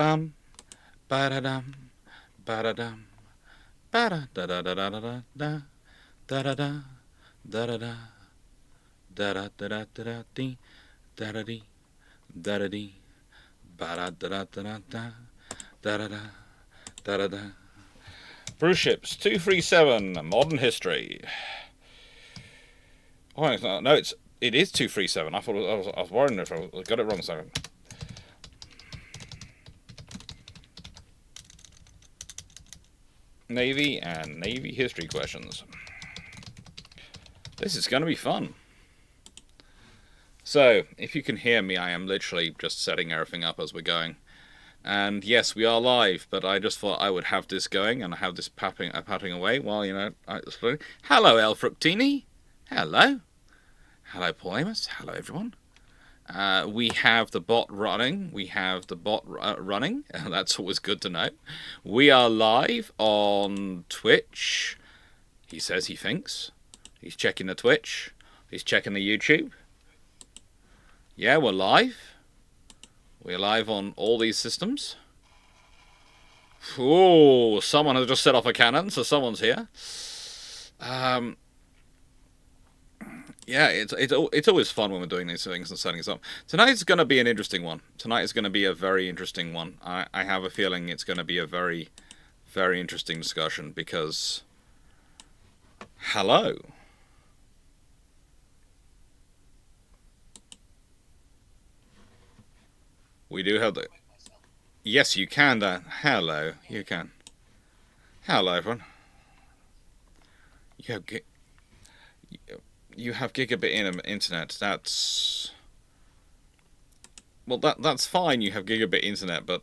bum, ba-da-dum, ba-da-dum, ba-da-da-da-da-da-da, da-da-da, da-da-da, da-da-da-da-da-dee, da-da-dee, da-da-dee, ba-da-da-da-da-da, da-da-da, da-da-da. Bruships 237, Modern History. Oh, no, it is 237. I thought I was worrying if I got it wrong a second. Navy and Navy history questions. This is going to be fun. So, if you can hear me, I am literally just setting everything up as we're going. And yes, we are live, but I just thought I would have this going and have this patting away while, Hello, El Fructini. Hello. Hello, Paul Amos. Hello, everyone. We have the bot running. Running. That's always good to know. We are live on Twitch. He says he thinks. He's checking the Twitch. He's checking the YouTube. Yeah, we're live. We're live on all these systems. Oh, someone has just set off a cannon, so someone's here. Yeah, it's always fun when we're doing these things and setting this up. Tonight's going to be an interesting one. Tonight is going to be a very interesting one. I have a feeling it's going to be a very, very interesting discussion because... Hello. We do have the... Yes, you can, Dan. Hello, you can. Hello, everyone. You have gigabit internet. That's... Well, that's fine, you have gigabit internet, but...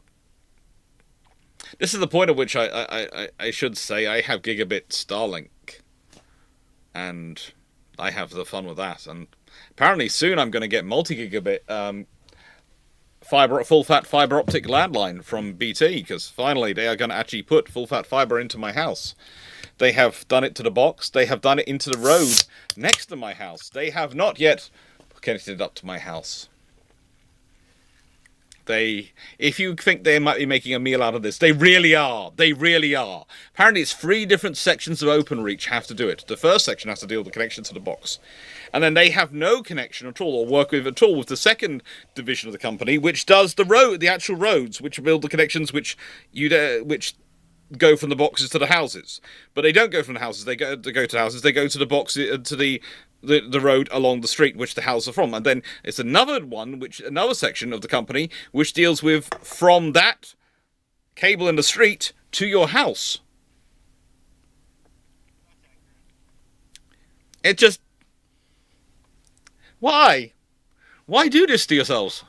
This is the point at which I should say I have gigabit Starlink. And I have the fun with that. And apparently soon I'm going to get multi-gigabit full-fat fiber optic landline from BT, because finally they are going to actually put full-fat fiber into my house. They have done it to the box. They have done it into the road next to my house. They have not yet connected it up to my house. If you think they might be making a meal out of this, they really are. They really are. Apparently it's 3 different sections of OpenReach have to do it. The first section has to deal with the connection to the box. And then they have no connection at all, or work with at all, with the second division of the company, which does the actual roads, which build the connections which go from the boxes to the houses. But they don't go from the houses. They go to the houses. They go to the boxes to the road along the street which the houses are from. And then it's another section of the company which deals with from that cable in the street to your house. It just... Why? Why do this to yourselves?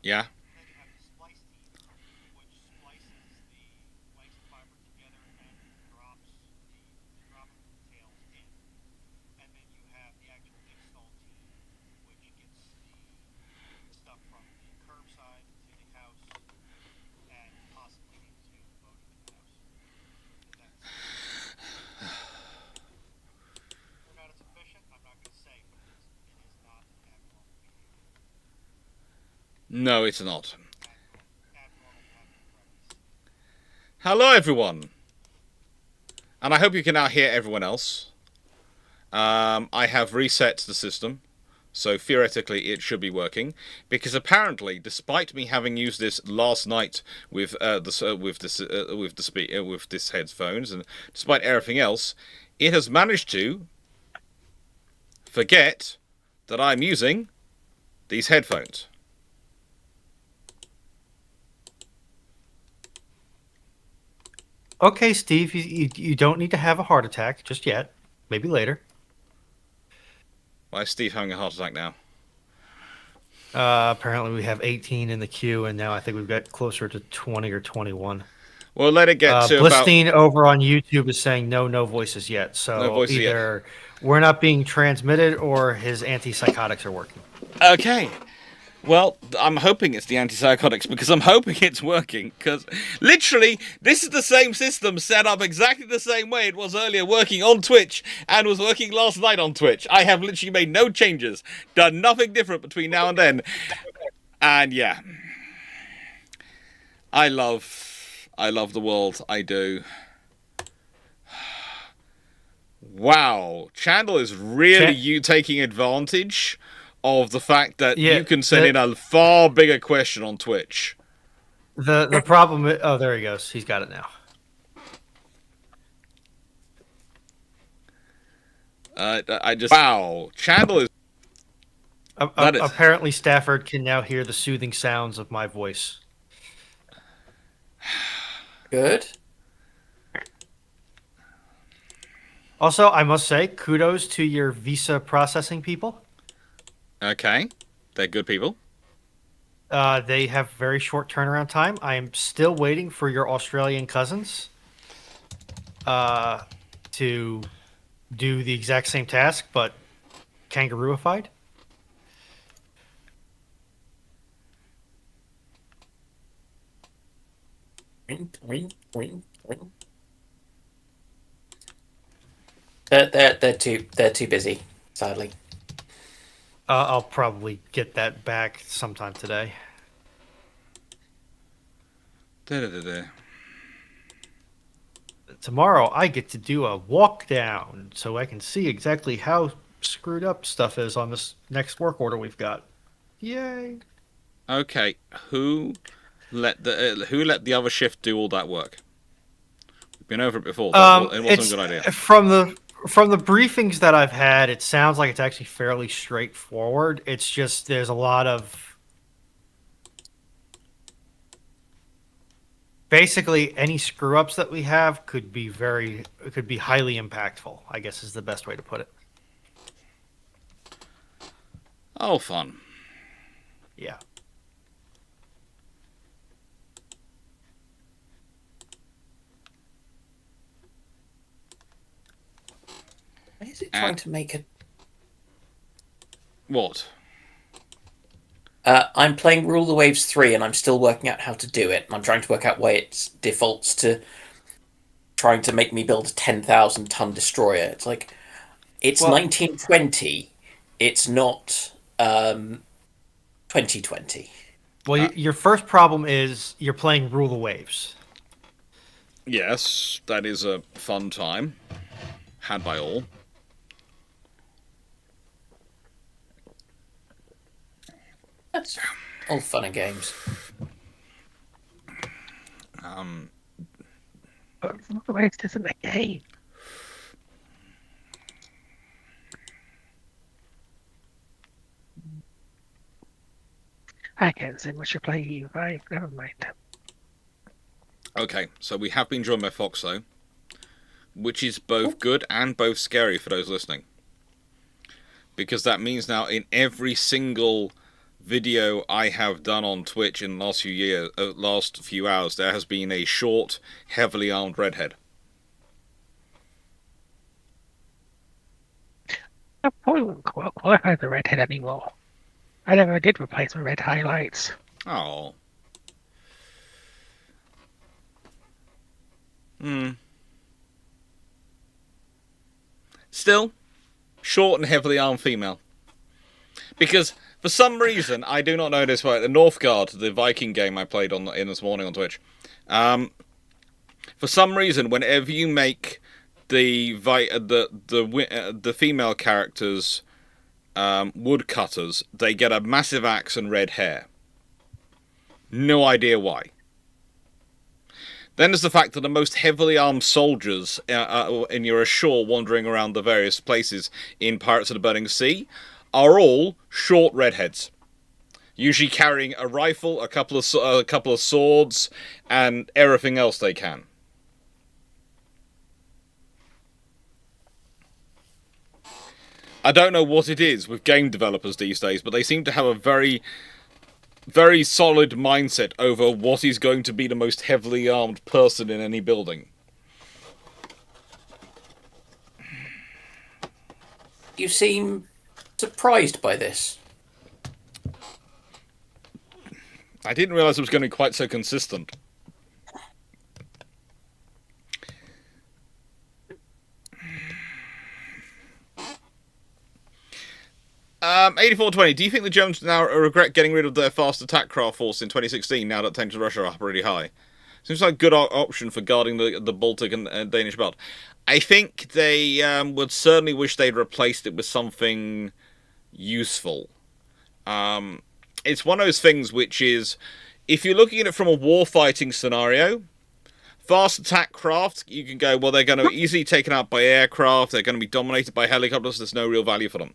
Yeah. No, it's not. Hello, everyone. And I hope you can now hear everyone else. I have reset the system, so theoretically it should be working. Because apparently, despite me having used this last night with this headphones, and despite everything else, it has managed to forget that I'm using these headphones. Okay, Steve, you don't need to have a heart attack just yet. Maybe later. Why is Steve having a heart attack now? Apparently we have 18 in the queue, and now I think we've got closer to 20 or 21. Well, let it get to Blistine over on YouTube is saying no voices yet. So no voices either yet. We're not being transmitted or his antipsychotics are working. Okay. Well, I'm hoping it's the antipsychotics because I'm hoping it's working. Because literally, this is the same system set up exactly the same way it was earlier, working on Twitch and was working last night on Twitch. I have literally made no changes, done nothing different between now and then. And yeah, I love the world. I do. Wow, Chandler is really you taking advantage of the fact that Yeah, you can send in a far bigger question on Twitch. the problem. Oh, there he goes. He's got it now. I just wow, Chandler is Apparently, Stafford can now hear the soothing sounds of my voice. Good. Also, I must say, kudos to your visa processing people. okay. They're good people. They have very short turnaround time. I am still waiting for your Australian cousins to do the exact same task, but kangarooified. They're too busy, sadly. I'll probably get that back sometime today. Da-da-da-da. Tomorrow, I get to do a walk down so I can see exactly how screwed up stuff is on this next work order we've got. Yay! Okay, who let the other shift do all that work? We've been over it before. It wasn't a good idea. From the briefings that I've had, it sounds like it's actually fairly straightforward. It's just there's a lot of basically any screw ups that we have could be highly impactful, I guess is the best way to put it. Oh, fun. Yeah. Why is it trying to make a... What? I'm playing Rule the Waves 3 and I'm still working out how to do it. I'm trying to work out why it defaults to trying to make me build a 10,000 ton destroyer. It's like, it's 1920. It's not 2020. Well, your first problem is you're playing Rule the Waves. Yes, that is a fun time. Had by all. That's all fun and games. But Rule the Waves isn't a game. I can't see what you're playing E5. Never mind. Okay, so we have been joined by Foxo, which is both good and both scary for those listening. Because that means now in every single video I have done on Twitch in the last few hours, there has been a short, heavily armed redhead. I probably wouldn't qualify the redhead anymore. I never did replace my red highlights. Oh. Still, short and heavily armed female. Because for some reason, I do not know this, but the Northgard, the Viking game I played in this morning on Twitch, for some reason, whenever you make the female characters woodcutters, they get a massive axe and red hair. No idea why. Then there's the fact that the most heavily armed soldiers, and you're ashore wandering around the various places in Pirates of the Burning Sea, are all short redheads. Usually carrying a rifle, a couple of swords, and everything else they can. I don't know what it is with game developers these days, but they seem to have a very, very solid mindset over what is going to be the most heavily armed person in any building. You seem surprised by this. I didn't realise it was going to be quite so consistent. 8420. Do you think the Germans now regret getting rid of their fast attack craft force in 2016 now that tensions with Russia are really high? Seems like a good option for guarding the Baltic and Danish belt. I think they would certainly wish they'd replaced it with something useful. It's one of those things which is, if you're looking at it from a warfighting scenario, fast attack craft, you can go, well, they're going to be easily taken out by aircraft, they're going to be dominated by helicopters, there's no real value for them.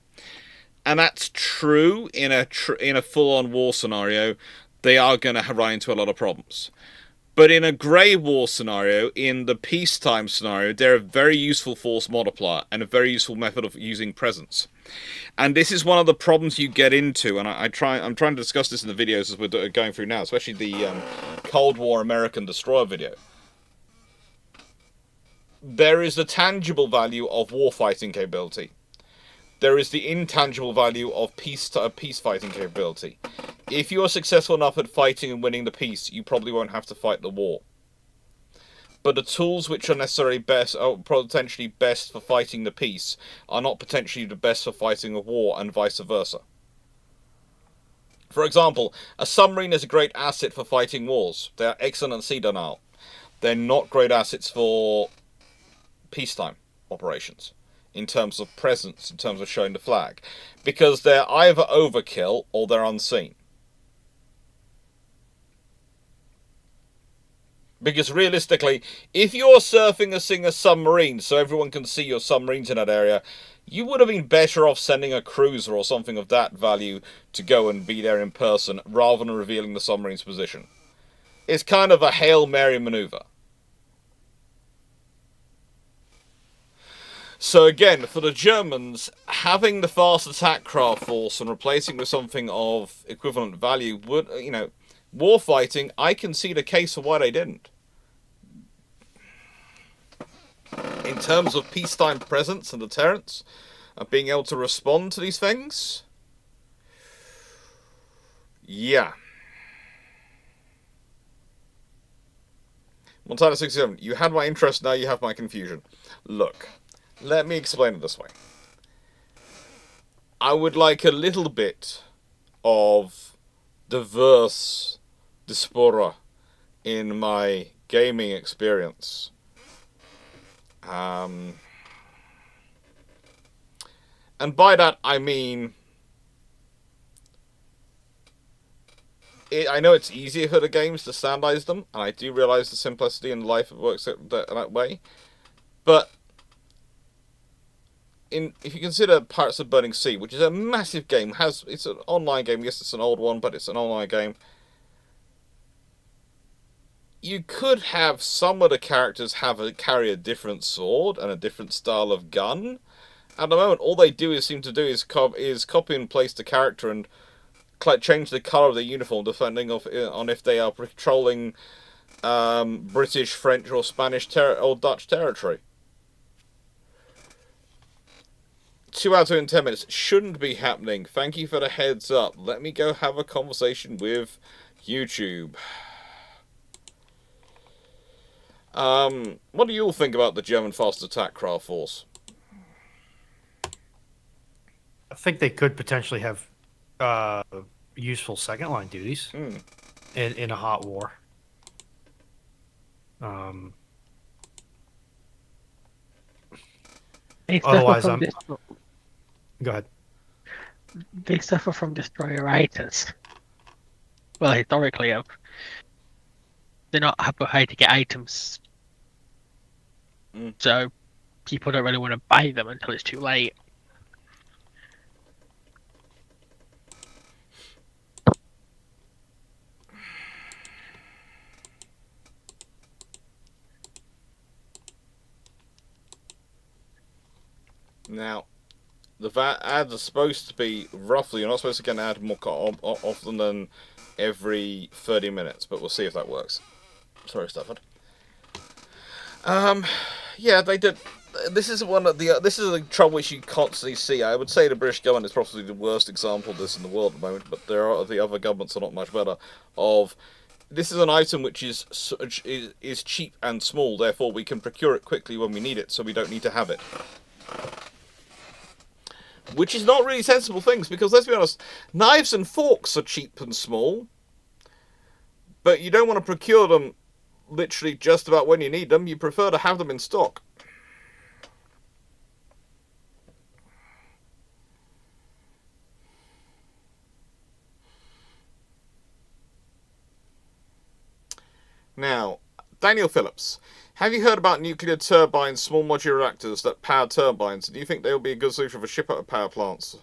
And that's true in a full-on war scenario. They are going to run into a lot of problems. But in a grey war scenario, in the peacetime scenario, they're a very useful force multiplier and a very useful method of using presence. And this is one of the problems you get into, and I'm trying to discuss this in the videos as we're going through now, especially the Cold War American destroyer video. There is the tangible value of warfighting capability. There is the intangible value of peace fighting capability. If you are successful enough at fighting and winning the peace, you probably won't have to fight the war. But the tools which are necessarily best, or potentially best for fighting the peace, are not potentially the best for fighting a war, and vice versa. For example, a submarine is a great asset for fighting wars. They are excellent at sea denial. They're not great assets for peacetime operations, in terms of presence, in terms of showing the flag, because they're either overkill or they're unseen. Because realistically, if you're surfing a submarine so everyone can see your submarines in that area, you would have been better off sending a cruiser or something of that value to go and be there in person, rather than revealing the submarine's position. It's kind of a Hail Mary maneuver. So again, for the Germans, having the fast attack craft force and replacing with something of equivalent value would, warfighting, I can see the case for why they didn't. In terms of peacetime presence and deterrence, and being able to respond to these things, yeah. Montana 67, you had my interest, now you have my confusion. Look. Let me explain it this way. I would like a little bit of diverse diaspora in my gaming experience. And by that I mean, I know it's easier for the games to standardize them, and I do realize the simplicity in life works that way, but if you consider Pirates of Burning Sea, which is a massive game, it's an online game, yes it's an old one, but it's an online game, you could have some of the characters carry a different sword and a different style of gun. At the moment, all they seem to do is copy and paste the character and change the colour of their uniform depending on if they are patrolling British, French, or Spanish or Dutch territory. 2 hours and 10 minutes shouldn't be happening. Thank you for the heads up. Let me go have a conversation with YouTube. What do you all think about the German fast attack craft force? I think they could potentially have useful second line duties in a hot war. Otherwise, go ahead. They suffer from destroyeritis. Well, historically, they're not happy to get items, so people don't really want to buy them until it's too late. Now, the VAT ads are supposed to be roughly, you're not supposed to get an ad more often than every 30 minutes, but we'll see if that works. Sorry, Stafford. Yeah, they did. this is one of the this is a trouble which you constantly see. I would say the British government is probably the worst example of this in the world at the moment, but there are the other governments are not much better. Of this is an item which is cheap and small, therefore we can procure it quickly when we need it, so we don't need to have it. Which is not really sensible things, because let's be honest, knives and forks are cheap and small, but you don't want to procure them literally just about when you need them. You prefer to have them in stock. Now, Daniel Phillips, have you heard about nuclear turbines, small modular reactors that power turbines? Do you think they will be a good solution for ship-out power plants?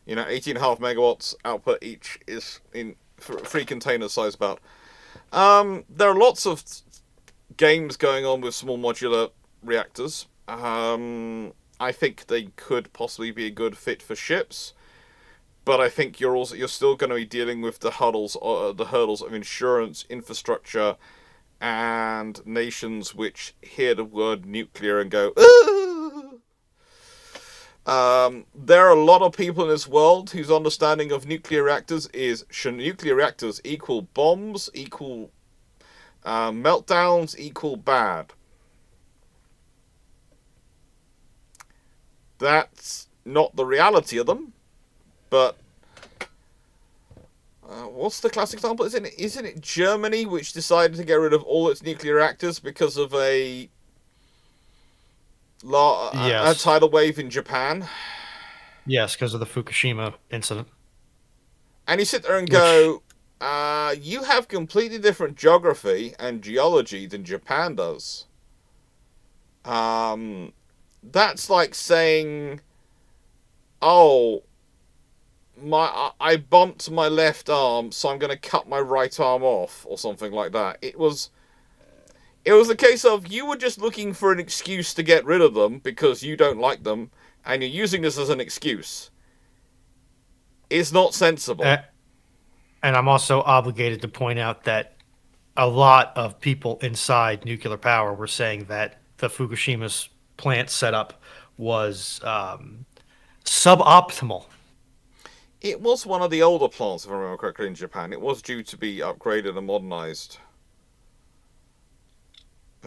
18.5 megawatts output each is in free container size about. There are lots of games going on with small modular reactors. I think they could possibly be a good fit for ships, but I think you're still going to be dealing with the hurdles of insurance, infrastructure, and nations which hear the word nuclear and go, ooh! There are a lot of people in this world whose understanding of nuclear reactors is, should nuclear reactors equal bombs, equal meltdowns, equal bad? That's not the reality of them, but what's the classic example? Isn't it Germany which decided to get rid of all its nuclear reactors because of a tidal wave in Japan? Yes, because of the Fukushima incident. And you sit there and go, you have completely different geography and geology than Japan does. That's like saying, oh, I bumped my left arm, so I'm going to cut my right arm off, or something like that. It was a case of you were just looking for an excuse to get rid of them because you don't like them, and you're using this as an excuse. It's not sensible. And I'm also obligated to point out that a lot of people inside nuclear power were saying that the Fukushima's plant setup was suboptimal. It was one of the older plants, if I remember correctly, in Japan. It was due to be upgraded and modernized.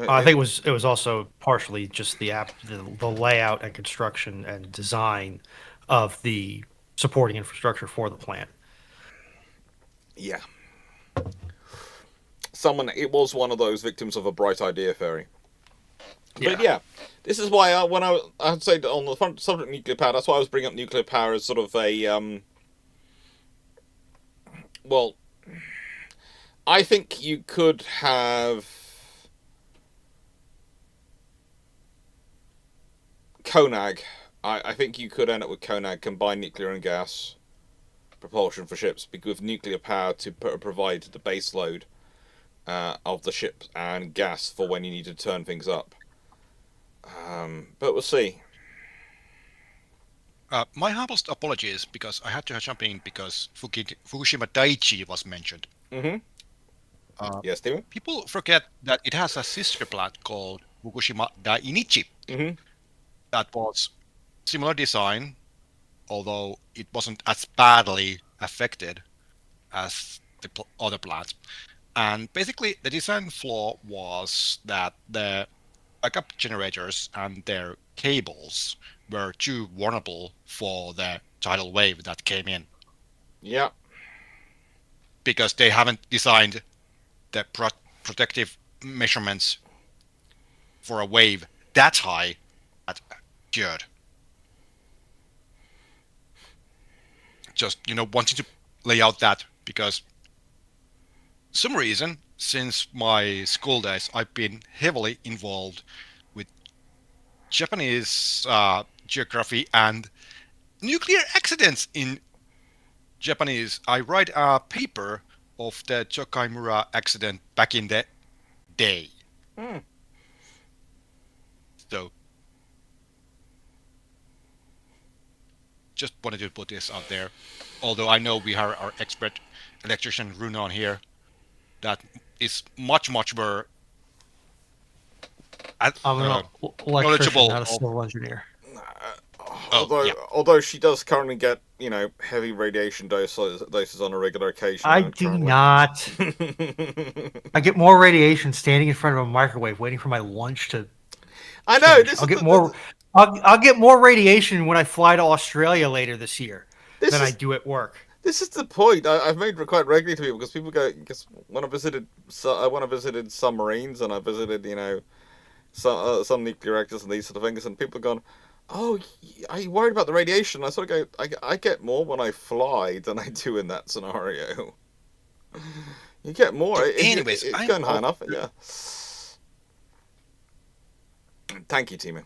I think it was also partially just the layout and construction and design of the supporting infrastructure for the plant. Yeah. It was one of those victims of a bright idea fairy. Yeah. But yeah, this is why I'd say on the front subject of nuclear power, that's why I was bringing up nuclear power as sort of a, well, I think you could have CONAG. I think you could end up with CONAG, combined nuclear and gas propulsion for ships, with nuclear power to provide the base load of the ship and gas for when you need to turn things up. But we'll see. My humblest apologies, because I had to jump in because Fukushima Daiichi was mentioned. Mm-hmm. Yes, Steven? People forget that it has a sister plant called Fukushima Dainichi. Mm-hmm. That was similar design, although it wasn't as badly affected as the other plants. And basically, the design flaw was that the backup generators and their cables were too vulnerable for the tidal wave that came in. Yeah. Because they haven't designed the protective measurements for a wave that high at good. Just, wanting to lay out that, because some reason, since my school days, I've been heavily involved with Japanese geography and nuclear accidents in Japanese. I write a paper of the Chokaimura accident back in the day. So, just wanted to put this out there. Although I know we have our expert electrician Runon here, that is much more I'm I'm an electrician, knowledgeable not a of. civil engineer. Oh, yeah. Although she does currently get, heavy radiation doses on a regular occasion. I do currently. not. I get more radiation standing in front of a microwave waiting for my lunch to I know finish. this I'll is get more. I'll get more radiation when I fly to Australia later this year than I do at work. This is the point I've made quite regularly to people, because people go, because when I visited submarines, and I visited some nuclear reactors and these sort of things, and people have gone, "Oh, are you worried about the radiation?" I sort of go, I get more when I fly than I do in that scenario. You get more. So anyways, it's I'm going high all- enough. Yeah. Thank you, Timo.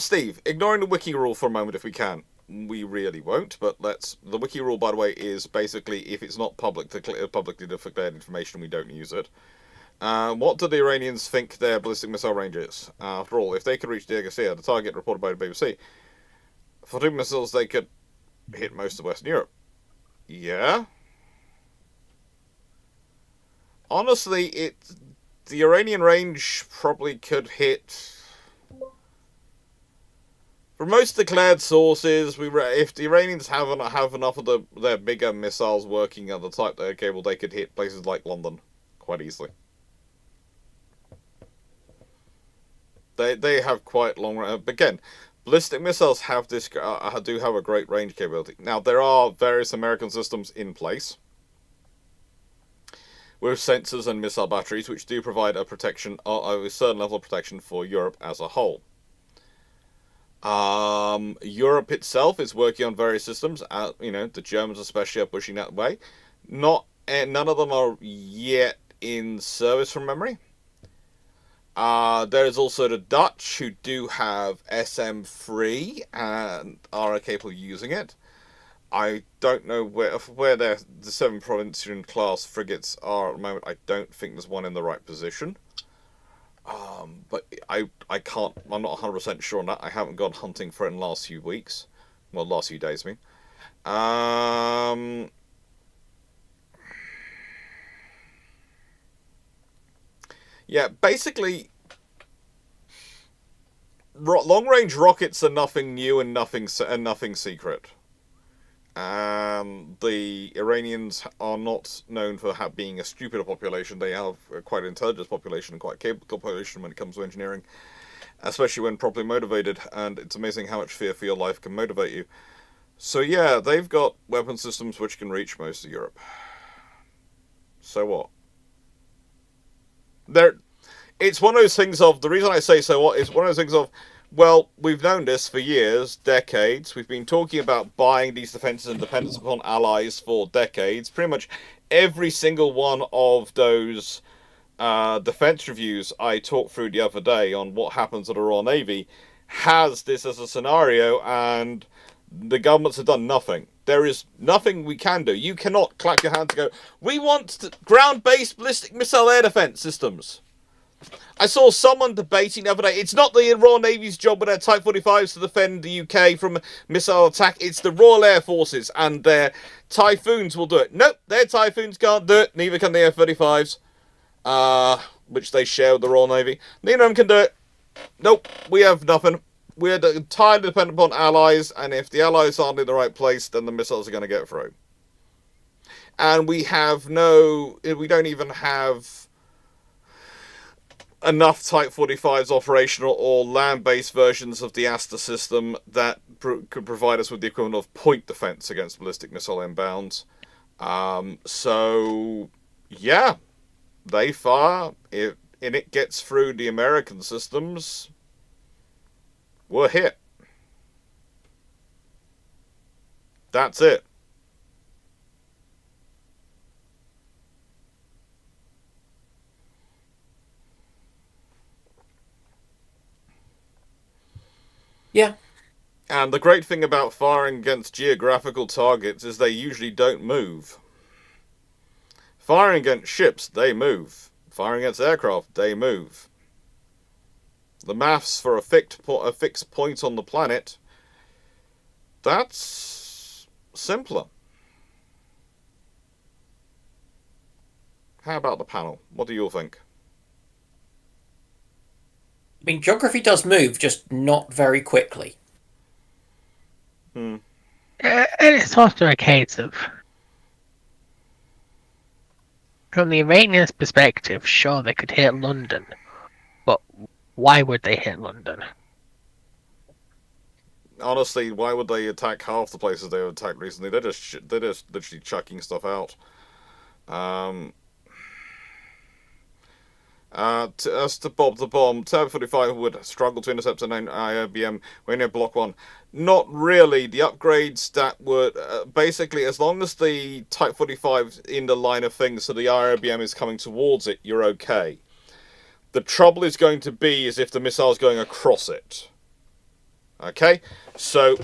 Steve, ignoring the wiki rule for a moment if we can. We really won't, but the wiki rule, by the way, is basically if it's not publicly declared information, we don't use it. What do the Iranians think their ballistic missile range is? After all, if they could reach Diego Garcia, the target reported by the BBC, for 2 missiles they could hit most of Western Europe. Yeah? Honestly, the Iranian range probably could hit... For most declared sources, if the Iranians have enough of their bigger missiles working of the type they're capable, they could hit places like London quite easily. They have quite long range. Again, ballistic missiles do have a great range capability. Now, there are various American systems in place with sensors and missile batteries, which do provide a certain level of protection for Europe as a whole. Europe itself is working on various systems. The Germans especially are pushing that way. None of them are yet in service from memory. There is also the Dutch, who do have SM-3 and are capable of using it. I don't know where the 7 Provincial class frigates are at the moment. I don't think there's one in the right position. But I can't. I'm not 100% sure on that. I haven't gone hunting for it in the last few weeks. Well, last few days, I mean. Yeah, basically, long-range rockets are nothing new and nothing secret. The Iranians are not known for being a stupid population. They have quite an intelligent population and quite a capable population when it comes to engineering, especially when properly motivated, and it's amazing how much fear for your life can motivate you. So yeah, they've got weapon systems which can reach most of Europe. So what? It's one of those things of, the reason I say so what is one of those things of, well, we've known this for years, decades. We've been talking about buying these defenses and dependence upon allies for decades. Pretty much every single one of those defense reviews I talked through the other day on what happens to the Royal Navy has this as a scenario, and the governments have done nothing. There is nothing we can do. You cannot clap your hands and go, we want ground-based ballistic missile air defense systems. I saw someone debating the other day, it's not the Royal Navy's job with their Type 45s to defend the UK from missile attack, it's the Royal Air Forces, and their Typhoons will do it. Nope, their Typhoons can't do it, neither can the F-35s, which they share with the Royal Navy. Neither of them can do it. Nope, we have nothing. We're entirely dependent upon allies, and if the allies aren't in the right place, then the missiles are going to get through. And we don't even have enough Type 45s operational or land-based versions of the Aster system that could provide us with the equivalent of point defense against ballistic missile inbounds. So, yeah, they fire. And it gets through the American systems, we're hit. That's it. Yeah. And the great thing about firing against geographical targets is they usually don't move. Firing against ships, they move. Firing against aircraft, they move. The maths for a fixed point on the planet, that's simpler. How about the panel? What do you all think? I mean, geography does move, just not very quickly. And it's also a case of, from the Iranians' perspective, sure, they could hit London, but why would they hit London? Honestly, why would they attack half the places they've attacked recently? They're just literally chucking stuff out. As to Bob the Bomb, Tab 45 would struggle to intercept an IRBM when near Block 1. Not really. The upgrades that would... basically, as long as the Type 45's in the line of things, so the IRBM is coming towards it, you're okay. The trouble is going to be is if the missile's going across it. Okay, so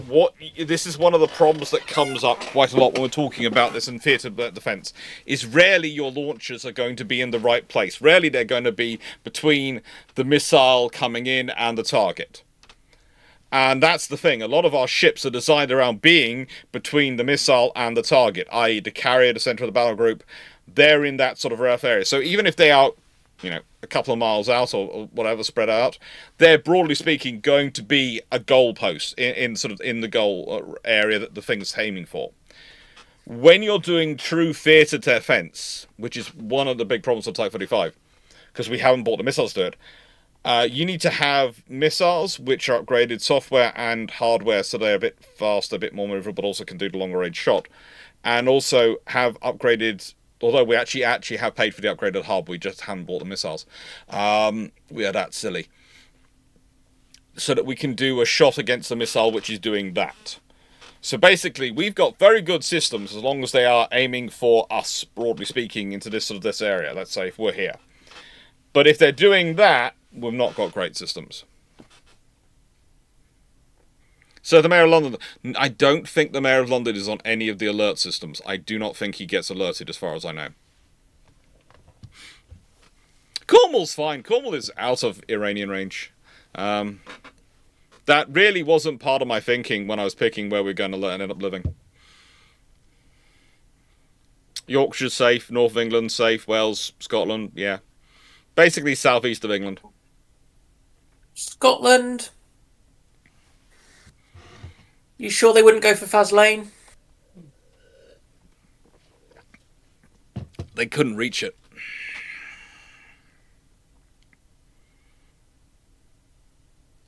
this is one of the problems that comes up quite a lot when we're talking about this in theatre defence, is rarely your launchers are going to be in the right place. Rarely they're going to be between the missile coming in and the target. And that's the thing. A lot of our ships are designed around being between the missile and the target, i.e. the carrier, the centre of the battle group. They're in that sort of rough area. So even if they are, a couple of miles out or whatever spread out, they're broadly speaking going to be a goalpost in the goal area that the thing's aiming for. When you're doing true theatre defence, which is one of the big problems of Type 45, because we haven't bought the missiles to it, you need to have missiles which are upgraded software and hardware, so they're a bit faster, a bit more maneuverable, but also can do the longer range shot, and also have upgraded. Although we actually have paid for the upgraded hub, we just haven't bought the missiles. We are that silly. So that we can do a shot against a missile which is doing that. So basically, we've got very good systems as long as they are aiming for us, broadly speaking, into this area. Let's say if we're here. But if they're doing that, we've not got great systems. So the Mayor of London, I don't think the Mayor of London is on any of the alert systems. I do not think he gets alerted as far as I know. Cornwall's fine. Cornwall is out of Iranian range. That really wasn't part of my thinking when I was picking where we're going to end up living. Yorkshire's safe, North of England safe, Wales, Scotland, yeah. Basically southeast of England. Scotland... You sure they wouldn't go for Faslane? They couldn't reach it.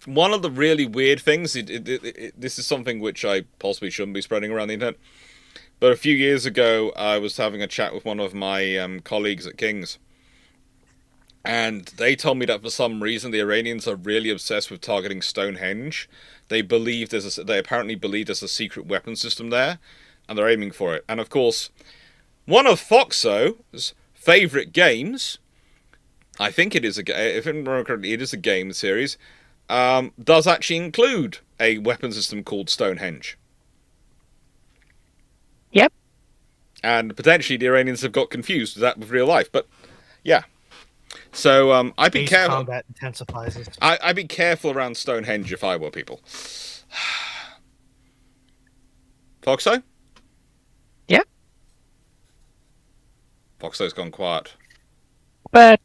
One of the really weird things, this is something which I possibly shouldn't be spreading around the internet, but a few years ago I was having a chat with one of my colleagues at King's, and they told me that for some reason the Iranians are really obsessed with targeting Stonehenge. They apparently believe there's a secret weapon system there, and they're aiming for it. And of course, one of Foxo's favourite games, I think it is if I remember correctly, it is a game series, does actually include a weapon system called Stonehenge. Yep. And potentially the Iranians have got confused with that with real life, but yeah. So I'd be careful. Combat intensifies it. I'd be careful around Stonehenge if I were people. Foxo? Yep. Foxo's gone quiet. But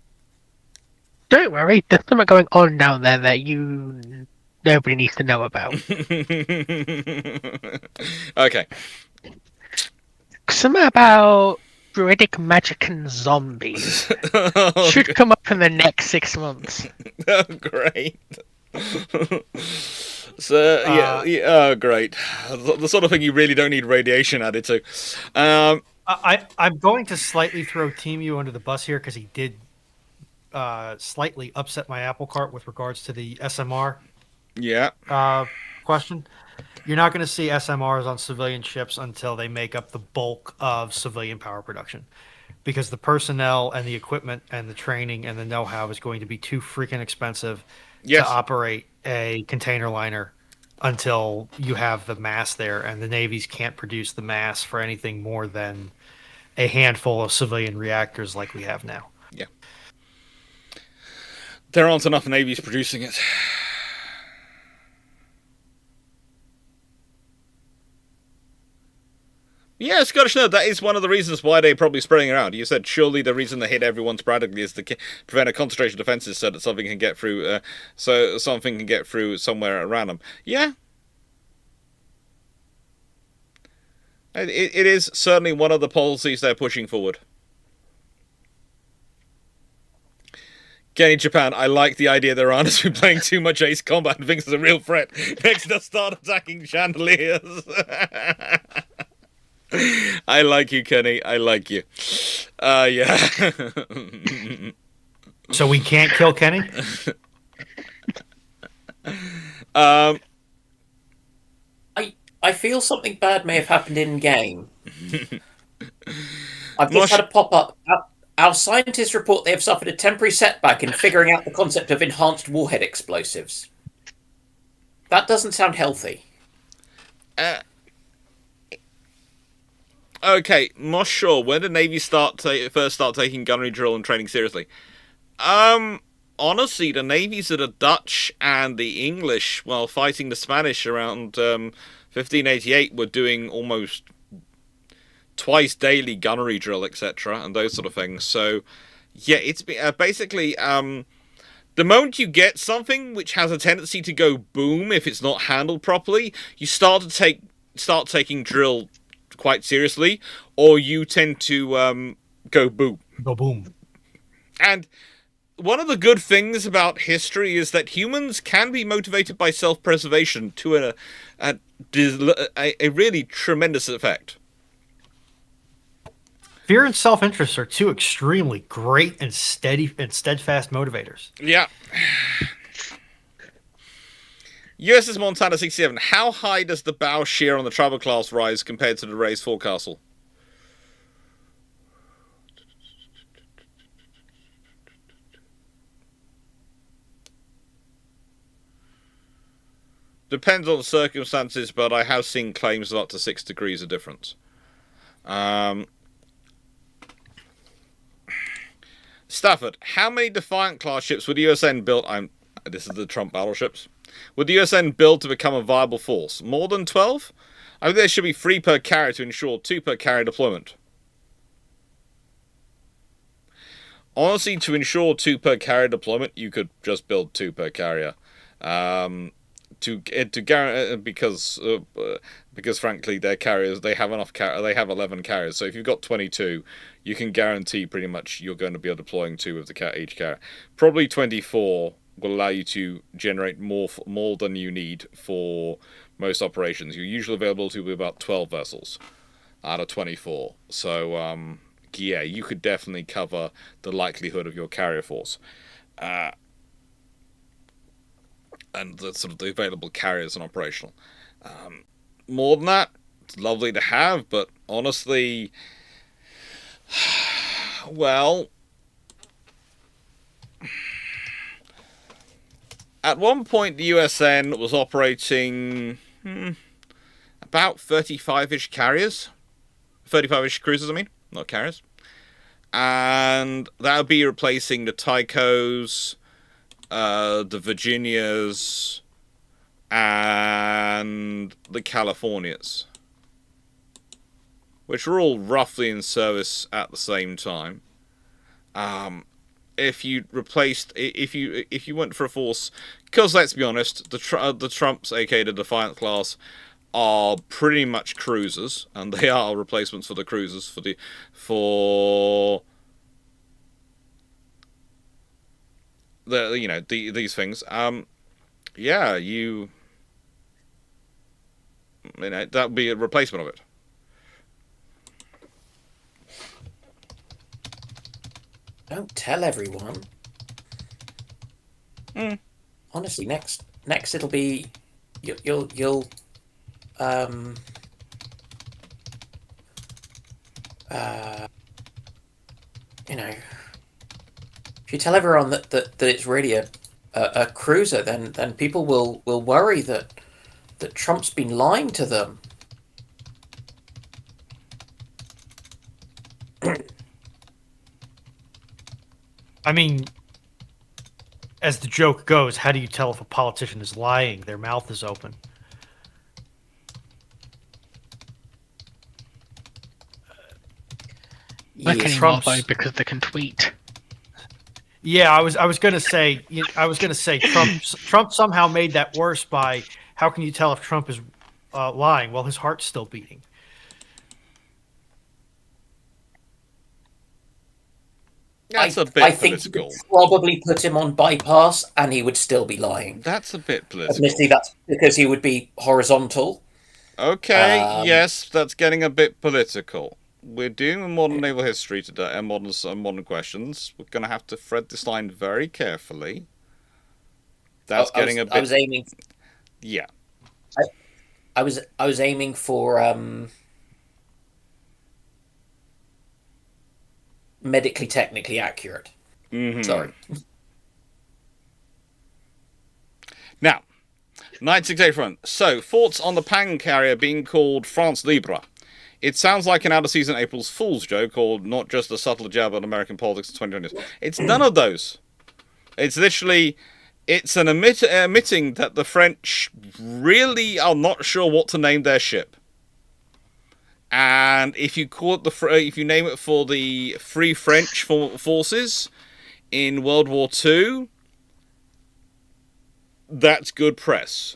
don't worry, there's something going on down there that nobody needs to know about. Okay. Something about druidic magic and zombies should come up in the next 6 months. Oh, great. So oh, great. The sort of thing you really don't need radiation added to. I'm going to slightly throw Team U under the bus here because he did slightly upset my apple cart with regards to the SMR question. You're not going to see SMRs on civilian ships until they make up the bulk of civilian power production, because the personnel and the equipment and the training and the know-how is going to be too freaking expensive to operate a container liner until you have the mass there, and the navies can't produce the mass for anything more than a handful of civilian reactors like we have now. Yeah. There aren't enough navies producing it. Yeah, Scottish Nerd, that is one of the reasons why they're probably spreading around. You said surely the reason they hit everyone sporadically is to prevent a concentration of defenses so that something can get through, somewhere around them. Yeah. It is certainly one of the policies they're pushing forward. Kenny Japan, I like the idea that Iran has been playing too much Ace Combat and thinks it's a real threat. Next, they'll start attacking chandeliers. I like you, Kenny. I like you. Yeah. So we can't kill Kenny? I feel something bad may have happened in game. I've just had a pop up. Our scientists report they have suffered a temporary setback in figuring out the concept of enhanced warhead explosives. That doesn't sound healthy. Okay, not sure. When did Navy first start taking gunnery drill and training seriously? Honestly, the navies of the Dutch and the English, while fighting the Spanish around 1588, were doing almost twice daily gunnery drill, etc., and those sort of things. So, yeah, it's basically the moment you get something which has a tendency to go boom if it's not handled properly, you start taking drill quite seriously, or you tend to go boom. Go boom. And one of the good things about history is that humans can be motivated by self-preservation to a really tremendous effect. Fear and self-interest are two extremely great and steadfast motivators. Yeah. USS Montana 67. How high does the bow shear on the Travel class rise compared to the raised forecastle? Depends on the circumstances, but I have seen claims of up to 6 degrees of difference. Stafford, how many Defiant class ships would the USN build? This is the Trump battleships. Would the USN build to become a viable force? More than 12? I think there should be 3 per carrier to ensure 2 per carrier deployment. Honestly, to ensure 2 per carrier deployment, you could just build 2 per carrier. Because frankly their carriers, they have 11 carriers, so if you've got 22 you can guarantee pretty much you're going to be deploying 2 of each carrier. Probably 24 will allow you to generate more than you need for most operations. Your usual availability will be about 12 vessels out of 24, so yeah, you could definitely cover the likelihood of your carrier force. And the sort of the available carriers and operational. More than that, it's lovely to have, but honestly, well, at one point the USN was operating about 35-ish carriers, 35-ish cruisers. I mean, not carriers, and that would be replacing the Tychos, the Virginias, and the Californias, which were all roughly in service at the same time. If you went for a force, because let's be honest, the Trumps, aka the Defiant class, are pretty much cruisers, and they are replacements for the cruisers for these things. Yeah, that would be a replacement of it. Don't tell everyone. Honestly, next it'll be you'll if you tell everyone that it's really a cruiser, then people will worry that Trump's been lying to them. I mean, as the joke goes, how do you tell if a politician is lying? Their mouth is open. Trump's. Because they can tweet. Yeah, I was gonna say Trump somehow made that worse by how can you tell if Trump is lying? Well, his heart's still beating. That's a bit I think you political. could probably put him on bypass, and he would still be lying. That's a bit political. Admittedly, that's because he would be horizontal. Okay, yes, that's getting a bit political. We're doing modern naval history today, and modern questions. We're going to have to thread this line very carefully. That's getting a bit. I was aiming. Yeah. I was aiming for medically technically accurate. Mm-hmm. Sorry. Now, 1968 front. So, thoughts on the Pang carrier being called France Libre? It sounds like an out-of-season April's Fool's joke, or not just a subtle jab at American politics in 2020s. It's none of those. It's literally, it's an admitting that the French really are not sure what to name their ship. And if you call it if you name it for the Free French forces in World War II, that's good press.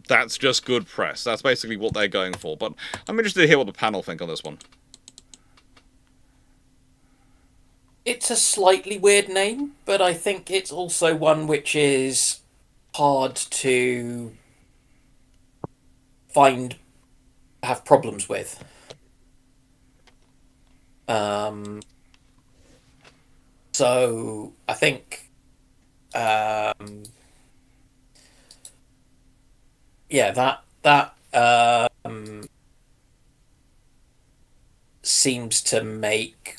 That's just good press. That's basically what they're going for. But I'm interested to hear what the panel think on this one. It's a slightly weird name, but I think it's also one which is hard to have problems with. So I think, that seems to make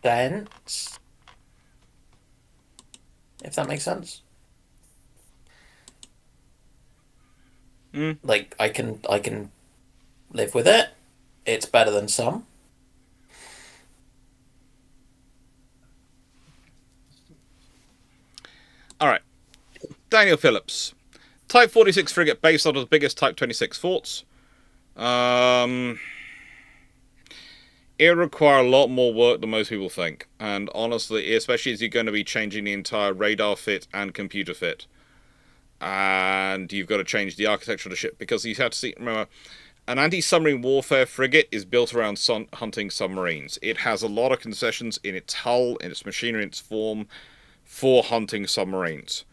sense. If that makes sense. Like I can live with it. It's better than some. All right. Daniel Phillips. Type 46 frigate based out of the biggest Type 26 forts. It require a lot more work than most people think. And honestly, especially as you're going to be changing the entire radar fit and computer fit. And you've got to change the architecture of the ship. Because you have to see, remember, an anti-submarine warfare frigate is built around hunting submarines. It has a lot of concessions in its hull, in its machinery, in its form, for hunting submarines.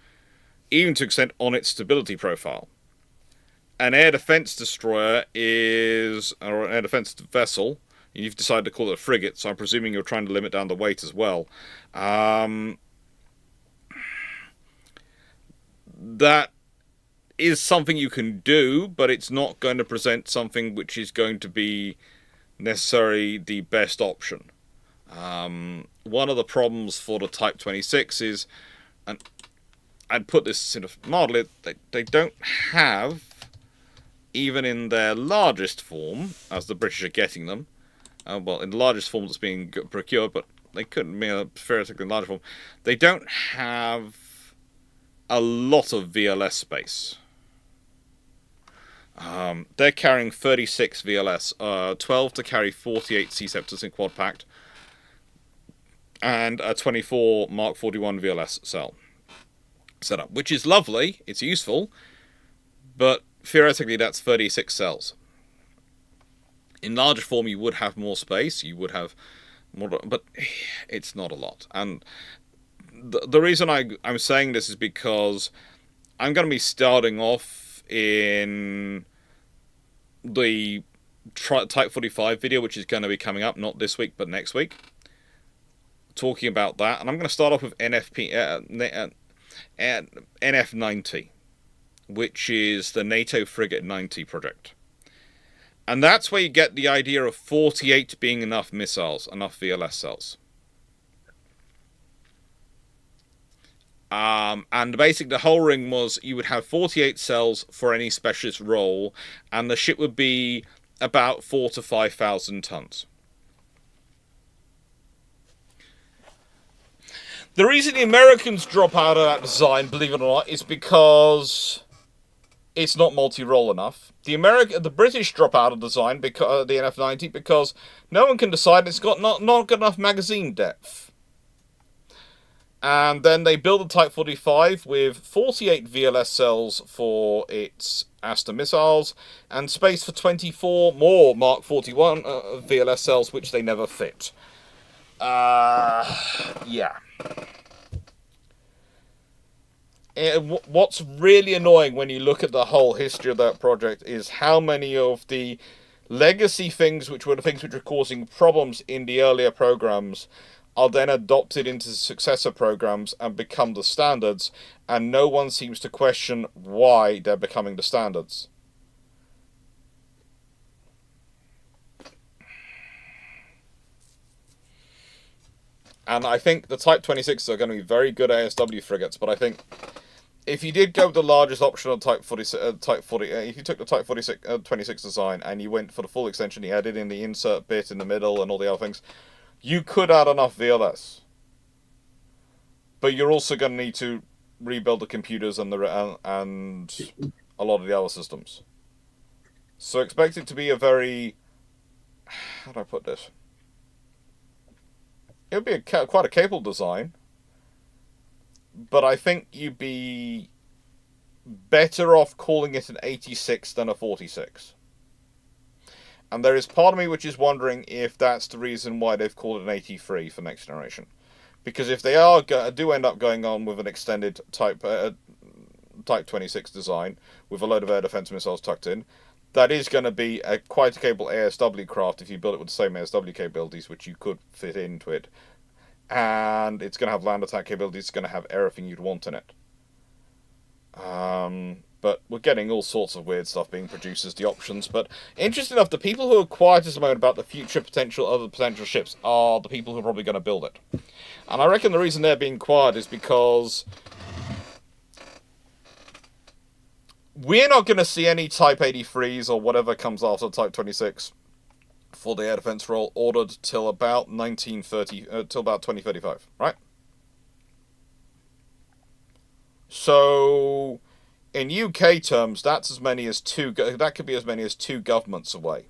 Even to extent on its stability profile. An air defense destroyer or an air defense vessel. You've decided to call it a frigate, so I'm presuming you're trying to limit down the weight as well. That is something you can do, but it's not going to present something which is going to be necessarily the best option. One of the problems for the Type 26 is, and I'd put this in a model, they don't have, even in their largest form, as the British are getting them, well, in the largest form that's being procured, but they couldn't be a theoretically larger form, they don't have a lot of VLS space. They're carrying 36 VLS, 12 to carry 48 C-Septors in quad packed, and a 24 Mark 41 VLS cell setup, which is lovely, it's useful, but theoretically that's 36 cells. In larger form you would have more space, you would have more, but it's not a lot. And the reason I'm saying this is because I'm going to be starting off in the Type 45 video, which is going to be coming up, not this week, but next week, talking about that. And I'm going to start off with NF90, which is the NATO Frigate 90 project. And that's where you get the idea of 48 being enough missiles, enough VLS cells. And basically the whole ring was you would have 48 cells for any specialist role, and the ship would be about 4,000 to 5,000 tons. The reason the Americans drop out of that design, believe it or not, is because it's not multi-role enough. The British drop out of design because the NF90 because no one can decide it's got not got enough magazine depth. And then they build a Type 45 with 48 VLS cells for its Aster missiles and space for 24 more Mark 41 VLS cells, which they never fit. Yeah. What's really annoying when you look at the whole history of that project is how many of the legacy things, which were the things which were causing problems in the earlier programs, are then adopted into successor programs and become the standards, and no one seems to question why they're becoming the standards. And I think the Type 26s are going to be very good ASW frigates, but I think if you did go with the largest option on Type 40, if you took the Type 26 design and you went for the full extension, you added in the insert bit in the middle and all the other things, you could add enough VLS. But you're also going to need to rebuild the computers and and a lot of the other systems. So expect it to be a very... How do I put this? It would be quite a capable design. But I think you'd be better off calling it an 86 than a 46. And there is part of me which is wondering if that's the reason why they've called it an 83 for next generation. Because if they do end up going on with an extended Type 26 design with a load of air defense missiles tucked in, that is going to be quite a capable ASW craft if you build it with the same ASW capabilities, which you could fit into it. And it's going to have land attack capabilities, it's going to have everything you'd want in it. But we're getting all sorts of weird stuff being produced as the options. But interesting enough, the people who are quietest about the future potential of the potential ships are the people who are probably going to build it. And I reckon the reason they're being quiet is because we're not going to see any Type 83s or whatever comes after Type 26 for the air defense role ordered till about 2035, right? So in UK terms, that's as many as that could be as many as 2 governments away.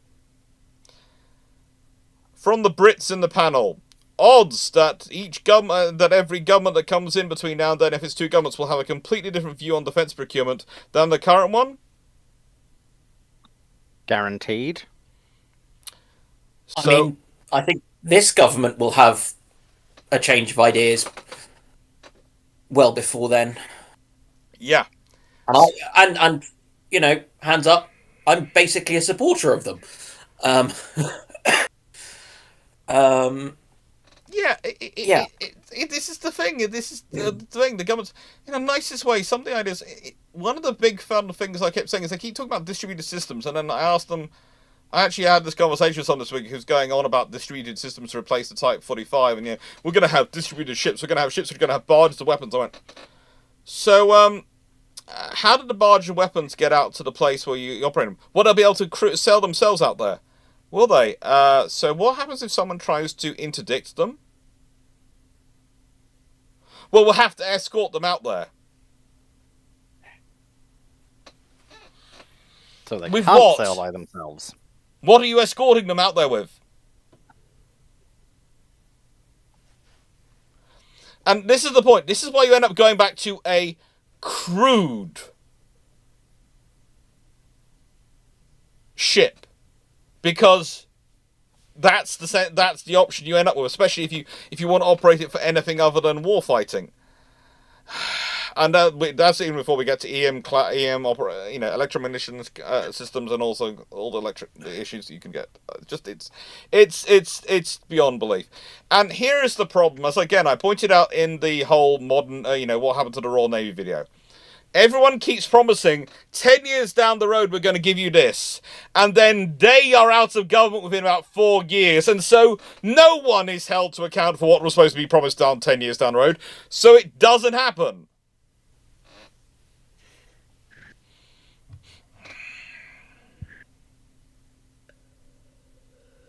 From the Brits in the panel, odds that every government that comes in between now and then, if it's 2 governments, will have a completely different view on defence procurement than the current one? Guaranteed. So, I think this government will have a change of ideas well before then. Yeah. And you know, hands up, I'm basically a supporter of them. This is the thing. This is the thing. The government's, in the nicest way, some of the ideas. One of the big fun things I kept saying is they keep talking about distributed systems, and then I asked them. I actually had this conversation with someone this week who's going on about distributed systems to replace the Type 45, and we're going to have distributed ships. We're going to have ships. We're going to have barges of weapons. I went. So, how did the barge and weapons get out to the place where you operate them? Will they be able to sell themselves out there? Will they? So what happens if someone tries to interdict them? Well, we'll have to escort them out there. So they With can't what? sail by themselves. What are you escorting them out there with? And this is the point. This is why you end up going back to a crude ship, because that's the option you end up with, especially if you want to operate it for anything other than warfighting. And that's even before we get to electromagnetic systems, and also all the issues you can get. It's beyond belief. And here is the problem. As again, I pointed out in the whole modern, what happened to the Royal Navy video. Everyone keeps promising 10 years down the road we're going to give you this, and then they are out of government within about 4 years, and so no one is held to account for what was supposed to be promised down 10 years down the road, so it doesn't happen.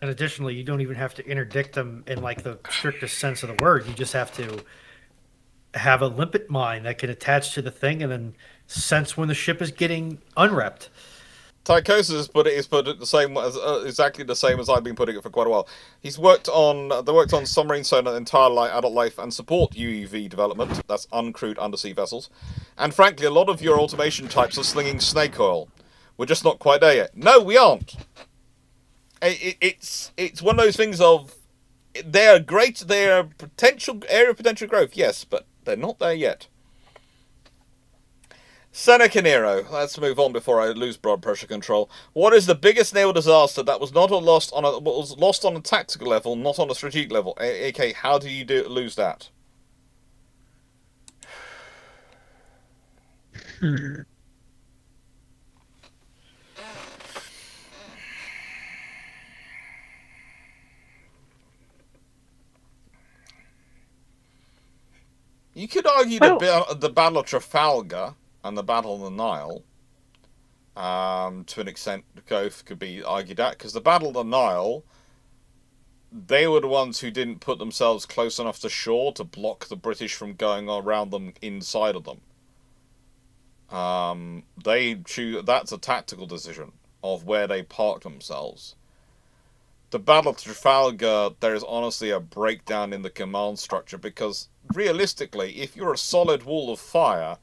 And additionally, you don't even have to interdict them in like the strictest sense of the word. You just have to have a limpet mine that can attach to the thing and then since when the ship is getting unrepped. Tychosis has put it the same as exactly the same as I've been putting it for quite a while. They worked on submarine sonar, entire adult life, and support UEV development. That's uncrewed undersea vessels. And frankly, a lot of your automation types are slinging snake oil. We're just not quite there yet. No, we aren't. It's one of those things of they are great. They are potential area of potential growth, yes, but they're not there yet. Seneca Nero, let's move on before I lose blood pressure control. What is the biggest naval disaster that was lost on a tactical level, not on a strategic level? AK, how do you lose that? You could argue the Battle of Trafalgar and the Battle of the Nile, to an extent, both could be argued at, because the Battle of the Nile, they were the ones who didn't put themselves close enough to shore to block the British from going around them inside of them. That's a tactical decision of where they parked themselves. The Battle of Trafalgar, there is honestly a breakdown in the command structure, because realistically, if you're a solid wall of fire,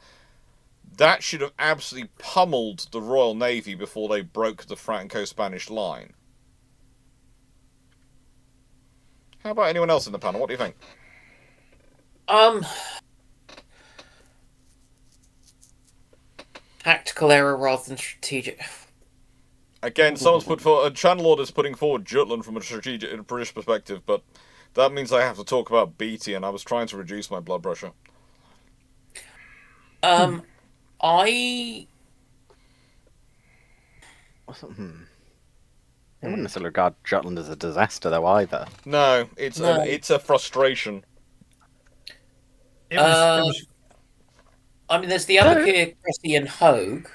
that should have absolutely pummeled the Royal Navy before they broke the Franco-Spanish line. How about anyone else in the panel? What do you think? Tactical error rather than strategic. Again, someone's put forward, Channel Order's putting forward Jutland from a strategic British perspective, but that means I have to talk about Beatty, and I was trying to reduce my blood pressure. I I wouldn't necessarily regard Jutland as a disaster, though, either. No, it's a frustration. It was I mean, there's the Abercrombie, Cressy, and Hogue.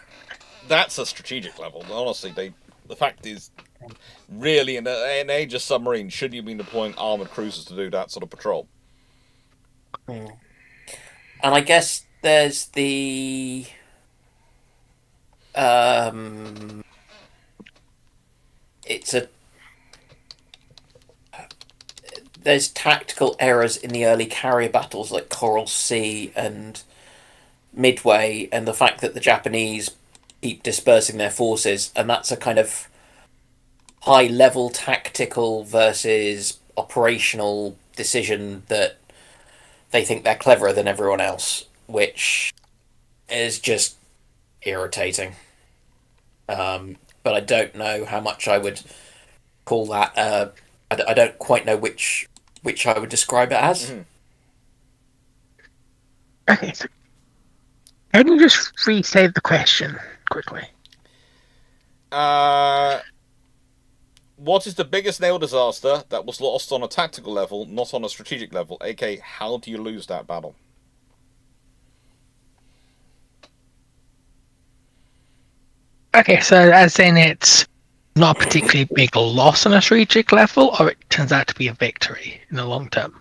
That's a strategic level. Honestly, the fact is, really, in an Aegis submarine, should you be deploying armoured cruisers to do that sort of patrol? And I guess there's the... There's tactical errors in the early carrier battles like Coral Sea and Midway, and the fact that the Japanese keep dispersing their forces, and that's a kind of high-level tactical versus operational decision that they think they're cleverer than everyone else, which is just irritating. But I don't know how much I would call that. I don't quite know which I would describe it as. Mm-hmm. Okay, so can you just restate the question quickly? What is the biggest naval disaster that was lost on a tactical level, not on a strategic level? AK, how do you lose that battle? Okay, so as in it's not a particularly big loss on a strategic level, or it turns out to be a victory in the long term?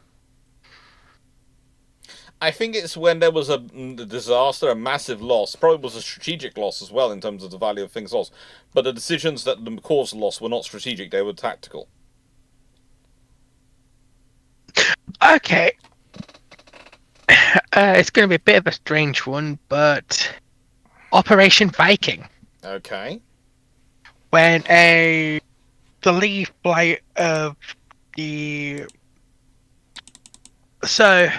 I think it's when there was a disaster, a massive loss. Probably was a strategic loss as well in terms of the value of things lost. But the decisions that caused the loss were not strategic, they were tactical. Okay. It's going to be a bit of a strange one, but Operation Viking. Okay. When the lead flight of the... So,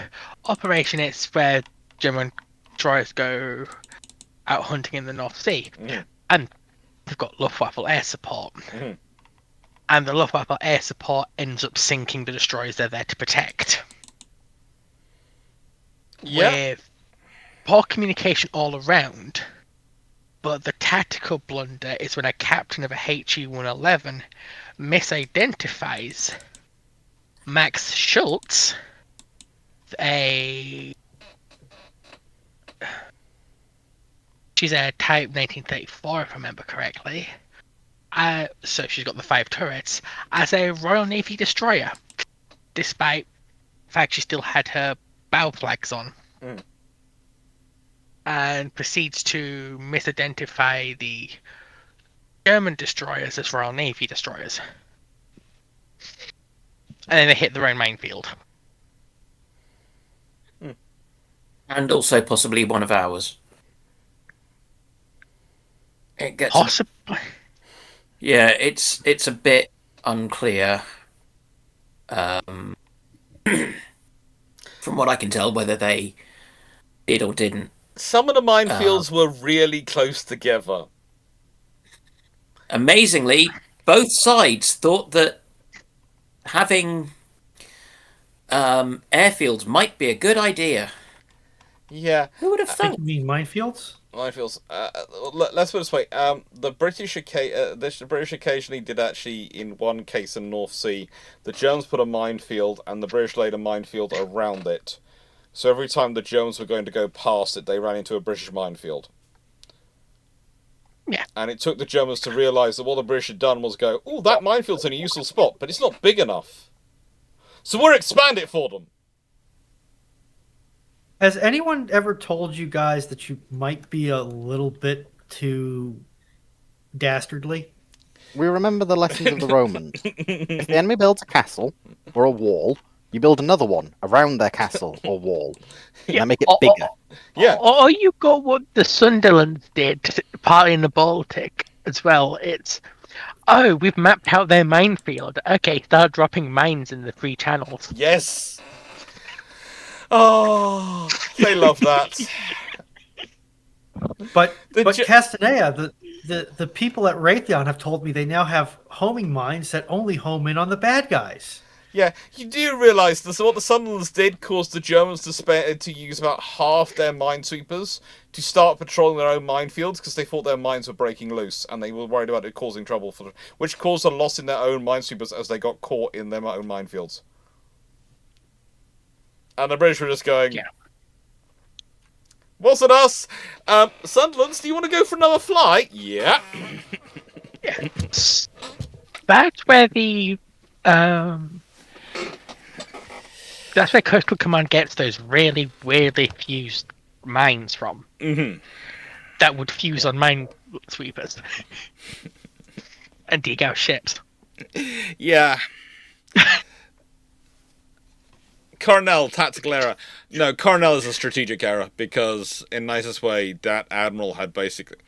Operation is where German destroyers go out hunting in the North Sea. Mm. And they've got Luftwaffe air support. Mm. And the Luftwaffe air support ends up sinking the destroyers they're there to protect. Yeah. With poor communication all around. But the tactical blunder is when a captain of a HE-111 misidentifies Max Schultz, she's a Type 1934, if I remember correctly. So she's got the 5 turrets, as a Royal Navy destroyer, despite the fact she still had her bow flags on. Mm. and proceeds to misidentify the German destroyers as Royal Navy destroyers. And then they hit their own minefield. And also possibly one of ours. It gets Possibly. Yeah, it's a bit unclear. From what I can tell, whether they did or didn't. Some of the minefields were really close together. Amazingly, both sides thought that having airfields might be a good idea. Yeah. Who would have I think thought? you mean minefields? Minefields. Let's put it this way. The British occasionally did actually, in one case in North Sea, the Germans put a minefield and the British laid a minefield around it. So every time the Germans were going to go past it, they ran into a British minefield. Yeah. And it took the Germans to realise that what the British had done was go, oh, that minefield's in a useful spot, but it's not big enough. So we'll expand it for them. Has anyone ever told you guys that you might be a little bit too dastardly? We remember the lessons of the Romans. If the enemy builds a castle or a wall, you build another one around their castle or wall. And then make it bigger. Yeah. Or you got what the Sunderlands did, partly in the Baltic as well. It's, oh, we've mapped out their minefield. Okay, start dropping mines in the free channels. Yes. Oh, they love that. But The Castanea, the people at Raytheon have told me they now have homing mines that only home in on the bad guys. Yeah, you do realise this. What the Sunderlands did caused the Germans to use about half their minesweepers to start patrolling their own minefields because they thought their mines were breaking loose and they were worried about it causing trouble for them, which caused a loss in their own minesweepers as they got caught in their own minefields. And the British were just going, Yeah. wasn't us. Sunderlands, do you want to go for another flight? Yeah. That's where the that's where Coastal Command gets those really weirdly fused mines from. Mm-hmm. That would fuse on mine sweepers and dig out ships. Yeah. Cornell, tactical error. No, Cornell is a strategic error because, in nicest way, that admiral had basically...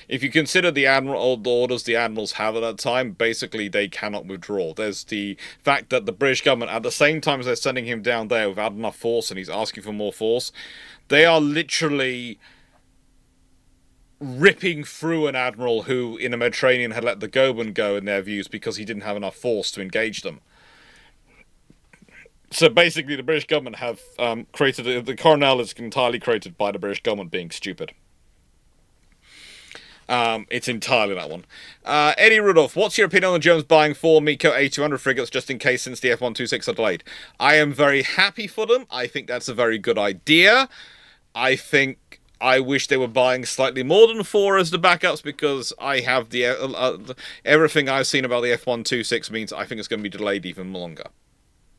If you consider the orders the admirals have at that time, basically they cannot withdraw. There's the fact that the British government, at the same time as they're sending him down there without enough force and he's asking for more force, they are literally ripping through an admiral who, in the Mediterranean, had let the Goeben go in their views because he didn't have enough force to engage them. So basically, the British government have created... The Cornell is entirely created by the British government being stupid. It's entirely that one. Eddie Rudolph, what's your opinion on the Germans buying 4 MECO A200 frigates just in case since the F126 are delayed? I am very happy for them. I think that's a very good idea. I wish they were buying slightly more than 4 as the backups because I have everything I've seen about the F126 means I think it's going to be delayed even longer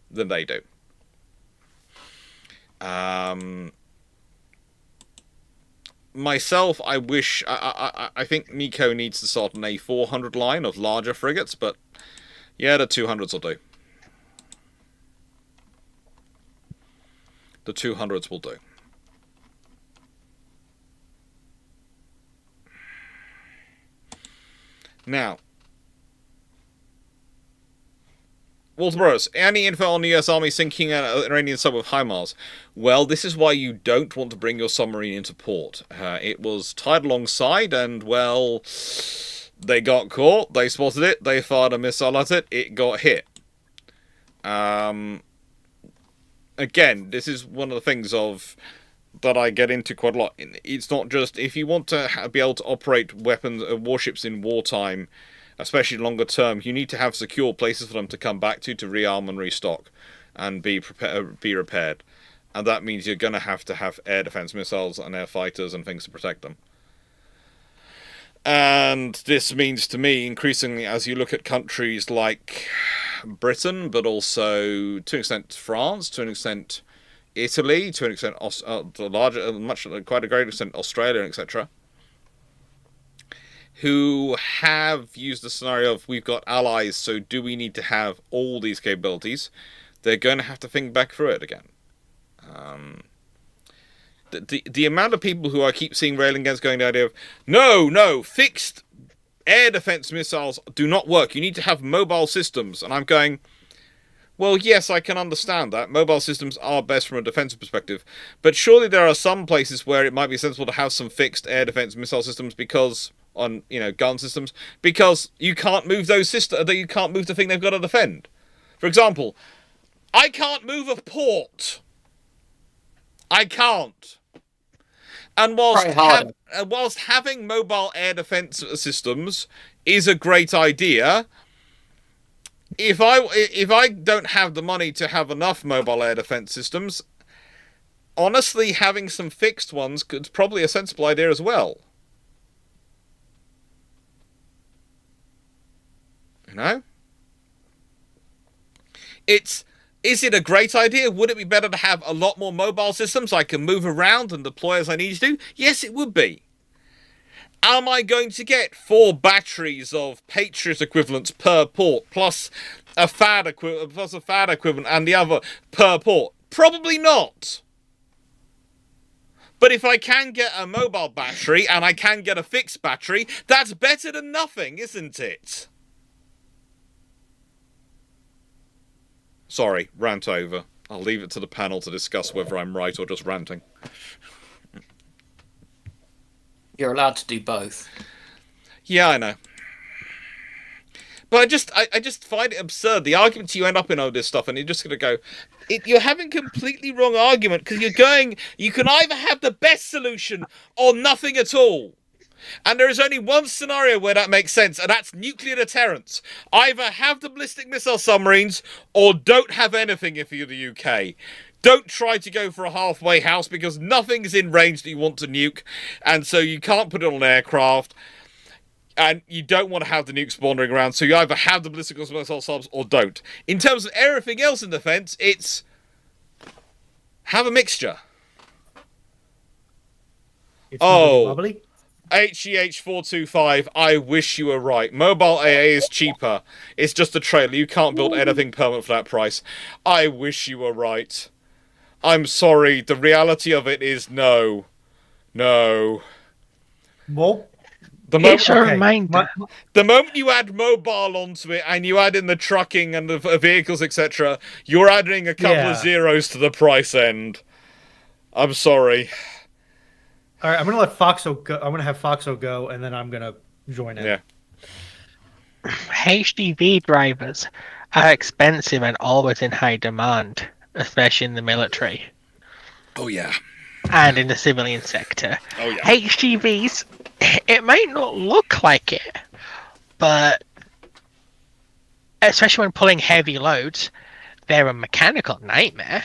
than they do. Myself, I wish... I think MECO needs to start an A400 line of larger frigates, but yeah, the 200s will do. The 200s will do. Now, Walter Burroughs, any info on the US Army sinking an Iranian sub with HIMARS? Well, this is why you don't want to bring your submarine into port. It was tied alongside, and, well, they got caught, they spotted it, they fired a missile at it got hit. Again, this is one of the things that I get into quite a lot. It's not just... If you want to be able to operate warships in wartime, especially longer term, you need to have secure places for them to come back to rearm and restock and be repaired. And that means you're going to have air defense missiles and air fighters and things to protect them. And this means to me, increasingly, as you look at countries like Britain, but also to an extent France, to an extent Italy, to an extent, quite a great extent, Australia, etc., who have used the scenario of we've got allies, so do we need to have all these capabilities? They're going to have to think back through it again. The amount of people who I keep seeing railing against going the idea of no, fixed air defense missiles do not work. You need to have mobile systems, and I'm going, well, yes, I can understand that. Mobile systems are best from a defensive perspective, but surely there are some places where it might be sensible to have some fixed air defense missile systems because on gun systems, because you can't move those systems. You can't move the thing they've got to defend. For example, I can't move a port. I can't. And whilst having mobile air defense systems is a great idea, if I don't have the money to have enough mobile air defense systems, honestly, having some fixed ones is probably a sensible idea as well. Is it a great idea? Would it be better to have a lot more mobile systems I can move around and deploy as I need to do? Yes, it would be. Am I going to get 4 batteries of Patriot equivalents per port, plus a FAD equivalent and the other per port? Probably not. But if I can get a mobile battery and I can get a fixed battery, that's better than nothing, isn't it? Sorry, rant over. I'll leave it to the panel to discuss whether I'm right or just ranting. You're allowed to do both. Yeah, I know. But I just find it absurd. The arguments you end up in all this stuff, and you're just going to go... You're having completely wrong argument, because you can either have the best solution or nothing at all. And there is only one scenario where that makes sense, and that's nuclear deterrence. Either have the ballistic missile submarines, or don't have anything if you're the UK. Don't try to go for a halfway house, because nothing is in range that you want to nuke, and so you can't put it on an aircraft, and you don't want to have the nukes wandering around, so you either have the ballistic missile subs or don't. In terms of everything else in defense, it's have a mixture. It's bubbly. HEH425, I wish you were right. Mobile AA is cheaper. It's just a trailer. You can't build anything permanent for that price. I wish you were right. I'm sorry. The reality of it is no. No. Well, The moment you add mobile onto it and you add in the trucking and the vehicles, etc., you're adding a couple of zeros to the price end. I'm sorry. All right, I'm gonna let Foxo go. I'm gonna have Foxo go, and then I'm gonna join in. Yeah. HDV drivers are expensive and always in high demand, especially in the military. Oh yeah. And in the civilian sector. Oh yeah. HDVs, it might not look like it, but especially when pulling heavy loads, they're a mechanical nightmare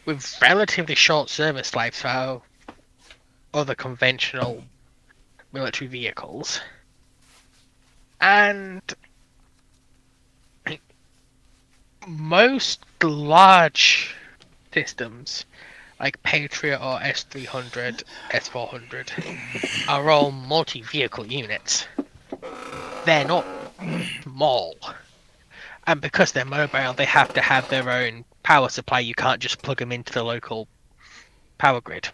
with relatively short service lives for other conventional military vehicles. And most large systems like Patriot or S300, S400 are all multi-vehicle units. They're not small. And because they're mobile, they have to have their own power supply. You can't just plug them into the local power grid.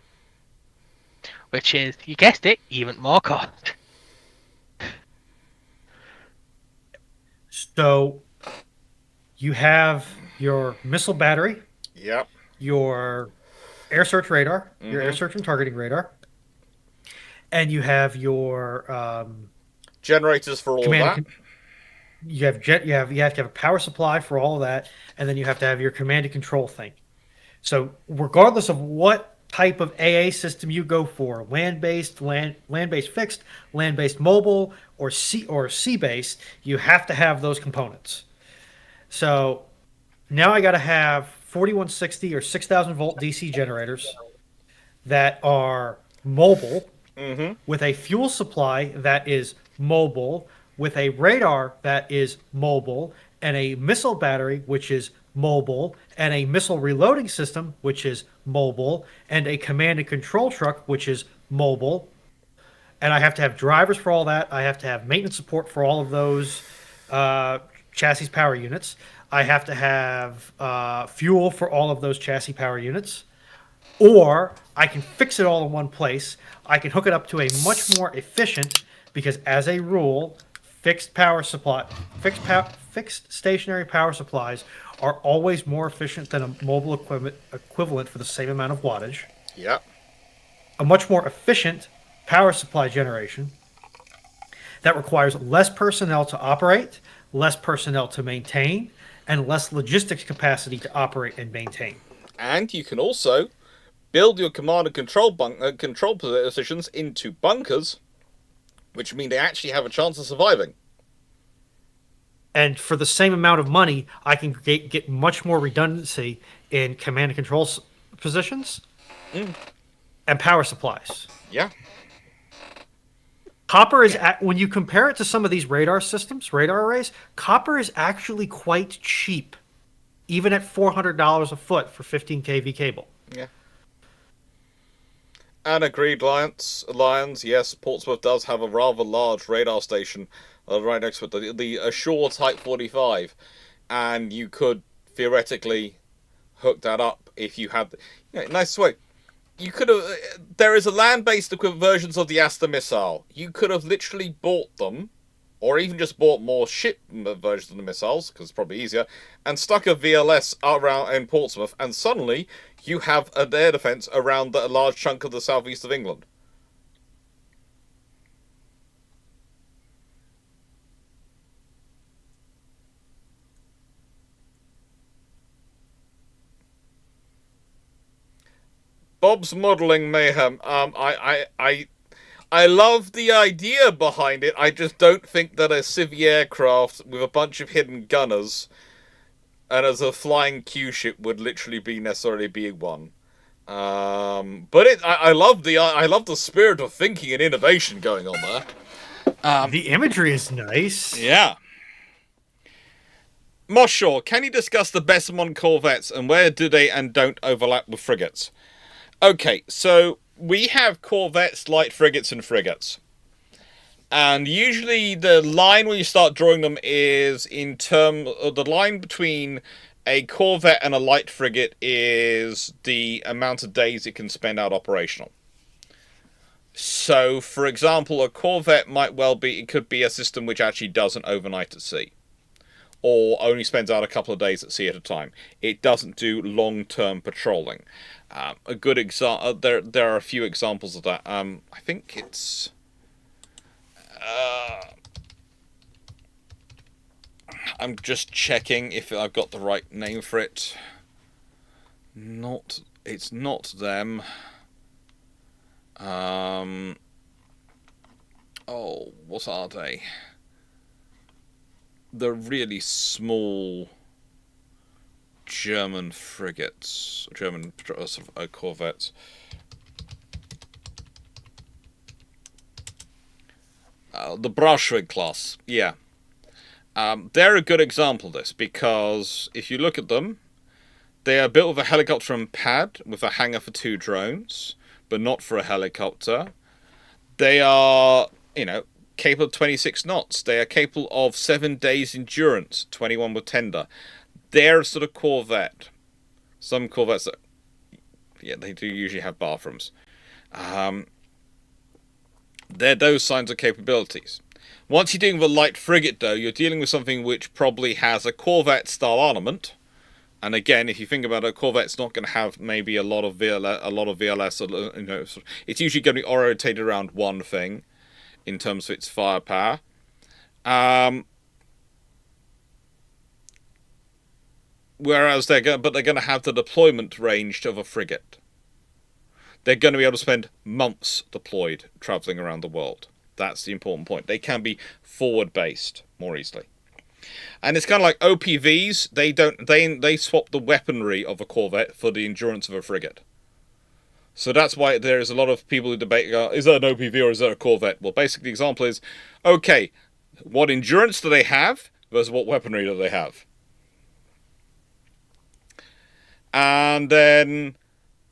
Which is, you guessed it, even more cost. So, you have your missile battery. Yep. Your air search radar, your air search and targeting radar, and you have your generators for all of that. You have to have a power supply for all of that, and then you have to have your command and control thing. So regardless of what type of AA system you go for, land-based fixed, land-based mobile, or sea-based, you have to have those components. So now I got to have 4160 or 6,000 volt DC generators that are mobile, with a fuel supply that is mobile, with a radar that is mobile, and a missile battery, which is mobile, and a missile reloading system, which is mobile, and a command and control truck, which is mobile. And I have to have drivers for all that. I have to have maintenance support for all of those chassis power units. I have to have fuel for all of those chassis power units. Or I can fix it all in one place. I can hook it up to a much more efficient, because as a rule, fixed stationary power supplies are always more efficient than a mobile equivalent for the same amount of wattage. Yeah. A much more efficient power supply generation that requires less personnel to operate, less personnel to maintain, and less logistics capacity to operate and maintain. And you can also build your command and control positions into bunkers, which mean they actually have a chance of surviving. And for the same amount of money, I can get much more redundancy in command and control positions and power supplies. Yeah. Copper is, when you compare it to some of these radar systems, radar arrays, copper is actually quite cheap, even at $400 a foot for 15 kV cable. Yeah. And agreed, Lions. Yes, Portsmouth does have a rather large radar station right next to it, the Ashore Type 45, and you could theoretically hook that up if you had. Nice way. You could have. There is a land-based equivalent versions of the Aster missile. You could have literally bought them, or even just bought more ship versions of the missiles, because it's probably easier, and stuck a VLS around in Portsmouth, and suddenly you have an air defence around a large chunk of the southeast of England. Bob's modelling mayhem. I love the idea behind it. I just don't think that a civvy aircraft with a bunch of hidden gunners and as a flying Q ship would literally be necessarily being one. But I love the spirit of thinking and innovation going on there. The imagery is nice. Yeah. Moshaw, can you discuss the Bessemon corvettes and where do they and don't overlap with frigates? Okay, so we have corvettes, light frigates, and frigates. And usually the line when you start drawing them is the line between a corvette and a light frigate is the amount of days it can spend out operational. So, for example, a corvette it could be a system which actually doesn't overnight at sea, or only spends out a couple of days at sea at a time. It doesn't do long-term patrolling. A good example. There are a few examples of that. I think it's. I'm just checking if I've got the right name for it. It's not them. What are they? They're really small German frigates, corvettes. The Bruships class, yeah. They're a good example of this, because if you look at them, they are built with a helicopter and pad with a hangar for 2 drones, but not for a helicopter. They are, capable of 26 knots. They are capable of 7 days endurance, 21 with tender. They're a sort of corvette. Some corvettes, they do usually have bathrooms. They're those kinds of capabilities. Once you're dealing with a light frigate, though, you're dealing with something which probably has a corvette-style armament. And again, if you think about it, a corvette's not going to have maybe a lot of VLS. It's usually going to be orientated around one thing in terms of its firepower. Whereas they're going to have the deployment range of a frigate. They're going to be able to spend months deployed, travelling around the world. That's the important point. They can be forward-based more easily. And it's kind of like OPVs. They swap the weaponry of a corvette for the endurance of a frigate. So that's why there's a lot of people who debate, is that an OPV or is that a corvette? Well, basically the example is, okay, what endurance do they have versus what weaponry do they have. And then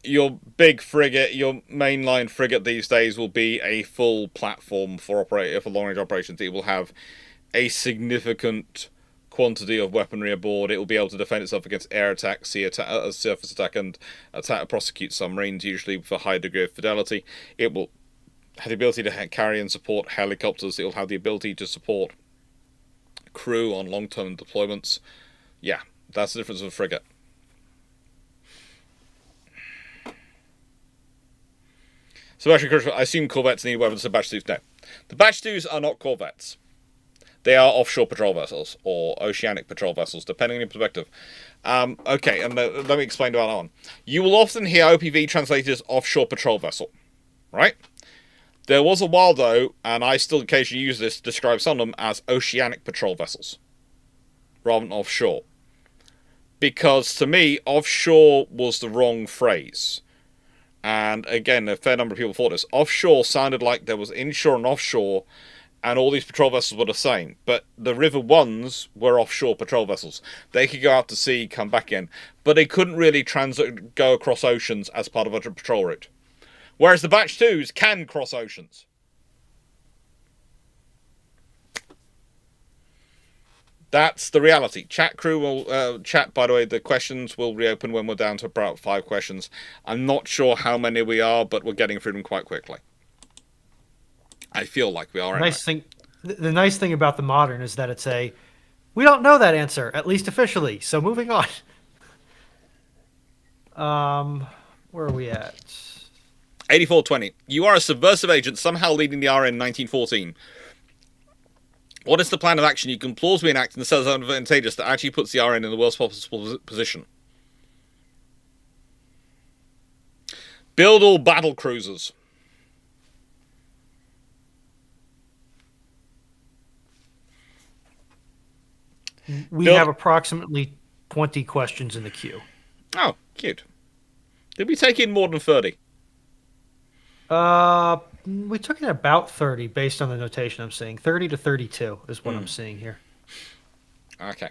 your big frigate, your mainline frigate these days will be a full platform for long-range operations. It will have a significant quantity of weaponry aboard. It will be able to defend itself against air attack, sea attack, surface attack, and prosecute submarines, usually with a high degree of fidelity. It will have the ability to carry and support helicopters. It will have the ability to support crew on long-term deployments. Yeah, that's the difference of a frigate. So actually, I assume corvettes need weapons, so batch 2s. No. The batch 2s are not corvettes. They are offshore patrol vessels, or oceanic patrol vessels, depending on your perspective. Okay, and let me explain about that one. You will often hear OPV translated as offshore patrol vessel, right? There was a while, though, and I still occasionally use this to describe some of them as oceanic patrol vessels, rather than offshore. Because, to me, offshore was the wrong phrase. And, again, a fair number of people thought this. Offshore sounded like there was inshore and offshore, and all these patrol vessels were the same. But the River Ones were offshore patrol vessels. They could go out to sea, come back in. But they couldn't really go across oceans as part of a patrol route. Whereas the Batch 2s can cross oceans. That's the reality. Chat crew will... chat, by the way, the questions will reopen when we're down to about 5 questions. I'm not sure how many we are, but we're getting through them quite quickly. I feel like we are. The nice thing about the modern is that it's we don't know that answer, at least officially. So moving on. Where are we at? 8420. You are a subversive agent somehow leading the RN 1914. What is the plan of action you can plausibly enact in the so advantageous that actually puts the RN in the worst possible position? Build all battle cruisers. We have approximately 20 questions in the queue. Oh, cute. Did we take in more than 30? We took in about 30 based on the notation I'm seeing. 30 to 32 is what I'm seeing here. Okay.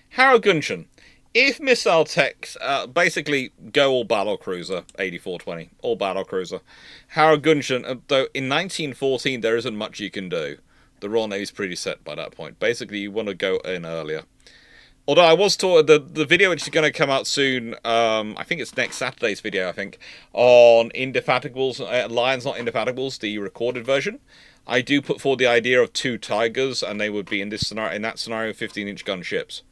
Harrow Gunshan. If missile techs basically go all battle cruiser, 8420, all battle cruiser. Harrow Gunshan, though in 1914 there isn't much you can do. The Royal Navy's pretty set by that point. Basically, you want to go in earlier. Although I was taught the video which is going to come out soon, I think it's next Saturday's video, I think, on Indefatigables, Lions Not Indefatigables, the recorded version. I do put forward the idea of 2 Tigers, and they would be in that scenario 15-inch gunships.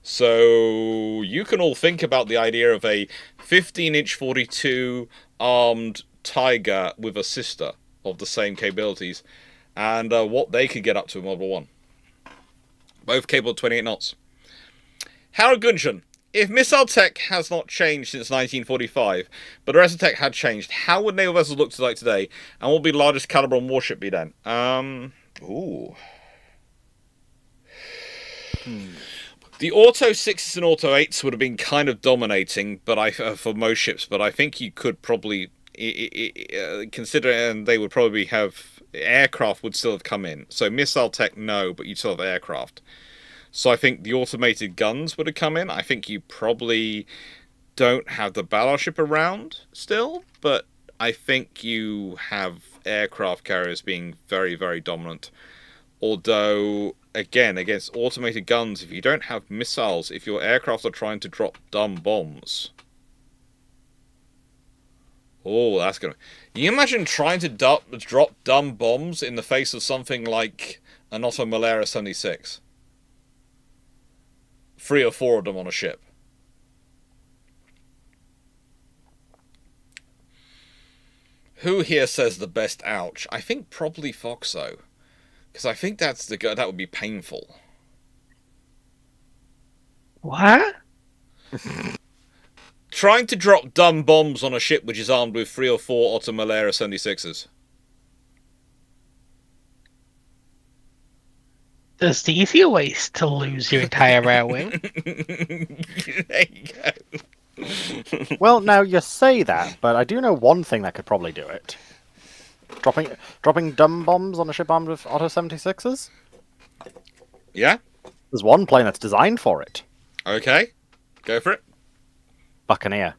So you can all think about the idea of a 15-inch 42 armed Tiger with a sister of the same capabilities. And what they could get up to in World War One. Both capable of 28 knots. Harrow Gunshan. If missile tech has not changed since 1945, but the rest of tech had changed, how would naval vessels look like today? And what would be the largest caliber on warship be then? The Auto 6s and Auto 8s would have been kind of dominating, but for most ships. But I think you could probably consider, and they would probably have... Aircraft would still have come in. So missile tech, no, but you'd still have aircraft. So I think the automated guns would have come in. I think you probably don't have the battleship around still, but I think you have aircraft carriers being very, very dominant. Although, again, against automated guns, if you don't have missiles, if your aircraft are trying to drop dumb bombs... Oh, that's gonna... Can you imagine trying to drop dumb bombs in the face of something like an Otto Malera 76? 3 or 4 of them on a ship. Who here says the best ouch? I think probably Foxo. Because I think that would be painful. What? Trying to drop dumb bombs on a ship which is armed with 3 or 4 Otto Malera 76s. There's the easier ways to lose your entire rear wing. There you go. Well, now you say that, but I do know one thing that could probably do it. Dropping dumb bombs on a ship armed with Auto 76s? Yeah? There's one plane that's designed for it. Okay, go for it. Buccaneer.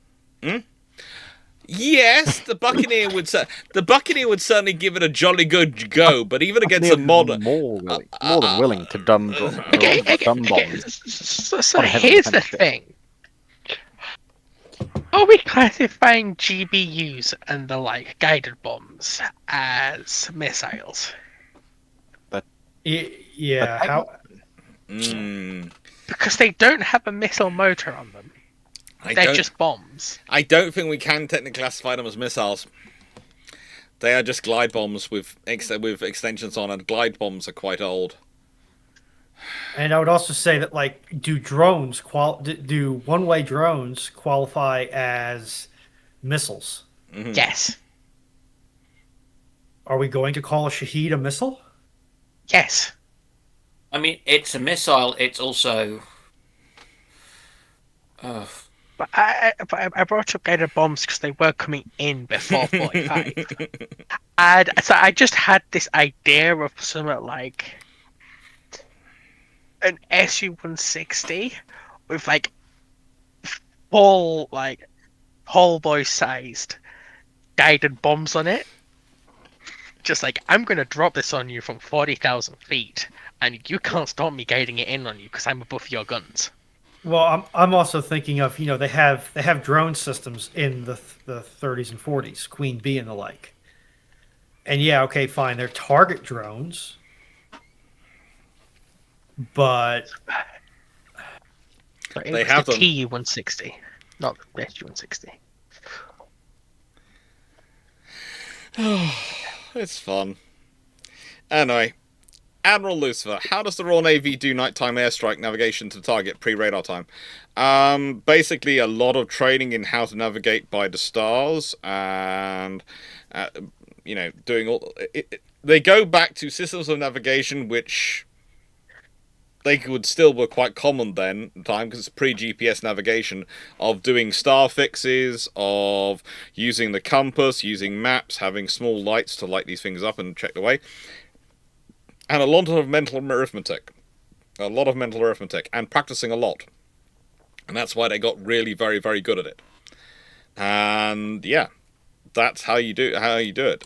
Yes, the Buccaneer would certainly give it a jolly good go, but even against a modern, more than willing to dumb bombs. So on a heavily here's the defended ship. thing. Are we classifying GBUs and the like guided bombs as missiles? Yeah. How? Because they don't have a missile motor on them. They're just bombs. I don't think we can technically classify them as missiles. They are just glide bombs with extensions on, and glide bombs are quite old. And I would also say that, like, do one-way drones qualify as missiles? Yes. Are we going to call a Shaheed a missile? Yes. I mean, it's a missile. It's also. But I brought up guided bombs because they were coming in before 45. And so I just had this idea of something like an SU-160 with like full boy sized guided bombs on it. Just like, I'm gonna drop this on you from 40,000 feet, and you can't stop me guiding it in on you because I'm above your guns. Well, I'm also thinking of, they have drone systems in the 30s and 40s, Queen Bee and the like. And yeah, okay, fine, they're target drones, but So it They was have the them. TU-160, not the SU-160. It's fun. Anyway, Admiral Lucifer, how does the Royal Navy do nighttime airstrike navigation to target pre-radar time? Basically, a lot of training in how to navigate by the stars, and doing all. They go back to systems of navigation which were quite common then at the time, because it's pre-GPS navigation, of doing star fixes, of using the compass, using maps, having small lights to light these things up and check the way. And a lot of mental arithmetic, and practicing a lot. And that's why they got really very, very good at it. And yeah, that's how you do it.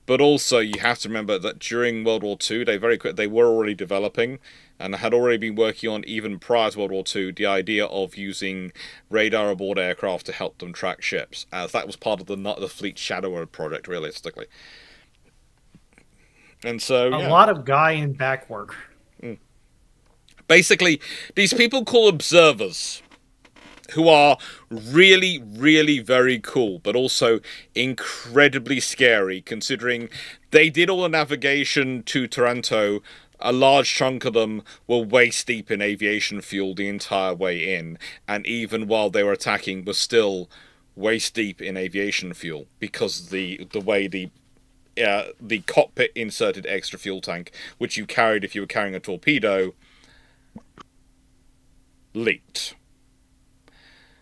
But also you have to remember that during World War II, they were already developing and had already been working on, even prior to World War II, the idea of using radar aboard aircraft to help them track ships, as that was part of the Fleet Shadower project, realistically. And so a lot of guy in back work. Basically, these people called observers, who are really, really very cool, but also incredibly scary, considering they did all the navigation to Taranto. A large chunk of them were waist deep in aviation fuel the entire way in, and even while they were attacking, were still waist deep in aviation fuel, because the way the cockpit inserted extra fuel tank, which you carried if you were carrying a torpedo, leaked.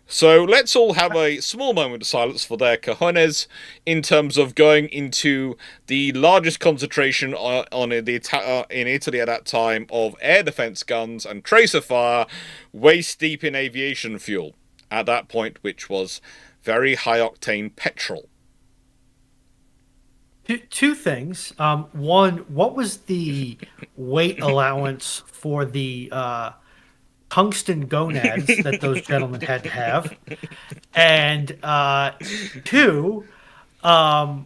So let's all have a small moment of silence for their cojones in terms of going into the largest concentration in Italy at that time of air defense guns and tracer fire, waist deep in aviation fuel at that point, which was very high octane petrol. Two things. One, what was the weight allowance for the tungsten gonads that those gentlemen had to have? And two, how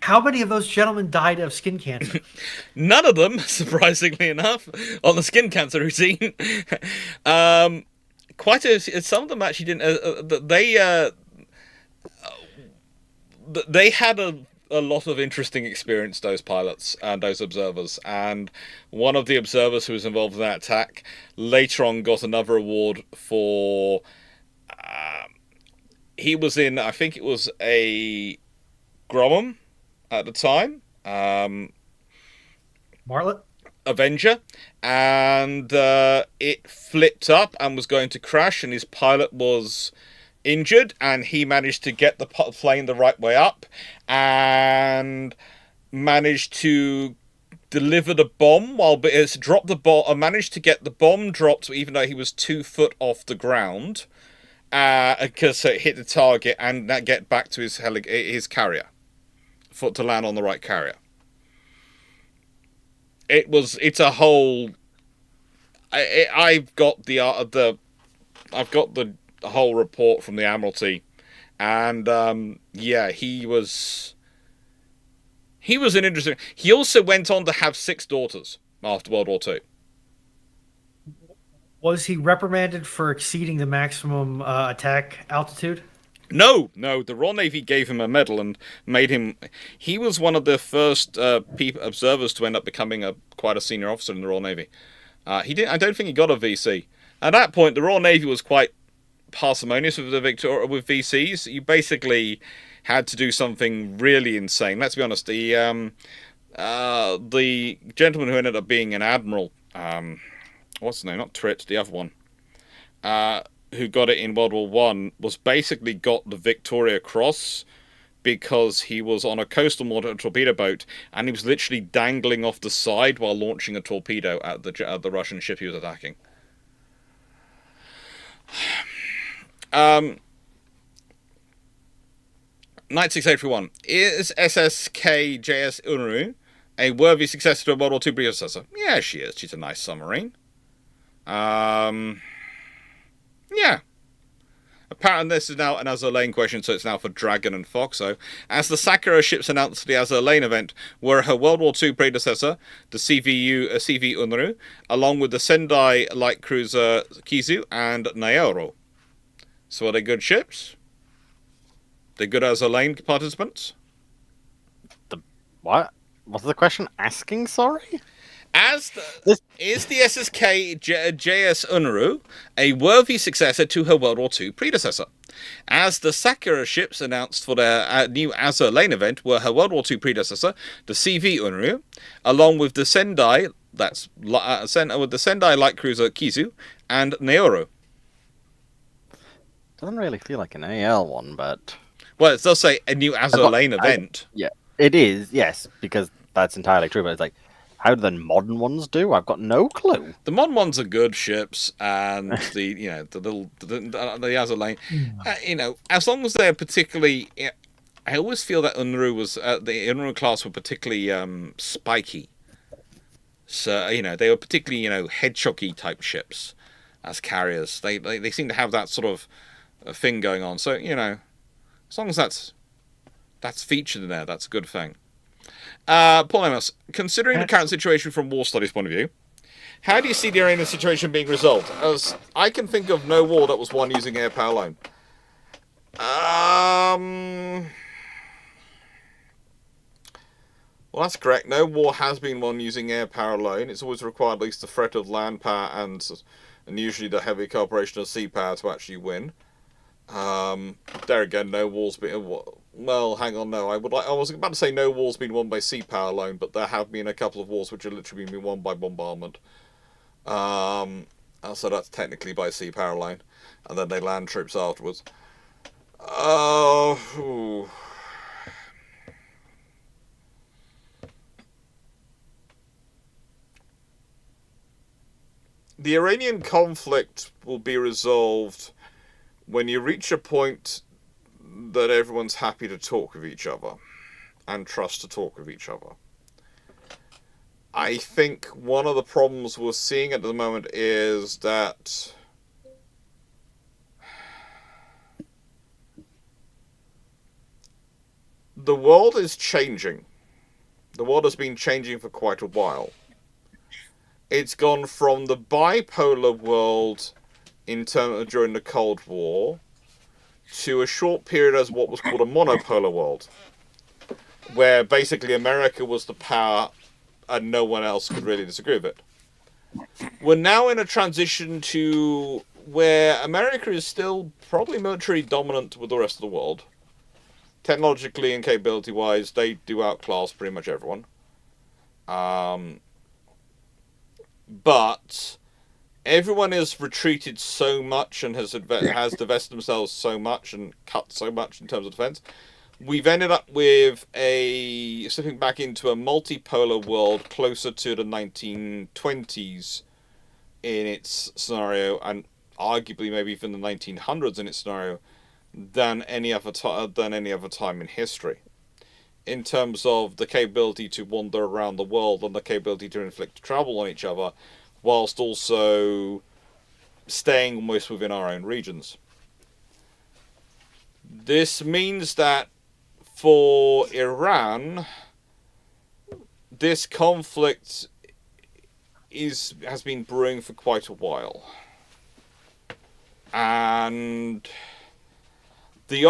many of those gentlemen died of skin cancer? None of them, surprisingly enough, on the skin cancer routine. Some of them actually didn't. They had a lot of interesting experience, those pilots and those observers, and one of the observers who was involved in that attack later on got another award for he was in, I think it was a Grommet at the time, Martlet? Avenger, and it flipped up and was going to crash, and his pilot was injured, and he managed to get the plane the right way up and managed to delivered a bomb while it's dropped the bomb, managed to get the bomb dropped even though he was 2 foot off the ground, because it hit the target and get back to his carrier, to land on the right carrier. It's a whole. I've got the whole report from the Admiralty, and yeah, he was an interesting. He also went on to have 6 daughters after World War II. Was he reprimanded for exceeding the maximum attack altitude? No. The Royal Navy gave him a medal and made him. He was one of the first observers to end up becoming quite a senior officer in the Royal Navy. He didn't. I don't think he got a VC. At that point, the Royal Navy was quite parsimonious with with VCs. You basically had to do something really insane. Let's be honest. The gentleman who ended up being an admiral, what's his name? Not Tritt, the other one, who got it in World War One, was basically got the Victoria Cross because he was on a coastal torpedo boat and he was literally dangling off the side while launching a torpedo at the Russian ship he was attacking. 96831. Is SSK JS Unru a worthy successor to a World War II predecessor? Yeah, she is. She's a nice submarine. Yeah. Apparently this is now an Azur Lane question, so it's now for Dragon and Foxo. As the Sakura ships announced the Azur Lane event were her World War II predecessor, the CV Unru, along with the Sendai light cruiser Kizu and Naoro. So are they good ships? They're good Azur Lane participants? What? What's the question asking, sorry? Is the SSK JS Unru a worthy successor to her World War II predecessor? As the Sakura ships announced for their new Azur Lane event were her World War II predecessor, the CV Unru, along with the Sendai, with the Sendai light cruiser Kizu, and Naoro. Doesn't really feel like an AL one, but... Well, it does say a new Azur Lane event. Yeah, it is, yes, because that's entirely true, but it's like, how do the modern ones do? I've got no clue. The modern ones are good ships, and the Azur Lane, as long as they're particularly, I always feel that Unru was the Unru class were particularly spiky. So they were particularly hedgehoggy type ships as carriers. They seem to have that sort of thing going on. So as long as that's featured in there, that's a good thing. Paul Amos, considering the current situation from war studies point of view, how do you see the Iranian situation being resolved? As I can think of no war that was won using air power alone. Well, that's correct. No war has been won using air power alone. It's always required at least the threat of land power and usually the heavy cooperation of sea power to actually win. There again, no war's been. Well, hang on, no. I was about to say no war's been won by sea power alone, but there have been a couple of wars which have literally been won by bombardment. So that's technically by sea power alone, and then they land troops afterwards. The Iranian conflict will be resolved when you reach a point that everyone's happy to talk with each other and trust to talk with each other. I think one of the problems we're seeing at the moment is that the world is changing. The world has been changing for quite a while. It's gone from the bipolar world during the Cold War to a short period as what was called a monopolar world, where basically America was the power and no one else could really disagree with it. We're now in a transition to where America is still probably militarily dominant with the rest of the world. Technologically and capability-wise, they do outclass pretty much everyone. But everyone has retreated so much and has divested themselves so much and cut so much in terms of defense. we've ended up with slipping back into a multipolar world closer to the 1920s in its scenario, and arguably maybe even the 1900s in its scenario, than any other time in history. In terms of the capability to wander around the world and the capability to inflict trouble on each other, whilst also staying almost within our own regions. This means that for Iran, this conflict has been brewing for quite a while. And the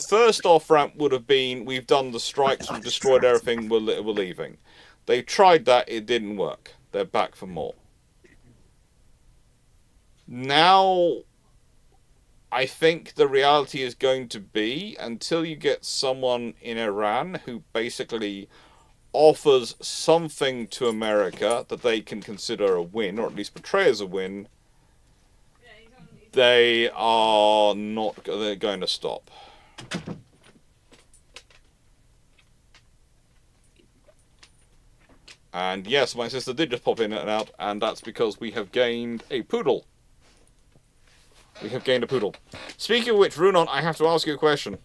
first off-ramp would have been, we've done the strikes, we've destroyed everything, we're leaving. They tried that, it didn't work. They're back for more. Now, I think the reality is going to be, until you get someone in Iran who basically offers something to America that they can consider a win, or at least portray as a win, they are not going to stop. And yes, my sister did just pop in and out, and that's because we have gained a poodle. We have gained a poodle. Speaking of which, Runon, I have to ask you a question.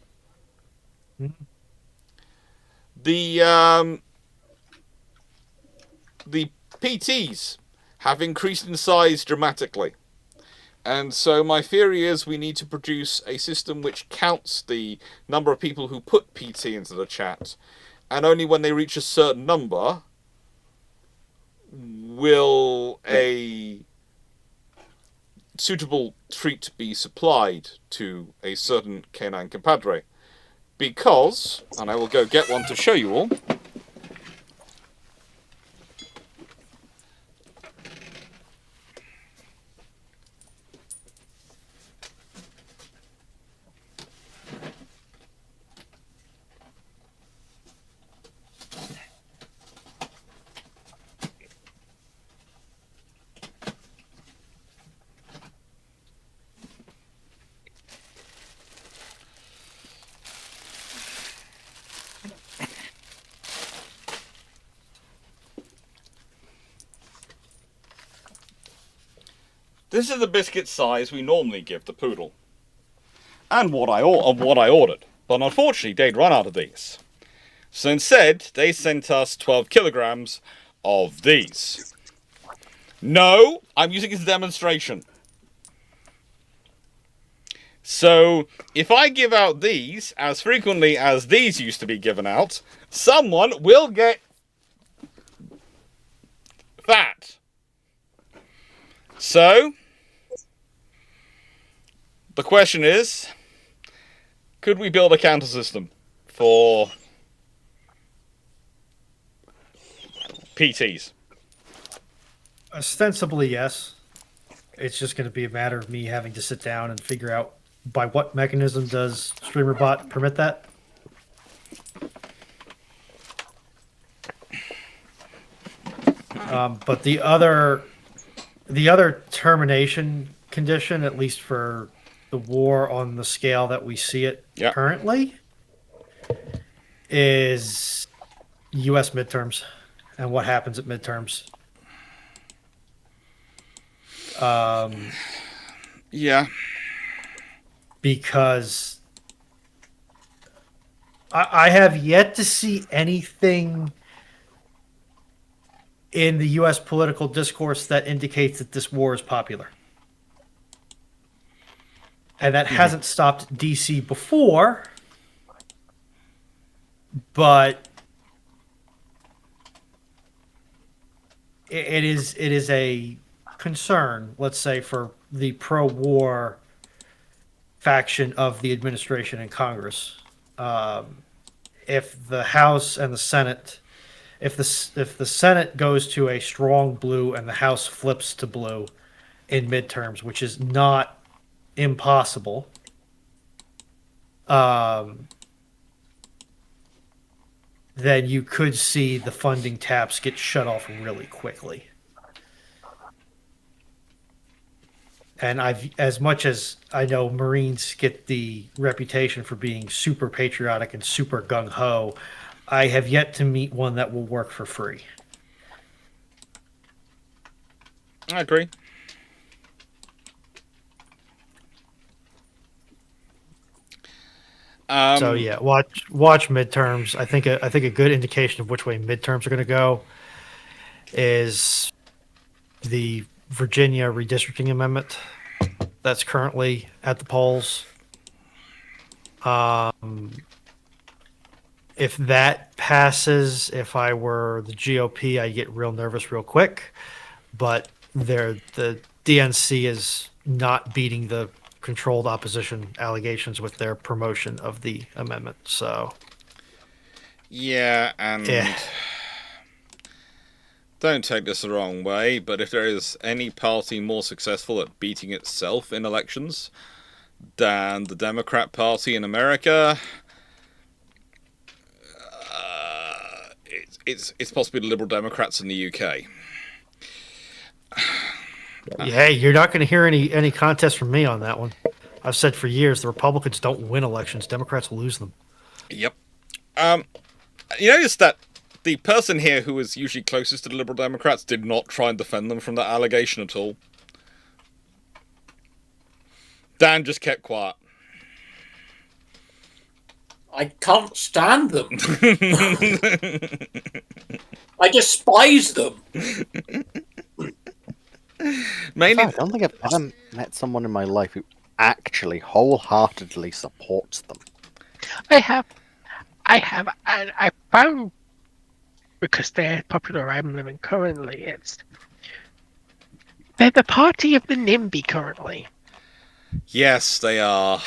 The PTs have increased in size dramatically. And so my theory is we need to produce a system which counts the number of people who put PT into the chat. And only when they reach a certain number will a suitable treat be supplied to a certain canine compadre. Because, and I will go get one to show you all. This is the biscuit size we normally give the poodle. And what I ordered. But unfortunately, they'd run out of these. So instead, they sent us 12 kilograms of these. No, I'm using it as a demonstration. So, if I give out these as frequently as these used to be given out, someone will get fat. So, the question is, could we build a counter system for PTs? Ostensibly, yes. It's just going to be a matter of me having to sit down and figure out by what mechanism does StreamerBot permit that. But the other termination condition, at least for the war on the scale that we see it currently, is U.S. midterms and what happens at midterms. Yeah. Because I have yet to see anything in the U.S. political discourse that indicates that this war is popular. And that hasn't stopped D.C. before, but it is a concern, let's say, for the pro-war faction of the administration and Congress. If the House and the Senate, if the Senate goes to a strong blue and the House flips to blue in midterms, which is not impossible, then you could see the funding taps get shut off really quickly. And as much as I know Marines get the reputation for being super patriotic and super gung ho, I have yet to meet one that will work for free. I agree. So yeah, watch midterms. I think a good indication of which way midterms are going to go is the Virginia redistricting amendment that's currently at the polls. If that passes, if I were the GOP, I'd get real nervous real quick. But the DNC is not beating the controlled opposition allegations with their promotion of the amendment. So Yeah, and yeah. don't take this the wrong way, but if there is any party more successful at beating itself in elections than the Democrat Party in America, it's possibly the Liberal Democrats in the UK. Hey, you're not going to hear any contest from me on that one. I've said for years the Republicans don't win elections; Democrats lose them. Yep. You notice that the person here who was usually closest to the Liberal Democrats did not try and defend them from that allegation at all. Dan just kept quiet. I can't stand them. I despise them. Mainly, I don't think I've ever met someone in my life who actually wholeheartedly supports them. I have, and I found, because they're popular where I'm living currently, they're the party of the NIMBY currently. yes, they are.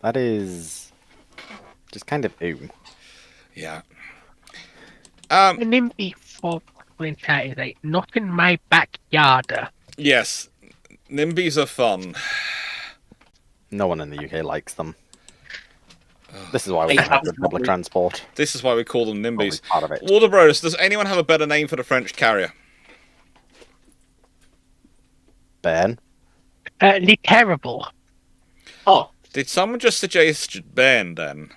That is just kind of ooh. Yeah. The NIMBY for chat is like not in my backyard. Yes. NIMBYs are fun. No one in the UK likes them. This is why we They don't have have good public transport. This is why we call them Probably NIMBYs. part of it. Water Bros, does anyone have a better name for the French carrier? Ben? The terrible. Oh, Did someone just suggest Ben then?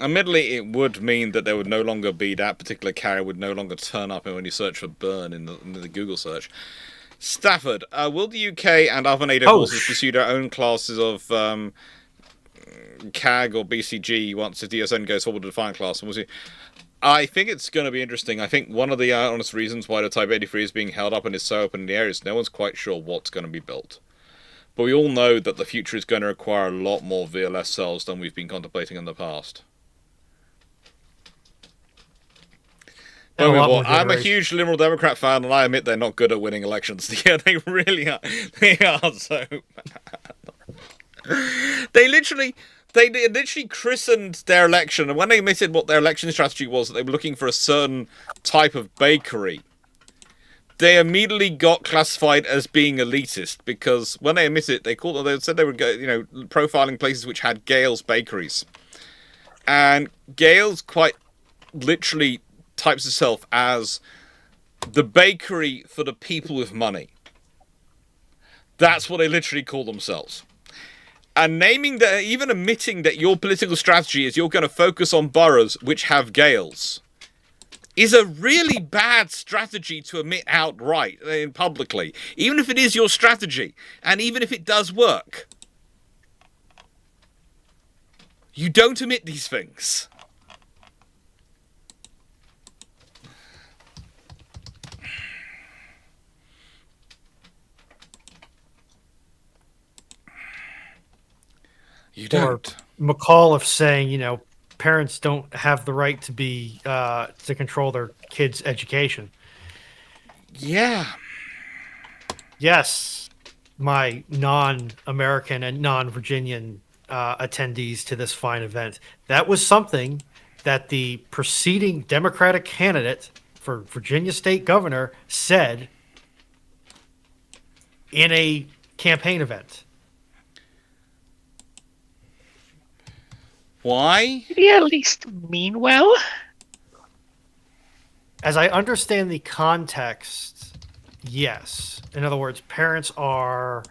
Admittedly, it would mean that there would no longer be that particular carrier would no longer turn up when you search for Burn in the Google search. Stafford, will the UK and other NATO forces pursue their own classes of CAG or BCG once the DSN goes forward to the Defiant class? And we'll see. I think it's going to be interesting. I think one of the honest reasons why the Type 83 is being held up and is so open in the area is no one's quite sure what's going to be built. But we all know that the future is going to require a lot more VLS cells than we've been contemplating in the past. I'm a huge Liberal Democrat fan, and I admit they're not good at winning elections. Yeah, they really are. They are so bad. They literally christened their election, and when they admitted what their election strategy was, that they were looking for a certain type of bakery, they immediately got classified as being elitist, because when they admitted it, they said they were profiling places which had Gale's bakeries, and Gale's quite literally types itself as the bakery for the people with money. That's what they literally call themselves. And naming that, even admitting that your political strategy is you're going to focus on boroughs which have Gales, is a really bad strategy to admit outright publicly, even if it is your strategy, and even if it does work. You don't admit these things. You don't. Or McAuliffe saying, parents don't have the right to be to control their kids' education. Yeah. Yes, my non-American and non-Virginian attendees to this fine event. That was something that the preceding Democratic candidate for Virginia State Governor said in a campaign event. Why? Did he at least mean well? As I understand the context Yes. In other words, parents are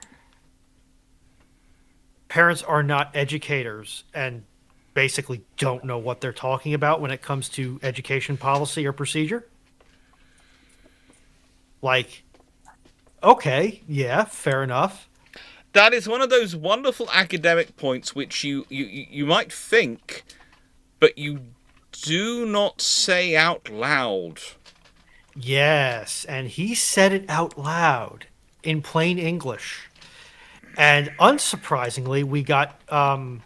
not educators and basically don't know what they're talking about when it comes to education policy or procedure. Like, okay, yeah, fair enough. That is one of those wonderful academic points which you might think, but you do not say out loud. Yes, and he said it out loud in plain English. And unsurprisingly, we got Governor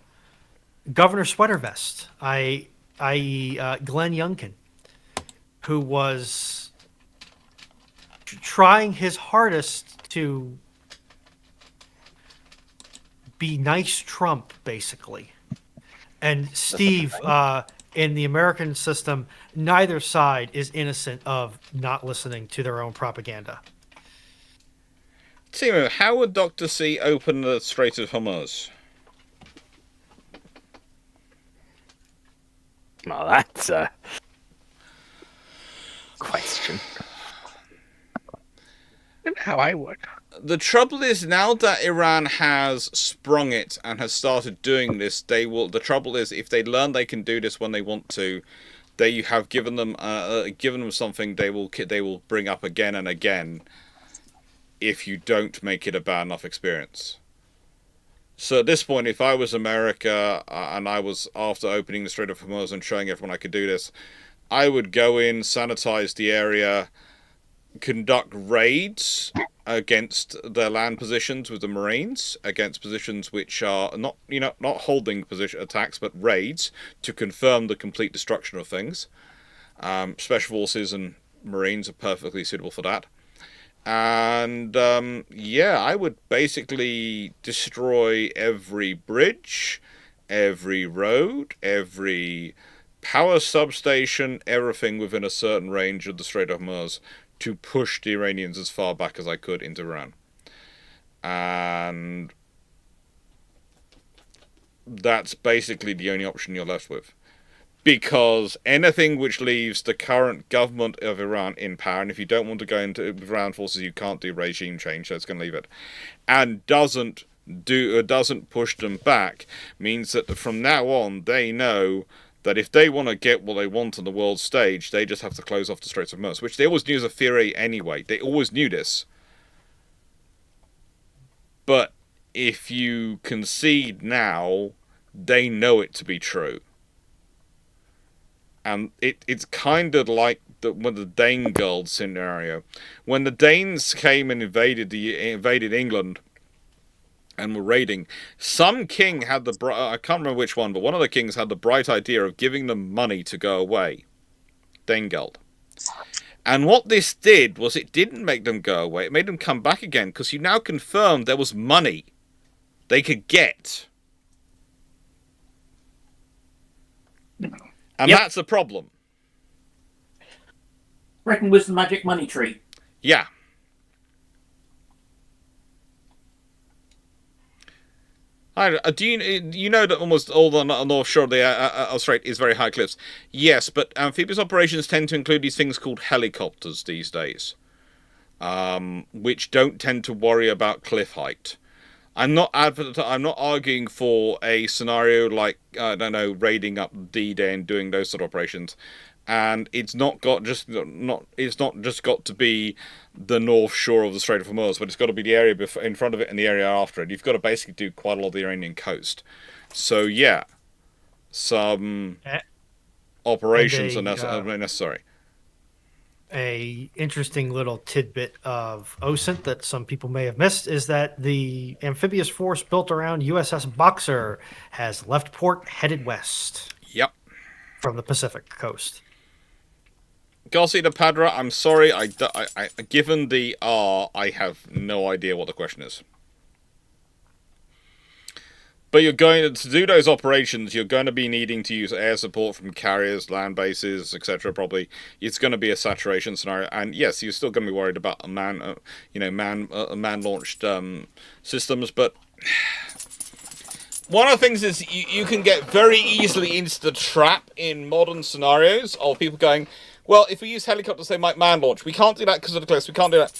Sweatervest, i.e., Glenn Youngkin, who was trying his hardest to be nice Trump, basically. And Steve, in the American system, neither side is innocent of not listening to their own propaganda. Timo, how would Dr. C open the Strait of Hormuz? Well, that's a question. And how I would. The trouble is, now that Iran has sprung it and has started doing this, they will. The trouble is, if they learn they can do this when they want to, they have given them something they will bring up again and again. If you don't make it a bad enough experience. So at this point, if I was America and I was after opening the Strait of Hormuz and showing everyone I could do this, I would go in, sanitize the area, conduct raids against their land positions with the Marines, against positions which are not holding position attacks, but raids to confirm the complete destruction of things. Special forces and Marines are perfectly suitable for that. And I would basically destroy every bridge, every road, every power substation, everything within a certain range of the Strait of Hormuz to push the Iranians as far back as I could into Iran. And that's basically the only option you're left with. Because anything which leaves the current government of Iran in power, and if you don't want to go into ground forces, you can't do regime change, so it's going to leave it, and doesn't push them back, means that from now on they know that if they want to get what they want on the world stage, they just have to close off the Straits of Hormuz, which they always knew as a theory anyway. They always knew this. But if you concede now, they know it to be true. And it's kind of like with the Danegeld scenario. When the Danes came and invaded England and were raiding, some king had I can't remember which one, but one of the kings had the bright idea of giving them money to go away. Danegeld. And what this did was it didn't make them go away, it made them come back again, because you now confirmed there was money they could get. And that's a problem. Britain was the magic money tree. Yeah. Do you know that almost all the north shore of the Strait is very high cliffs? Yes, but amphibious operations tend to include these things called helicopters these days, which don't tend to worry about cliff height. I'm not arguing for a scenario like raiding up D-Day and doing those sort of operations, and it's not just got to be the north shore of the Strait of Hormuz, but it's got to be the area in front of it and the area after it. You've got to basically do quite a lot of the Iranian coast. So yeah, some operations are necessary. A interesting little tidbit of OSINT that some people may have missed is that the amphibious force built around USS Boxer has left port, headed west. Yep. From the Pacific coast. Garcia de Padra, I'm sorry, I given the R, I have no idea what the question is. But you're going to do those operations. You're going to be needing to use air support from carriers, land bases, etc. Probably it's going to be a saturation scenario, and yes, you're still going to be worried about man-launched systems. But one of the things is you can get very easily into the trap in modern scenarios of people going, Well, if we use helicopters, they might man launch. We can't do that because of the cliffs. We can't do that.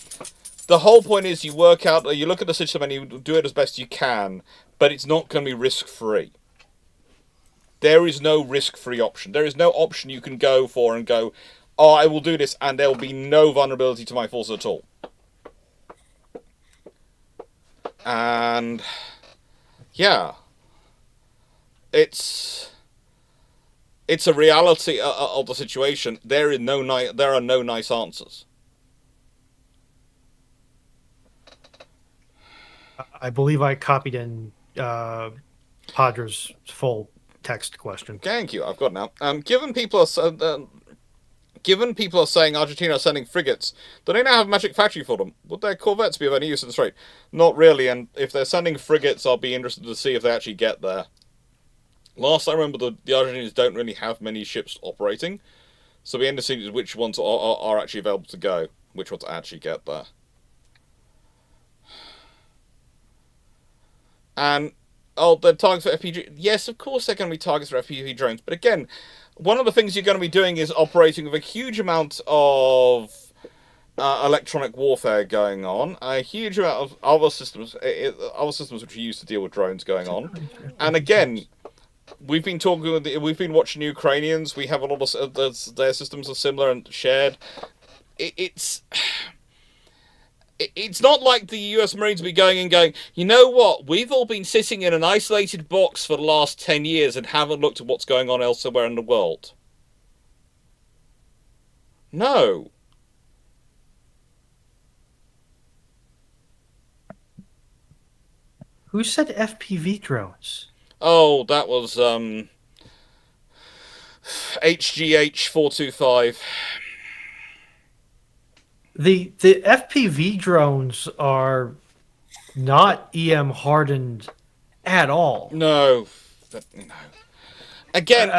The whole point is you work out, you look at the system and you do it as best you can, but it's not going to be risk-free. There is no risk-free option. There is no option you can go for and go, oh, I will do this, and there will be no vulnerability to my forces at all. And yeah, it's a reality of the situation. There are no nice answers. I believe I copied in Padra's full text question. Thank you. I've got it now. Given people are saying Argentina are sending frigates, do they now have a magic factory for them? Would their corvettes be of any use in the strait? Not really, and if they're sending frigates, I'll be interested to see if they actually get there. Last I remember, the Argentinians don't really have many ships operating, so we end up seeing which ones are actually available to go, which ones actually get there. And, oh, the targets for FPV... Yes, of course they're going to be targets for FPV drones, but again, one of the things you're going to be doing is operating with a huge amount of electronic warfare going on, a huge amount of other systems which are used to deal with drones going on, and again, we've been watching the Ukrainians. We have a lot of their systems are similar and shared. It's not like the US Marines will be going and going, you know what, we've all been sitting in an isolated box for the last 10 years and haven't looked at what's going on elsewhere in the world. No. Who said FPV drones? Oh, that was HGH 425. The FPV drones are not EM hardened at all. No. Again,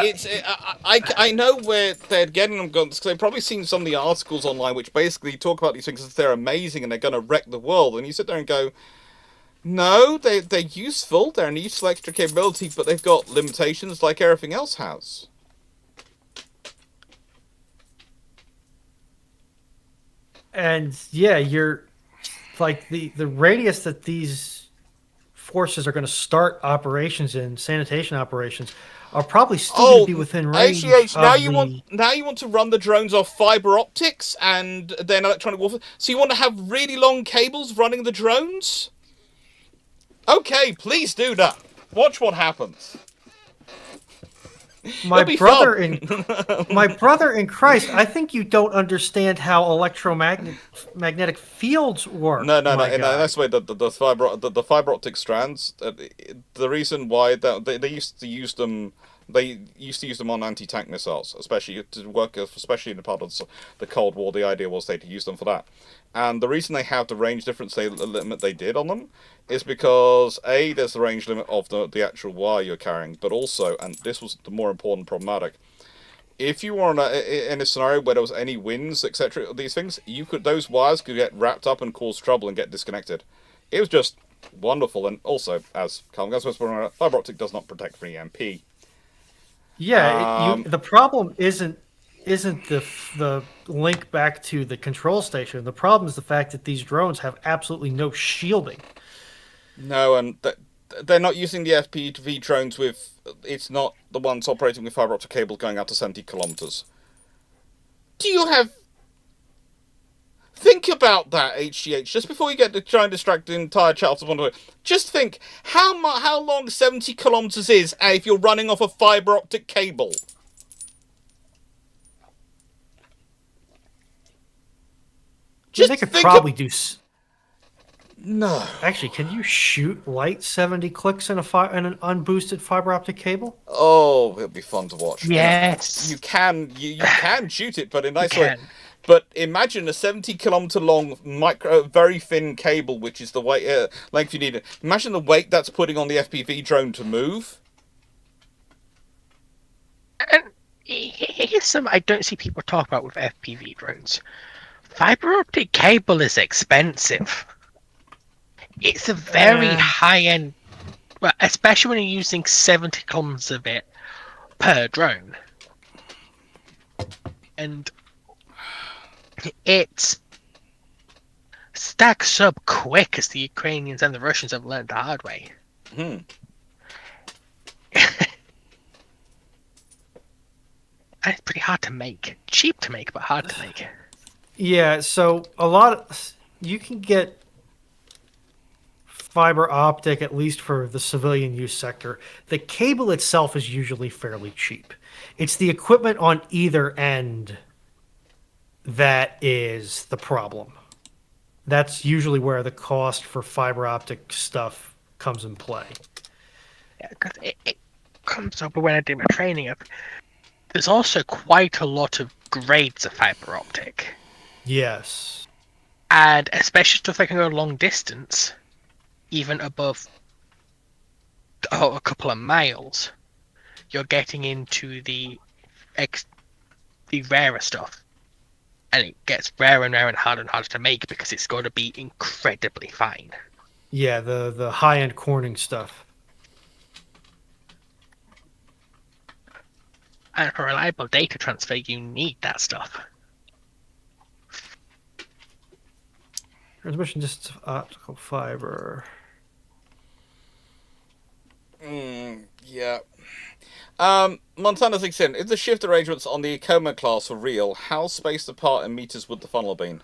I know where they're getting them guns, because they've probably seen some of the articles online which basically talk about these things as they're amazing and they're going to wreck the world, and you sit there and go, no, they're useful, they're an useful extra capability, but they've got limitations like everything else has. And yeah, you're like the radius that these forces are going to start operations in, sanitation operations, are probably still going to be within range. Now you want to run the drones off fiber optics and then electronic warfare. So you want to have really long cables running the drones? Okay, please do that. Watch what happens. My brother in Christ, I think you don't understand how electromagnetic fields work. No. That's why the fiber optic strands. The reason why they used to use them. They used to use them on anti-tank missiles, especially to work, especially in the part of the Cold War. The idea was to use them for that. And the reason they have the range difference limit they did on them is because A, there's the range limit of the actual wire you're carrying, but also, and this was the more important problematic, if you were in a scenario where there was any winds, etc., these things, those wires could get wrapped up and cause trouble and get disconnected. It was just wonderful, and also, as Carl Gas was pointing out, fiber optic does not protect from EMP. Yeah, the problem isn't the link back to the control station. The problem is the fact that these drones have absolutely no shielding. No, and they're not using the FPV drones with... It's not the ones operating with fiber optic cable going out to 70 kilometers. Do you have... Think about that, HGH, just before you get to try and distract the entire chat. Just think how long 70 kilometers is if you're running off a fiber optic cable. They could probably do... No. Actually, can you shoot light 70 clicks in an unboosted fiber optic cable? Oh, it'll be fun to watch. Yes. You can shoot it, but in a nice way. But imagine a 70-kilometer long very thin cable, which is the length you need. Imagine the weight that's putting on the FPV drone to move. And here's some I don't see people talk about with FPV drones. Fiber optic cable is expensive. It's a very high-end, well, especially when you're using 70 kilometers of it per drone. And It stacks up quick, as the Ukrainians and the Russians have learned the hard way. Hmm. And it's pretty hard to make. Cheap to make, but hard to make. Yeah, so you can get fiber optic, at least for the civilian use sector. The cable itself is usually fairly cheap. It's the equipment on either end that is the problem. That's usually where the cost for fiber optic stuff comes in play. Yeah, because it comes up when I do my training up. There's also quite a lot of grades of fiber optic. Yes. And especially stuff that can go long distance, even above a couple of miles, you're getting into the rarer stuff. And it gets rarer and harder to make because it's going to be incredibly fine. Yeah, the high-end Corning stuff. And for reliable data transfer, you need that stuff. Transmission distance of optical fiber. Yeah. Montana 16. If the shift arrangements on the Acoma class were real, how spaced apart in meters would the funnel have been?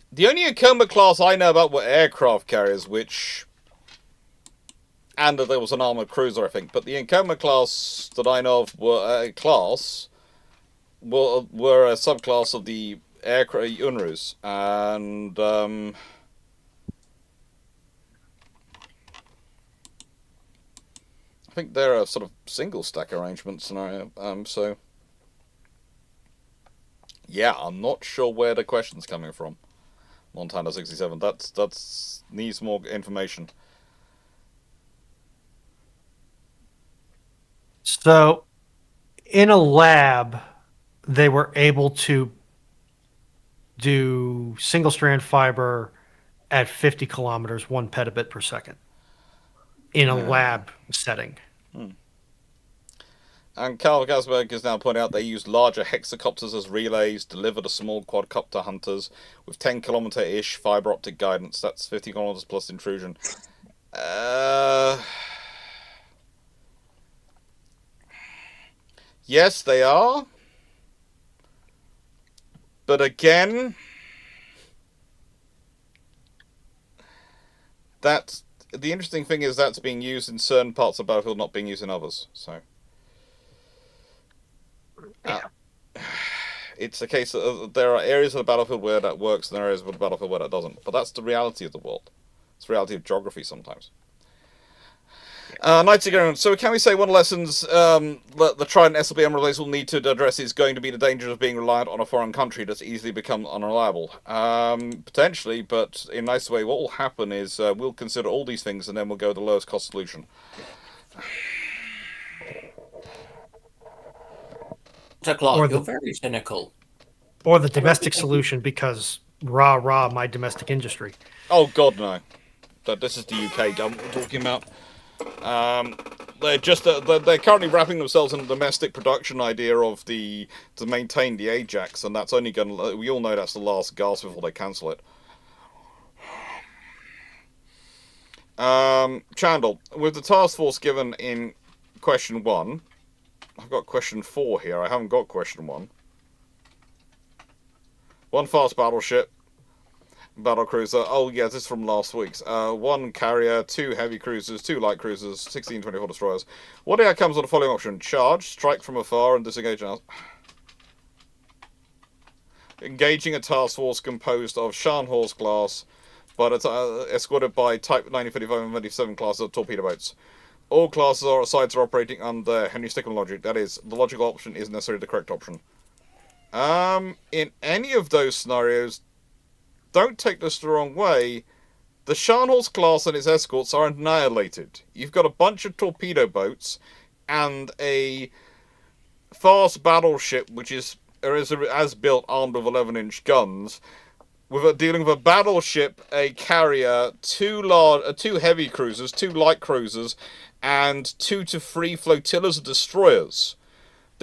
The only Acoma class I know about were aircraft carriers, and there was an armored cruiser, I think. But the Acoma class that I know of were a subclass of the aircraft UNRUs, and I think they're a sort of single stack arrangement scenario. So yeah, I'm not sure where the question's coming from. Montana 67. That's needs more information. So, in a lab, they were able to do single strand fiber at 50 kilometers, 1 petabit per second, in a lab setting. And Carl Gasberg is now pointing out they used larger hexacopters as relays, delivered a small quadcopter hunters with 10 kilometer-ish fiber optic guidance. That's 50 kilometers plus intrusion. Yes, they are. But again, the interesting thing is that's being used in certain parts of Battlefield, not being used in others. So it's a case of there are areas of the battlefield where that works and there are areas of the battlefield where that doesn't. But that's the reality of the world. It's the reality of geography sometimes. Knights again. So can we say one of the lessons the Trident SLBM relays will need to address is going to be the danger of being reliant on a foreign country that's easily become unreliable? Potentially, but in a nice way, what will happen is we'll consider all these things and then we'll go with the lowest cost solution. So Clarke, you're very cynical. Or the domestic solution, because rah, my domestic industry. Oh, God, no. This is the UK government we're talking about. They're currently wrapping themselves in the domestic production idea of to maintain the Ajax, and that's only going to, we all know that's the last gasp before they cancel it. Chandel, with the task force given in question 1, I've got question 4 here, I haven't got question 1. 1 fast battleship, battle cruiser. Oh yeah, this is from last week's. 1 carrier, 2 heavy cruisers, 2 light cruisers, 16 24 destroyers. What outcomes on the following option? Charge, strike from afar, and disengage. Engaging a task force composed of Scharnhorst class, but escorted by Type 1935 and 97 classes of torpedo boats. All classes or sites are operating under Henry Stickman logic. That is, the logical option is necessarily the correct option. In any of those scenarios, don't take this the wrong way, the Scharnhorst class and its escorts are annihilated. You've got a bunch of torpedo boats and a fast battleship which is as built, armed with 11-inch guns, dealing with a battleship, a carrier, 2 heavy cruisers, 2 light cruisers, and 2 to 3 flotillas of destroyers.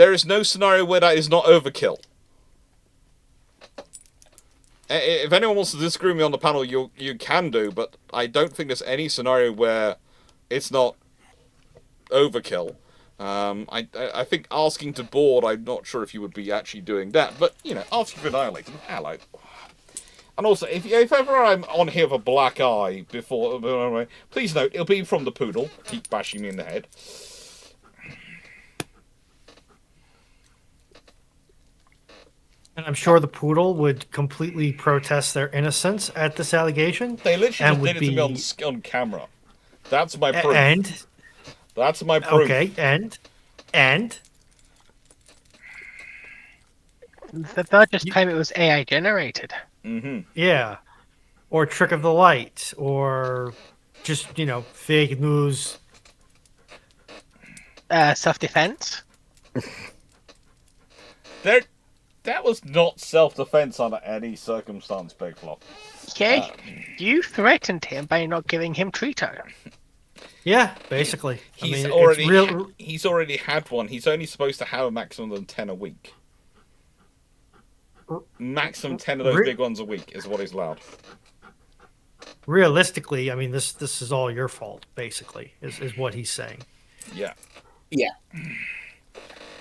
There is no scenario where that is not overkill. If anyone wants to disagree with me on the panel, you can do, but I don't think there's any scenario where it's not overkill. I think asking to board, I'm not sure if you would be actually doing that, but, you know, after you've annihilated them, hello. And also, if ever I'm on here with a black eye before, please note, it'll be from the poodle. Keep bashing me in the head. And I'm sure the poodle would completely protest their innocence at this allegation. They literally and just did it to me on camera. That's my proof. And that's my proof. Okay, and they'll just claim it was AI generated. Mm-hmm. Yeah, or trick of the light, or just fake news. Self-defense. That was not self-defense under any circumstance, Big Flop. Okay, you threatened him by not giving him Trito. Yeah, basically. He's already had one. He's only supposed to have a maximum of 10 a week. Maximum 10 of those big ones a week is what he's allowed. Realistically, I mean, this is all your fault, basically, is what he's saying. Yeah. Yeah.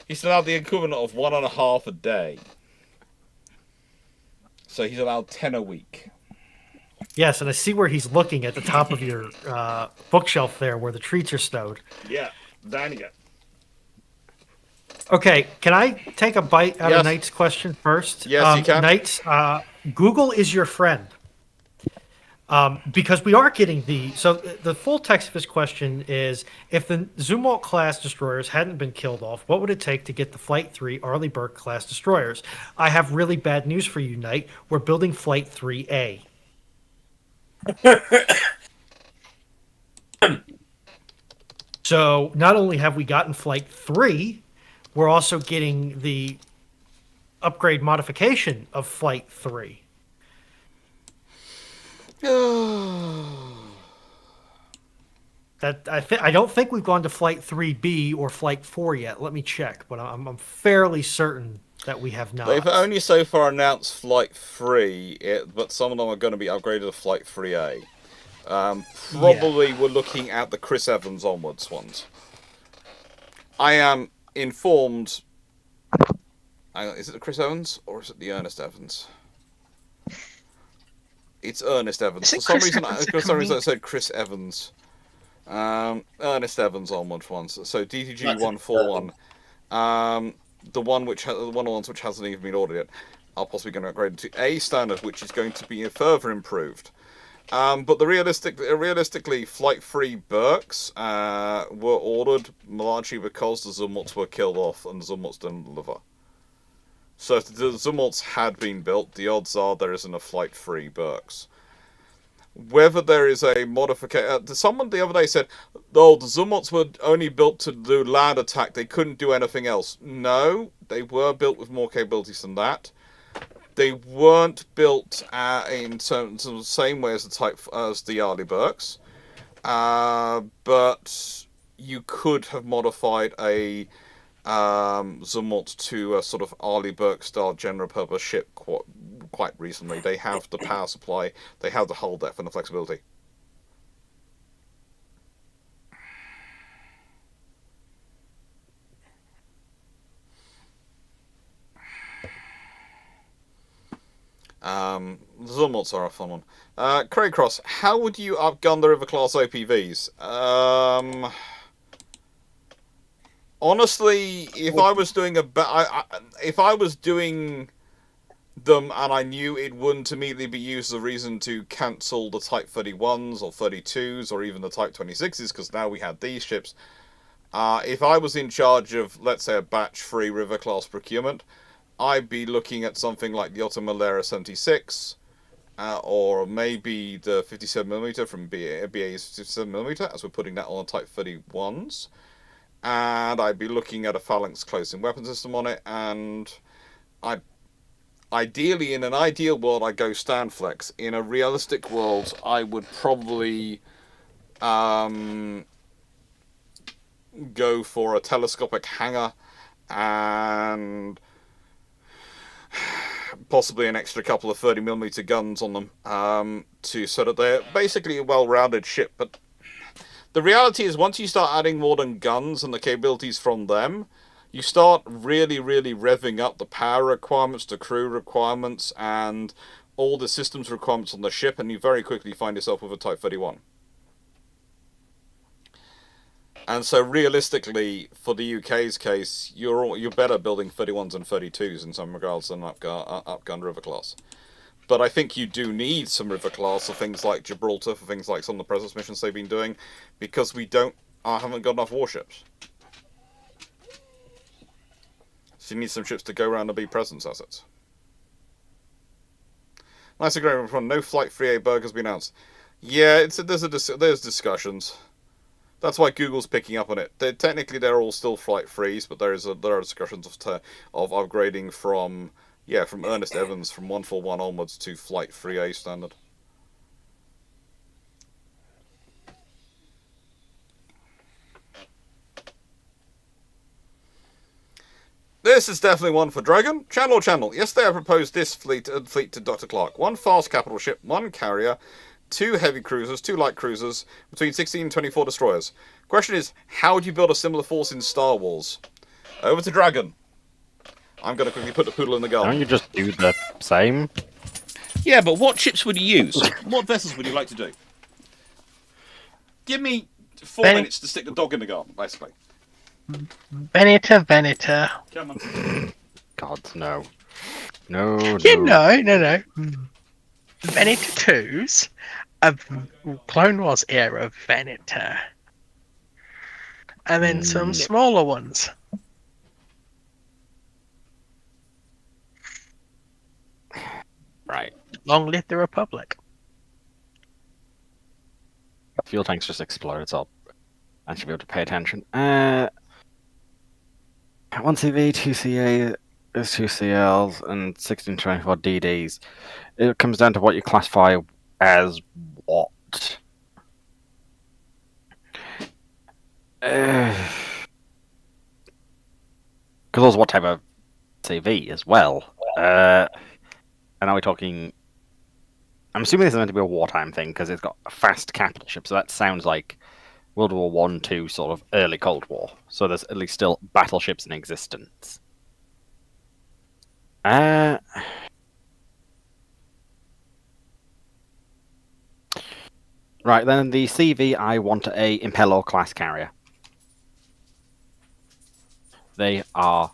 He's allowed the equivalent of 1.5 a day. So he's allowed 10 a week. Yes, and I see where he's looking at the top of your bookshelf there where the treats are stowed. Yeah, down you go. Okay, can I take a bite out of Knight's question first? Yes, you can. Knight's, Google is your friend. Because we are getting the full text of his question is, if the Zumwalt class destroyers hadn't been killed off, what would it take to get the Flight 3 Arleigh Burke class destroyers? I have really bad news for you, Knight. We're building Flight 3A. So not only have we gotten Flight 3, we're also getting the upgrade modification of Flight 3. I don't think we've gone to Flight 3B or Flight 4 yet. Let me check, but I'm fairly certain that we have not. They've only so far announced Flight 3, but some of them are going to be upgraded to Flight 3A. Probably we're looking at the Chris Evans onwards ones. I am informed... Is it the Chris Evans or is it the Ernest Evans? It's Ernest Evans. For some reason I said Chris Evans. Ernest Evans onward ones. So DTG 141. The one of the ones which hasn't even been ordered yet, are possibly going to upgrade to A standard, which is going to be further improved. But realistically, Flight 3 Burks were ordered largely because the Zumwalts were killed off and the Zumwalts didn't deliver. So if the Zumwalts had been built, the odds are there isn't a Flight 3 Burks. Whether there is a modification... someone the other day said, oh, the Zumwalts were only built to do land attack, they couldn't do anything else. No, they were built with more capabilities than that. They weren't built in terms of the same way as the Arleigh Burks. But you could have modified a Zumwalt to a sort of Arleigh Burke style general purpose ship quite recently. They have the power supply, they have the hull depth and the flexibility. The Zumwalts are a fun one. Craig Cross, how would you upgun the River Class OPVs? Honestly, if I was doing if I was doing them and I knew it wouldn't immediately be used as a reason to cancel the Type 31s or 32s or even the Type 26s, because now we had these ships, if I was in charge of, let's say, a batch-free River Class procurement, I'd be looking at something like the Otto Malera 76, or maybe the 57mm from BA's 57mm, as we're putting that on the Type 31s. And I'd be looking at a phalanx close-in weapon system on it, and ideally, in an ideal world, I'd go Stanflex. In a realistic world, I would probably go for a telescopic hangar and possibly an extra couple of 30mm guns on them, so that they're basically a well-rounded ship. But the reality is, once you start adding more than guns and the capabilities from them, you start really, really revving up the power requirements, the crew requirements, and all the systems requirements on the ship, and you very quickly find yourself with a Type 31. And so, realistically, for the UK's case, you're better building 31s and 32s in some regards than Upgun River class. But I think you do need some River class for things like Gibraltar, for things like some of the presence missions they've been doing, because we haven't got enough warships. So you need some ships to go around and be presence assets. Nice agreement from no Flight 3A bug has been announced. Yeah, there's discussions. That's why Google's picking up on it. Technically, they're all still Flight 3s, but there are discussions of upgrading from Ernest Evans from 141 onwards to Flight 3A standard. This is definitely one for Dragon. Channel. Yesterday I proposed this fleet to Dr. Clarke. 1 fast capital ship, 1 carrier, 2 heavy cruisers, 2 light cruisers, between 16 and 24 destroyers. Question is, how do you build a similar force in Star Wars? Over to Dragon. I'm going to quickly put the poodle in the garden. Don't you just do the same? Yeah, but what ships would you use? What vessels would you like to do? Give me 4 minutes to stick the dog in the garden, basically. Venator. Come on. God, no. No. No. Venator 2s, a Clone Wars era Venator. And then some smaller ones. Right. Long live the Republic. Fuel tanks just exploded, so I should be able to pay attention. 1 CV, 2 CA, 2 CLs, and 1624 DDs. It comes down to what you classify as what. Because also what type of CV as well. And are we talking... I'm assuming this is meant to be a wartime thing, because it's got a fast capital ship, so that sounds like World War 1, 2, sort of early Cold War. So there's at least still battleships in existence. Right, then the CV, I want a Impelor class carrier. They are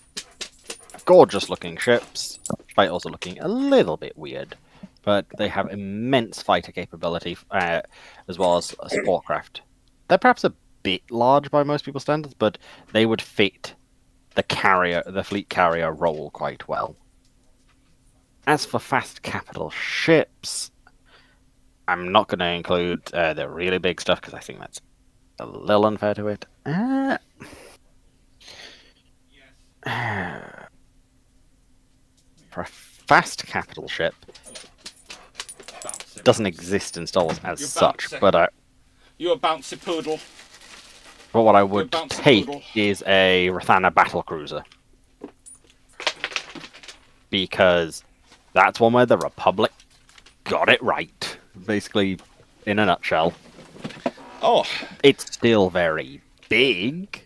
gorgeous looking ships, despite also looking a little bit weird. But they have immense fighter capability, as well as a support craft. They're perhaps a bit large by most people's standards, but they would fit the fleet carrier role quite well. As for fast capital ships, I'm not going to include the really big stuff because I think that's a little unfair to it. For a fast capital ship, doesn't exist in Star Wars as such, but You're a bouncy poodle. But what I would take is a Rathana battlecruiser. Because that's one where the Republic got it right. Basically, in a nutshell. Oh. It's still very big,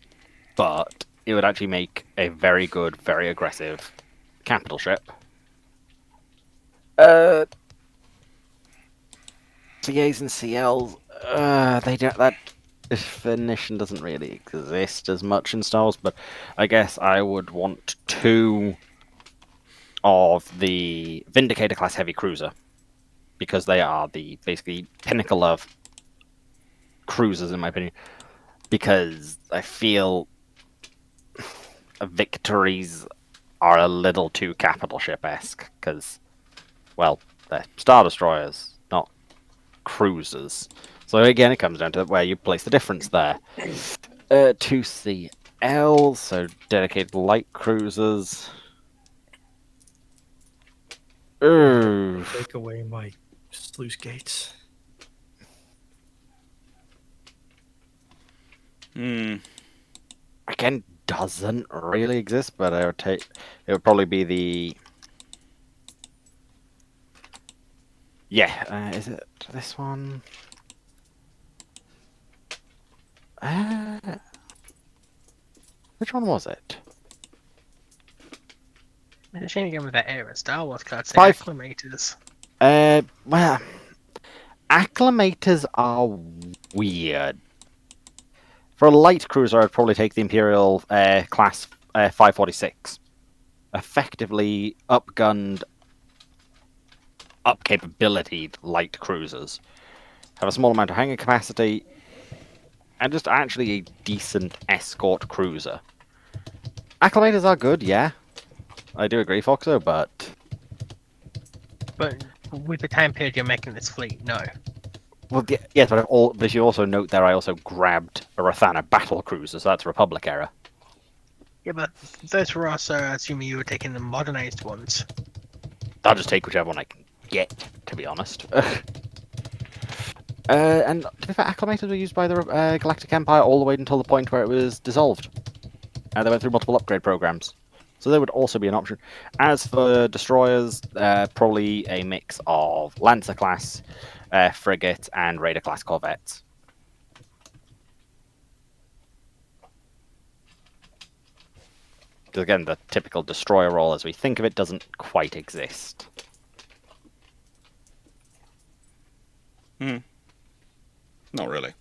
but it would actually make a very good, very aggressive capital ship. CAs and CLs, that definition doesn't really exist as much in Star Wars, but I guess I would want 2 of the Vindicator class heavy cruiser, because they are the basically pinnacle of cruisers in my opinion, because I feel victories are a little too capital ship-esque, because, well, they're Star Destroyers, not cruisers. So again, it comes down to where you place the difference there. 2CL, so dedicated light cruisers. Take away my sluice gates. Again, doesn't really exist, but I would take. It would probably be the. Yeah, is it this one? Which one was it? It's a shame you go with that era. Star Wars cards, say Five- acclimators. Well, acclimators are weird. For a light cruiser, I'd probably take the Imperial class 546. Effectively upgunned, up capability light cruisers. Have a small amount of hangar capacity, and just actually a decent escort cruiser. Acclimators are good, yeah. I do agree, Foxo, but But with the time period you're making this fleet, no. well, yes, but you also note there I also grabbed a Rathana battle cruiser, so that's Republic era. Yeah, but those were also assuming you were taking the modernized ones. I'll just take whichever one I can get, to be honest. And to be fair, acclimators were used by the Galactic Empire all the way until the point where it was dissolved. They went through multiple upgrade programs. So they would also be an option. As for destroyers, probably a mix of Lancer class, frigate, and Raider class corvettes. Because again, the typical destroyer role as we think of it doesn't quite exist. Not really.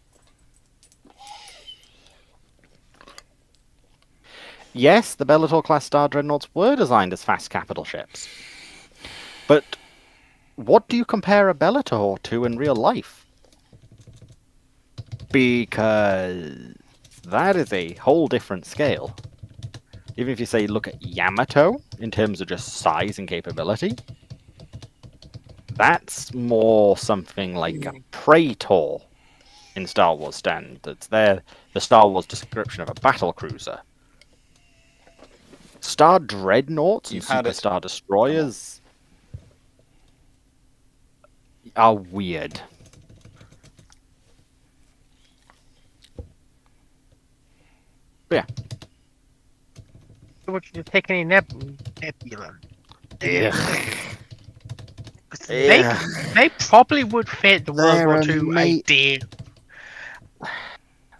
Yes, the Bellator class Star Dreadnoughts were designed as fast capital ships. But what do you compare a Bellator to in real life? Because that is a whole different scale. Even if you say look at Yamato in terms of just size and capability, that's more something like a Praetor in Star Wars standards. They're the Star Wars description of a battle cruiser. Star Dreadnoughts and You've had Super it. Star Destroyers are weird. But yeah. Would you take any Nebula? Ugh. They, Yeah. they probably would fit the World They're War II idea.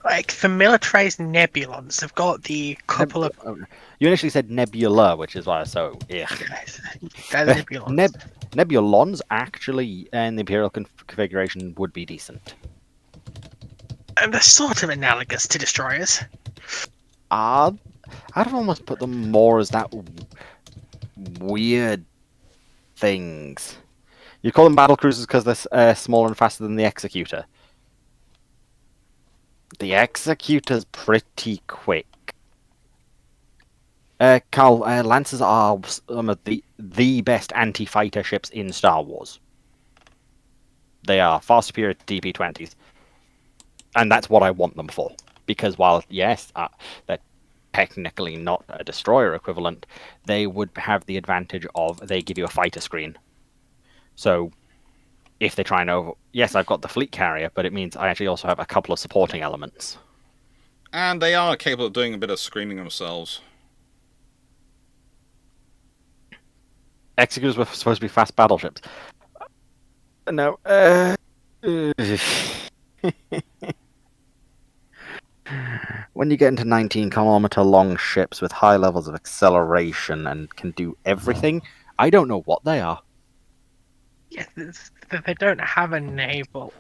Like the militarized Nebulons, they've got the couple of You initially said Nebula, which is why so they're Nebulons. Nebulons actually in the Imperial configuration would be decent. And they're sort of analogous to destroyers. I'd almost put them more as that weird things. You call them battle cruisers because they're smaller and faster than the Executor. The Executor's pretty quick. Carl, Lancers are some of the best anti-fighter ships in Star Wars. They are far superior to DP-20s. And that's what I want them for. Because while, yes, they're technically not a destroyer equivalent, they would have the advantage of they give you a fighter screen. So, if they try and yes, I've got the fleet carrier, but it means I actually also have a couple of supporting elements. And they are capable of doing a bit of screening themselves. Executors were supposed to be fast battleships. No. When you get into 19-kilometer long ships with high levels of acceleration and can do everything, I don't know what they are. Yeah, they don't have a naval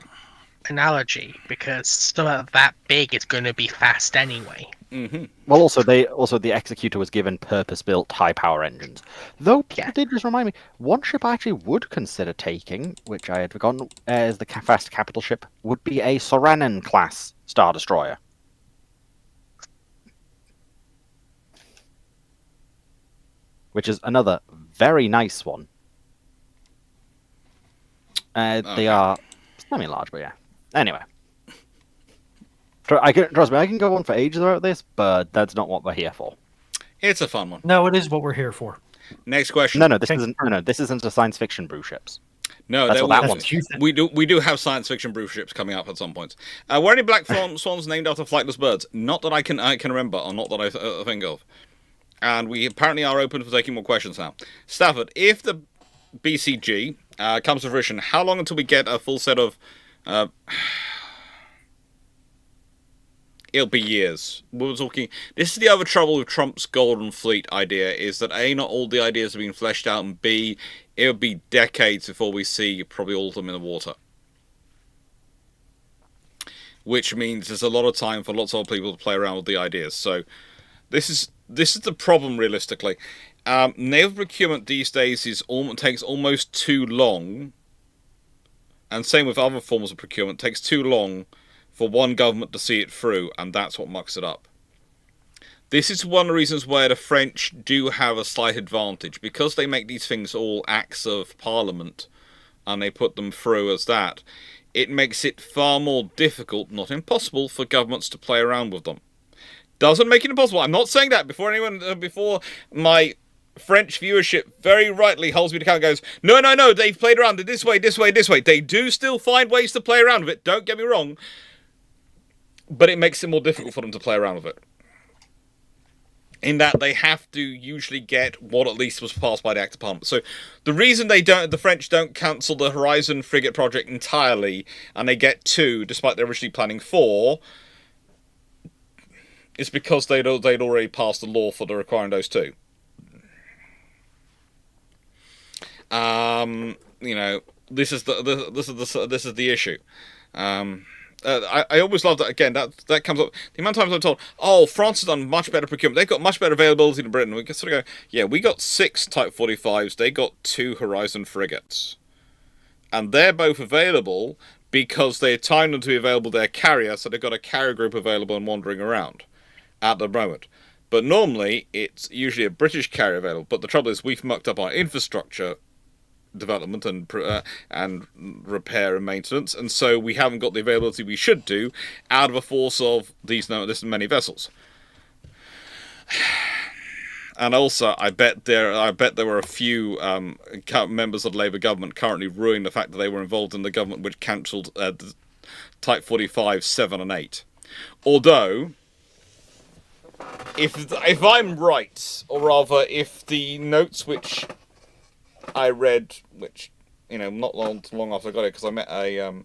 analogy because something that big is going to be fast anyway. Mm-hmm. Well, also the Executor was given purpose-built high-power engines. Though people did just remind me, one ship I actually would consider taking, which I had forgotten, as the fast capital ship, would be a Soranen-class Star Destroyer. Which is another very nice one. They are semi-large, but yeah. Anyway. Trust me, I can go on for ages about this, but that's not what we're here for. It's a fun one. No, it is what we're here for. Next question. No, this isn't. No, this isn't a science fiction Bruships. No, That's there what that will- one's for. we do have science fiction Bruships coming up at some point. Were any black swans named after flightless birds? Not that I can remember, or not that I think of. And we apparently are open for taking more questions now. Stafford, if the BCG comes to fruition, how long until we get a full set of? It'll be years. We're talking. This is the other trouble with Trump's Golden Fleet idea: is that A, not all the ideas have been fleshed out, and B, it'll be decades before we see probably all of them in the water. Which means there's a lot of time for lots of people to play around with the ideas. So this is the problem realistically. Naval procurement these days takes almost too long, and same with other forms of procurement, takes too long for one government to see it through, and that's what mucks it up. This is one of the reasons why the French do have a slight advantage, because they make these things all acts of parliament, and they put them through as that. It makes it far more difficult, not impossible, for governments to play around with them. Doesn't make it impossible. I'm not saying that before my French viewership very rightly holds me to account and goes, no, they've played around it this way. They do still find ways to play around with it, don't get me wrong, but it makes it more difficult for them to play around with it. In that they have to usually get what at least was passed by the Act of Parliament. So the reason the French don't cancel the Horizon frigate project entirely, and they get 2, despite they're originally planning 4, is because they'd already passed the law for the requiring those 2. This is the issue. I always love that. Again, that comes up. The amount of times I'm told, "Oh, France has done much better procurement. They've got much better availability than Britain." We can sort of go, "Yeah, we got 6 Type 45s. They got 2 Horizon frigates, and they're both available because they timed them to be available. Their carrier, so they've got a carrier group available and wandering around at the moment. But normally, it's usually a British carrier available. But the trouble is, we've mucked up our infrastructure development and repair and maintenance, and so we haven't got the availability we should do out of a force of this many vessels." And also, I bet there were a few members of the Labour government currently ruining the fact that they were involved in the government which cancelled the Type 45 7 and 8. Although, if I'm right, or rather, if the notes which I read, which not long after I got it, because I met a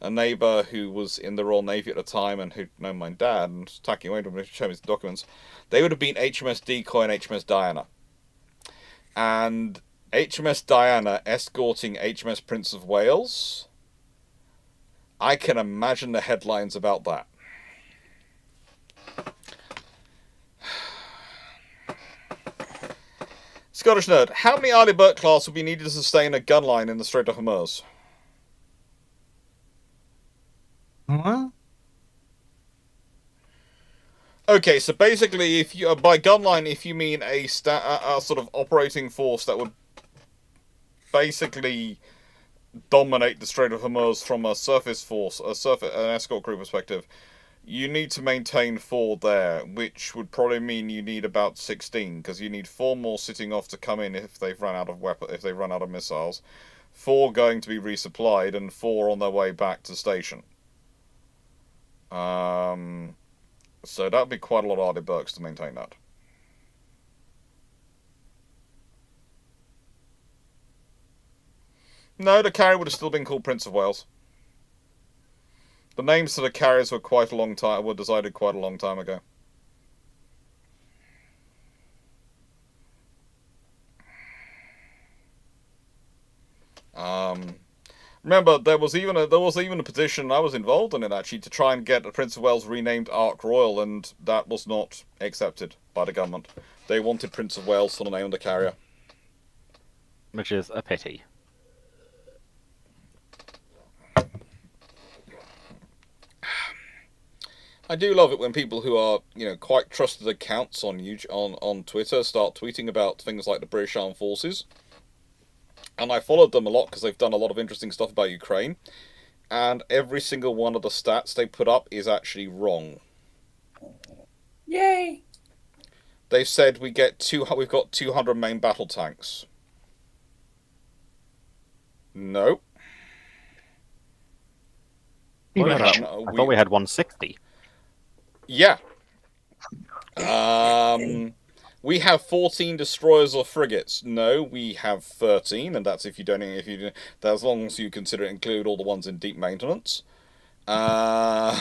neighbour who was in the Royal Navy at the time and who'd known my dad and was tacking away to me to show me the documents. They would have been HMS Decoy and HMS Diana, and HMS Diana escorting HMS Prince of Wales. I can imagine the headlines about that. Scottish Nerd, how many Arleigh Burke class would be needed to sustain a gun line in the Strait of Hormuz? What? Okay, so basically, if you by gun line, if you mean a sort of operating force that would basically dominate the Strait of Hormuz from a surface force, an escort crew perspective, you need to maintain 4 there, which would probably mean you need about 16, because you need 4 more sitting off to come in if they've run out of missiles, 4 going to be resupplied, and 4 on their way back to station. So that would be quite a lot of Arleigh Burkes to maintain that. No, the carrier would have still been called Prince of Wales. The names for the carriers were decided quite a long time ago. Remember, there was even a petition, I was involved in it actually, to try and get the Prince of Wales renamed Ark Royal, and that was not accepted by the government. They wanted Prince of Wales for the name of the carrier. Which is a pity. I do love it when people who are, quite trusted accounts on Twitter start tweeting about things like the British Armed Forces. And I followed them a lot because they've done a lot of interesting stuff about Ukraine. And every single one of the stats they put up is actually wrong. Yay! They've said we've got 200 main battle tanks. No. I Even thought No, I thought we had 160. Yeah. We have 14 destroyers or frigates. No, we have 13, and that's that's as long as you consider it include all the ones in deep maintenance. Air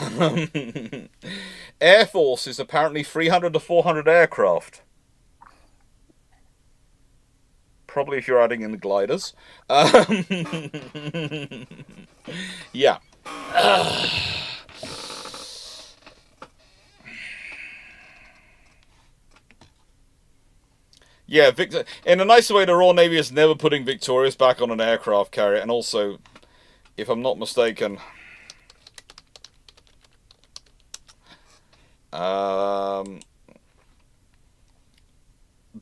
Force is apparently 300 to 400 aircraft. Probably if you're adding in the gliders. Yeah. Yeah, in a nicer way, the Royal Navy is never putting Victorious back on an aircraft carrier, and also, if I'm not mistaken, the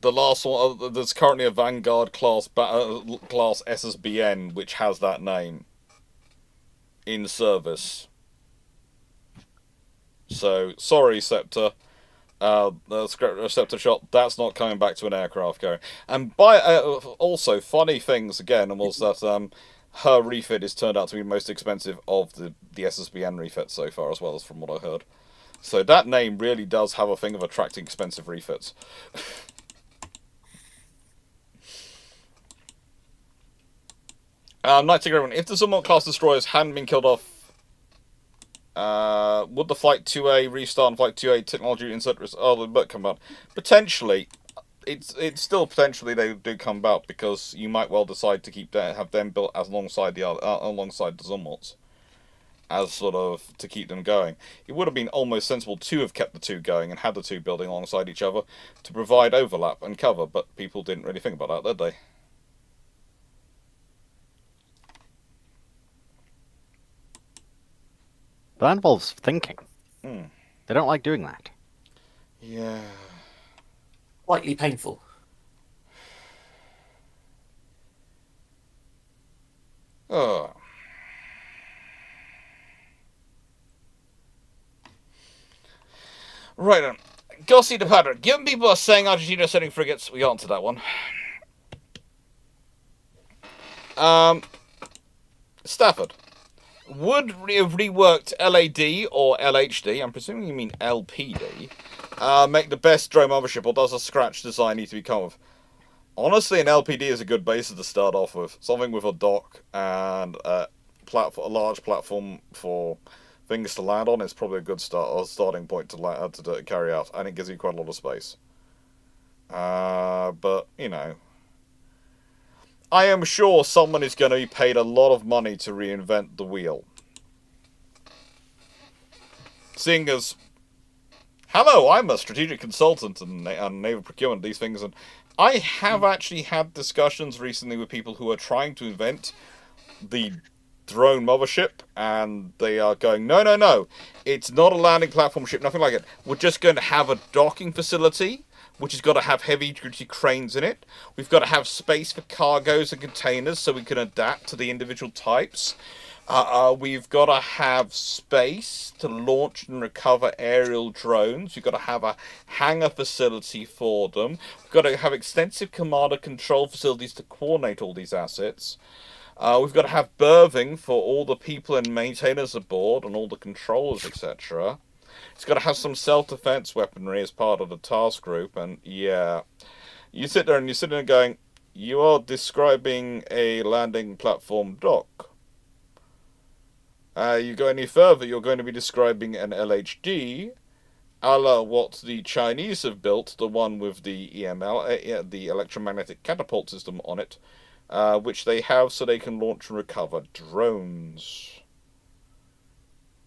last one, there's currently a Vanguard class SSBN which has that name in service. So sorry, Scepter. The Scepter shot, that's not coming back to an aircraft carrier. And also funny things again was that her refit is turned out to be the most expensive of the SSBN refits so far, as well as from what I heard. So that name really does have a thing of attracting expensive refits. Knight Tiger, if the Zumwalt class destroyers hadn't been killed off, would the Flight 2A restart and Flight 2A technology insert but come out? Potentially. It's still potentially they do come about, because you might well decide to have them built as alongside the Zumwalts, as sort of to keep them going. It would have been almost sensible to have kept the two going and had the two building alongside each other to provide overlap and cover, but people didn't really think about that, did they? But that involves thinking. Hmm. They don't like doing that. Yeah. Slightly painful. Oh. Right then. Gossi de Padre. Given people are saying Argentina is sending frigates, we answered that one. Stafford. Would have reworked LAD or LHD, I'm presuming you mean LPD, make the best drone mothership, or does a scratch design need to be come with? Honestly, an LPD is a good basis to start off with. Something with a dock and a large platform for things to land on is probably a good starting point to carry out, and it gives you quite a lot of space. But, you know, I am sure someone is going to be paid a lot of money to reinvent the wheel. Seeing as, hello, I'm a strategic consultant and naval procurement, these things, and I have actually had discussions recently with people who are trying to invent the drone mothership, and they are going, no, it's not a landing platform ship, nothing like it. We're just going to have a docking facility, which has got to have heavy-duty cranes in it. We've got to have space for cargoes and containers so we can adapt to the individual types. We've got to have space to launch and recover aerial drones. We've got to have a hangar facility for them. We've got to have extensive command and control facilities to coordinate all these assets. We've got to have berthing for all the people and maintainers aboard and all the controllers, etc. It's got to have some self-defense weaponry as part of the task group, and yeah. You sit there going, you are describing a landing platform dock. You go any further, you're going to be describing an LHD, a la what the Chinese have built, the one with the EML, the electromagnetic catapult system on it, which they have so they can launch and recover drones.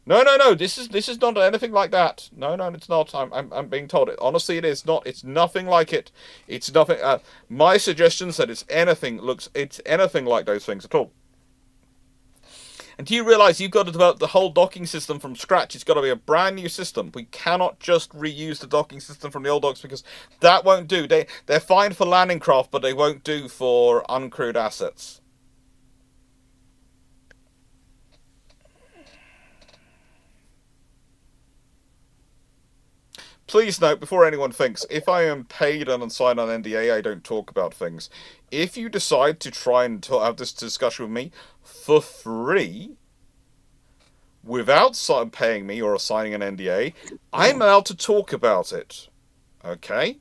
No, this is not anything like that. No, it's not. I'm being told it. Honestly, it is not. It's nothing like it. It's nothing. My suggestion said it's anything like those things at all. And do you realise you've got to develop the whole docking system from scratch? It's got to be a brand new system. We cannot just reuse the docking system from the old docks, because that won't do. They're fine for landing craft, but they won't do for uncrewed assets. Please note, before anyone thinks, if I am paid and sign an NDA, I don't talk about things. If you decide to try and have this discussion with me for free, without paying me or signing an NDA, I'm allowed to talk about it. Okay?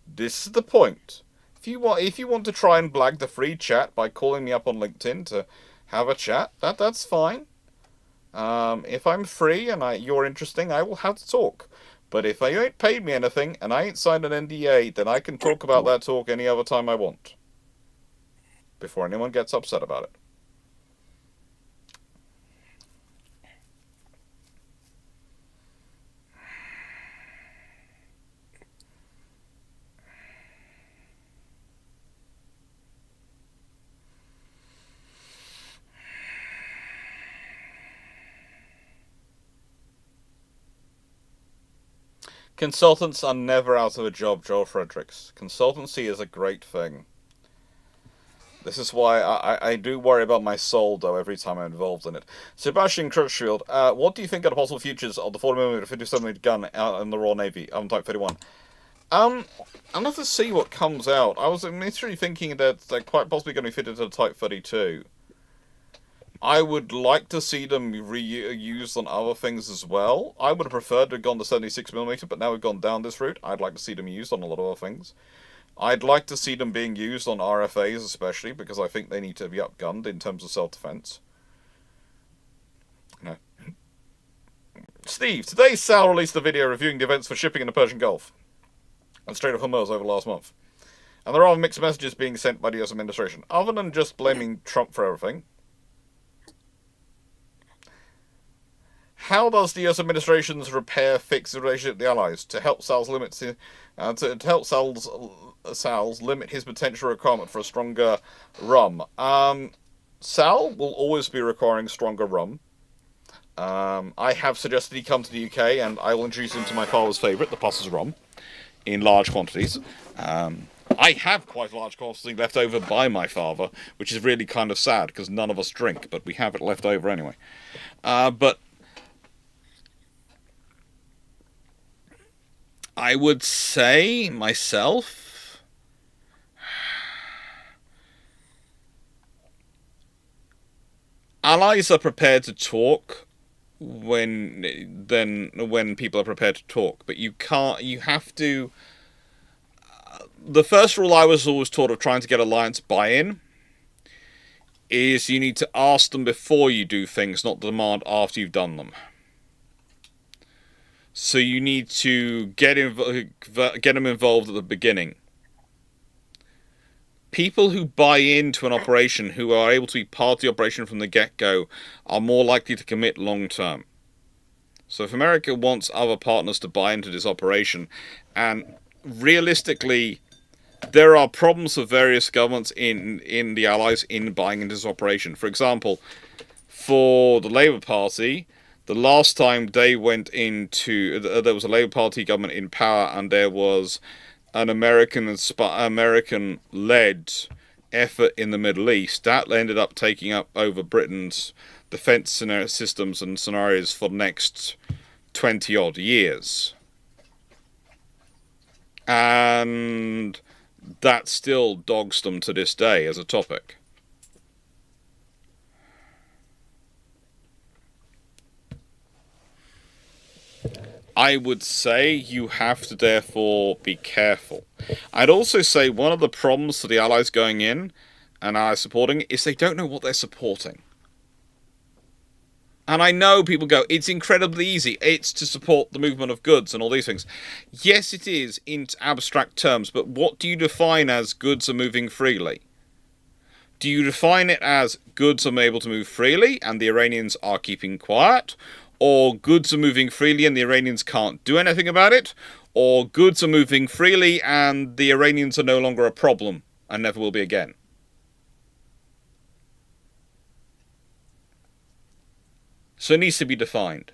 This is the point. If you want to try and blag the free chat by calling me up on LinkedIn to have a chat, that's fine. If I'm free and you're interesting, I will have to talk. But if you ain't paid me anything and I ain't signed an NDA, then I can talk about that talk any other time I want. Before anyone gets upset about it. Consultants are never out of a job, Joel Fredericks. Consultancy is a great thing. This is why I do worry about my soul, though, every time I'm involved in it. Sebastian Crutchfield, what do you think are the possible futures of the 40mm 57mm gun in the Royal Navy, Type 31? I'll have to see what comes out. I was initially thinking that they're quite possibly going to be fitted to the Type 32. I would like to see them reused on other things as well. I would have preferred to have gone to 76mm, but now we've gone down this route. I'd like to see them used on a lot of other things. I'd like to see them being used on RFAs especially, because I think they need to be upgunned in terms of self-defense. No. Steve, today Sal released a video reviewing the events for shipping in the Persian Gulf and Strait of Hormuz over the last month. And there are mixed messages being sent by the US administration. Other than just blaming Trump for everything, how does the US administration's repair fix the relationship with the Allies to help Sal's limit his potential requirement for a stronger rum? Sal will always be requiring stronger rum. I have suggested he come to the UK, and I will introduce him to my father's favourite, the Pusser's rum, in large quantities. I have quite a large quantity left over by my father, which is really kind of sad because none of us drink, but we have it left over anyway. But I would say, myself, allies are prepared to talk when people are prepared to talk, but you have to... The first rule I was always taught of trying to get alliance buy-in is you need to ask them before you do things, not demand after you've done them. So you need to get them involved at the beginning. People who buy into an operation, who are able to be part of the operation from the get-go, are more likely to commit long-term. So if America wants other partners to buy into this operation, and realistically, there are problems for various governments in the Allies in buying into this operation. For example, for the Labour Party, the last time they went into... there was a Labour Party government in power, and there was an American-led effort in the Middle East. That ended up taking up over Britain's defence systems and scenarios for the next 20-odd years. And that still dogs them to this day as a topic. I would say you have to therefore be careful. I'd also say one of the problems for the Allies going in and Allies supporting is they don't know what they're supporting. And I know people go, it's incredibly easy. It's to support the movement of goods and all these things. Yes, it is in abstract terms, but what do you define as goods are moving freely? Do you define it as goods are able to move freely and the Iranians are keeping quiet? Or goods are moving freely and the Iranians can't do anything about it? Or goods are moving freely and the Iranians are no longer a problem and never will be again? So it needs to be defined.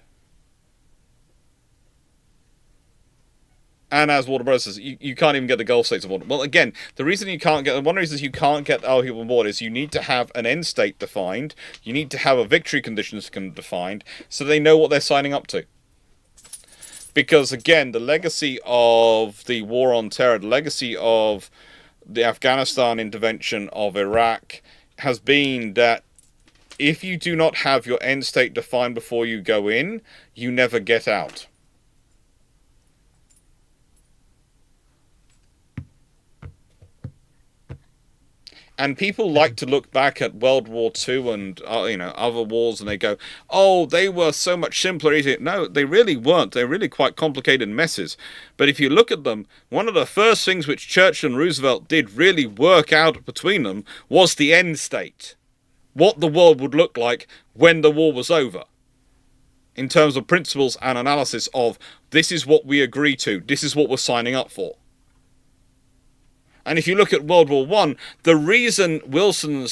And as Warner Bros says, you can't even get the Gulf states on board. Well, again, the reason you can't get... One of the reasons you can't get our people on board is you need to have an end state defined. You need to have a victory conditions defined so they know what they're signing up to. Because again, the legacy of the war on terror, the legacy of the Afghanistan intervention, of Iraq, has been that if you do not have your end state defined before you go in, you never get out. And people like to look back at World War II and other wars, and they go, "Oh, they were so much simpler." No, they really weren't. They're really quite complicated messes. But if you look at them, one of the first things which Churchill and Roosevelt did really work out between them was the end state, what the world would look like when the war was over, in terms of principles and analysis of this is what we agree to, this is what we're signing up for. And if you look at World War One, the reason Wilson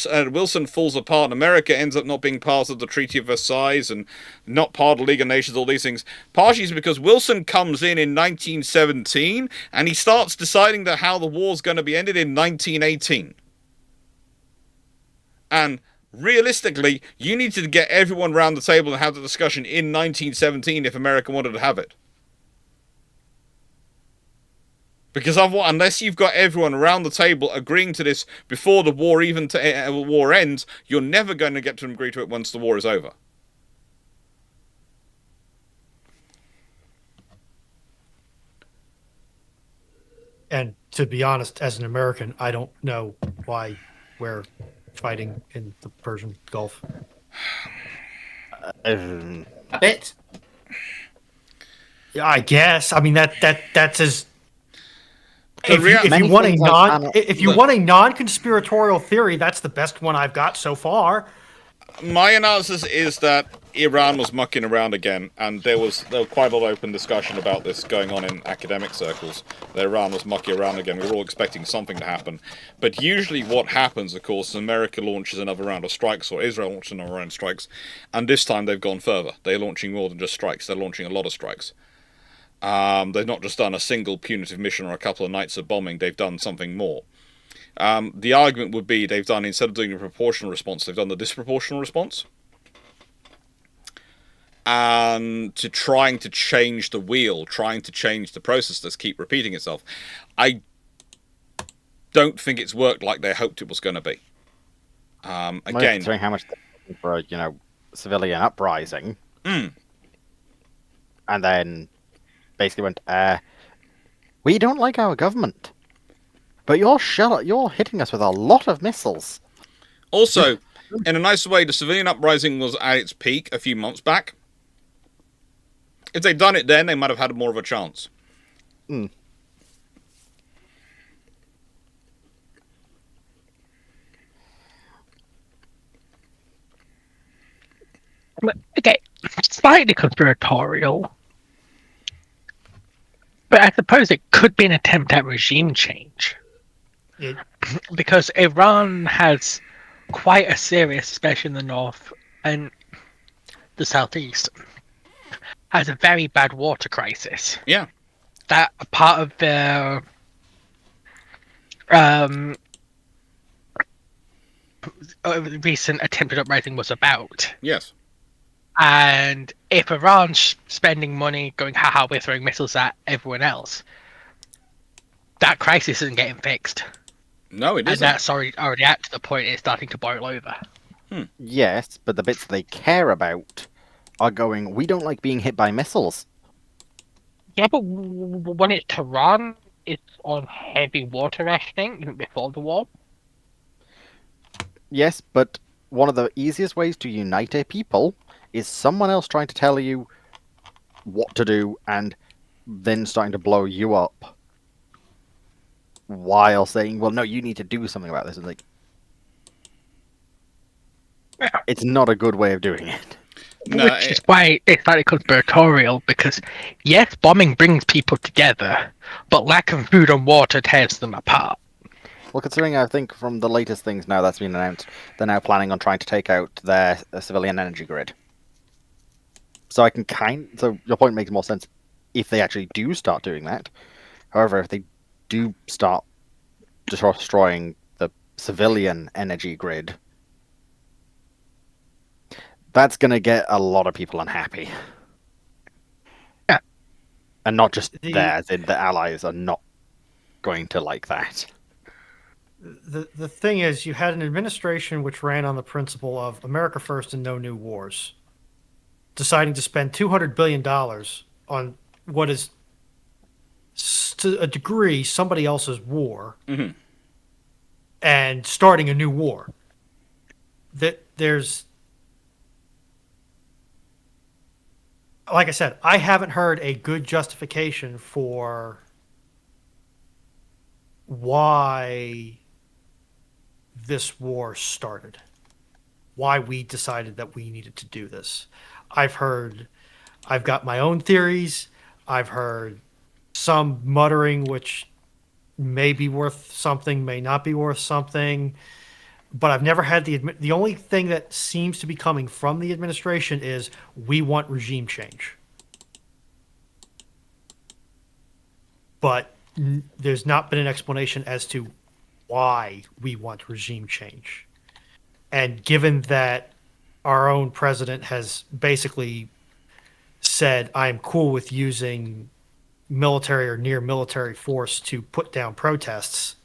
falls apart and America ends up not being part of the Treaty of Versailles and not part of the League of Nations, all these things, partially is because Wilson comes in 1917 and he starts deciding that how the war's going to be ended in 1918. And realistically, you needed to get everyone around the table and have the discussion in 1917 if America wanted to have it. Because unless you've got everyone around the table agreeing to this before the war war ends, you're never going to get to agree to it once the war is over. And to be honest, as an American, I don't know why we're fighting in the Persian Gulf. A bit. Yeah, I guess. I mean that's as if Many you want a things I want a non-conspiratorial theory, that's the best one I've got so far. My analysis is that Iran was mucking around again, and there was quite a lot of open discussion about this going on in academic circles. That Iran was mucking around again. We were all expecting something to happen. But usually what happens, of course, is America launches another round of strikes, or Israel launches another round of strikes, and this time they've gone further. They're launching more than just strikes. They're launching a lot of strikes. They've not just done a single punitive mission or a couple of nights of bombing, they've done something more. The argument would be they've done, instead of doing a proportional response, they've done the disproportional response. And trying to change the wheel, trying to change the process that's keep repeating itself. I don't think it's worked like they hoped it was going to be. Again, considering how much they're looking for a civilian uprising, and then basically went, we don't like our government, but you're hitting us with a lot of missiles. Also, in a nice way, the civilian uprising was at its peak a few months back. If they'd done it then, they might have had more of a chance. Okay, slightly conspiratorial. But I suppose it could be an attempt at regime change. Because Iran has quite a serious, especially in the north and the southeast, has a very bad water crisis. Yeah. That a part of their recent attempted uprising was about. Yes. And if Iran's spending money going, haha, we're throwing missiles at everyone else, that crisis isn't getting fixed. No, it isn't. And that's already at the point it's starting to boil over. Yes, but the bits they care about are going, we don't like being hit by missiles. Yeah, but when it's Tehran, it's on heavy water rationing even before the war. Yes, but one of the easiest ways to unite a people is someone else trying to tell you what to do and then starting to blow you up while saying, well, no, you need to do something about this. It's like, it's not a good way of doing it. No, Which is why it's slightly conspiratorial, because yes, bombing brings people together, but lack of food and water tears them apart. Well, considering I think from the latest things now that's been announced, they're now planning on trying to take out their civilian energy grid. So so your point makes more sense if they actually do start doing that. However, if they do start destroying the civilian energy grid, that's going to get a lot of people unhappy. Yeah. And not just The- theirs, the allies are not going to like that. The thing is, you had an administration which ran on the principle of America first and no new wars, deciding to spend $200 billion on what is, to a degree, somebody else's war, and starting a new war. There's, like I said, I haven't heard a good justification for why this war started, why we decided that we needed to do this. I've got my own theories. I've heard some muttering, which may be worth something, may not be worth something. But I've never had the only thing that seems to be coming from the administration is we want regime change. But there's not been an explanation as to why we want regime change. And given that our own president has basically said, I'm cool with using military or near military force to put down protests,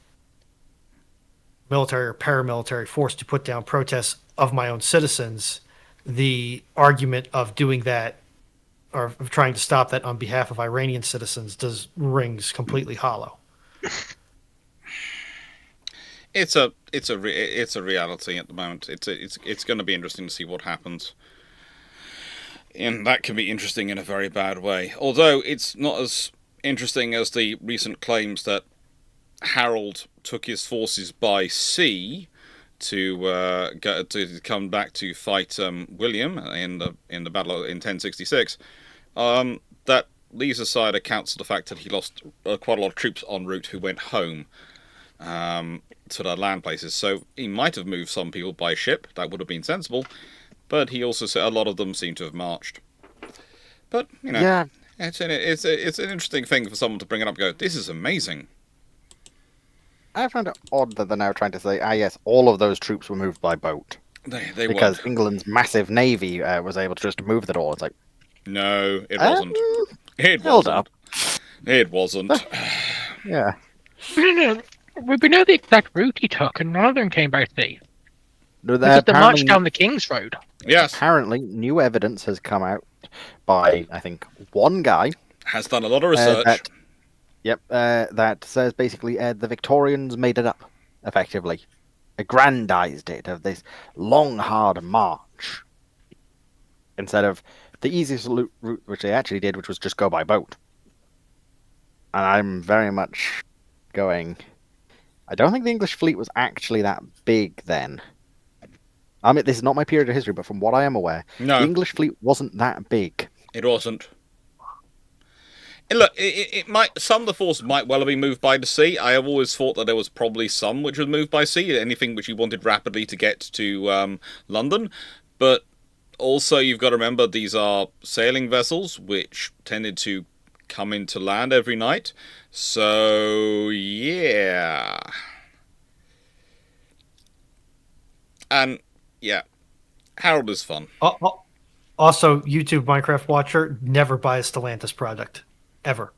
military or paramilitary force to put down protests of my own citizens, the argument of doing that or of trying to stop that on behalf of Iranian citizens rings completely hollow. It's a reality at the moment. It's going to be interesting to see what happens. And that can be interesting in a very bad way. Although it's not as interesting as the recent claims that Harold took his forces by sea to come back to fight William in the battle in 1066. That leaves aside accounts of the fact that he lost quite a lot of troops en route who went home to their land places. So he might have moved some people by ship. That would have been sensible. But he also said a lot of them seem to have marched. But Yeah. it's an interesting thing for someone to bring it up and go, this is amazing. I find it odd that they're now trying to say, yes, all of those troops were moved by boat. They Because weren't. England's massive navy was able to just move it all. It's like, No, it wasn't. It hold wasn't. up. It wasn't. Yeah. We know the exact route he took, and none of them came by sea. No, This is the march apparently, down the King's Road. Yes, apparently, new evidence has come out by, I think, one guy. has done a lot of research. That says basically the Victorians made it up, effectively. Aggrandized it of this long, hard march. Instead of the easiest route, which they actually did, which was just go by boat. And I'm very much going, I don't think the English fleet was actually that big then. I mean, this is not my period of history, but from what I am aware, No. the English fleet wasn't that big. It wasn't. And look, it might. Some of the force might well have been moved by the sea. I have always thought that there was probably some which was moved by sea. Anything which you wanted rapidly to get to London, but also you've got to remember these are sailing vessels which tended to come into land every night. So yeah, and yeah, Harold is fun. Also, YouTube Minecraft watcher, never buy a Stellantis product. Ever.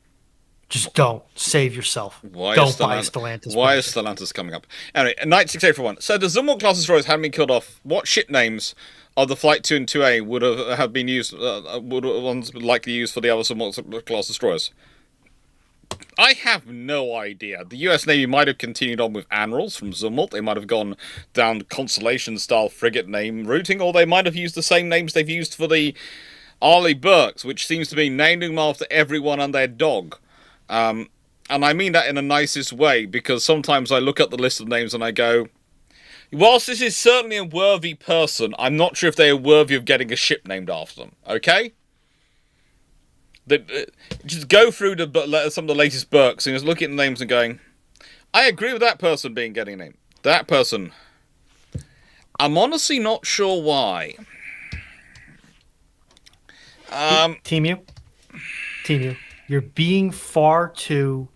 Just don't. Save yourself. Don't buy a Stellantis Why is product. Stellantis coming up? Anyway, Knight 681. So the Zumwalt class destroyers hadn't been killed off. What ship names of the Flight 2 and 2A would have been used, would ones likely used for the other Zumwalt class destroyers? I have no idea. The US Navy might have continued on with admirals from Zumwalt. They might have gone down Constellation-style frigate name routing, or they might have used the same names they've used for the Arleigh Burkes, which seems to be naming them after everyone and their dog. And I mean that in the nicest way, because sometimes I look at the list of names and I go, whilst this is certainly a worthy person, I'm not sure if they are worthy of getting a ship named after them, okay? Just go through some of the latest Burkes and just look at the names and going, I agree with that person getting a name. That person. I'm honestly not sure why. Team you, you're being far too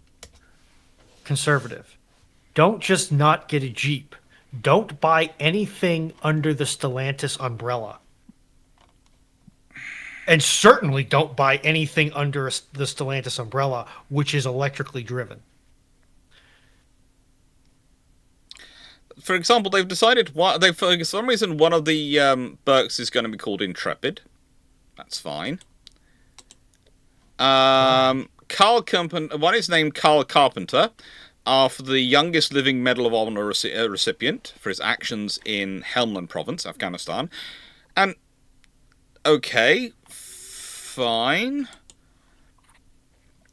conservative. Don't just not get a Jeep. Don't buy anything under the Stellantis umbrella. And certainly don't buy anything under the Stellantis umbrella, which is electrically driven. For example, they've decided for some reason one of the Berks is going to be called Intrepid. That's fine. One is named Carl Carpenter, after the youngest living Medal of Honor recipient for his actions in Helmand Province, Afghanistan. And okay, fine,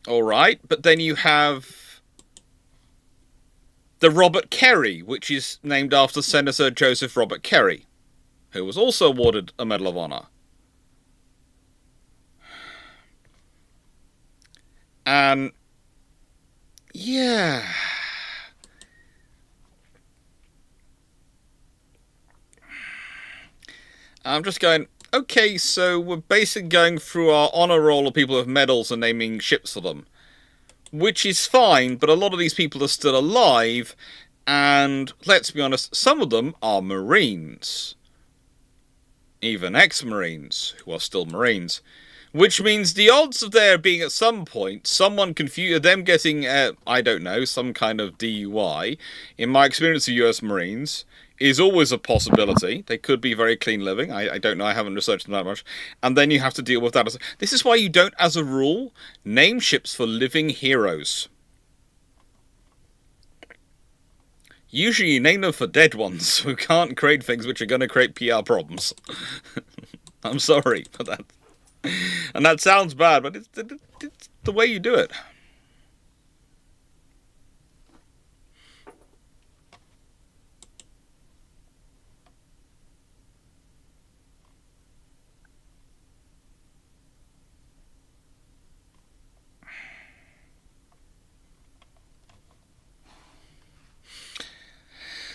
all right, but then you have the Robert Kerry, which is named after Senator Joseph Robert Kerry, who was also awarded a Medal of Honor. And yeah, I'm just going, okay, so we're basically going through our honor roll of people with medals and naming ships for them. Which is fine, but a lot of these people are still alive, and let's be honest, some of them are Marines. Even ex-Marines, who are still Marines. Which means the odds of there being at some point someone them getting, I don't know, some kind of DUI, in my experience of US Marines, is always a possibility. They could be very clean living. I don't know. I haven't researched them that much. And then you have to deal with that. This is why you don't, as a rule, name ships for living heroes. Usually you name them for dead ones who can't create things which are going to create PR problems. I'm sorry for that. And that sounds bad, but it's the way you do it.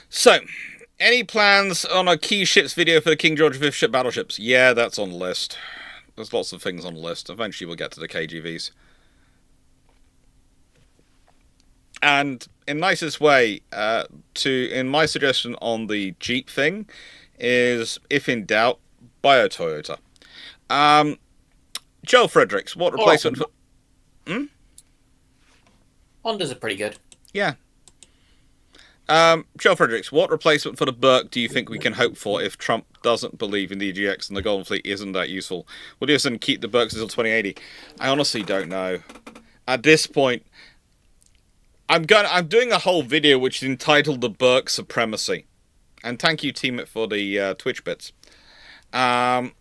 So, any plans on a key ships video for the King George V ship battleships? Yeah, that's on the list. There's lots of things on the list. Eventually we'll get to the KGVs. And in nicest way, in my suggestion on the Jeep thing is, if in doubt, buy a Toyota. Joel Fredericks, what replacement for... Hondas are pretty good. Yeah. Joel Fredericks, what replacement for the Burke do you think we can hope for if Trump doesn't believe in the EGX and the Golden Fleet isn't that useful? Will you just keep the Burks until 2080? I honestly don't know. At this point, I'm doing a whole video which is entitled "The Burke Supremacy," and thank you, Teamit, for the Twitch bits. I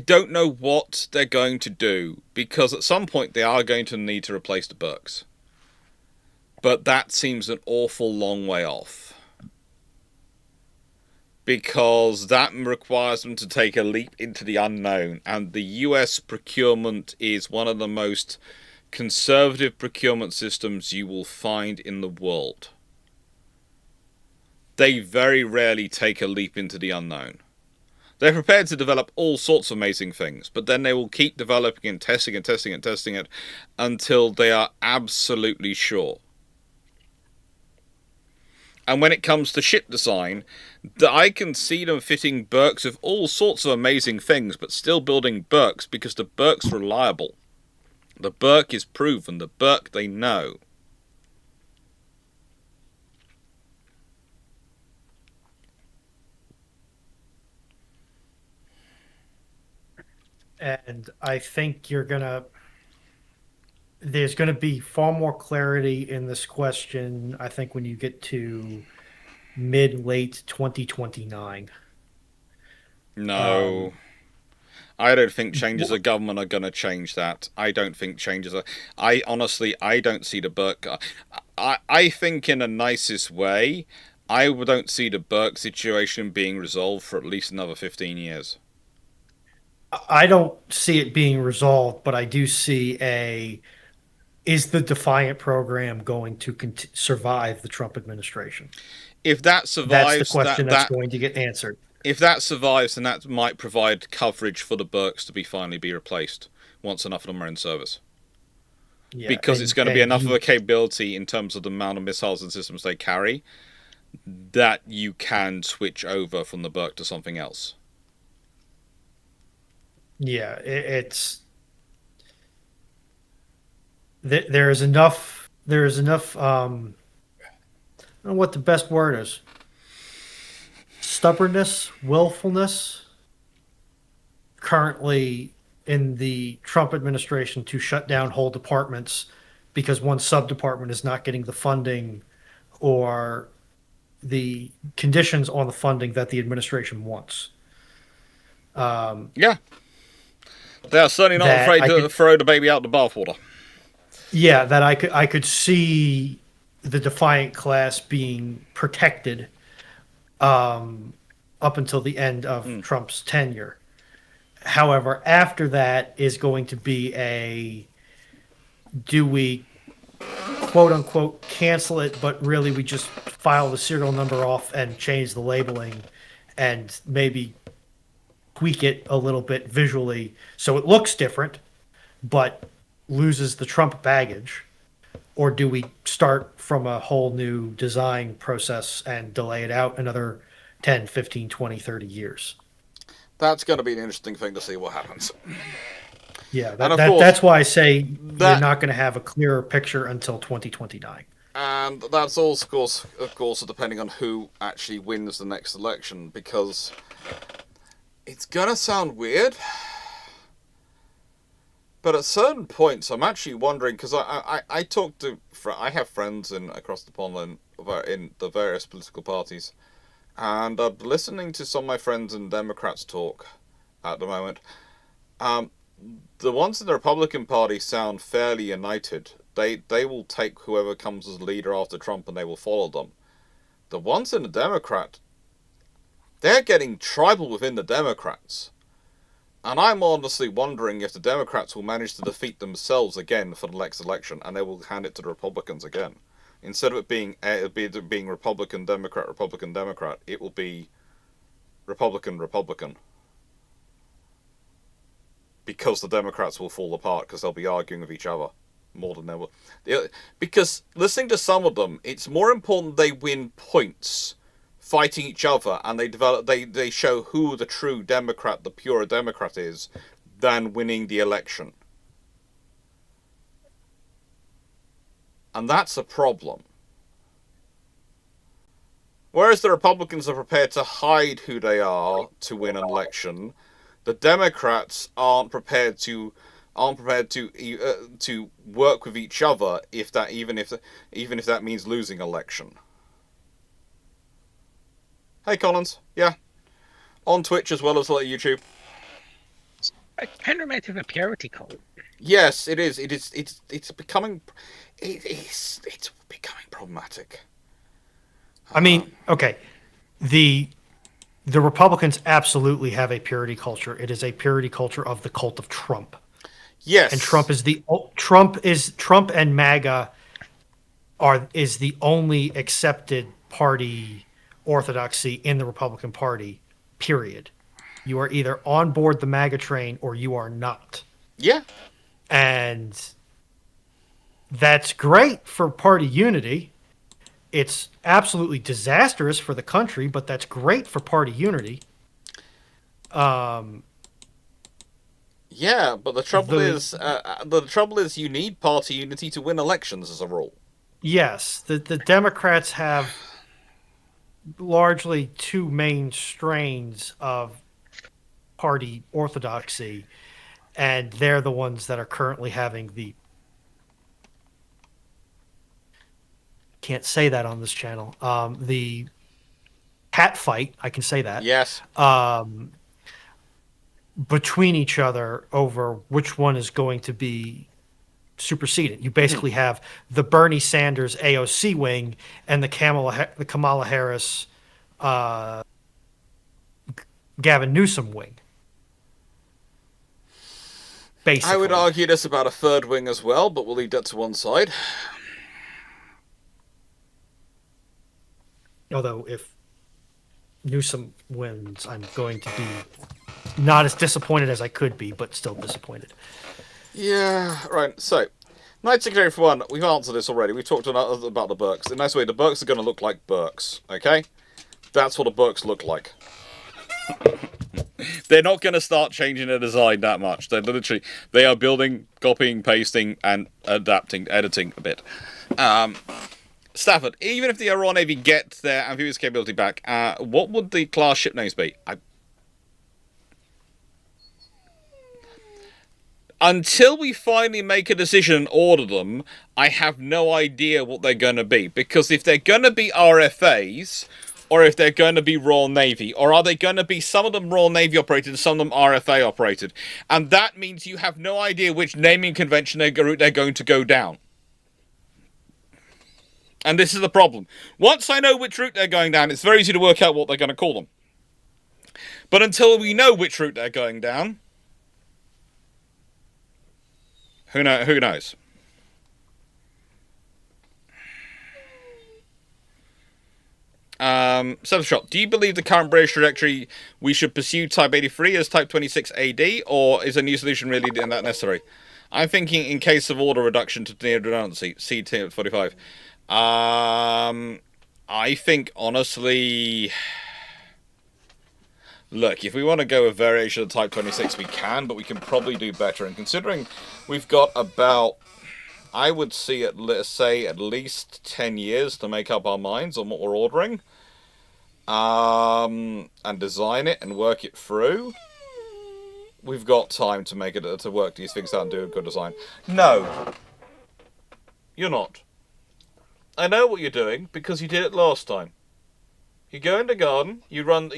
don't know what they're going to do, because at some point they are going to need to replace the Burks. But that seems an awful long way off. Because that requires them to take a leap into the unknown, and the US procurement is one of the most conservative procurement systems you will find in the world. They very rarely take a leap into the unknown. They're prepared to develop all sorts of amazing things, but then they will keep developing and testing and testing and testing it until they are absolutely sure. And when it comes to ship design, I can see them fitting Burks with all sorts of amazing things, but still building Burks because the Burke's reliable. The Burke is proven. The Burke they know. And I think there's gonna be far more clarity in this question, I think, when you get to mid-late 2029. No. I don't think changes of government are going to change that. I don't think changes are... I don't see the Burke... I think in the nicest way, I don't see the Burke situation being resolved for at least another 15 years. I don't see it being resolved, but I do see is the Defiant program going to survive the Trump administration? If that survives... That's the question that's going to get answered. If that survives, then that might provide coverage for the Burks to finally be replaced once enough of them are in service. Yeah, because it's going to be enough of a capability in terms of the amount of missiles and systems they carry that you can switch over from the Burke to something else. Yeah, it's there is enough. There is enough. I don't know what the best word is. Stubbornness, willfulness, currently in the Trump administration to shut down whole departments because one sub department is not getting the funding or the conditions on the funding that the administration wants. Yeah. They are certainly not That afraid I to could- throw the baby out the bathwater. Yeah, that I could see the Defiant class being protected up until the end of Trump's tenure. However, after that is going to be do we quote unquote cancel it, but really we just file the serial number off and change the labeling and maybe tweak it a little bit visually so it looks different, but loses the Trump baggage? Or do we start from a whole new design process and delay it out another 10, 15, 20, 30 years? That's going to be an interesting thing to see what happens. Yeah, And of course, that's why I say that- we're not going to have a clearer picture until 2029. And that's also, of course, depending on who actually wins the next election, because it's going to sound weird, but at certain points, I'm actually wondering, because I talk to, I have friends across the pond in the various political parties, and I'm listening to some of my friends and Democrats talk at the moment. The ones in the Republican Party sound fairly united. They will take whoever comes as leader after Trump and they will follow them. The ones in the Democrat, they're getting tribal within the Democrats. And I'm honestly wondering if the Democrats will manage to defeat themselves again for the next election and they will hand it to the Republicans again. Instead of it being Republican, Democrat, Republican, Democrat, it will be Republican, Republican. Because the Democrats will fall apart because they'll be arguing with each other more than ever. Because listening to some of them, it's more important they win points fighting each other and they show who the true Democrat, the pure Democrat is, than winning the election. And that's a problem. Whereas the Republicans are prepared to hide who they are to win an election, the Democrats aren't prepared to work with each other even if that means losing election. Hey Collins, yeah, on Twitch as well as like YouTube. I kind of reminds me of a purity cult. Yes, it is. It's becoming problematic. I mean, okay, the Republicans absolutely have a purity culture. It is a purity culture of the cult of Trump. Yes, And Trump and MAGA is the only accepted party orthodoxy in the Republican Party. Period. You are either on board the MAGA train or you are not. Yeah. And that's great for party unity. It's absolutely disastrous for the country, but that's great for party unity. Yeah, but the trouble is you need party unity to win elections as a rule. Yes, the Democrats have largely two main strains of party orthodoxy, and they're the ones that are currently having the can't say that on this channel. The cat fight, I can say that. Yes. Between each other over which one is going to be superseded. You basically have the Bernie Sanders AOC wing and the Kamala Harris Gavin Newsom wing. Basically. I would argue this about a third wing as well, but we'll leave that to one side. Although if Newsom wins, I'm going to be not as disappointed as I could be, but still disappointed. Yeah, right. So, Night Secretary for one, we've answered this already. We've talked about the Burks. In a nice way, the Burks are going to look like Burks, okay? That's what the Burks look like. They're not going to start changing their design that much. They are building, copying, pasting, and adapting, editing a bit. Stafford, even if the Royal Navy get their amphibious capability back, what would the class ship names be? Until we finally make a decision and order them, I have no idea what they're going to be. Because if they're going to be RFAs, or if they're going to be Royal Navy, or are they going to be some of them Royal Navy operated and some of them RFA operated? And that means you have no idea which naming convention they're going to go down. And this is the problem. Once I know which route they're going down, it's very easy to work out what they're going to call them. But until we know which route they're going down, who knows? Shot. Do you believe the current British trajectory we should pursue Type 83 as Type 26 AD, or is a new solution really that necessary? I'm thinking in case of order reduction to near redundancy, C-45. I think, honestly... Look, if we want to go with variation of Type 26, we can, but we can probably do better. And considering we've got about, I would say at least 10 years to make up our minds on what we're ordering, and design it and work it through, we've got time to make it to work these things out and do a good design. No, you're not. I know what you're doing because you did it last time. You go in the garden, you run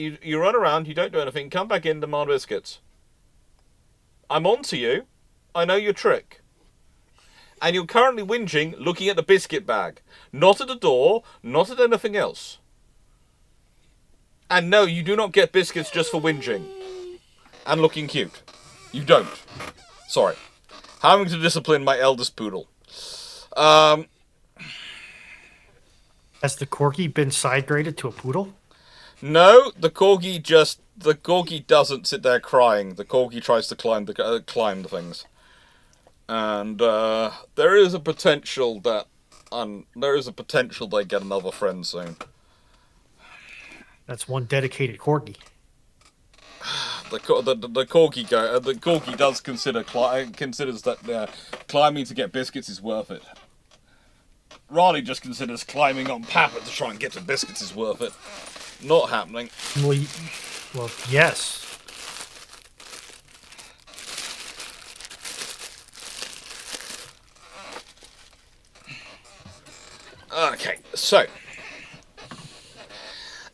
around, you don't do anything, come back in, demand biscuits. I'm on to you. I know your trick. And you're currently whinging, looking at the biscuit bag. Not at the door, not at anything else. And no, you do not get biscuits just for whinging. And looking cute. You don't. Sorry. Having to discipline my eldest poodle. Has the corgi been side graded to a poodle? No, the corgi doesn't sit there crying. The corgi tries to climb the things, and there is a potential that they get another friend soon. That's one dedicated corgi. The corgi does considers that climbing to get biscuits is worth it. Riley just considers climbing on Papa to try and get to biscuits is worth it. Not happening. Well, yes. Okay, so.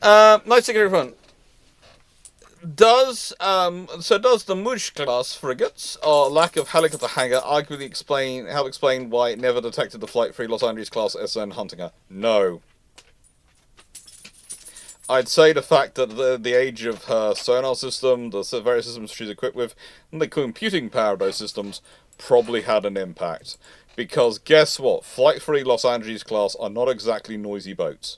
Nice to get everyone. Does the Mush class frigates or lack of helicopter hangar arguably help explain why it never detected the Flight 3 Los Angeles class SN Huntinger? No. I'd say the fact that the age of her sonar system, the various systems she's equipped with, and the computing power of those systems probably had an impact. Because guess what? Flight 3 Los Angeles class are not exactly noisy boats.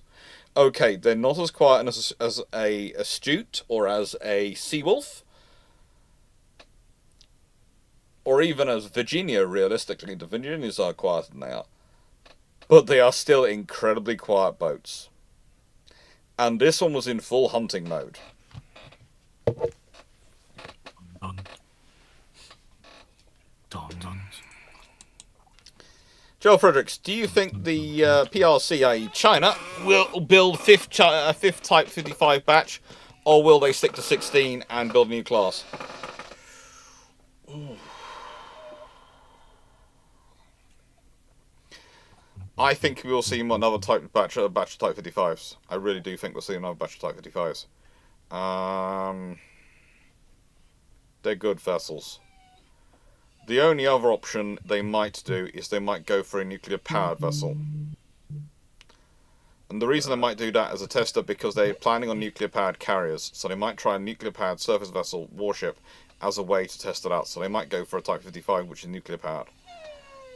Okay, they're not as quiet as a Astute or as a Seawolf, or even as Virginia. Realistically, the Virginias are quieter than they are, but they are still incredibly quiet boats. And this one was in full hunting mode. Joel Fredericks, do you think the PRC, i.e. China, will build a fifth Type 55 batch, or will they stick to 16 and build a new class? Ooh. I think we will see another batch of Type 55s. I really do think we'll see another batch of Type 55s. They're good vessels. The only other option they might do is they might go for a nuclear-powered vessel. And the reason they might do that as a tester because they're planning on nuclear-powered carriers. So they might try a nuclear-powered surface vessel warship as a way to test it out. So they might go for a Type 55, which is nuclear-powered.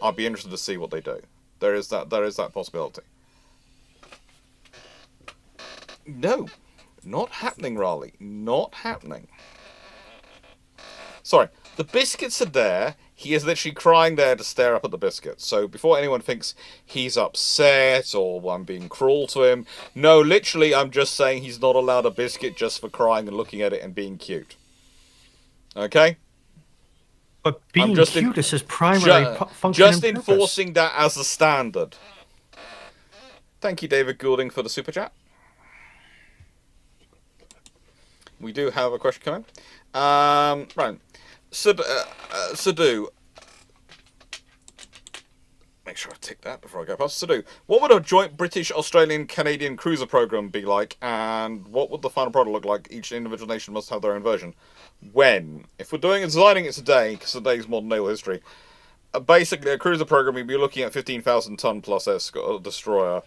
I'd be interested to see what they do. There is that possibility. No, not happening, Raleigh. Not happening. Sorry, the biscuits are there. he is literally crying there to stare up at the biscuit. So before anyone thinks he's upset or I'm being cruel to him, no, literally I'm just saying he's not allowed a biscuit just for crying and looking at it and being cute. Okay? But being just cute is his primary function. Just and purpose. enforcing that as a standard. Thank you, David Goulding, for the super chat. We do have a question coming. Right. Sadu. Make sure I tick that before I go past. Sadu. What would a joint British-Australian-Canadian cruiser program be like, and what would the final product look like? Each individual nation must have their own version. When? If we're designing it today, because today's modern naval history, basically a cruiser program, we'd be looking at 15,000 ton plus destroyer,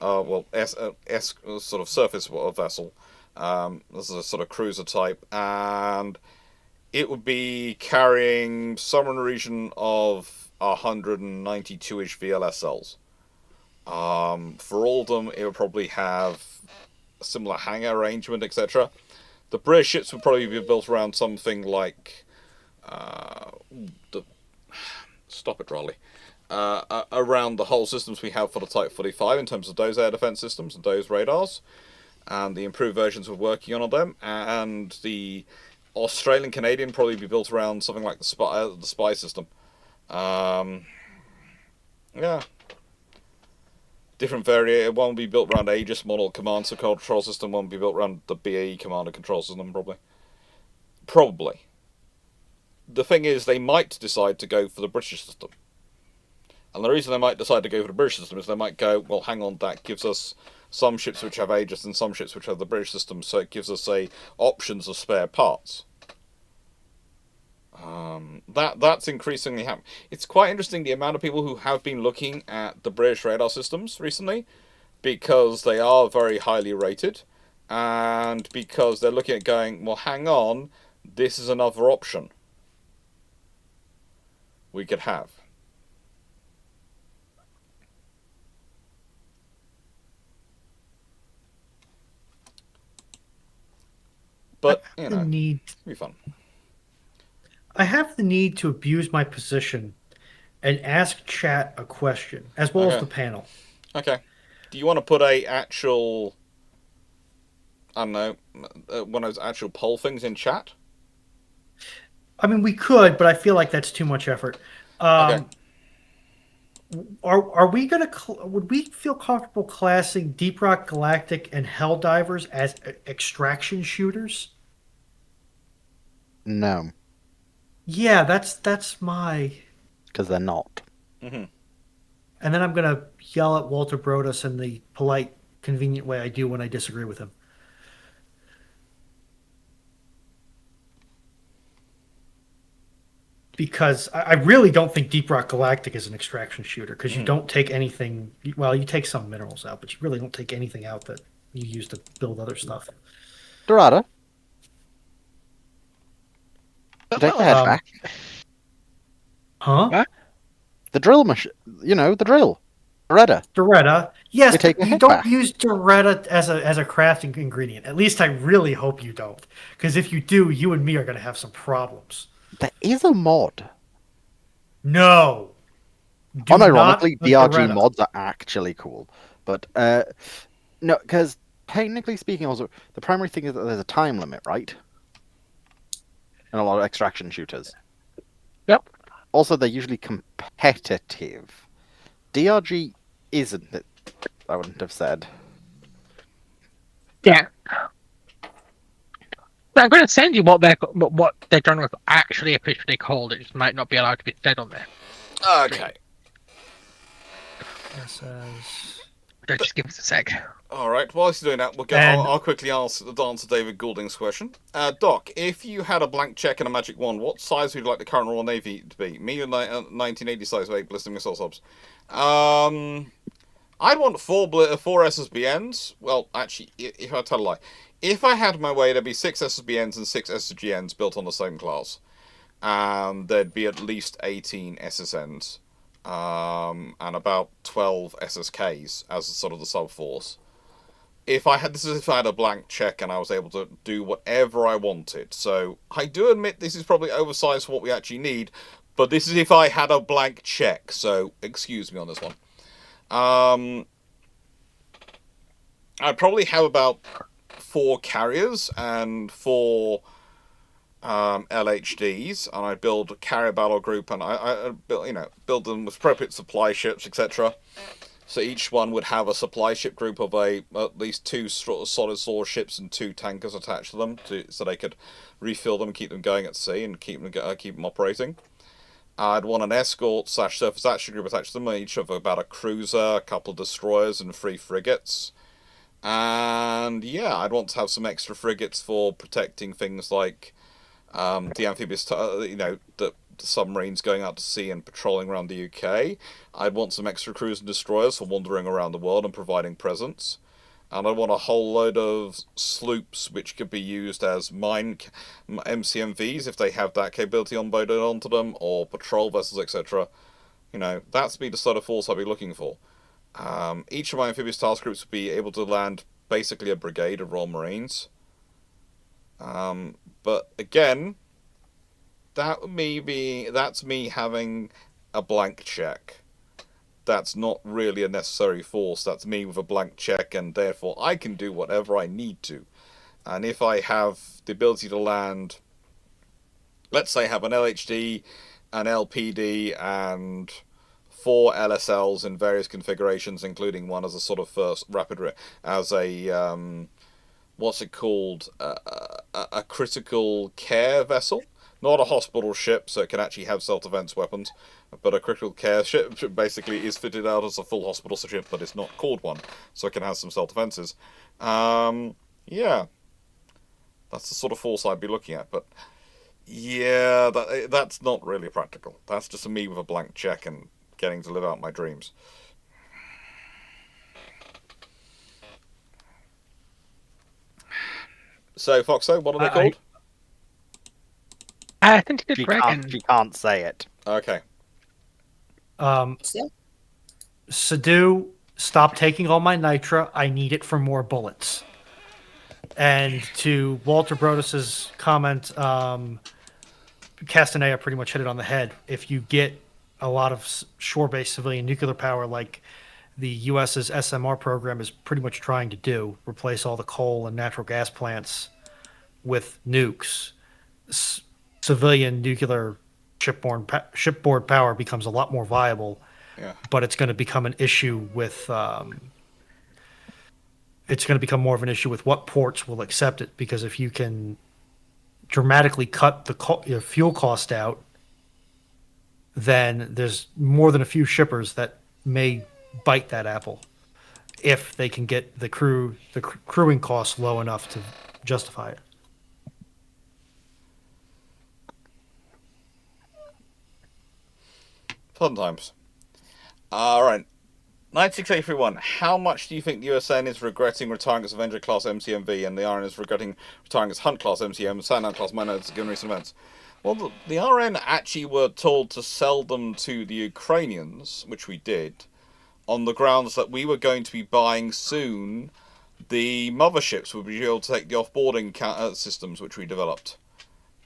sort of surface vessel. This is a sort of cruiser type, and it would be carrying somewhere in the region of 192-ish VLSLs. For all of them, it would probably have a similar hangar arrangement, etc. The British ships would probably be built around something like stop it, Raleigh. Around the whole systems we have for the Type 45 in terms of those air defense systems and those radars, and the improved versions we're working on them, and the Australian Canadian probably be built around something like the spy system. Yeah. Different variant. One will be built around Aegis model command control system. One will be built around the BAE command and control system. Probably. The thing is, they might decide to go for the British system. And the reason they might decide to go for the British system is they might go, well, hang on, that gives us some ships which have Aegis and some ships which have the British system, so it gives us options of spare parts. That's increasingly happening. It's quite interesting the amount of people who have been looking at the British radar systems recently, because they are very highly rated, and because they're looking at going, well, hang on, this is another option we could have. But, you know, it'll be fun. I have the need to abuse my position and ask chat a question, as well as the panel. Okay. Do you want to put a actual, I don't know, one of those actual poll things in chat? I mean, we could, but I feel like that's too much effort. Okay. Are we gonna? Would we feel comfortable classing Deep Rock Galactic and Helldivers as extraction shooters? No, Yeah, that's my. because they're not. Mm-hmm. And then I'm gonna yell at Walter Brodus in the polite, convenient way I do when I disagree with him. Because I really don't think Deep Rock Galactic is an extraction shooter, because you don't take anything. Well, you take some minerals out, but you really don't take anything out that you use to build other stuff. Dorada, take the head back. Huh? What? The drill machine. You know, the drill. Doretta. Doretta. Yes, You take but a you head don't back. use Doretta as a crafting ingredient. At least I really hope you don't. Because if you do, you and me are going to have some problems. There is a mod. No. Do Unironically, not put DRG Doretta. mods are actually cool. But, no, because technically speaking, also, the primary thing is that there's a time limit, right? In a lot of extraction shooters. Yep. Also, they're usually competitive. DRG isn't it? I wouldn't have said. Yeah. I'm going to send you what their journal is actually officially called. It just might not be allowed to be said on there. Okay. Just give us a sec. All right. While he's doing that, I'll quickly answer David Goulding's question. Doc, if you had a blank check and a magic wand, what size would you like the current Royal Navy to be? Me, 1980 size of 8 ballistic missile subs. I'd want four SSBNs. Well, actually, if I tell a lie, if I had my way, there'd be 6 SSBNs and 6 SSGNs built on the same class, and there'd be at least 18 SSNs, and about 12 SSKs as sort of the sub force. If I had a blank check and I was able to do whatever I wanted. So I do admit this is probably oversized for what we actually need, But this is if I had a blank check, so excuse me on this one. I'd probably have about 4 carriers and 4 LHDs, and I'd build a carrier battle group, and I build them with appropriate supply ships, etc. So each one would have a supply ship group of at least 2 solid ore ships and 2 tankers attached to them, so they could refill them, keep them going at sea, and keep them operating. I'd want an escort / surface action group attached to them, each of about a cruiser, a couple of destroyers, and 3 frigates. And yeah, I'd want to have some extra frigates for protecting things like the amphibious, the submarines going out to sea and patrolling around the UK. I'd want some extra cruise and destroyers for wandering around the world and providing presence. And I want a whole load of sloops which could be used as mine MCMVs if they have that capability onboarded onto them, or patrol vessels, etc. That's the sort of force I'd be looking for. Each of my amphibious task groups would be able to land basically a brigade of Royal Marines. But again, that's me having a blank check. That's not really a necessary force. That's me with a blank check, and therefore I can do whatever I need to. And if I have the ability to land, let's say I have an LHD, an LPD, and 4 LSLs in various configurations, including one as a sort of first as a what's it called? A critical care vessel. Not a hospital ship, so it can actually have self-defense weapons, but a critical care ship basically is fitted out as a full hospital ship, but it's not called one, so it can have some self-defenses. Yeah, that's the sort of force I'd be looking at, but yeah, that's not really practical. That's just me with a blank check and getting to live out my dreams. So, Foxo, what are they called? I think you did correct. She can't say it. Okay. Sadu, stop taking all my nitra. I need it for more bullets. And to Walter Brodus's comment, Castaneda pretty much hit it on the head. If you get a lot of shore-based civilian nuclear power like the U.S.'s SMR program is pretty much trying to do, replace all the coal and natural gas plants with nukes, civilian nuclear shipboard power becomes a lot more viable. Yeah. But it's going to become an issue with it's going to become more of an issue with what ports will accept it, because if you can dramatically cut the fuel cost out, then there's more than a few shippers that may bite that apple if they can get the crewing costs low enough to justify it. Fun times. Alright. 9681. How much do you think the USN is regretting retiring its Avenger class MCMV and the RN is regretting retiring its Hunt class MCM, Sandown class miners given recent events? Well, the RN actually were told to sell them to the Ukrainians, which we did, on the grounds that we were going to be buying soon the motherships would be able to take the offboarding systems which we developed.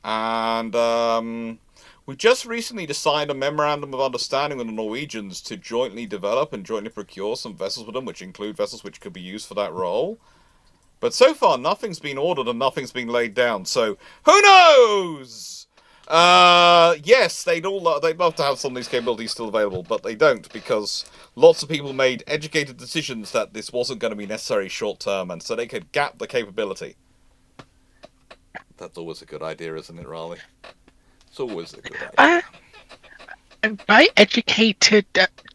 And we just recently signed a memorandum of understanding with the Norwegians to jointly develop and jointly procure some vessels with them, which include vessels which could be used for that role. But so far, nothing's been ordered and nothing's been laid down, so who knows? Yes, they'd love to have some of these capabilities still available, but they don't, because lots of people made educated decisions that this wasn't going to be necessary short term, and so they could gap the capability. That's always a good idea, isn't it, Raleigh? It's always a good idea. By educated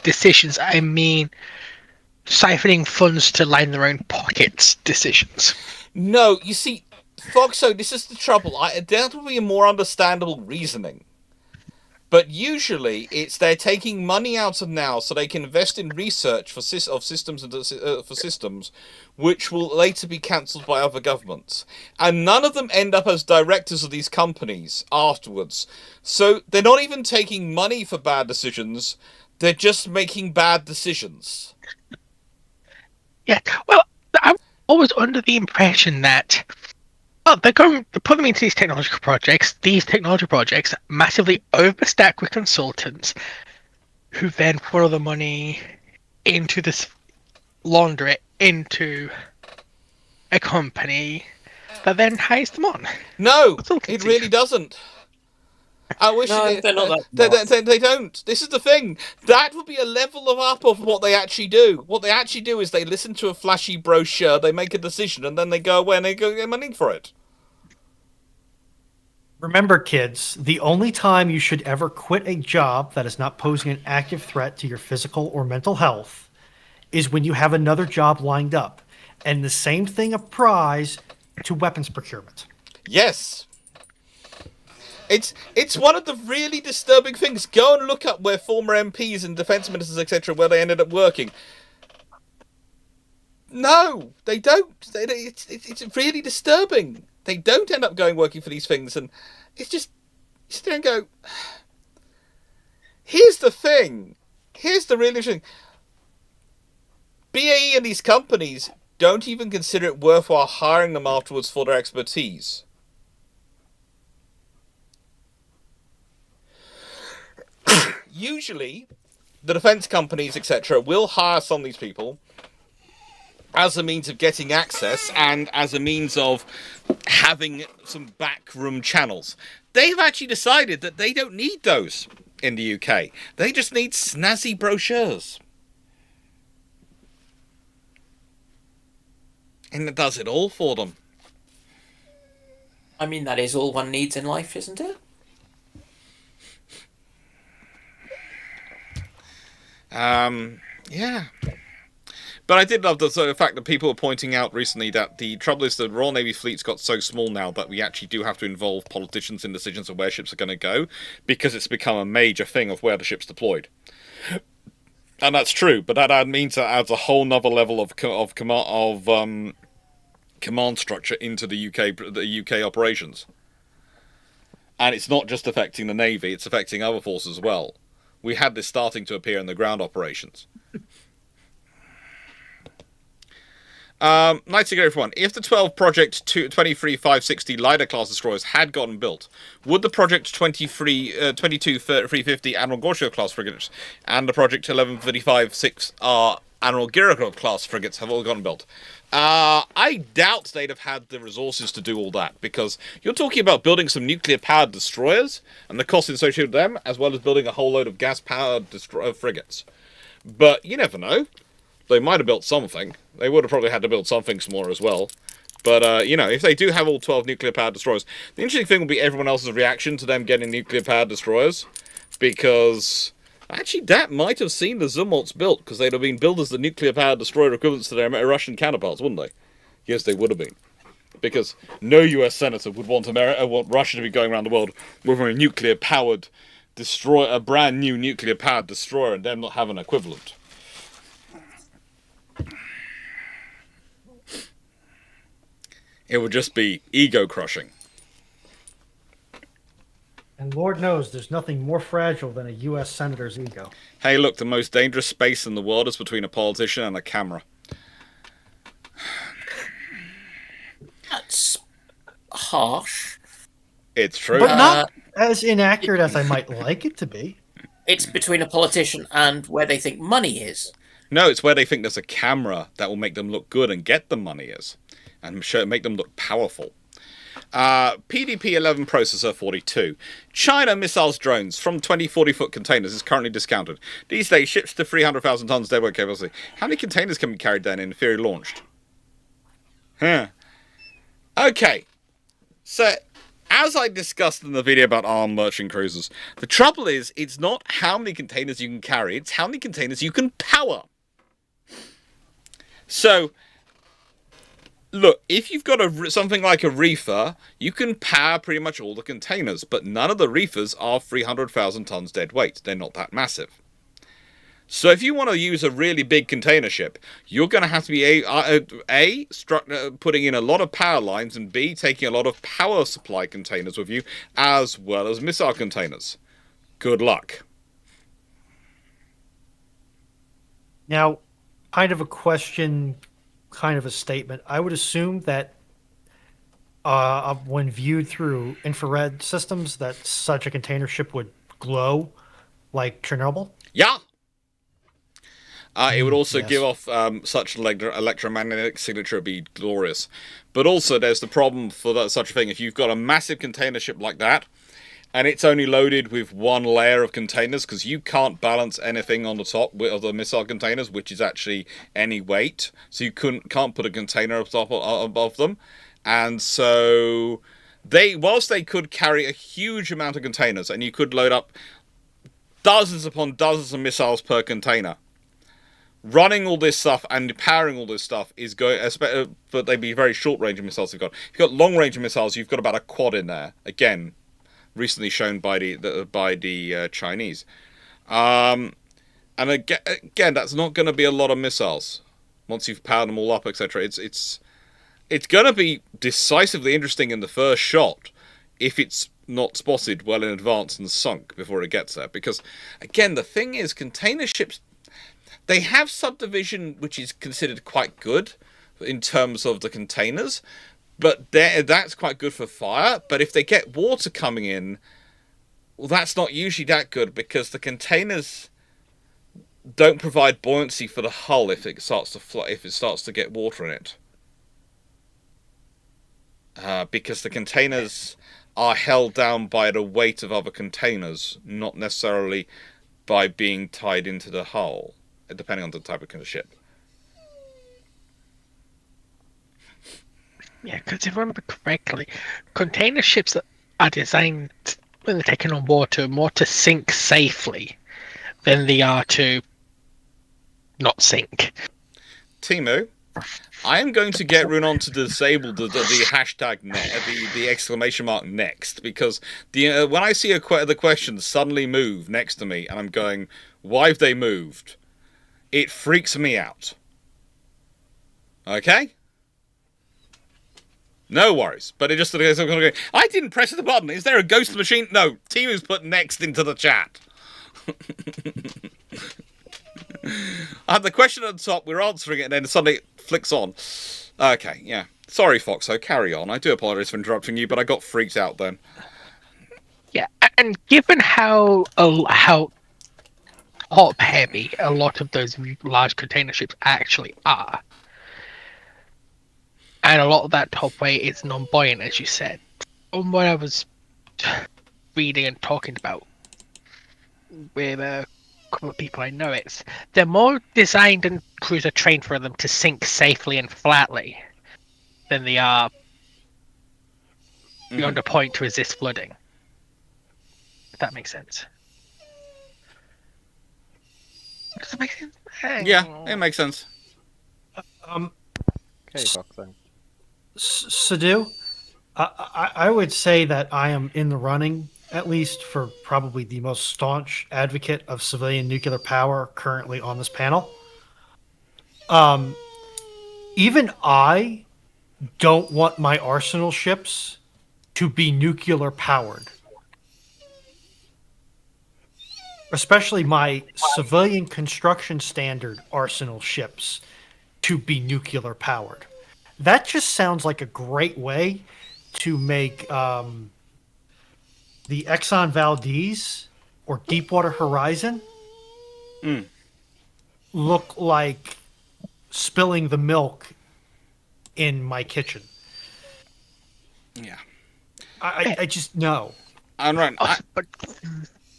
decisions, I mean siphoning funds to line their own pockets decisions. No, you see, Foxo, this is the trouble. There will be a more understandable reasoning. But usually, it's they're taking money out of now so they can invest in research for systems which will later be cancelled by other governments. And none of them end up as directors of these companies afterwards. So they're not even taking money for bad decisions. They're just making bad decisions. Yeah, well, I'm always under the impression that Oh, they're putting them into these technological projects. These technology projects massively overstacked with consultants, who then put all the money into this, launder it into a company that then hires them on. No, it Consultancy. really doesn't. I wish No, they're not that they don't. This is the thing. That would be a level of up of what they actually do. What they actually do is they listen to a flashy brochure, they make a decision, and then they go away and they go get money for it. Remember, kids, the only time you should ever quit a job that is not posing an active threat to your physical or mental health is when you have another job lined up. And the same thing applies to weapons procurement. Yes. It's one of the really disturbing things. Go and look up where former MPs and defence ministers, etc., where they ended up working. No, they don't. It's really disturbing. They don't end up going working for these things, and it's just you sit there and go. Here's the thing. Here's the really interesting. BAE and these companies don't even consider it worthwhile hiring them afterwards for their expertise. Usually, the defence companies, etc., will hire some of these people as a means of getting access and as a means of having some backroom channels. They've actually decided that they don't need those in the UK. They just need snazzy brochures. And it does it all for them. I mean, that is all one needs in life, isn't it? Yeah. But I did love the fact that people were pointing out recently that the trouble is the Royal Navy fleet's got so small now that we actually do have to involve politicians in decisions of where ships are going to go, because it's become a major thing of where the ship's deployed. And that's true, but that means that adds a whole nother level of command structure into the UK operations. And it's not just affecting the Navy, it's affecting other forces as well. We had this starting to appear in the ground operations. Nice to go, everyone. If the 12 Project 23-560 Lider class destroyers had gotten built, would the Project 22-350 Admiral Gorshio class frigates and the Project 11-35-6R Admiral Girokov class frigates have all gotten built? I doubt they'd have had the resources to do all that, because you're talking about building some nuclear-powered destroyers and the costs associated with them, as well as building a whole load of gas-powered frigates. But you never know. They might have built something. They would have probably had to build something some more as well. But, if they do have all 12 nuclear-powered destroyers, the interesting thing will be everyone else's reaction to them getting nuclear-powered destroyers, because actually that might have seen the Zumwalts built, because they'd have been built as the nuclear-powered destroyer equivalents to their Russian counterparts, wouldn't they? Yes, they would have been. Because no US senator would want Russia to be going around the world with a nuclear-powered destroyer, a brand new nuclear-powered destroyer, and them not have an equivalent. It would just be ego-crushing. And Lord knows there's nothing more fragile than a U.S. senator's ego. Hey, look, the most dangerous space in the world is between a politician and a camera. That's harsh. It's true. But not as inaccurate as I might like it to be. It's between a politician and where they think money is. No, it's where they think there's a camera that will make them look good and get them money is. And make them look powerful. PDP-11 processor 42. China missiles drones from 20-40-foot containers is currently discounted. These days, ships to 300,000 tons deadweight capacity. How many containers can be carried then in theory launched? Okay. So, as I discussed in the video about armed merchant cruisers, the trouble is, it's not how many containers you can carry, it's how many containers you can power. So, look, if you've got something like a reefer, you can power pretty much all the containers, but none of the reefers are 300,000 tons dead weight. They're not that massive. So if you want to use a really big container ship, you're going to have to be putting in a lot of power lines, and B, taking a lot of power supply containers with you, as well as missile containers. Good luck. Now, kind of a question, kind of a statement. I would assume that when viewed through infrared systems, that such a container ship would glow like Chernobyl? Yeah. It would also yes. give off such an electromagnetic signature, would be glorious. But also, there's the problem for such a thing. If you've got a massive container ship like that, and it's only loaded with one layer of containers, because you can't balance anything on the top of the missile containers, which is actually any weight. So you can't put a container above them. And so whilst they could carry a huge amount of containers, and you could load up dozens upon dozens of missiles per container, running all this stuff and powering all this stuff is going, but they'd be very short range missiles. If you've got long range missiles, you've got about a quad in there. Again, recently shown by the Chinese. And again, that's not going to be a lot of missiles once you've powered them all up, etc. It's going to be decisively interesting in the first shot if it's not spotted well in advance and sunk before it gets there. Because again, the thing is, container ships, they have subdivision which is considered quite good in terms of the containers, but that's quite good for fire. But if they get water coming in, well, that's not usually that good, because the containers don't provide buoyancy for the hull if it starts to get water in it. Because the containers are held down by the weight of other containers, not necessarily by being tied into the hull, depending on the type of ship. Yeah, because if I remember correctly, container ships are designed, when they're taken on water, more to sink safely than they are to not sink. Timu, I am going to get Runon to disable the hashtag the exclamation mark next, because when I see the question suddenly move next to me and I'm going, why have they moved? It freaks me out. Okay? No worries. But it just I didn't press the button. Is there a ghost machine? No. Timu's put next into the chat. I have the question at the top, we're answering it, and then suddenly it flicks on. Okay, yeah. Sorry, Foxo, carry on. I do apologise for interrupting you, but I got freaked out then. Yeah, and given how top heavy a lot of those large container ships actually are, and a lot of that top weight is non-buoyant, as you said, from what I was reading and talking about with a couple of people I know, they're more designed and crews are trained for them to sink safely and flatly than they are beyond a point to resist flooding. If that makes sense. Does it make sense? Yeah, it makes sense. Okay, Foxo. Sadu, I would say that I am in the running, at least, for probably the most staunch advocate of civilian nuclear power currently on this panel. Even I don't want my arsenal ships to be nuclear powered. Especially my civilian construction standard arsenal ships to be nuclear powered. That just sounds like a great way to make the Exxon Valdez or Deepwater Horizon look like spilling the milk in my kitchen. Yeah. I just know. I'm right. But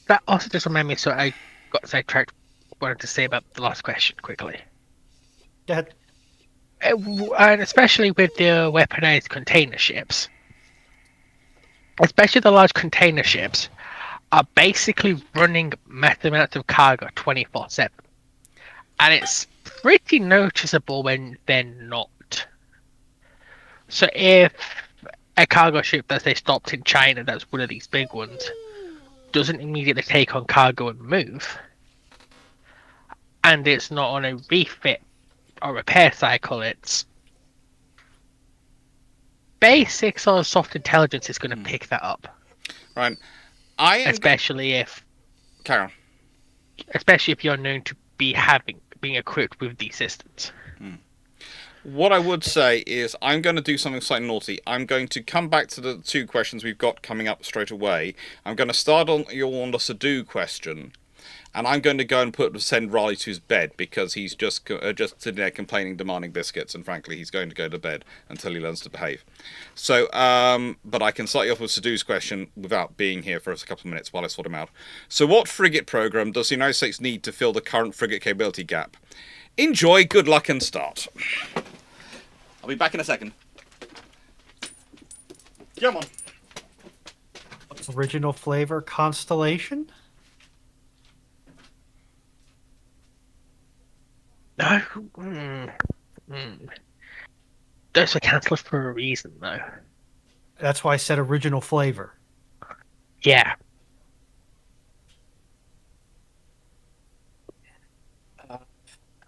that also just reminded me, so I got sidetracked. Wanted to say about the last question quickly. Go ahead. And especially with the weaponized container ships, especially the large container ships, are basically running massive amounts of cargo 24/7, and it's pretty noticeable when they're not. So if a cargo ship that they stopped in China, that's one of these big ones, doesn't immediately take on cargo and move, and it's not on a refit or repair cycle, it's basic sort of soft intelligence is going to pick that up. Right. Especially if Carol. especially if you're known to be being equipped with these systems. What I would say is I'm going to do something slightly naughty. I'm going to come back to the 2 questions we've got coming up straight away. I'm going to start on the Sadu question, and I'm going to go and send Raleigh to his bed because he's just sitting there complaining, demanding biscuits, and frankly, he's going to go to bed until he learns to behave. So, but I can start you off with Sadu's question without being here for a couple of minutes while I sort him out. So, what frigate program does the United States need to fill the current frigate capability gap? Enjoy, good luck, and start. I'll be back in a second. Come on. Original flavor Constellation? No. Those were cancelled for a reason, though. That's why I said original flavor. Yeah.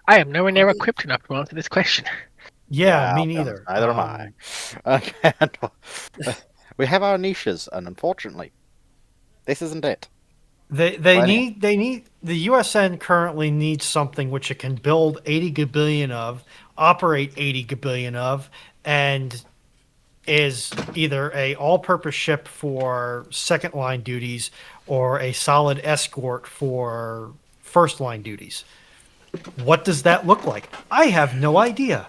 I am nowhere near equipped enough to answer this question. Yeah, me neither. Neither am I. Okay. We have our niches, and unfortunately, this isn't it. The USN currently needs something which it can build 80 gabillion of, operate 80 gabillion of, and is either a all-purpose ship for second line duties or a solid escort for first line duties. What does that look like? I have no idea.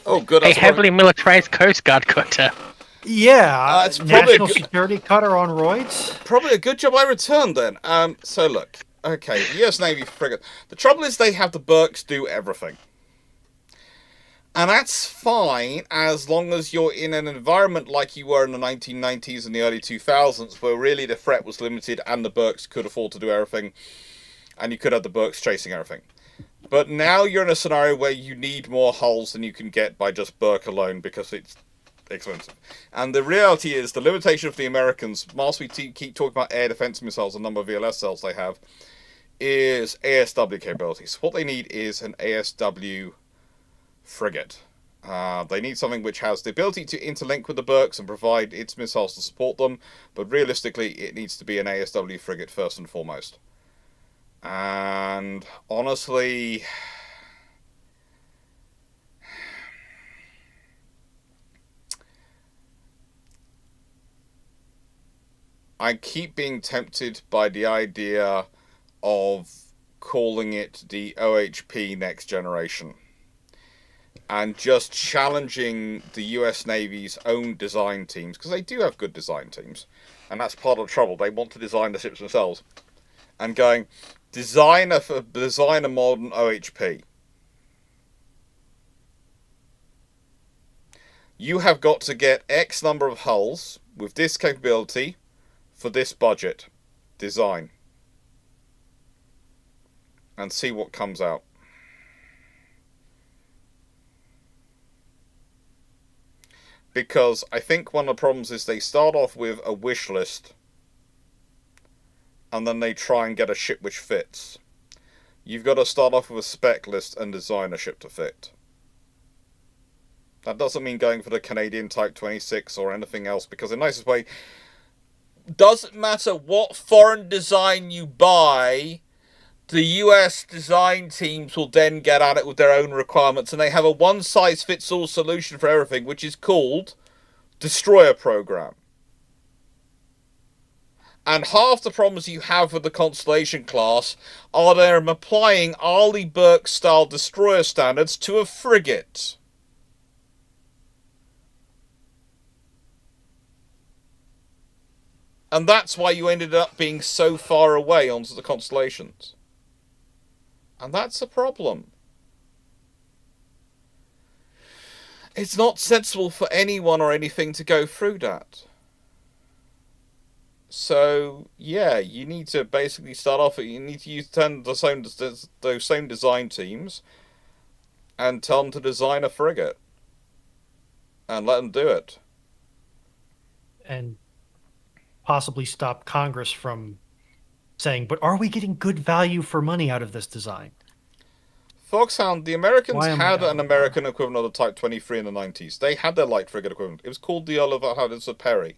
Oh, good. A heavily militarized Coast Guard cutter. Yeah, it's probably national security cutter on roids. Probably a good job I returned then. So look, okay, U.S. Navy frigate. The trouble is they have the Burks do everything. And that's fine as long as you're in an environment like you were in the 1990s and the early 2000s, where really the threat was limited and the Burks could afford to do everything, and you could have the Burks chasing everything. But now you're in a scenario where you need more hulls than you can get by just Burke alone because it's expensive. And the reality is the limitation of the Americans, whilst we keep talking about air defense missiles, the number of VLS cells they have, is ASW capabilities. What they need is an ASW frigate. They need something which has the ability to interlink with the Burks and provide its missiles to support them, but realistically it needs to be an ASW frigate first and foremost. And honestly, I keep being tempted by the idea of calling it the OHP Next Generation and just challenging the US Navy's own design teams, because they do have good design teams, and that's part of the trouble. They want to design the ships themselves, and going, design a modern OHP. You have got to get X number of hulls with this capability for this budget. Design. And see what comes out. Because I think one of the problems is they start off with a wish list and then they try and get a ship which fits. You've got to start off with a spec list and design a ship to fit. That doesn't mean going for the Canadian Type 26 or anything else, because in the nicest way, doesn't matter what foreign design you buy, the US design teams will then get at it with their own requirements, and they have a one-size-fits-all solution for everything, which is called Destroyer Program. And half the problems you have with the Constellation class are them applying Arleigh Burke-style destroyer standards to a frigate. And that's why you ended up being so far away onto the Constellations. And that's a problem. It's not sensible for anyone or anything to go through that. So, yeah, you need to basically start off, you need to use those same design teams and tell them to design a frigate. And let them do it. And possibly stop Congress from saying, but are we getting good value for money out of this design? Foxhound, the Americans had an American equivalent of the Type 23 in the 90s. They had their light frigate equivalent. It was called the Oliver Howitzer Perry.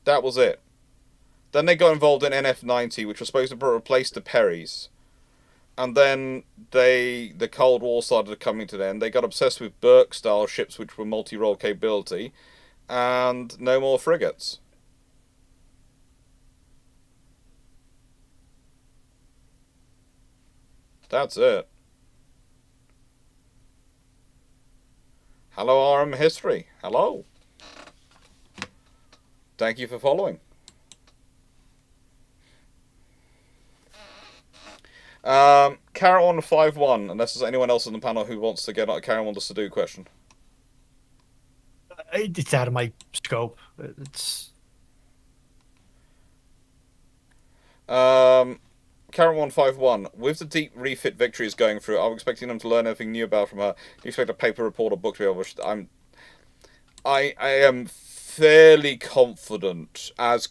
That was it. Then they got involved in NF-90, which was supposed to replace the Perrys. And then the Cold War started coming to an end. They got obsessed with Burke-style ships, which were multi-role capability, and no more frigates. That's it. Hello, RM History. Hello. Thank you for following. Carry on 5-1, unless there's anyone else on the panel who wants to carry on with the Sadu question. It's out of my scope. It's Carry on 5-1. With the deep refit victories going through, I'm expecting them to learn anything new about from her. Do you expect a paper report or book to be able to... I am fairly confident as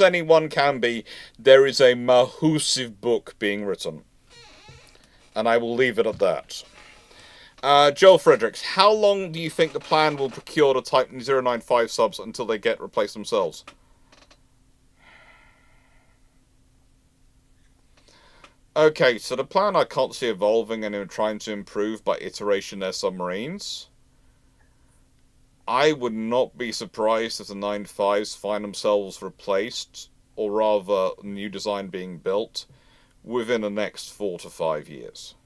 anyone can be, there is a massive book being written. And I will leave it at that. Joel Fredericks, how long do you think the plan will procure the Type 095 subs until they get replaced themselves? Okay, so the plan I can't see evolving and trying to improve by iteration their submarines. I would not be surprised if the 95s find themselves replaced, or rather, new design being built, within the next 4 to 5 years.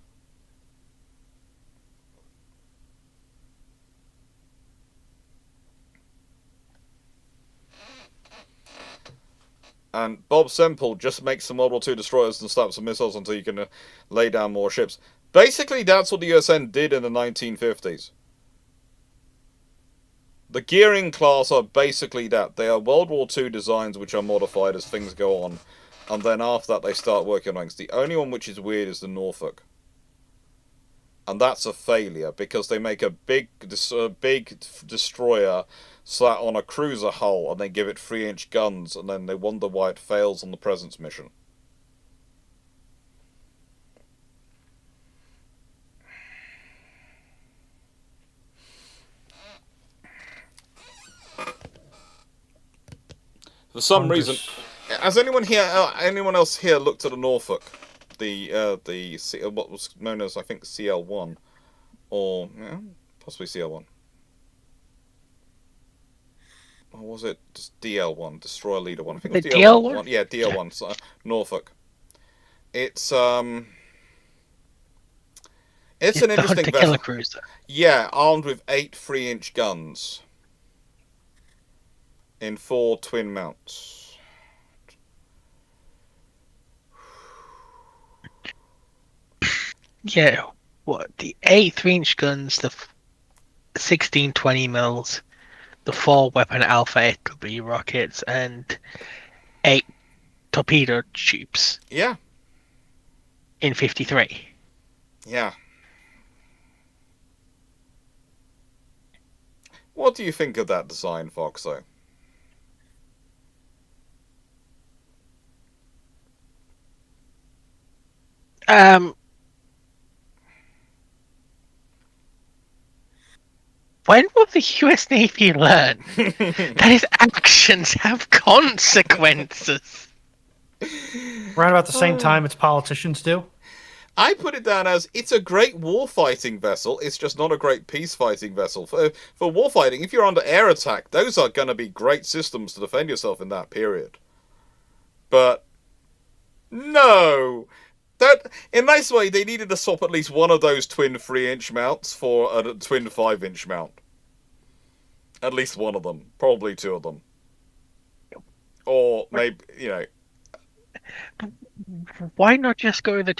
And Bob Semple just makes some World War II destroyers and slaps some missiles until you can lay down more ships. Basically, that's what the USN did in the 1950s. The Gearing class are basically that. They are World War II designs which are modified as things go on. And then after that they start working on things. The only one which is weird is the Norfolk. And that's a failure, because they make a big destroyer sat on a cruiser hull and they give it 3-inch guns, and then they wonder why it fails on the Presence mission. For some reason, has anyone else here looked at a Norfolk, what was known as, I think, CL1, or possibly CL1, or was it just DL1, Destroyer Leader 1? I think it was DL1. Yeah, DL1, so, Norfolk. It's an interesting vessel. Cruiser. Yeah, armed with 8 3-inch guns. In 4 twin mounts. Yeah, what? The 8 3-inch guns, the 16 20 mils, the 4 weapon Alpha AW rockets, and 8 torpedo tubes. Yeah. In 53. Yeah. What do you think of that design, Foxo? When will the US Navy learn that its actions have consequences? Around about the same time its politicians do. I put it down as, it's a great warfighting vessel, it's just not a great peacefighting vessel. For warfighting, if you're under air attack, those are going to be great systems to defend yourself in that period. But, no! That, in a nice way, they needed to swap at least one of those twin 3-inch mounts for a twin 5-inch mount. At least one of them. Probably 2 of them. Or maybe, Why not just go the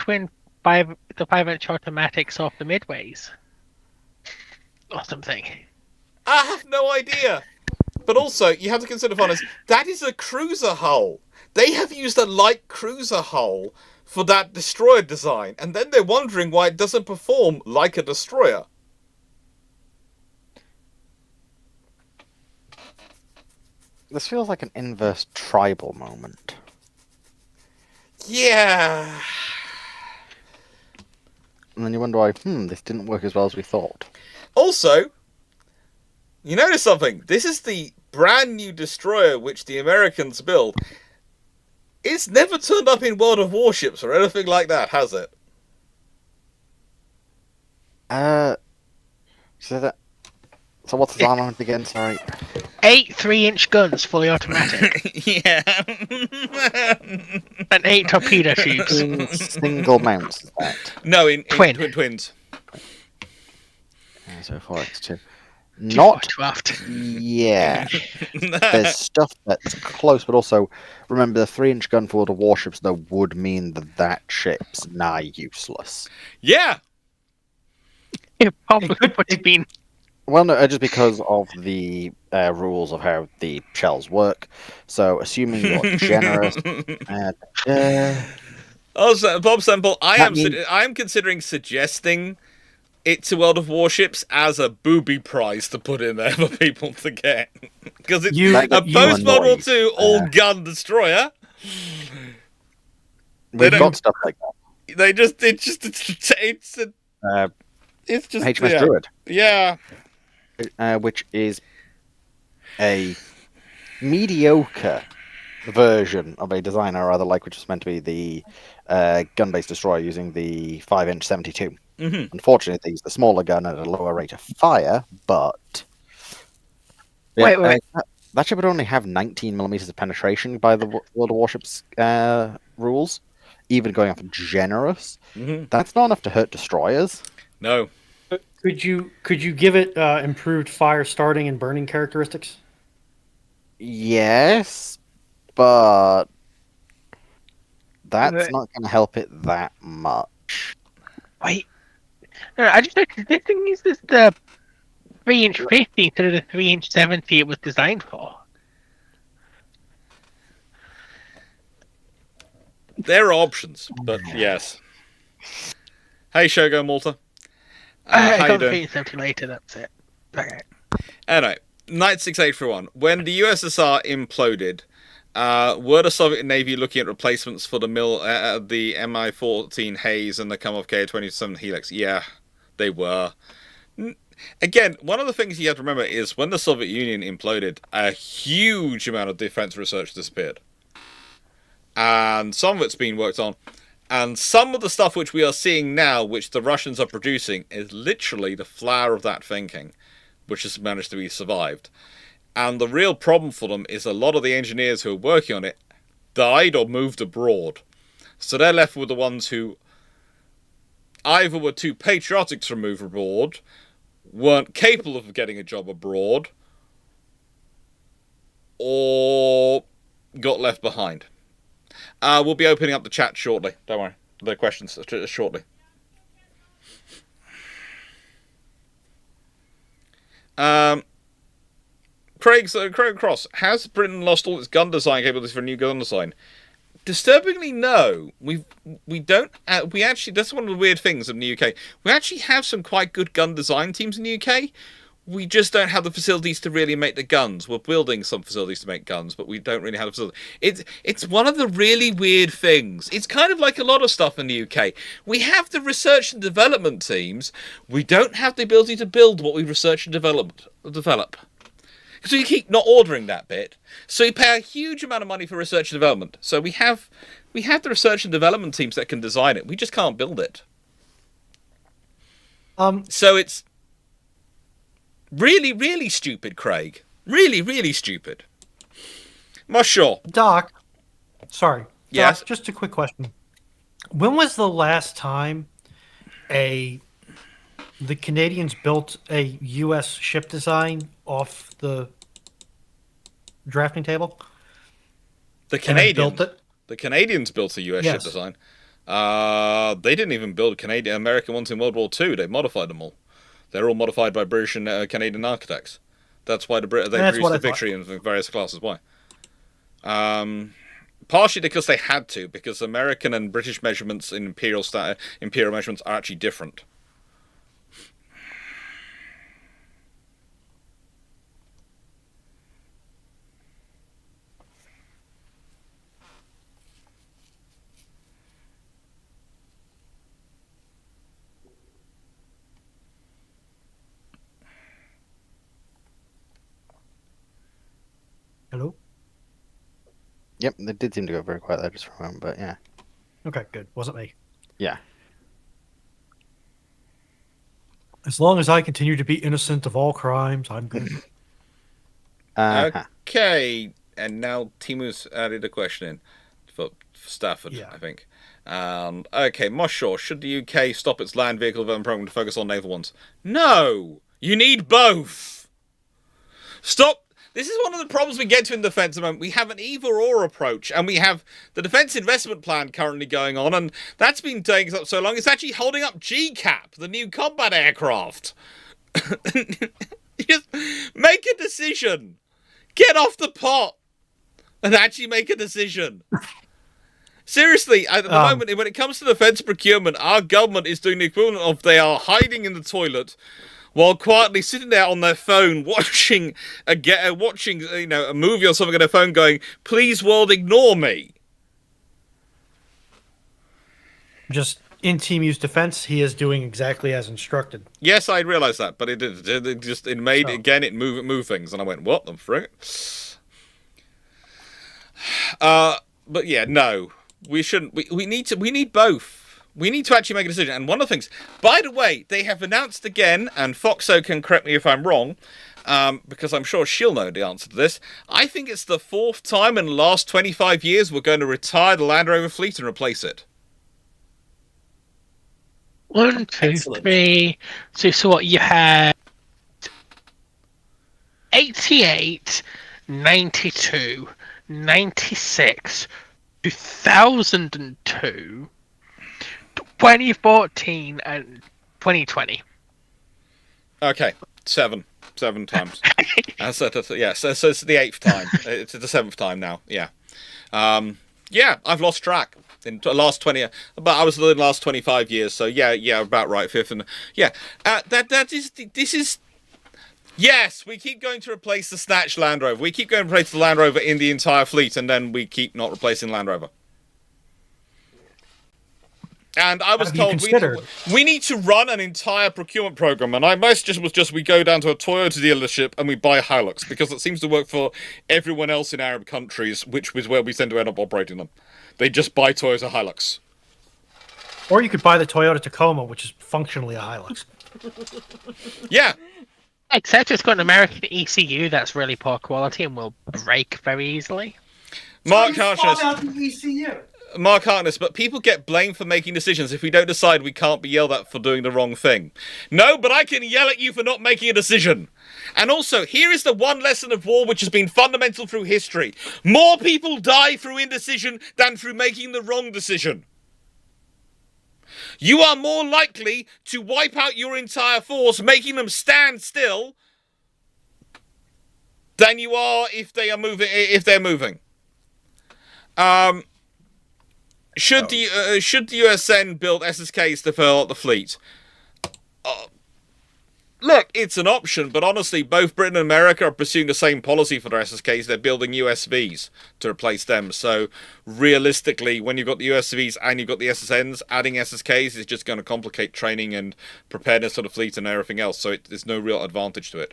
5-inch automatics off the midways? Or something. I have no idea. But also, you have to consider, Funners, that is a cruiser hull. They have used a light cruiser hull for that destroyer design, and then they're wondering why it doesn't perform like a destroyer. This feels like an inverse tribal moment. Yeah. And then you wonder why, this didn't work as well as we thought. Also, you notice something. This is the brand new destroyer which the Americans build. It's never turned up in World of Warships or anything like that, has it? So that. So what's his armament again? Sorry. 8 3-inch guns, fully automatic, Yeah. and 8 torpedo tubes. In single mounts, is that? No, in Twin. twins. So 4x2. 2 Not 4-draft. yet. There's stuff that's close, but also remember the 3-inch gun for the warships though would mean that ship's nigh useless. Yeah. It probably would have been. Well, no, just because of the rules of how the shells work. So, assuming you're generous, Also, Bob Semple, I That means- am considering suggesting it to World of Warships as a booby prize to put in there for people to get, because it's You- a you post World War annoyed. II all gun destroyer. we've don't- got stuff like They just it's just that. it's just HMS yeah. Druid, Yeah. which is a mediocre version of a design I rather like, which was meant to be the gun-based destroyer using the 5-inch 72. Mhm. Unfortunately, they use the smaller gun at a lower rate of fire, but Wait. that ship would only have 19 millimeters of penetration by the World of Warships rules, even going up generous. Mhm. That's not enough to hurt destroyers. No. Could you give it improved fire starting and burning characteristics? Yes, but that's Right. not going to help it that much. Wait. No, I just noticed this thing uses the 3-inch 50 instead of the 3-inch 70 it was designed for. There are options, but yes. Hey, Shogo Malta. I How you got the doing? 3-inch 70 later, that's it. Okay. Anyway, Knight 681. When the USSR imploded, were the Soviet Navy looking at replacements for the the Mi-14 Hayes and the Kamov Ka-27 Helix? Yeah, they were. Again, one of the things you have to remember is when the Soviet Union imploded, a huge amount of defense research disappeared. And some of it's been worked on. And some of the stuff which we are seeing now, which the Russians are producing, is literally the flower of that thinking, which has managed to be survived. And the real problem for them is a lot of the engineers who are working on it died or moved abroad. So they're left with the ones who either were too patriotic to move abroad, weren't capable of getting a job abroad, or got left behind. We'll be opening up the chat shortly. Don't worry. The questions shortly. Craig Cross, has Britain lost all its gun design capabilities for a new gun design? Disturbingly, no. We don't. We actually, that's one of the weird things in the UK. We actually have some quite good gun design teams in the UK. We just don't have the facilities to really make the guns. We're building some facilities to make guns, but we don't really have the facilities. It's one of the really weird things. It's kind of like a lot of stuff in the UK. We have the research and development teams. We don't have the ability to build what we research and develop. So you keep not ordering that bit. So you pay a huge amount of money for research and development. So we have the research and development teams that can design it. We just can't build it. So it's really, really stupid, Craig. Really, really stupid. Sure. Doc, sorry. Yes? Doc, just a quick question. When was the last time the Canadians built a U.S. ship design off the drafting table? The And then Canadians built it? The Canadians built a US ship Yes. design. They didn't even build American ones in World War II. They modified them all. They're all modified by British and Canadian architects. That's why they That's produced what the I thought. Victory in various classes. Why? Partially because they had to, because American and British measurements in imperial measurements are actually different. Hello? Yep, they did seem to go very quiet there just for a moment, but yeah. Okay, good. Wasn't me. Yeah. As long as I continue to be innocent of all crimes, I'm good. Okay, and now Timu's added a question in for Stafford, Yeah. I think. Okay, Moshaw, should the UK stop its land vehicle development program to focus on naval ones? No! You need both! Stop! This is one of the problems we get to in defence at the moment. We have an either-or approach, and we have the Defence Investment Plan currently going on, and that's been taking up so long, it's actually holding up GCAP, the new combat aircraft. Just make a decision. Get off the pot and actually make a decision. Seriously, at the moment, when it comes to defence procurement, our government is doing the equivalent of they are hiding in the toilet while quietly sitting there on their phone watching a movie or something on their phone going, please world, ignore me. Just in Team U's defense, he is doing exactly as instructed. Yes, I realised that, but it moved things, and I went, what the frick? But yeah, no. We shouldn't. We need both. We need to actually make a decision. And one of the things, by the way, they have announced again, and Foxo can correct me if I'm wrong, because I'm sure she'll know the answer to this. I think it's the 4th time in the last 25 years we're going to retire the Land Rover fleet and replace it. 1, 2, Excellent. 3. So what you had? 88, 92, 96, 2002, 2014, and 2020. Okay, 7 times. So it's the 8th time. It's the 7th time now. Yeah. Yeah, I've lost track in the last 20, but I was in the last 25 years. So yeah, about right, 5th, and yeah, this is. Yes, we keep going to replace the Snatch Land Rover. We keep going to replace the Land Rover in the entire fleet, and then we keep not replacing Land Rover. And I was told we need to run an entire procurement program, and my suggestion was just we go down to a Toyota dealership and we buy Hilux, because it seems to work for everyone else in Arab countries, which is where we tend to end up operating them. They just buy Toyota Hilux. Or you could buy the Toyota Tacoma, which is functionally a Hilux. Yeah. Except it's got an American ECU that's really poor quality and will break very easily. Mark Harkness, but people get blamed for making decisions if we don't decide we can't be yelled at for doing the wrong thing. No, but I can yell at you for not making a decision. And also, here is the one lesson of war which has been fundamental through history. More people die through indecision than through making the wrong decision. You are more likely to wipe out your entire force, making them stand still, than you are if they are moving. Should the USN build SSKs to fill out the fleet? Look, it's an option, but honestly, both Britain and America are pursuing the same policy for their SSKs. They're building USVs to replace them. So, realistically, when you've got the USVs and you've got the SSNs, adding SSKs is just going to complicate training and preparedness for the fleet and everything else. So, there's no real advantage to it.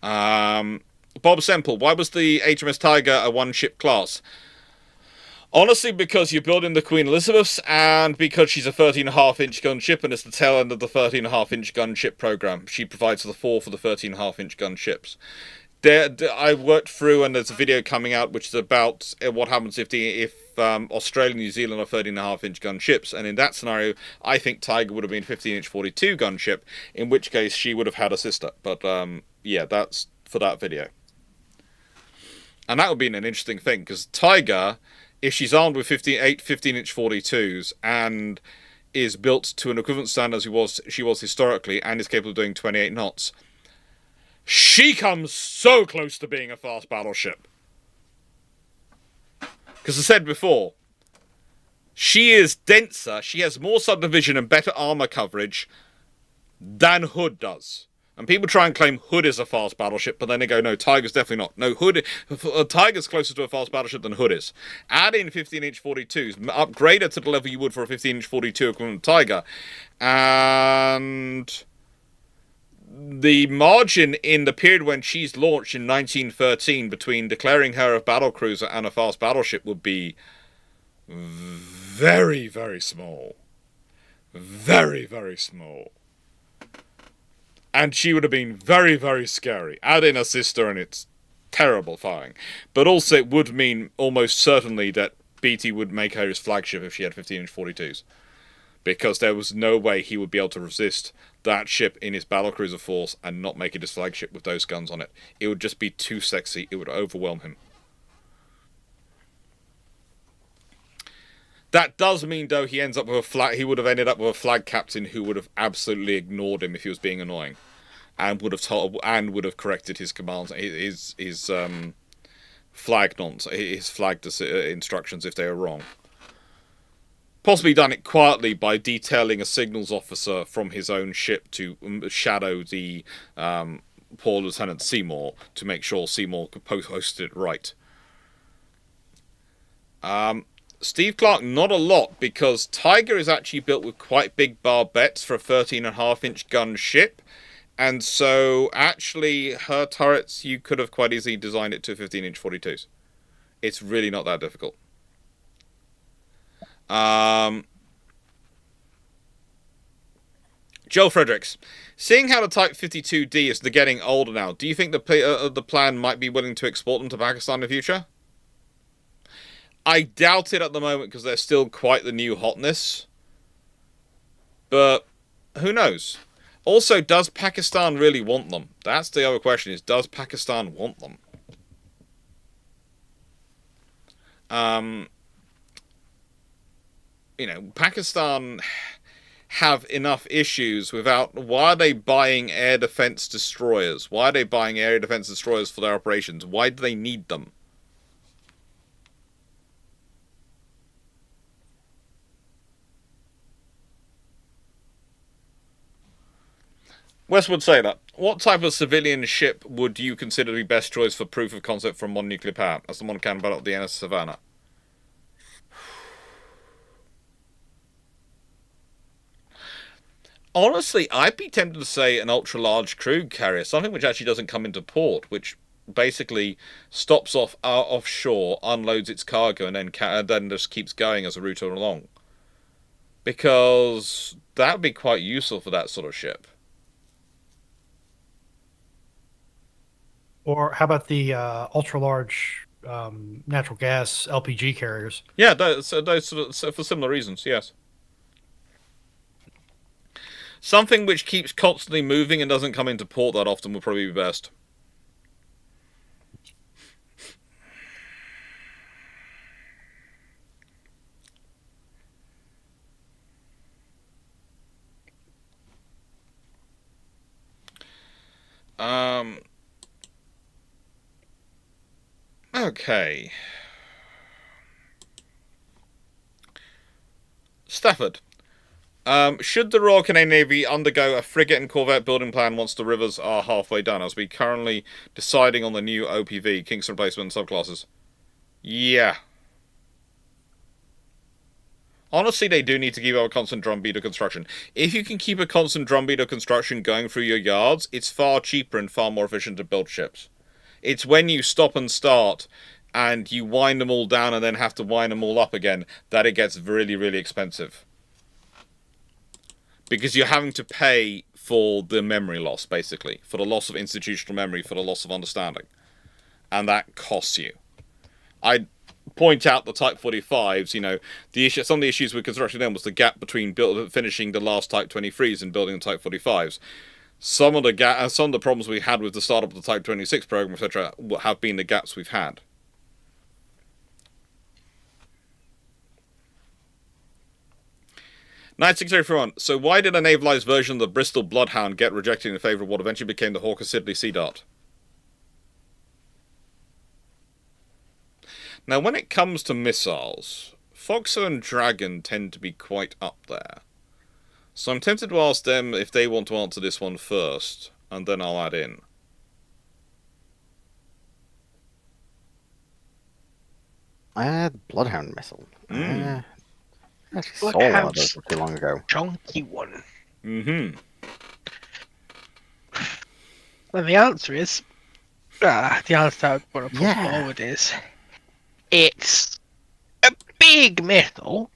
Bob Semple, why was the HMS Tiger a one-ship class? Honestly, because you're building the Queen Elizabeths, and because she's a 13.5-inch gunship, and it's the tail end of the 13.5-inch gunship program. She provides the 4 for the 13.5-inch gunships. I worked through, and there's a video coming out which is about what happens if Australia and New Zealand are 13.5-inch gunships, and in that scenario, I think Tiger would have been 15-inch 42 gunship, in which case she would have had a sister. But yeah, that's for that video. And that would be an interesting thing, because Tiger, if she's armed with 15-inch 42s and is built to an equivalent standard as she was historically and is capable of doing 28 knots, she comes so close to being a fast battleship. Because as I said before, she is denser, she has more subdivision and better armor coverage than Hood does. And people try and claim Hood is a fast battleship, but then they go, no, Tiger's definitely not. No, Tiger's closer to a fast battleship than Hood is. Add in 15-inch 42s, upgrade it to the level you would for a 15-inch 42 equivalent Tiger. And the margin in the period when she's launched in 1913 between declaring her a battlecruiser and a fast battleship would be very, very small. Very, very small. And she would have been very, very scary. Add in her sister and it's terrifying. But also it would mean almost certainly that BT would make her his flagship if she had 15-inch 42s. Because there was no way he would be able to resist that ship in his battlecruiser force and not make it his flagship with those guns on it. It would just be too sexy. It would overwhelm him. That does mean, though, he ends up with a flag. He would have ended up with a flag captain who would have absolutely ignored him if he was being annoying, and would have corrected his commands, his flag instructions if they were wrong. Possibly done it quietly by detailing a signals officer from his own ship to shadow the poor Lieutenant Seymour to make sure Seymour posted it right. Steve Clarke, not a lot, because Tiger is actually built with quite big barbettes for a 13.5-inch gun ship, and so actually her turrets, you could have quite easily designed it to 15-inch 42s. It's really not that difficult. Joe Fredericks, seeing how the Type 52D is getting older now, do you think the plan might be willing to export them to Pakistan in the future? I doubt it at the moment because they're still quite the new hotness. But who knows? Also, does Pakistan really want them? That's the other question, is does Pakistan want them? Pakistan have enough issues without... Why are they buying air defense destroyers? Why are they buying air defense destroyers for their operations? Why do they need them? Westwood Sailor, what type of civilian ship would you consider to be best choice for proof of concept from modern nuclear power? That's the one can battle the NS Savannah. Honestly, I'd be tempted to say an ultra-large crude carrier, something which actually doesn't come into port, which basically stops off offshore, unloads its cargo, and then just keeps going as a route along. Because that would be quite useful for that sort of ship. Or how about the ultra-large natural gas LPG carriers? Yeah, those for similar reasons, yes. Something which keeps constantly moving and doesn't come into port that often would probably be best. Okay. Stafford. Should the Royal Canadian Navy undergo a frigate and corvette building plan once the rivers are halfway done, as we currently deciding on the new OPV, Kingston replacement subclasses? Yeah. Honestly, they do need to keep up a constant drumbeat of construction. If you can keep a constant drumbeat of construction going through your yards, it's far cheaper and far more efficient to build ships. It's when you stop and start and you wind them all down and then have to wind them all up again that it gets really, really expensive. Because you're having to pay for the memory loss, basically. For the loss of institutional memory, for the loss of understanding. And that costs you. I'd point out the Type 45s, some of the issues with constructing them was the gap between finishing the last Type 23s and building the Type 45s. Some of the problems we had with the startup of the Type 26 program, etc., have been the gaps we've had. Knight 631. So why did a navalized version of the Bristol Bloodhound get rejected in favour of what eventually became the Hawker Siddeley Sea Dart? Now, when it comes to missiles, Foxer and Dragon tend to be quite up there. So I'm tempted to ask them if they want to answer this one first, and then I'll add in. Bloodhound missile. I actually saw Bloodhound. one of those not too long ago. Chunky one. Mm-hmm. And the answer is, the answer I want to put forward is, it's a big missile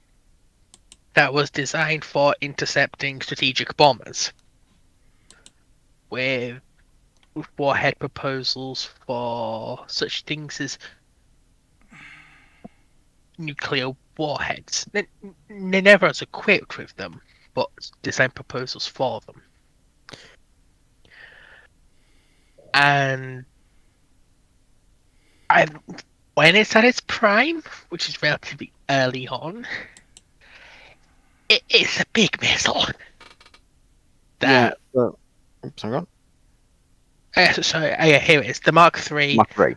that was designed for intercepting strategic bombers. with warhead proposals for such things as nuclear warheads. They never was equipped with them, but design proposals for them. And when it's at its prime, which is relatively early on, it's a big missile. Yeah. Oops, hang on. Here it is. The Mark III. Mark III.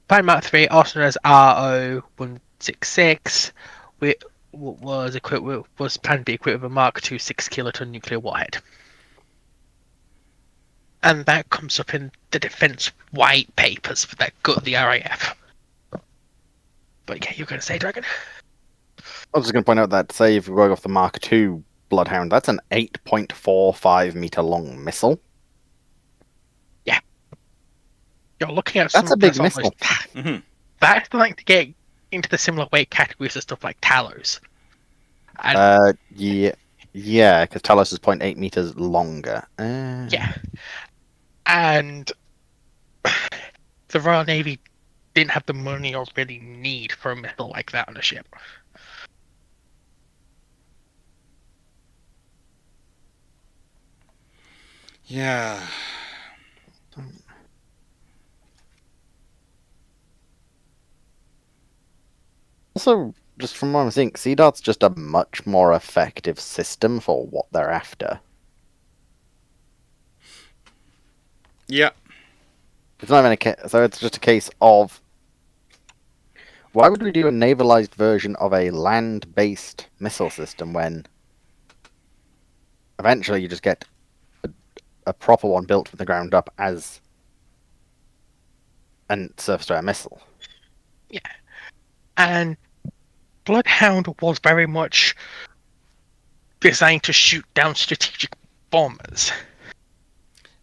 Plan Mark III, also known as RO-166, was planned to be equipped with a Mark II 6-kiloton nuclear warhead. And that comes up in the defense white papers that gut the RAF. But yeah, you're going to say, Dragon? I was just going to point out that, say, if we're going off the Mark II Bloodhound, that's an 8.45 meter long missile. Yeah. You're looking at That's a big missile. That's like to get into the similar weight categories of stuff like Talos. And, yeah, because Talos is 0.8 meters longer. Yeah. And the Royal Navy didn't have the money or really need for a missile like that on a ship. Yeah. Also, just from what I'm seeing, CDOT's just a much more effective system for what they're after. Yeah. It's not even a case, so it's just a case of why would we do a navalized version of a land-based missile system when eventually you just get a proper one built from the ground up as a surface-to-air missile? Yeah. And Bloodhound was very much designed to shoot down strategic bombers.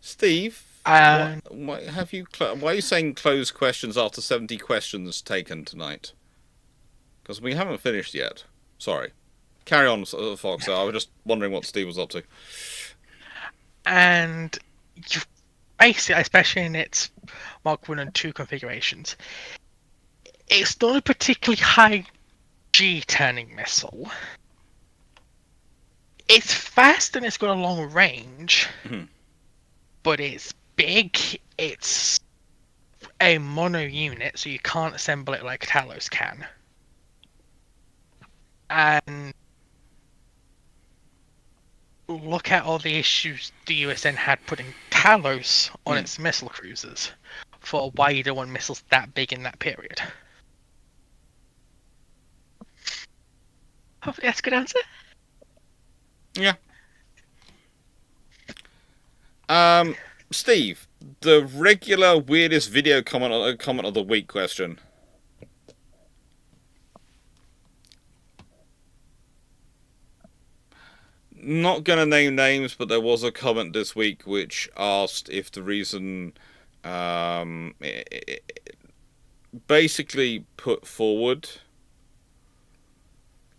Steve, And why are you saying closed questions after 70 questions taken tonight? Because we haven't finished yet. Sorry. Carry on, Fox. I was just wondering what Steve was up to. And you basically, especially in its Mark 1 and 2 configurations, it's not a particularly high G turning missile. It's fast and it's got a long range, but it's big. It's a mono unit, so you can't assemble it like Talos can. And look at all the issues the USN had putting Talos on its missile cruisers for why you don't want missiles that big in that period. Hopefully that's a good answer. Yeah. Steve, the regular weirdest video comment of the week question. Not going to name names, but there was a comment this week which asked if the reason, basically put forward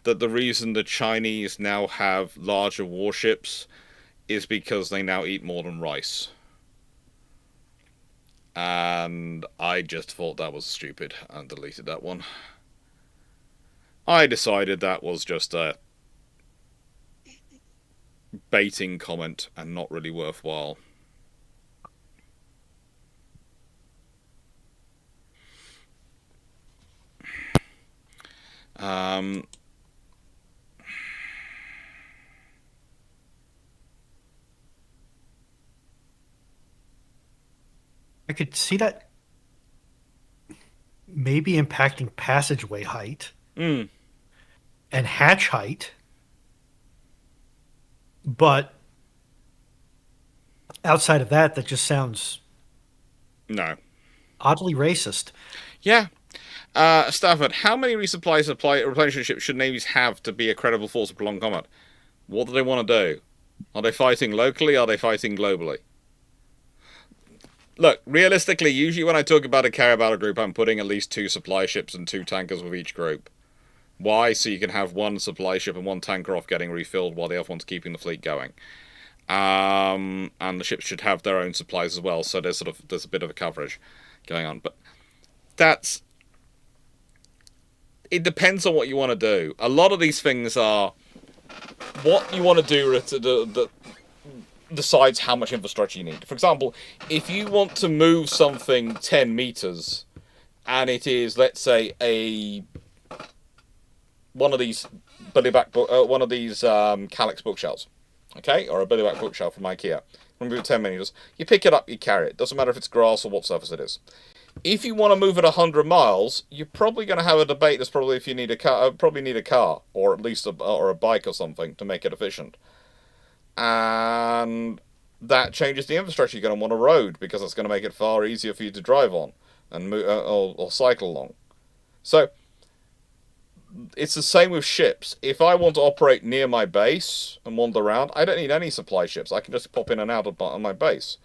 that the reason the Chinese now have larger warships is because they now eat more than rice. And I just thought that was stupid and deleted that one. I decided that was just a baiting comment and not really worthwhile. I could see that maybe impacting passageway height and hatch height, but outside of that, that just sounds oddly racist. Yeah. Stafford, how many replenishment ships should navies have to be a credible force of prolonged combat? What do they want to do? Are they fighting locally? Are they fighting globally? Look, realistically, usually when I talk about a carrier battle group, I'm putting at least 2 supply ships and 2 tankers with each group. Why? So you can have 1 supply ship and 1 tanker off getting refilled while the other one's keeping the fleet going. and the ships should have their own supplies as well. So there's a bit of a coverage going on, but it depends on what you want to do. A lot of these things are what you want to do that decides how much infrastructure you need. For example, if you want to move something 10 meters, and it is, let's say, one of these Kallax bookshelves, okay, or a billyback bookshelf from IKEA. You want to move it 10 meters. You pick it up, you carry it. Doesn't matter if it's grass or what surface it is. If you want to move it 100 miles, you're probably going to have a debate. That's probably if you need a car, or at least a bike or something to make it efficient. And that changes the infrastructure. You're going to want a road because it's going to make it far easier for you to drive on and move, or cycle along. So it's the same with ships. If I want to operate near my base and wander around, I don't need any supply ships. I can just pop in and out of my base.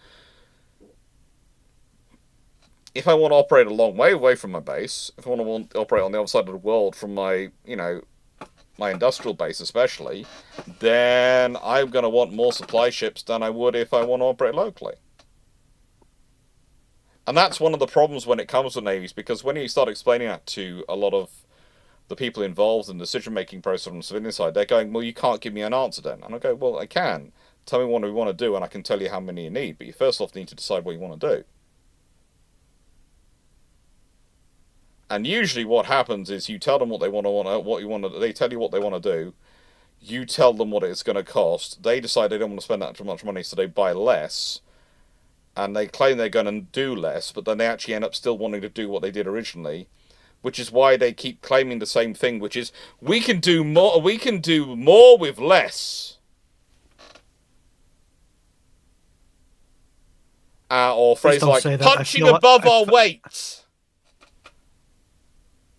If I want to operate a long way away from my base, if I want to operate on the other side of the world from my industrial base especially, then I'm going to want more supply ships than I would if I want to operate locally. And that's one of the problems when it comes to navies, because when you start explaining that to a lot of the people involved in the decision-making process on the civilian side, they're going, well, you can't give me an answer then. And I go, well, I can. Tell me what we want to do, and I can tell you how many you need. But you first off need to decide what you want to do. And usually what happens is you tell them what they they tell you what they want to do. You tell them what it's going to cost. They decide they don't want to spend that too much money, so they buy less. And they claim they're going to do less, but then they actually end up still wanting to do what they did originally. Which is why they keep claiming the same thing, which is, we can do more with less. Or phrase like, punching above our weight.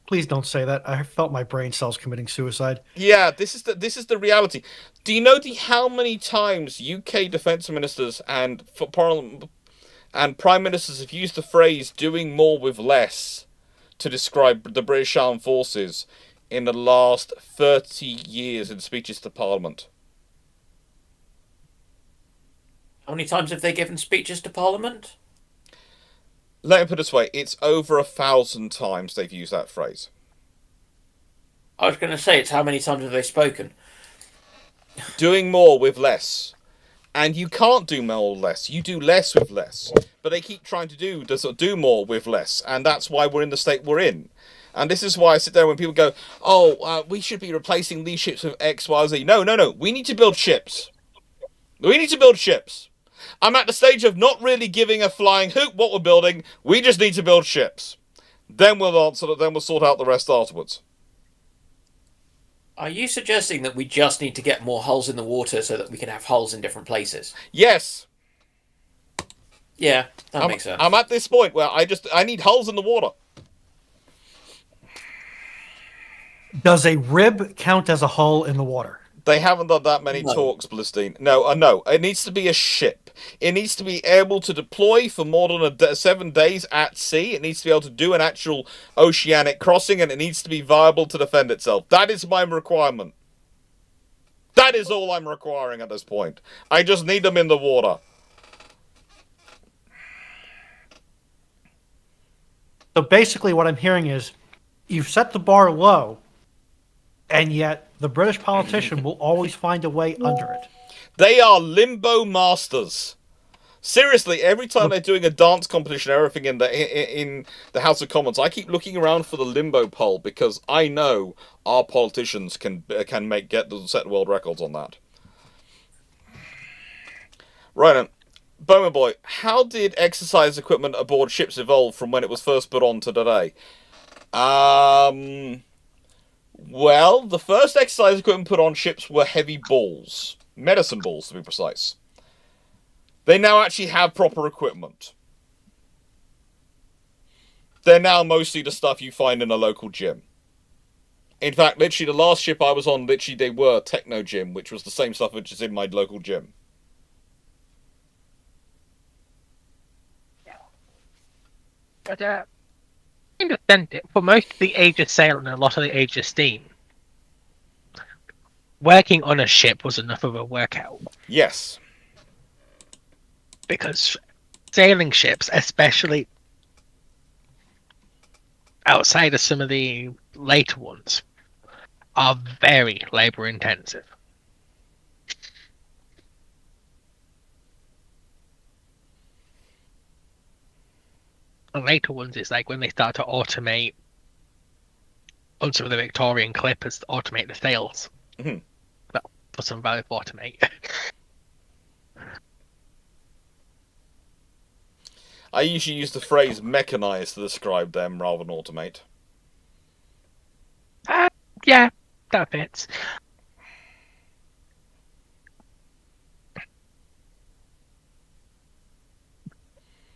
Please don't say that. I felt my brain cells committing suicide. Yeah, this is the reality. Do you know how many times UK defence ministers and Parliament and Prime Ministers have used the phrase doing more with less to describe the British Armed Forces in the last 30 years in speeches to Parliament? How many times have they given speeches to Parliament? Let me put it this way, it's over 1,000 times they've used that phrase. I was going to say, it's how many times have they spoken? Doing more with less. And you can't do more with less. You do less with less. But they keep trying to do more with less. And that's why we're in the state we're in. And this is why I sit there when people go, we should be replacing these ships with X, Y, Z. No. We need to build ships. We need to build ships. I'm at the stage of not really giving a flying hoot what we're building. We just need to build ships. Then we'll sort out the rest afterwards. Are you suggesting that we just need to get more hulls in the water so that we can have hulls in different places? Yes. Yeah, that makes sense. I'm at this point where I need hulls in the water. Does a rib count as a hull in the water? They haven't done that many talks, Blistine. No. It needs to be a ship. It needs to be able to deploy for more than 7 days at sea. It needs to be able to do an actual oceanic crossing, and it needs to be viable to defend itself. That is my requirement. That is all I'm requiring at this point. I just need them in the water. So basically what I'm hearing is, you've set the bar low, and yet the British politician will always find a way under it. They are limbo masters. Seriously, every time they're doing a dance competition, everything in the House of Commons, I keep looking around for the limbo pole because I know our politicians can set world records on that. Right then, Bowman Boy, how did exercise equipment aboard ships evolve from when it was first put on to today? Well, the first exercise equipment put on ships were heavy balls. Medicine balls, to be precise. They now actually have proper equipment. They're now mostly the stuff you find in a local gym. In fact, literally, the last ship I was on, they were Techno Gym, which was the same stuff which is in my local gym. But, understand it. For most of the Age of Sail and a lot of the Age of Steam, working on a ship was enough of a workout. Yes. because sailing ships, especially outside of some of the later ones, are very labor intensive. The later ones is like when they start to automate on some of the Victorian clippers, automate the sails. Mhm. Well, for some value to automate. I usually use the phrase mechanize to describe them rather than automate. Yeah, that fits. But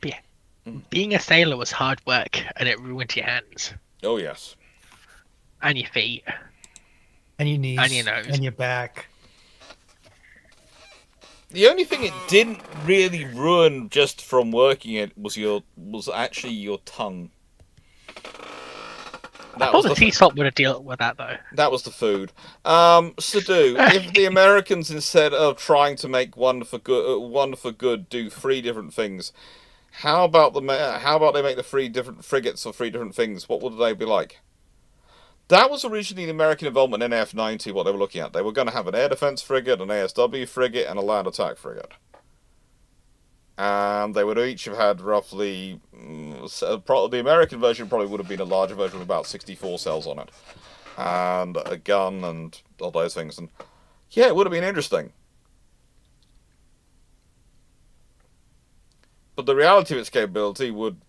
yeah, being a sailor was hard work, and it ruined your hands Oh, yes. and your feet And your knees and your nose. and your back. The only thing it didn't really ruin just from working it was actually your tongue. I thought the sea salt would have dealt with that though. That was the food. Sadu, if the Americans, instead of trying to make one for good, do 3 different things, how about they make the 3 different frigates for 3 different things? What would they be like? That was originally the American involvement in AF-90, what they were looking at. They were going to have an air defense frigate, an ASW frigate, and a land attack frigate. And they would each have had roughly... the American version probably would have been a larger version with about 64 cells on it. And a gun and all those things. And yeah, it would have been interesting. But the reality of its capability would...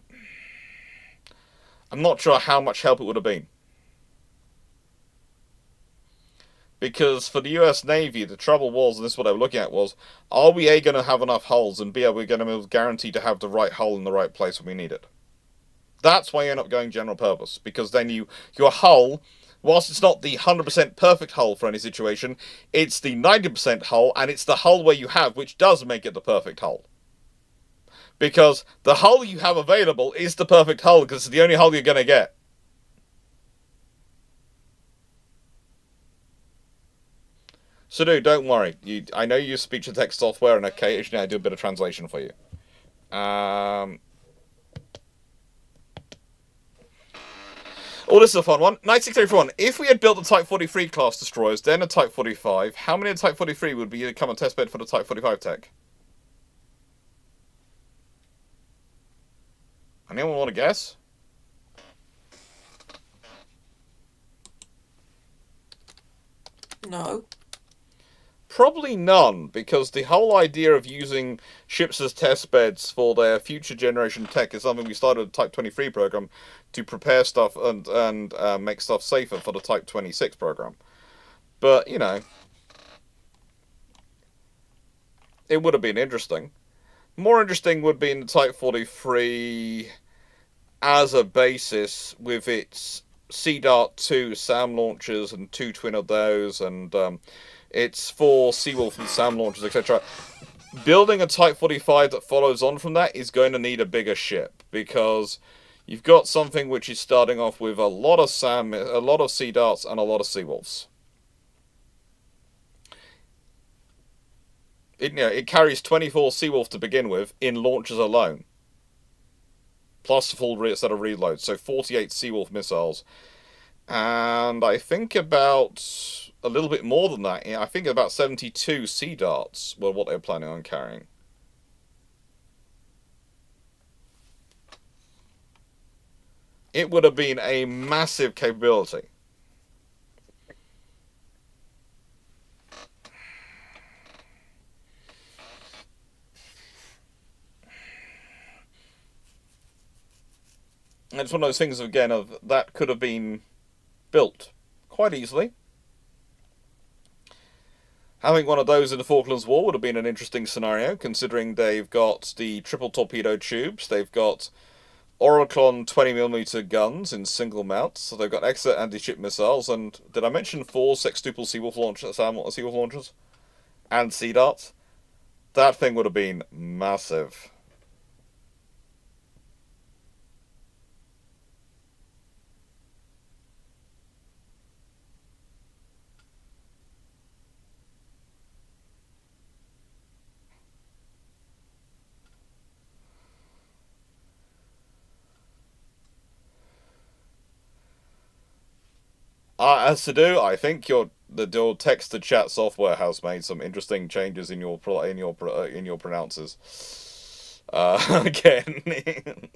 I'm not sure how much help it would have been. Because for the US Navy, the trouble was, and this is what they were looking at, was, are we A, going to have enough hulls, and B, are we going to be guaranteed to have the right hull in the right place when we need it? That's why you end up going general purpose, because then your hull, whilst it's not the 100% perfect hull for any situation, it's the 90% hull, and it's the hull where you have, which does make it the perfect hull. Because the hull you have available is the perfect hull, because it's the only hull you're going to get. So don't worry. I know you use speech-to-text software, and occasionally I do a bit of translation for you. Oh, this is a fun one. 9631. If we had built the Type 43 class destroyers, then a Type 45, how many of the Type 43 would become a testbed for the Type 45 tech? Anyone want to guess? No. Probably none, because the whole idea of using ships as test beds for their future generation tech is something we started the Type 23 program to prepare stuff and make stuff safer for the Type 26 program. But, you know, it would have been interesting. More interesting would be in the Type 43 as a basis with its Sea Dart 2 SAM launchers and 2 twin of those, and it's 4 Seawolf and SAM launchers, etc. Building a Type 45 that follows on from that is going to need a bigger ship, because you've got something which is starting off with a lot of SAM, a lot of Sea Darts, and a lot of Seawolves. It carries 24 Seawolf to begin with in launchers alone, plus a full set of reloads, so 48 Seawolf missiles. And I think about a little bit more than that. I think about 72 Sea Darts were what they were planning on carrying. It would have been a massive capability. And it's one of those things, again, of that could have been built quite easily. Having one of those in the Falklands War would have been an interesting scenario, considering they've got the triple torpedo tubes, they've got Oriclon 20mm guns in single mounts, so they've got excellent anti-ship missiles, and did I mention 4 sextuple Seawolf launchers? And Sea Darts? That thing would have been massive. As to do, I think your text to chat software has made some interesting changes in your pronouncers. Again,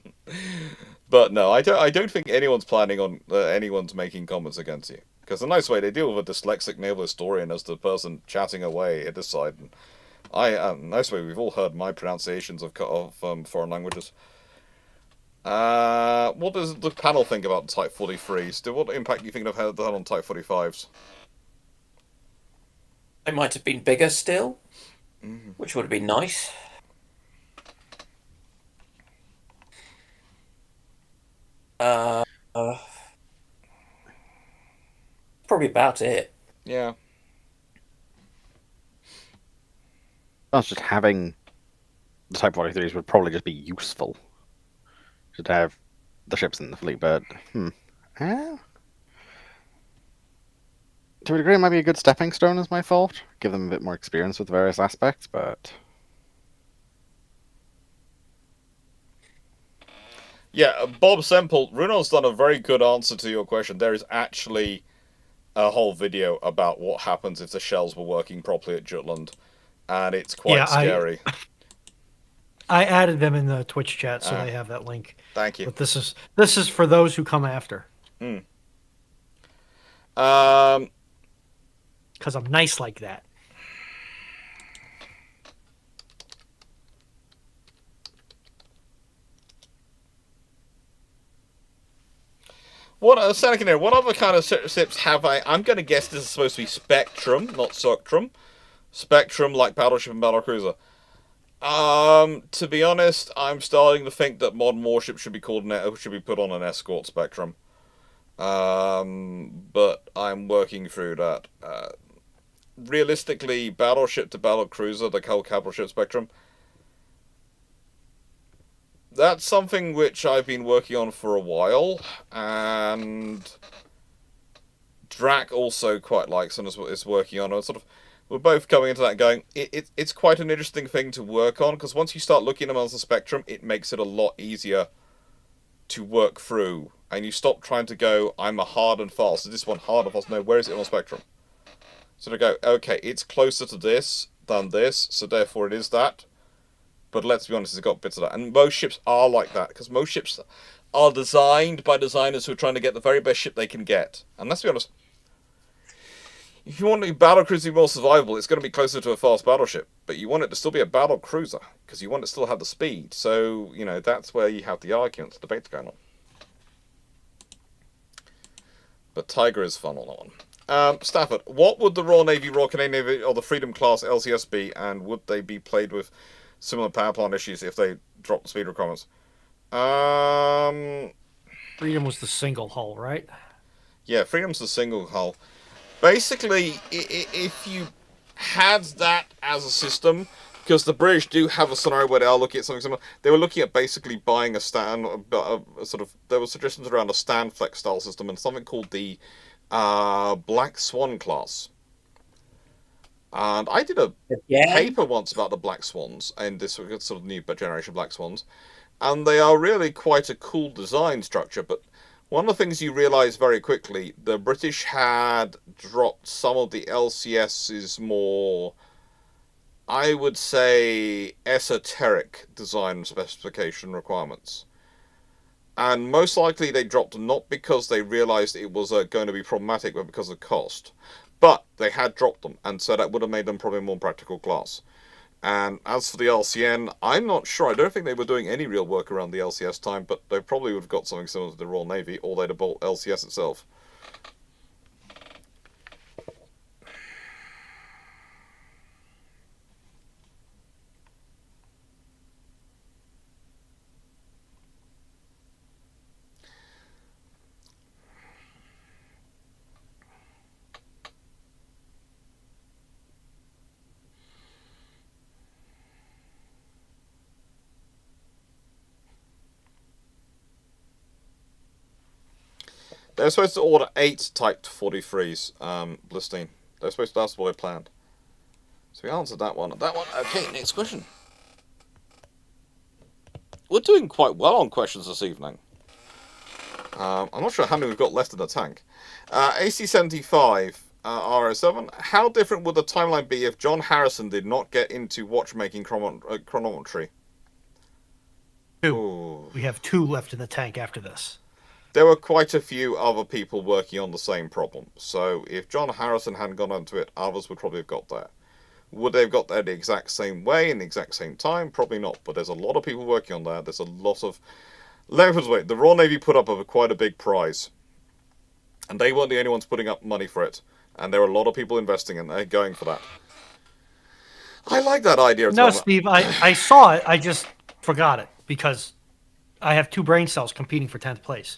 but no, I don't think anyone's planning on anyone's making comments against you. Because the nice way they deal with a dyslexic naval historian as the person chatting away at this side. Nice way we've all heard my pronunciations of foreign languages. What does the panel think about Type 43s? What impact do you think they've had on Type 45s? They might have been bigger still, which would have been nice. Probably about it. Yeah. That's just having the Type 43s would probably just be useful. Just to have the ships in the fleet, but to a degree, it might be a good stepping stone, is my thought. Give them a bit more experience with various aspects, but Yeah, Bob Semple, Runo's done a very good answer to your question. There is actually a whole video about what happens if the shells were working properly at Jutland, and it's quite scary. I added them in the Twitch chat, so they have that link. Thank you. But this is for those who come after. Um, Because I'm nice like that. what other kind of ships have I? I'm going to guess this is supposed to be Spectrum, not Suctrum. Spectrum, like Battleship and Battlecruiser. To be honest, I'm starting to think that modern warships should be put on an escort spectrum. But I'm working through that. Realistically, battleship to battlecruiser, the whole capital ship spectrum, that's something which I've been working on for a while, and Drac also quite likes and is working on it. We're both coming into that going, it's quite an interesting thing to work on, because once you start looking at them as a spectrum, it makes it a lot easier to work through. And you stop trying to go, I'm a hard and fast. Is this one hard and fast? No, where is it on the spectrum? So to go, okay, it's closer to this than this, so therefore it is that. But let's be honest, it's got bits of that. And most ships are like that, because most ships are designed by designers who are trying to get the very best ship they can get. And let's be honest, if you want a battlecruiser to be more survivable, it's going to be closer to a fast battleship. But you want it to still be a battlecruiser, because you want it to still have the speed. So, that's where you have the arguments, the debates going on. But Tiger is fun on that one. Stafford, what would the Royal Navy, Royal Canadian Navy, or the Freedom class LCS be, and would they be played with similar power plant issues if they drop the speed requirements? Freedom was the single hull, right? Yeah, Freedom's the single hull. Basically, if you had that as a system, because the British do have a scenario where they are looking at something similar. They were looking at basically buying a stand, there were suggestions around a stand flex style system and something called the Black Swan class. And I did a paper once about the Black Swans and this sort of new generation Black Swans, and they are really quite a cool design structure. But one of the things you realise very quickly, the British had dropped some of the LCS's more, I would say, esoteric design specification requirements. And most likely they dropped them not because they realised it was going to be problematic, but because of cost. But they had dropped them, and so that would have made them probably a more practical class. And as for the LCN, I'm not sure. I don't think they were doing any real work around the LCS time, but they probably would have got something similar to the Royal Navy, or they'd have bought LCS itself. They're supposed to order 8 Type 43s, Blistine. They're supposed to, that's what they planned. So we answered that one. Okay, next question. We're doing quite well on questions this evening. I'm not sure how many we've got left in the tank. AC-75 RO7. How different would the timeline be if John Harrison did not get into watchmaking chronometry? Two. Ooh. We have 2 left in the tank after this. There were quite a few other people working on the same problem. So if John Harrison hadn't gone onto it, others would probably have got there. Would they have got there the exact same way in the exact same time? Probably not. But there's a lot of people working on that. There's a lot of... Let me put it this way. The Royal Navy put up quite a big prize. And they weren't the only ones putting up money for it. And there were a lot of people investing and they're going for that. I like that idea. No, Steve, I saw it. I just forgot it because I have 2 brain cells competing for 10th place.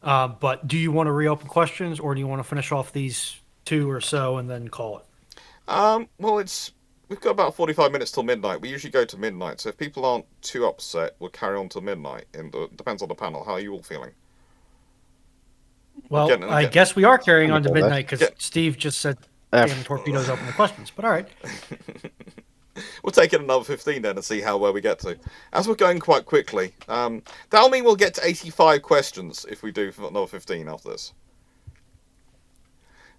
But do you want to reopen questions, or do you want to finish off these 2 or so and then call it? Well, we've got about 45 minutes till midnight. We usually go to midnight, so if people aren't too upset, we'll carry on till midnight. It depends on the panel. How are you all feeling? Well, I guess we are carrying on to midnight because Steve just said damn torpedoes open the questions. But all right. We'll take it another 15 then and see how well we get to. As we're going quite quickly, that'll mean we'll get to 85 questions if we do another 15 after this.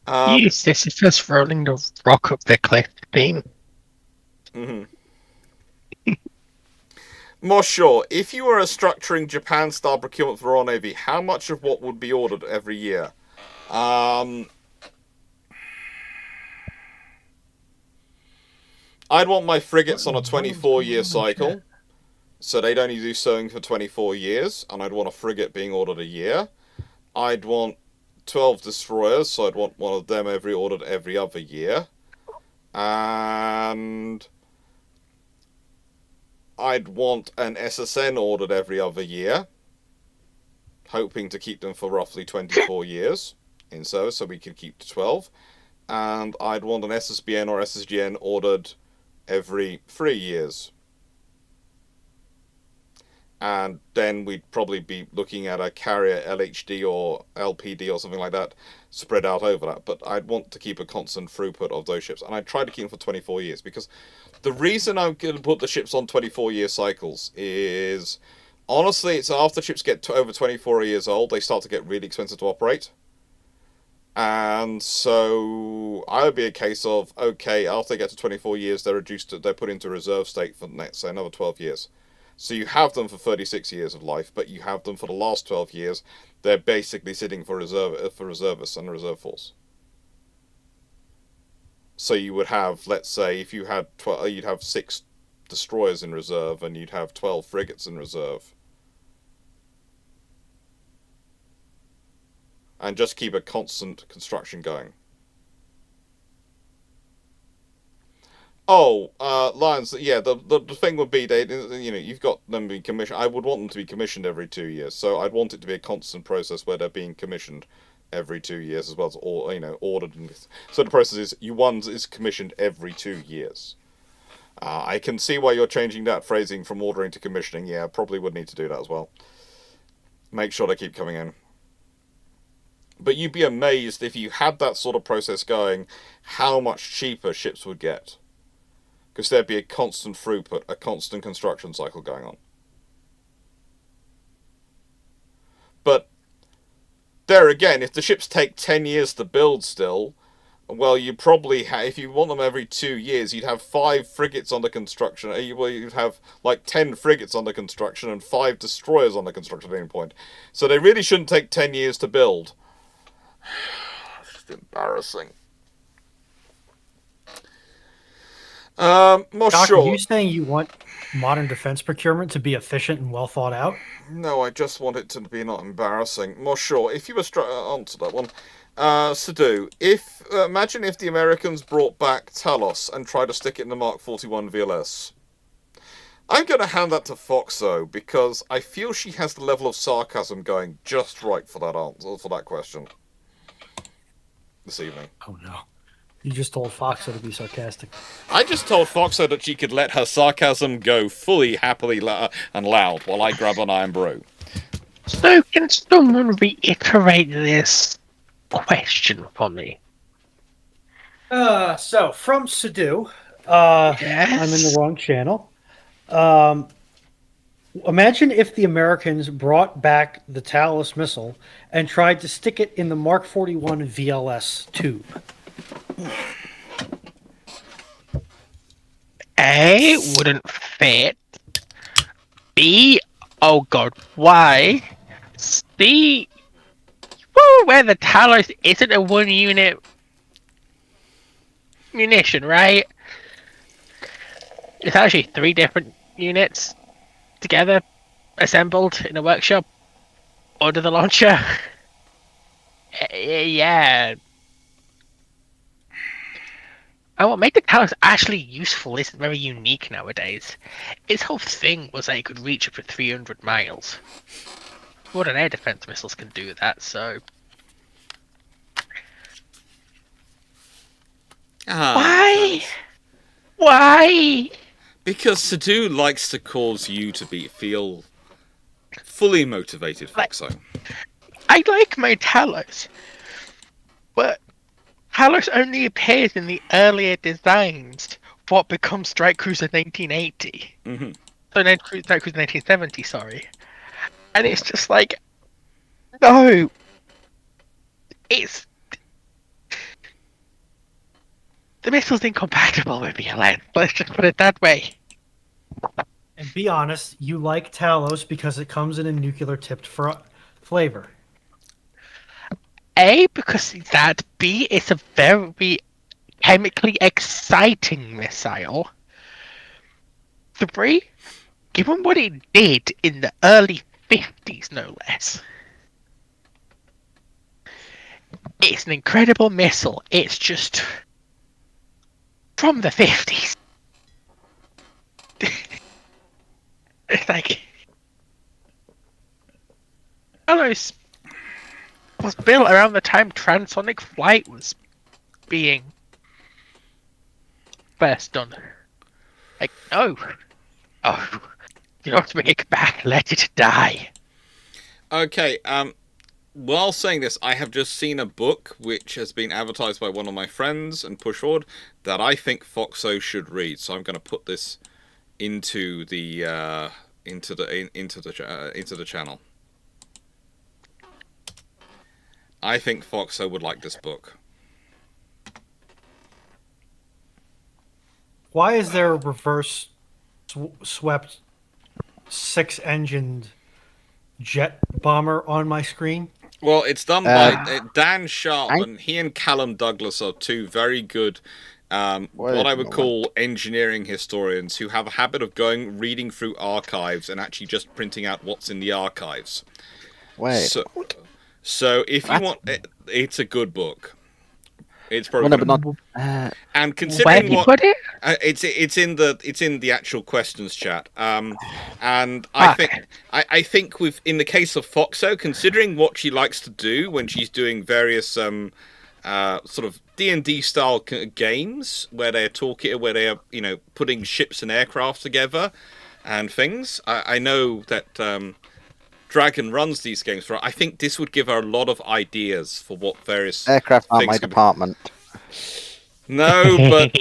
Yes, this is just rolling the rock up the cliff beam. More sure, if you were structuring Japan-style procurement for Royal Navy, how much of what would be ordered every year? I'd want my frigates on a 24-year cycle, so they'd only do sewing for 24 years, and I'd want a frigate being ordered a year. I'd want 12 destroyers, so I'd want one of them ordered every other year. And I'd want an SSN ordered every other year, hoping to keep them for roughly 24 years in service, so we could keep to 12. And I'd want an SSBN or SSGN ordered every 3 years. And then we'd probably be looking at a carrier LHD or LPD or something like that spread out over that. But I'd want to keep a constant throughput of those ships. And I'd try to keep them for 24 years. Because the reason I'm going to put the ships on 24-year cycles is, honestly, it's after ships get to over 24 years old, they start to get really expensive to operate. And so I would be a case of, okay, after they get to 24 years, they're put into reserve state for the next, say, another 12 years. So you have them for 36 years of life, but you have them for the last 12 years. They're basically sitting for reservists and reserve force. So you would have, let's say, if you had you'd have 6 destroyers in reserve, and you'd have 12 frigates in reserve. And just keep a constant construction going. Oh, Lions, yeah, the thing would be, you've got them being commissioned. I would want them to be commissioned every 2 years, so I'd want it to be a constant process where they're being commissioned every 2 years, as well as, ordered. So the process is, one is commissioned every 2 years. I can see why you're changing that phrasing from ordering to commissioning. Yeah, probably would need to do that as well. Make sure they keep coming in. But you'd be amazed if you had that sort of process going, how much cheaper ships would get. Because there'd be a constant throughput, a constant construction cycle going on. But there again, if the ships take 10 years to build still, well, you probably if you want them every 2 years, you'd have 5 frigates under construction. You'd have like 10 frigates under construction and 5 destroyers under construction at any point. So they really shouldn't take 10 years to build. It's just embarrassing. More Doc, sure. Are you saying you want modern defense procurement to be efficient and well thought out? No, I just want it to be not embarrassing. More sure. If you were onto that one, Sadu, imagine if the Americans brought back Talos and tried to stick it in the Mark 41 VLS. I'm going to hand that to Foxo because I feel she has the level of sarcasm going just right for that answer, for that question this evening. Oh no. You just told Foxo to be sarcastic. I just told Foxo that she could let her sarcasm go fully, happily, and loud while I grab an iron brew. So can someone reiterate this question for me? So from Sadu, Yes? I'm in the wrong channel. Imagine if the Americans brought back the Talos missile and tried to stick it in the Mark 41 VLS tube. A, it wouldn't fit. B, oh god, why? C, where the Talos isn't a 1-unit munition, right? It's actually 3 different units together, assembled in a workshop under the launcher. Yeah. And what made the Talos actually useful isn't very unique nowadays. Its whole thing was that it could reach up to 300 miles. Modern air defense missiles can do that, so... Why? Why? Because Sadu likes to cause you to feel fully motivated, Foxo. I like my Talos, but Talos only appears in the earlier designs for what becomes Strike Cruiser 1980. Mm-hmm. So Strike Cruiser 1970, sorry. And it's just like, no, it's... The missile's incompatible with BLN. Let's just put it that way. And be honest, you like Talos because it comes in a nuclear-tipped flavor. A, because that. B, it's a very chemically exciting missile. 3, given what it did in the early 50s, no less. It's an incredible missile. It's just... from the 50s. It's like... Talos was built around the time transonic flight was being first done. Like, no. Oh, you don't bring it back. Let it die. Okay, while saying this, I have just seen a book which has been advertised by one of my friends and pushed forward that I think Foxo should read. So I'm going to put this into the channel. I think Foxo would like this book. Why is there a reverse swept 6-engined jet bomber on my screen? Well, it's done by Dan Sharp, and he and Callum Douglas are 2 very good, what I would call engineering historians who have a habit of reading through archives and actually just printing out what's in the archives. Wait. So if you want, it's a good book. It's probably well, no, but not. And considering Where you put it? It's in the actual questions chat. And I think in the case of Foxo, considering what she likes to do when she's doing various sort of D&D style games where they're putting ships and aircraft together and things. I know that Dragon runs these games for her. I think this would give her a lot of ideas for what various Aircraft aren't things my department. No, but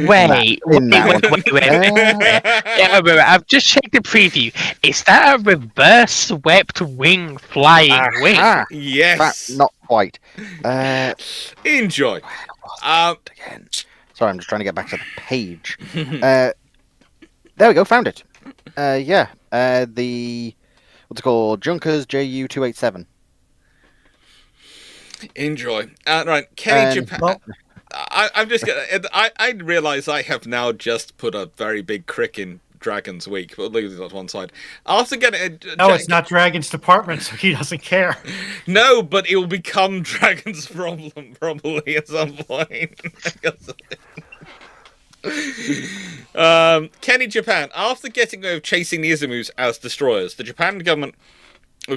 wait. Yeah, I've just checked the preview. Is that a reverse swept wing flying wing? yes, Not quite. Enjoy. Again. Sorry, I'm just trying to get back to the page. There we go, found it. The what's it called? Junkers JU-287. Enjoy. Right, Kenny Japan. Well, I'm just gonna. I realise I have now just put a very big crick in Dragon's week, but leave it on one side. After getting it's not Dragon's department, so he doesn't care. No, but it will become Dragon's problem probably at some point. Kenny Japan. After getting away with chasing the Izumus as destroyers, the Japan government.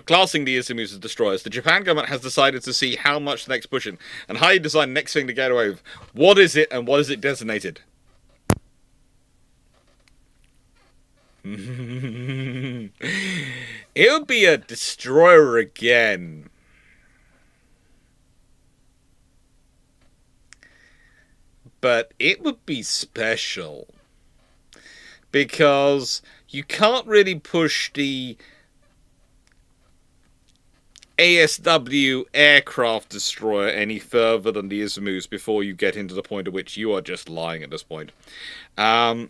Classing the Izumus as destroyers, the Japan government has decided to see how much the next pushing and how you design the next thing to get away with. What is it and what is it designated? It would be a destroyer again. But it would be special. because you can't really push the ASW aircraft destroyer any further than the Izumus before you get into the point at which you are just lying at this point. But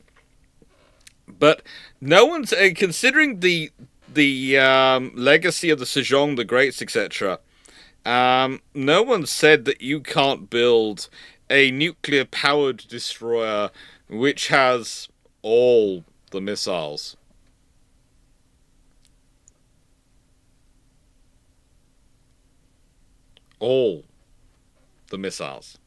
no one's considering the legacy of the Sejong the Greats, etc. No one said that you can't build a nuclear-powered destroyer which has all the missiles. All the missiles.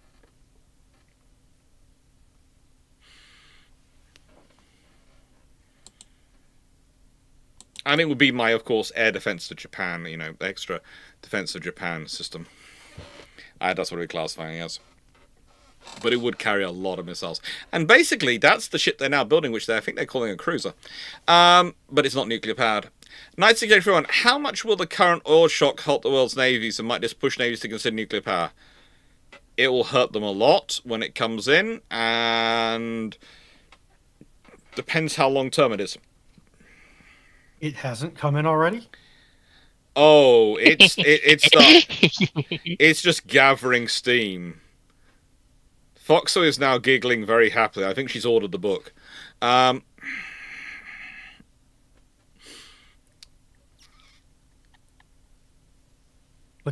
And it would be my, of course, air defense to Japan, extra defense of Japan system. That's what we're classifying as. But it would carry a lot of missiles. And basically, that's the ship they're now building, which I think they're calling a cruiser. But it's not nuclear powered. Knight 681, how much will the current oil shock hurt the world's navies and might this push navies to consider nuclear power? It will hurt them a lot when it comes in, and depends how long term it is. It hasn't come in already? Oh, it's just gathering steam. Foxo is now giggling very happily. I think she's ordered the book. But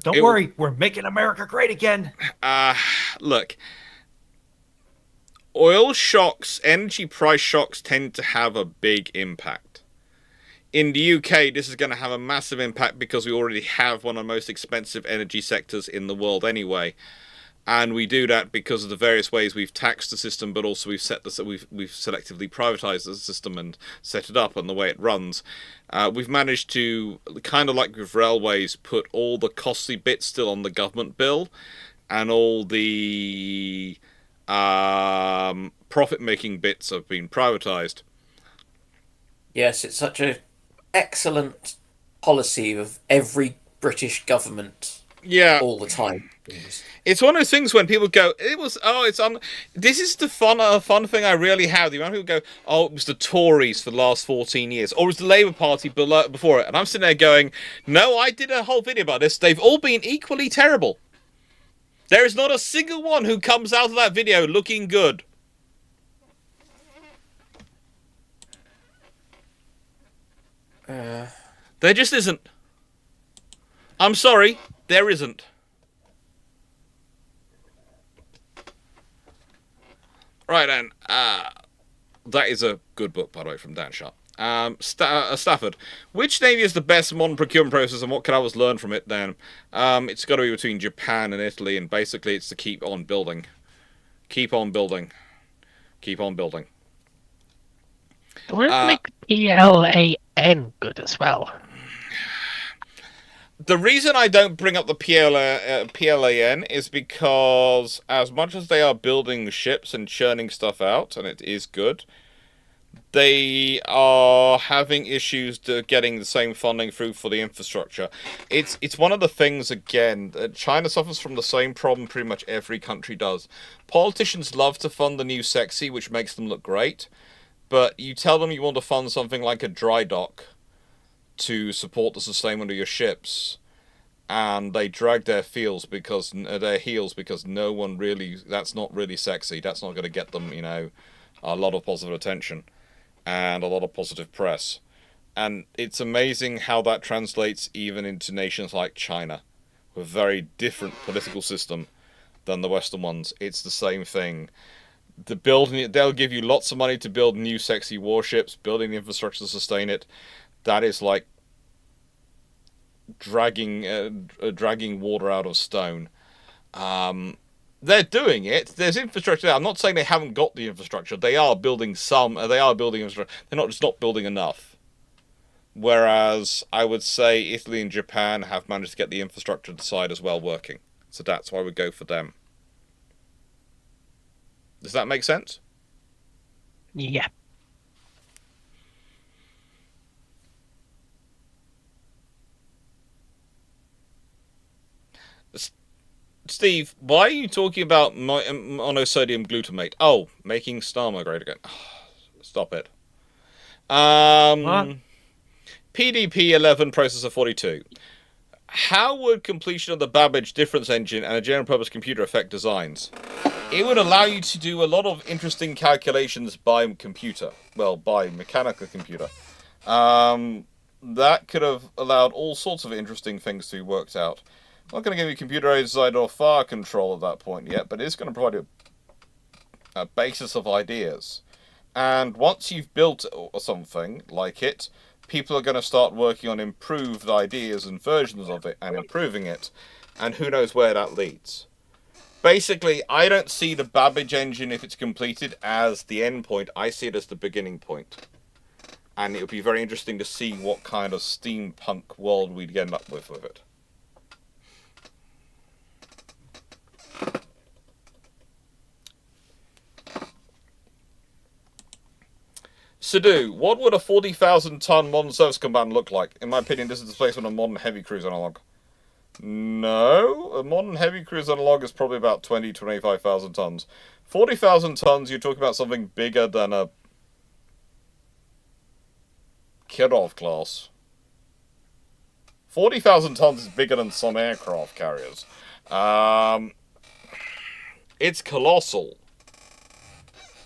don't worry, we're making America great again. Look, oil shocks, energy price shocks tend to have a big impact. In the UK, this is going to have a massive impact because we already have one of the most expensive energy sectors in the world anyway. And we do that because of the various ways we've taxed the system, but also we've selectively privatized the system and set it up and the way it runs. We've managed to, kind of like with railways, put all the costly bits still on the government bill, and all the profit-making bits have been privatized. Yes, it's such an excellent policy of every British government. Yeah, all the time. It's one of those things when people go, this is the fun thing I really have. The amount of people go, oh, it was the Tories for the last 14 years, or it was the Labour Party before it. And I'm sitting there going, no, I did a whole video about this. They've all been equally terrible. There is not a single one who comes out of that video looking good. There just isn't. I'm sorry. There isn't. Right then, that is a good book, by the way, from Dan Sharp. Stafford, which navy is the best modern procurement process, and what can others learn from it? Then, it's got to be between Japan and Italy, and basically, it's to keep on building, keep on building, keep on building. Wouldn't make PLAN good as well? The reason I don't bring up the PLAN is because as much as they are building ships and churning stuff out, and it is good, they are having issues getting the same funding through for the infrastructure. It's one of the things, again, China suffers from the same problem pretty much every country does. Politicians love to fund the new sexy, which makes them look great, but you tell them you want to fund something like a dry dock to support the sustainment of your ships, and they drag their heels because no one really, that's not really sexy. That's not going to get them, a lot of positive attention and a lot of positive press. And it's amazing how that translates even into nations like China, with a very different political system than the Western ones. It's the same thing. They'll give you lots of money to build new sexy warships, building the infrastructure to sustain it. That is like dragging water out of stone. They're doing it. There's infrastructure there. I'm not saying they haven't got the infrastructure. They are building some. They are building infrastructure. They're not building enough. Whereas I would say Italy and Japan have managed to get the infrastructure side as well working. So that's why we go for them. Does that make sense? Yeah. Steve, why are you talking about monosodium glutamate? Oh, making Starmer great again. Stop it. PDP-11 processor 42. How would completion of the Babbage difference engine and a general purpose computer affect designs? It would allow you to do a lot of interesting calculations by computer. Well, by mechanical computer. That could have allowed all sorts of interesting things to be worked out. I'm not going to give you computer-aided design or fire control at that point yet, but it's going to provide a basis of ideas. And once you've built something like it, people are going to start working on improved ideas and versions of it and improving it. And who knows where that leads. Basically, I don't see the Babbage engine, if it's completed, as the end point. I see it as the beginning point. And it would be very interesting to see what kind of steampunk world we'd end up with it. Sadu, what would a 40,000-ton modern service command look like? In my opinion, this is the displacement of a modern heavy cruise analog. No, a modern heavy cruise analog is probably about 25,000 tons. 40,000 tons, you're talking about something bigger than a Kirov class. 40,000 tons is bigger than some aircraft carriers. It's colossal.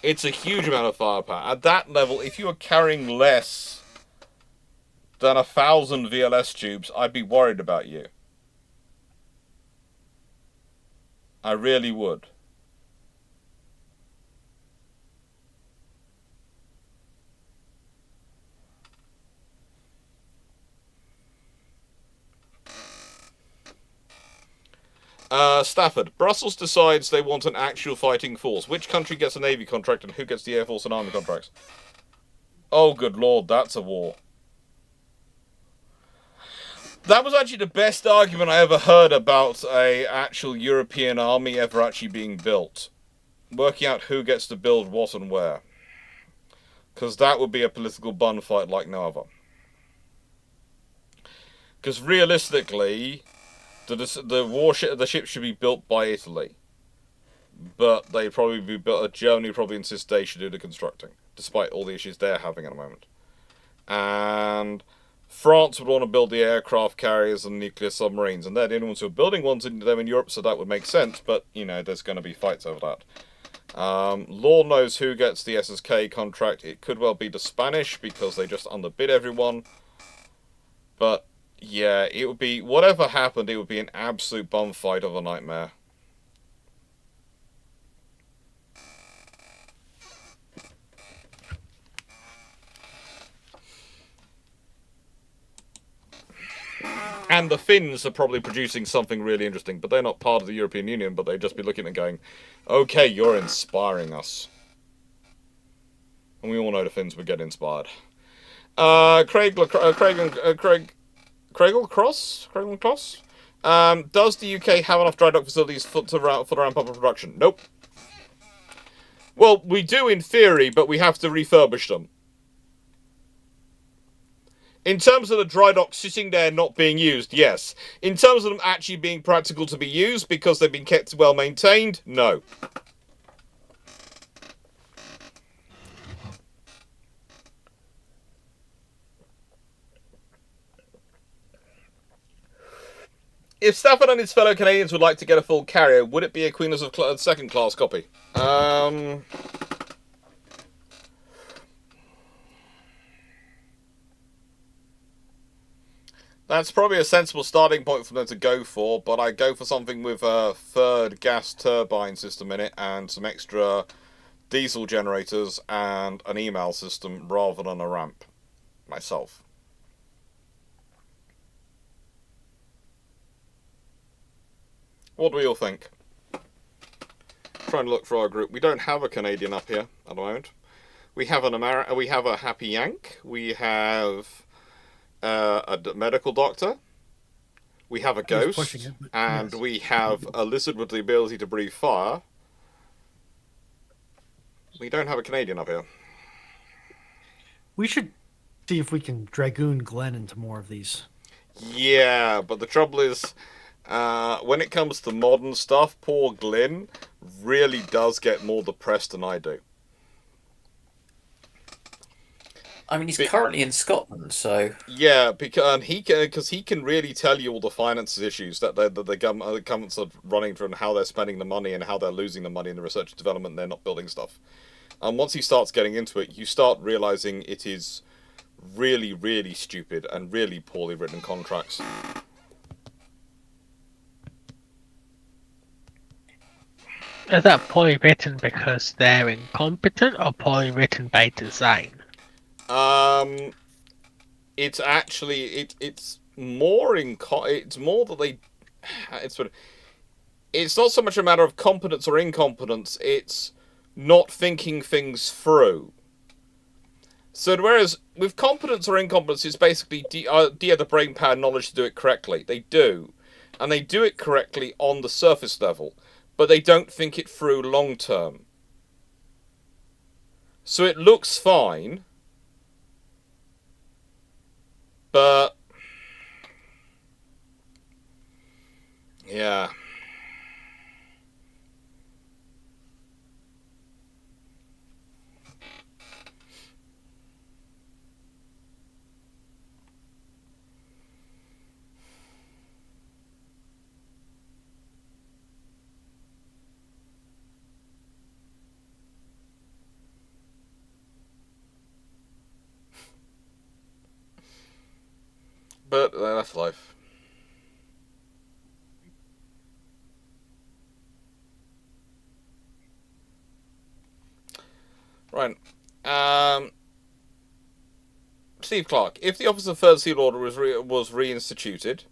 It's a huge amount of firepower. At that level, if you were carrying less than 1,000 VLS tubes, I'd be worried about you. I really would. Stafford. Brussels decides they want an actual fighting force. Which country gets a Navy contract and who gets the Air Force and Army contracts? Oh, good lord, that's a war. That was actually the best argument I ever heard about a actual European army ever actually being built. Working out who gets to build what and where. Because that would be a political bun fight like no other. Because realistically, the ship should be built by Italy, but they probably be built. Germany probably insists they should do the constructing, despite all the issues they're having at the moment. And France would want to build the aircraft carriers and nuclear submarines, and they're the only ones who are building ones in them in Europe, so that would make sense. But you know, there's going to be fights over that. Lord knows who gets the SSK contract. It could well be the Spanish because they just underbid everyone, but. Yeah, it would be, whatever happened, it would be an absolute bum fight of a nightmare. And the Finns are probably producing something really interesting, but they're not part of the European Union, but they'd just be looking and going, okay, you're inspiring us. And we all know the Finns would get inspired. Craigle Cross? Does the UK have enough dry dock facilities for the ramp up of production? Nope. Well, we do in theory, but we have to refurbish them. In terms of the dry dock sitting there not being used, yes. In terms of them actually being practical to be used because they've been kept well maintained, no. If Stafford and his fellow Canadians would like to get a full carrier, would it be a Queen of second class copy? That's probably a sensible starting point for them to go for, but I'd go for something with a third gas turbine system in it and some extra diesel generators and an email system rather than a ramp myself. What do we all think? Trying to look for our group. We don't have a Canadian up here at the moment. We have we have a Happy Yank. We have a medical doctor. We have a ghost, and we have a lizard with the ability to breathe fire. We don't have a Canadian up here. We should see if we can Dragoon Glenn into more of these. Yeah, but the trouble is, when it comes to modern stuff, poor Glyn really does get more depressed than I do. I mean, he's Be- currently in Scotland, so Yeah, because he can really tell you all the finances issues that the governments are running through and how they're spending the money and how they're losing the money in the research and development. They're not building stuff. And once he starts getting into it, you start realizing it is really, really stupid and really poorly written contracts. Is that poorly written because they're incompetent or poorly written by design? It's actually it's more it's more that they it's sort of, it's not so much a matter of competence or incompetence. It's not thinking things through. So whereas with competence or incompetence, it's basically do you have the brain power knowledge to do it correctly? They do, and they do it correctly on the surface level, but they don't think it through long term. So it looks fine, but yeah. But that's life. Right. Steve Clarke, if the Office of Third Seal Order was reinstituted,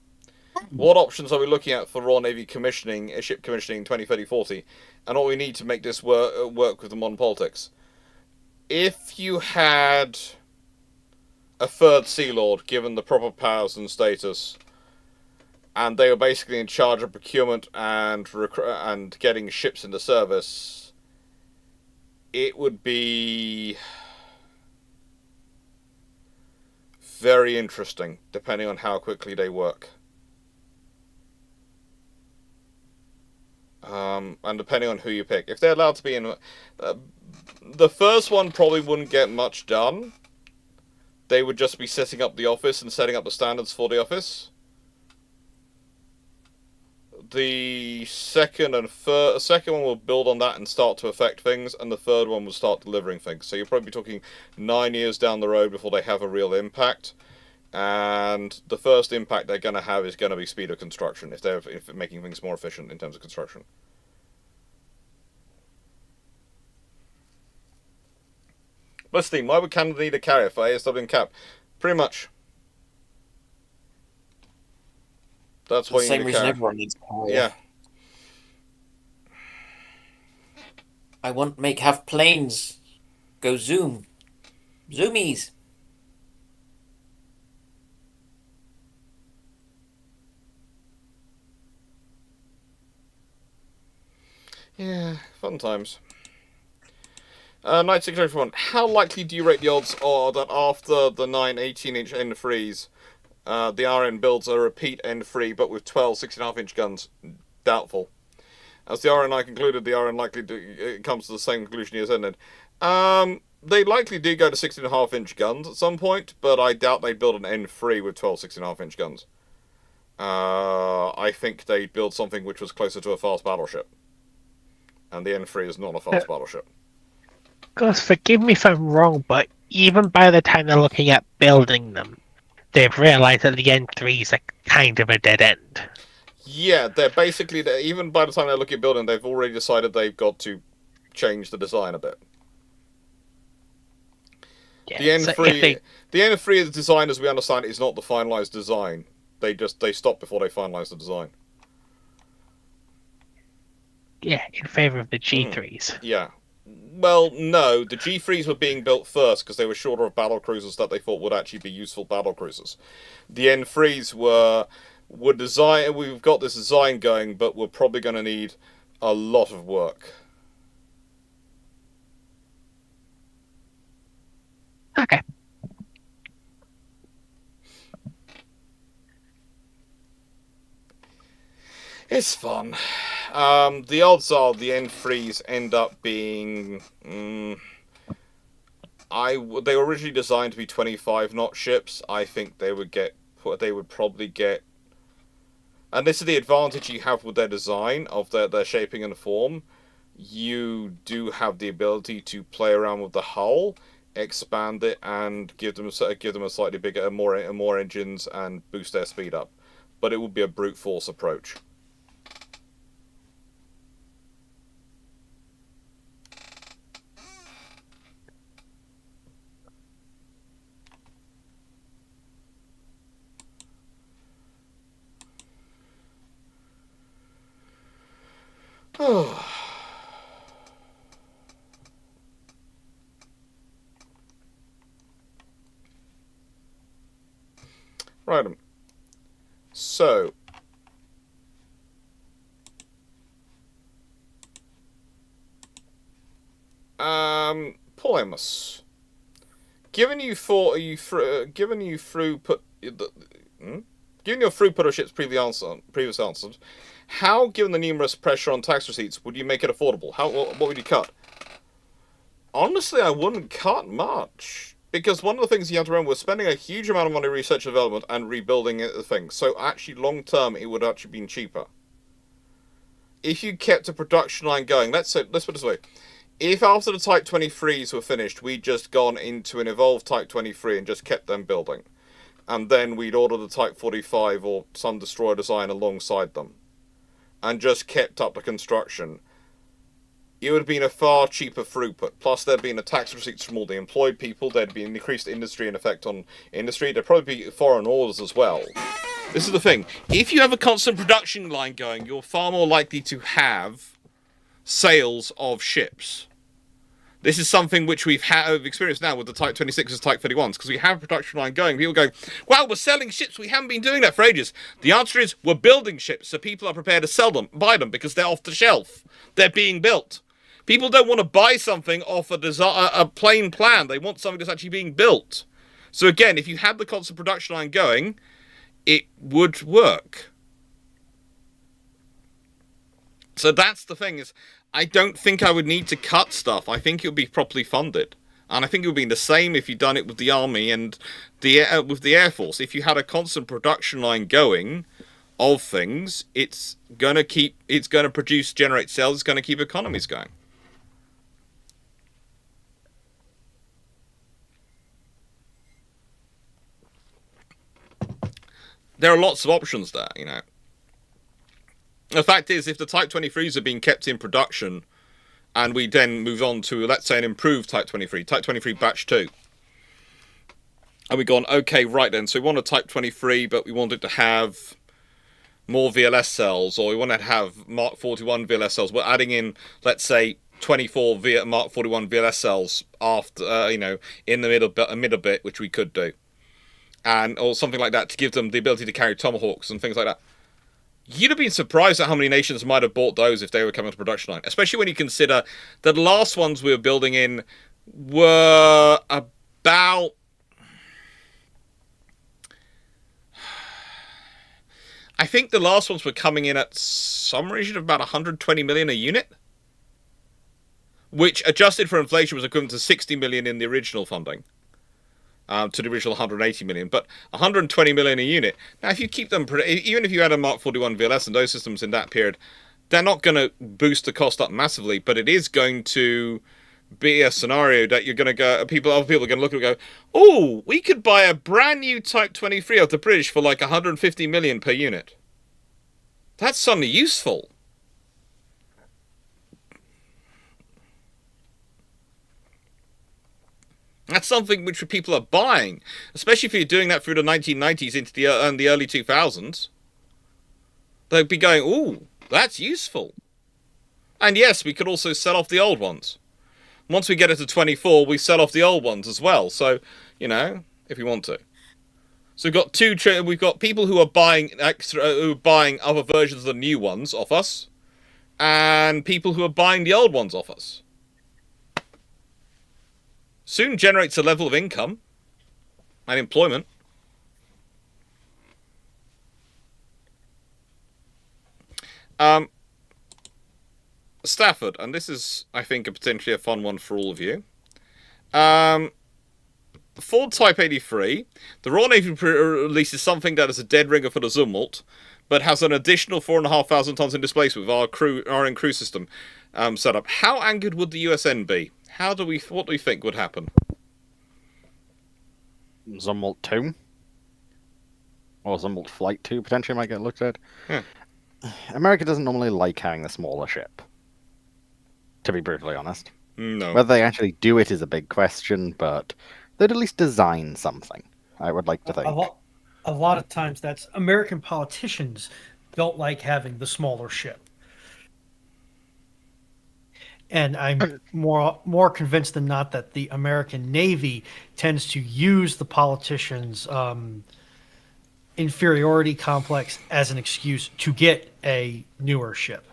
what options are we looking at for Royal Navy commissioning, ship commissioning in 2030-40, and what we need to make this work with the modern politics? If you had a Third Sea Lord given the proper powers and status, and they were basically in charge of procurement and getting ships into service, it would be very interesting, depending on how quickly they work. And depending on who you pick. If they're allowed to be in... the first one probably wouldn't get much done. They would just be setting up the office and setting up the standards for the office. The second one will build on that and start to affect things, and the third one will start delivering things. So you'll probably be talking 9 years down the road before they have a real impact. And the first impact they're going to have is going to be speed of construction, if they're making things more efficient in terms of construction. Busty, why would Canada need a carrier for ASW and CAP? Pretty much. That's why the you same need a reason carrier. everyone needs a carrier. Yeah. I want to have planes go zoom. Zoomies. Yeah, fun times. Knight 601. How likely do you rate the odds are that after the 9 18-inch N3s, the RN builds a repeat N3 but with 12 6.5-inch guns? Doubtful. As the RNI concluded, the RN likely comes to the same conclusion he has ended. They likely do go to 16.5-inch guns at some point, but I doubt they'd build an N3 with 12 6.5-inch guns. I think they'd build something which was closer to a fast battleship. And the N3 is not a fast battleship. Guys, forgive me if I'm wrong, but even by the time they're looking at building them, they've realised that the N3s are kind of a dead end. Yeah, they're basically, even by the time they're looking at building, they've already decided they've got to change the design a bit. Yeah, The N3 is designed as we understand it is not the finalised design. They stop before they finalise the design. Yeah, in favour of the G3s. Yeah. Well, no, the G3s were being built first because they were shorter of battle cruisers that they thought would actually be useful battle cruisers. The N3s were designed. We've got this design going, but we're probably going to need a lot of work. Okay. It's fun. The odds are the N3s end up being They were originally designed to be 25 knot ships. I think they would probably get. And this is the advantage you have with their design of their shaping and form. You do have the ability to play around with the hull, expand it, and give them a slightly bigger, more engines, and boost their speed up. But it would be a brute force approach. Right. So, Polemus. Given your throughput of ships previous answered, how, given the numerous pressure on tax receipts, would you make it affordable? What would you cut? Honestly, I wouldn't cut much. Because one of the things you have to remember, we're spending a huge amount of money research and development and rebuilding the thing. So actually, long term, it would actually been cheaper. If you kept a production line going, let's put it this way. If after the Type 23s were finished, we'd just gone into an evolved Type 23 and just kept them building. And then we'd order the Type 45 or some destroyer design alongside them. And just kept up the construction. It would have been a far cheaper throughput. Plus, there'd been a tax receipts from all the employed people. There'd be an increased industry and effect on industry. There'd probably be foreign orders as well. This is the thing. If you have a constant production line going, you're far more likely to have sales of ships. This is something which we've experienced now with the Type 26s, Type 31s, because we have a production line going. People go, well, we're selling ships. We haven't been doing that for ages. The answer is we're building ships, so people are prepared to sell them, buy them, because they're off the shelf. They're being built. People don't want to buy something off a plain plan. They want something that's actually being built. So again, if you had the constant production line going, it would work. So that's the thing, is I don't think I would need to cut stuff. I think it would be properly funded. And I think it would be the same if you'd done it with the Army and with the Air Force. If you had a constant production line going of things, it's going to generate sales, it's going to keep economies going. There are lots of options there, you know. The fact is, if the Type 23s are being kept in production, and we then move on to, let's say, an improved Type 23, Type 23 Batch 2, and we've gone, okay, right then, so we want a Type 23, but we want it to have more VLS cells, or we want to have Mark 41 VLS cells. We're adding in, let's say, 24 Mark 41 VLS cells after, in the middle bit, which we could do. Or something like that, to give them the ability to carry Tomahawks and things like that. You'd have been surprised at how many nations might have bought those if they were coming to production line. Especially when you consider that the last ones we were building in were about... I think the last ones were coming in at some region of about 120 million a unit. Which, adjusted for inflation, was equivalent to 60 million in the original funding. To the original 180 million, but 120 million a unit. Now, if you keep them, even if you had a Mark 41 VLS and those systems in that period, they're not going to boost the cost up massively, but it is going to be a scenario that you're going to go, other people are going to look and go, oh, we could buy a brand new Type 23 of the British for like 150 million per unit. That's suddenly useful. That's something which people are buying, especially if you're doing that through the 1990s into the early 2000s. They'd be going, ooh, that's useful. And yes, we could also sell off the old ones. Once we get it to 24, we sell off the old ones as well. So, if we want to. So we've got people who are buying other versions of the new ones off us, and people who are buying the old ones off us. Soon generates a level of income and employment. Stafford, and this is, I think, potentially a fun one for all of you. for Type 83, the Royal Navy releases something that is a dead ringer for the Zumwalt, but has an additional 4,500 tons in displacement with our own crew system set up. How angered would the USN be? What do we think would happen? Zumwalt 2? Or Zumwalt Flight 2 potentially might get looked at. Yeah. America doesn't normally like having the smaller ship, to be brutally honest. No. Whether they actually do it is a big question, but they'd at least design something, I would like to think. A lot of times that's American politicians don't like having the smaller ship. And I'm more convinced than not that the American Navy tends to use the politicians' inferiority complex as an excuse to get a newer ship.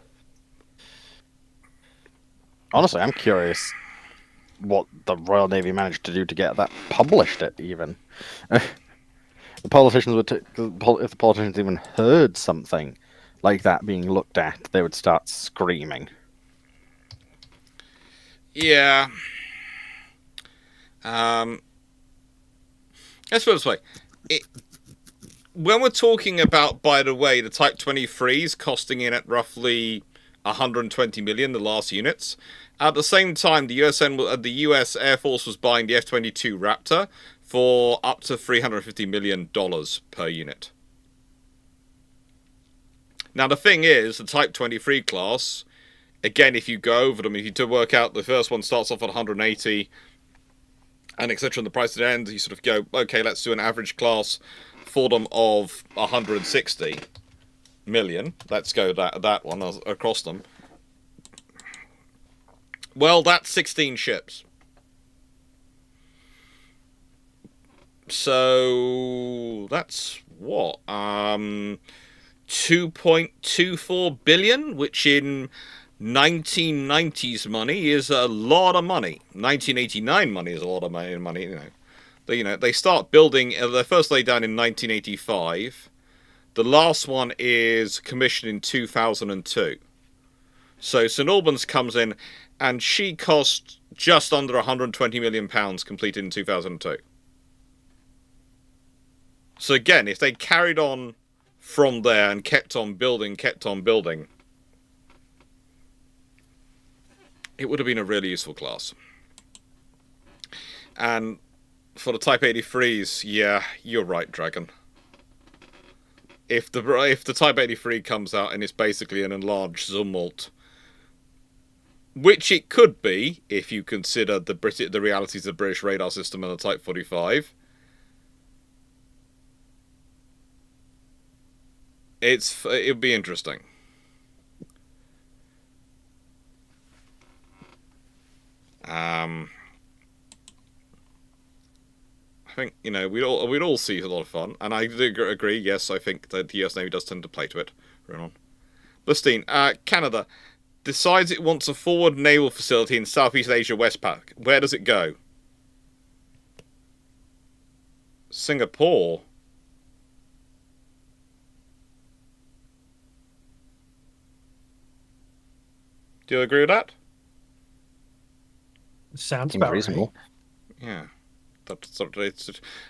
Honestly, I'm curious what the Royal Navy managed to do to get that published. Even the politicians would, if the politicians even heard something like that being looked at, they would start screaming. Yeah. Let's put it this way. When we're talking about, by the way, the Type 23s costing in at roughly 120 million, the last units, at the same time, the US Air Force was buying the F-22 Raptor for up to $350 million per unit. Now, the thing is, the Type 23 class, again, if you go over them, if you do work out, the first one starts off at 180, and etc. And the price at the end, you sort of go, okay, let's do an average class for them of 160 million. Let's go that one across them. Well, that's 16 ships. So that's what? 2.24 billion, which in 1990s money is a lot of money. 1989 money is a lot of money, They start building, they first laid down in 1985. The last one is commissioned in 2002. So St Albans comes in, and she cost just under £120 million completed in 2002. So again, if they carried on from there and kept on building, it would have been a really useful class. And for the Type 83s, yeah, you're right, Dragon. If the Type 83 comes out and it's basically an enlarged Zumwalt, which it could be if you consider the realities of the British radar system and the Type 45, it'll be interesting. I think, we'd all see a lot of fun, and I do agree. Yes, I think that the US Navy does tend to play to it. Renan. Listine, Canada decides it wants a forward naval facility in Southeast Asia Westpac. Where does it go? Singapore. Do you agree with that? Sounds about reasonable. Right. Yeah. It's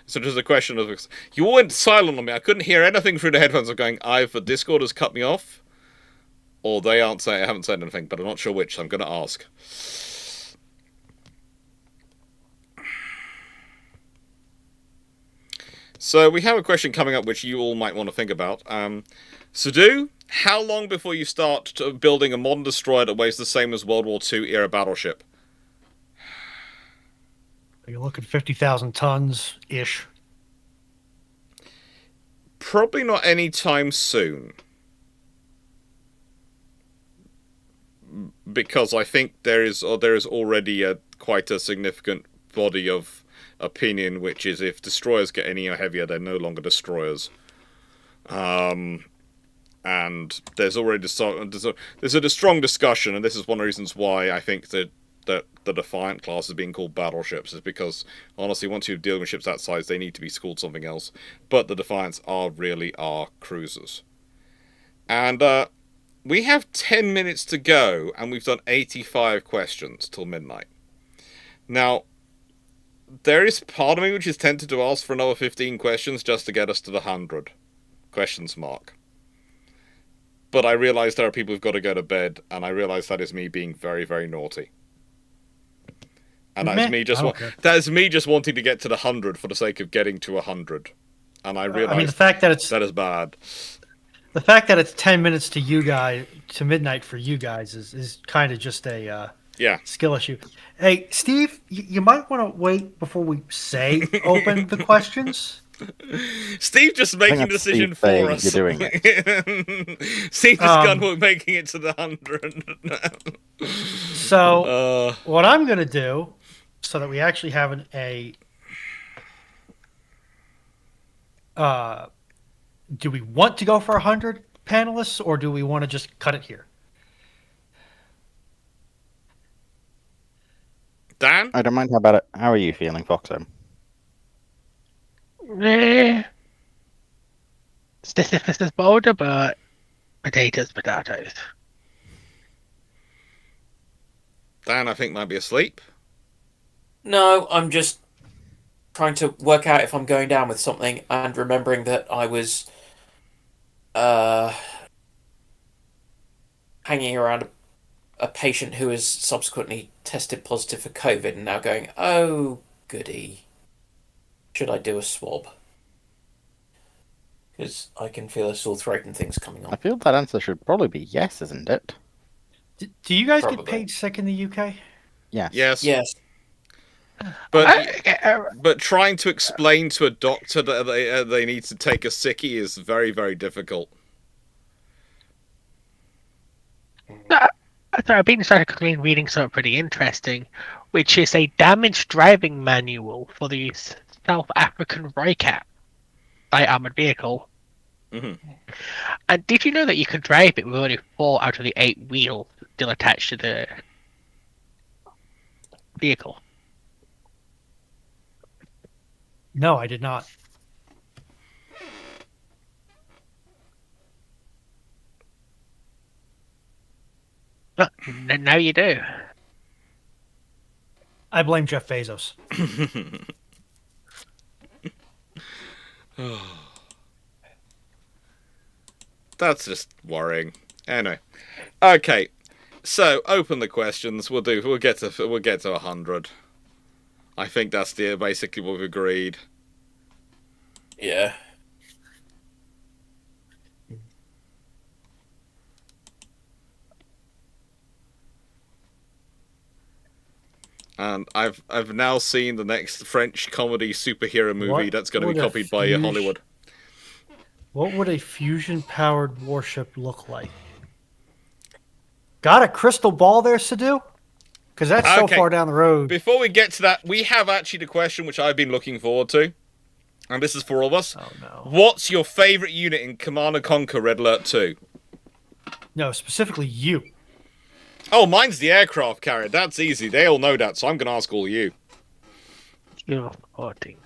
just a question of... You all went silent on me. I couldn't hear anything through the headphones. I'm going, either Discord has cut me off, or they haven't said anything, but I'm not sure which, so I'm going to ask. So we have a question coming up which you all might want to think about. Sadu, how long before you start building a modern destroyer that weighs the same as World War II era battleship? You're looking 50,000 tons-ish. Probably not anytime soon. Because I think there is already quite a significant body of opinion, which is if destroyers get any heavier, they're no longer destroyers. And there's already there's a strong discussion, and this is one of the reasons why I think that the Defiant class is being called battleships, is because honestly, once you're dealing with ships that size, they need to be called something else. But the Defiants really are cruisers. And we have 10 minutes to go, and we've done 85 questions till midnight. Now, There is part of me which is tempted to ask for another 15 questions just to get us to the 100 questions mark. But I realise there are people who've got to go to bed, and I realise that is me being very, very naughty. And that is me just wanting to get to the 100 for the sake of getting to 100. And I realise the fact that that is bad. The fact that it's 10 minutes to you guys to midnight for you guys is kind of just a skill issue. Hey, Steve, you might want to wait before we say open the questions. Steve just making the decision for us. You're doing it. Steve just gone making it to the 100. So what I'm going to do, so that we actually have do we want to go for 100 panelists, or do we want to just cut it here? Dan? I don't mind. How about it? How are you feeling, Foxo? Stiffness is bolder, but potatoes. Dan, I think, might be asleep. No, I'm just trying to work out if I'm going down with something and remembering that I was hanging around a patient who has subsequently tested positive for COVID and now going, oh, goody. Should I do a swab? Because I can feel a sore throat and things coming on. I feel that answer should probably be yes, isn't it? Do you guys Probably. get paid sick in the UK? Yes. Yes. But trying to explain to a doctor that they need to take a sickie is very, very difficult. I've been reading something pretty interesting, which is a damaged driving manual for the South African Roycat, light armored vehicle. Mm-hmm. And did you know that you can drive it with only 4 out of the 8 wheels still attached to the vehicle? No, I did not. Now you do. I blame Jeff Bezos. That's just worrying. Anyway, okay. So open the questions. We'll get to 100. I think that's basically what we've agreed. Yeah. And I've now seen the next French comedy superhero movie that's going to be copied by Hollywood. What would a fusion-powered warship look like? Got a crystal ball there, Sadu? Because that's so far down the road. Before we get to that, we have actually the question which I've been looking forward to. And this is for all of us. Oh, no. What's your favourite unit in Command & Conquer Red Alert 2? No, specifically you. Oh, mine's the aircraft carrier. That's easy. They all know that, so I'm going to ask all you. You're 14.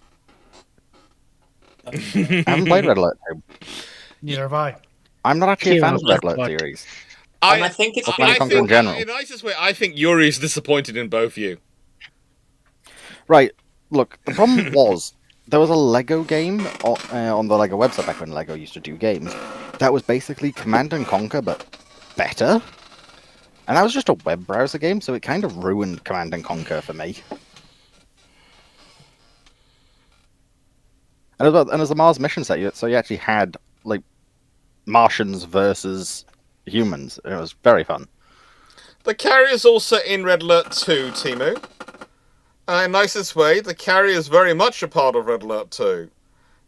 I haven't played Red Alert 2. Neither have I. I'm not actually a fan of the Red Alert series. I think it's I think, think, in general. in the nicest way, I think Yuri is disappointed in both you. Right. Look, the problem was there was a Lego game on the Lego website back when Lego used to do games that was basically Command & Conquer, but better. And that was just a web browser game, so it kind of ruined Command & Conquer for me. And as a Mars mission set, so you actually had like Martians versus humans. It was very fun. The carrier's also in Red Alert 2, Timu. In nicest way, the carrier is very much a part of Red Alert 2.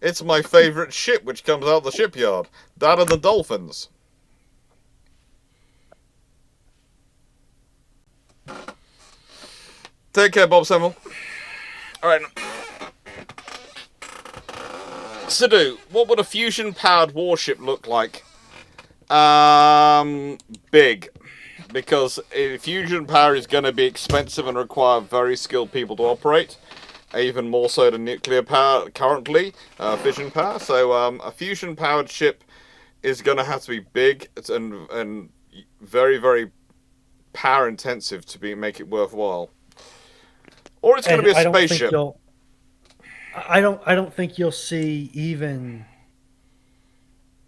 It's my favourite ship which comes out of the shipyard. That and the Dolphins. Take care, Bob Semmel. Alright. Sadu, what would a fusion-powered warship look like? Big. Because fusion power is going to be expensive and require very skilled people to operate. Even more so than nuclear power currently, fission power. So a fusion-powered ship is going to have to be big and very, very power-intensive to make it worthwhile. Or it's going to be a spaceship. I don't think you'll see even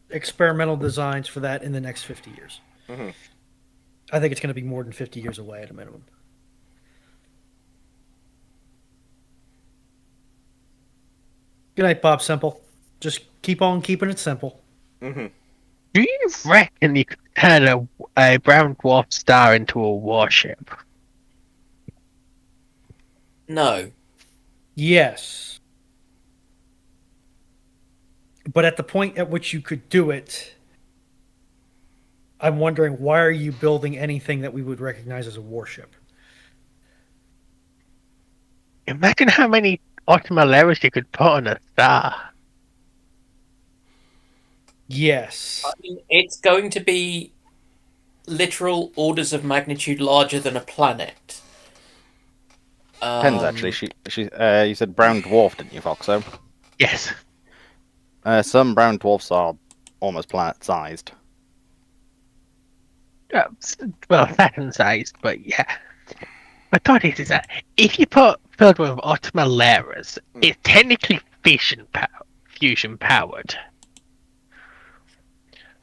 experimental designs for that in the next 50 years. Mm-hmm. I think it's going to be more than 50 years away at a minimum. Good night, Bob Simple. Just keep on keeping it simple. Mm-hmm. Do you reckon you could turn a brown dwarf star into a warship? No. Yes. But at the point at which you could do it, I'm wondering, why are you building anything that we would recognize as a warship? Imagine how many Optimal layers you could put on a star. Yes. I mean, it's going to be literal orders of magnitude larger than a planet. Depends, actually. You said brown dwarf, didn't you, Foxo? Yes. Some brown dwarfs are almost planet-sized. Well, Saturn-sized, but yeah. My thought is that if you filled with Optimal layers, it's technically fusion powered.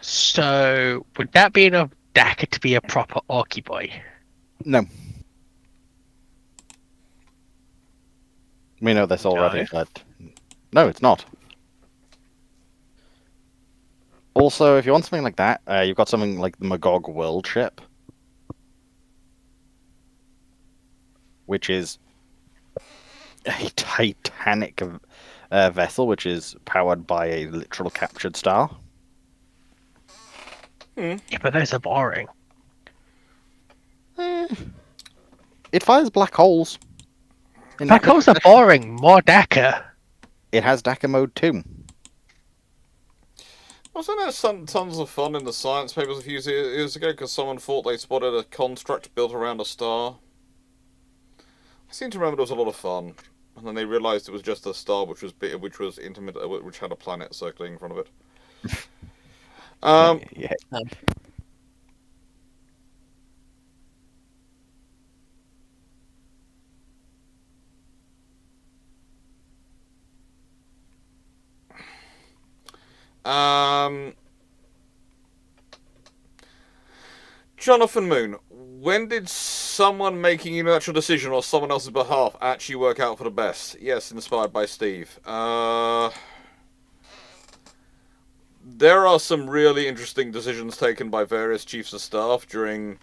So, would that be enough DACA to be a proper Orky boy? No. We know this already, No. but no, it's not. Also, if you want something like that, you've got something like the Magog World Ship, which is a Titanic vessel, which is powered by a literal captured star. Yeah, but those are boring. It fires black holes. Black holes are boring. More DACA. It has DACA mode too. Wasn't there some tons of fun in the science papers a few years ago because someone thought they spotted a construct built around a star? I seem to remember there was a lot of fun, and then they realised it was just a star which was intimate, which had a planet circling in front of it. Yeah. Jonathan Moon, when did someone making a unilateral decision on someone else's behalf actually work out for the best? Yes, inspired by Steve. There are some really interesting decisions taken by various chiefs of staff during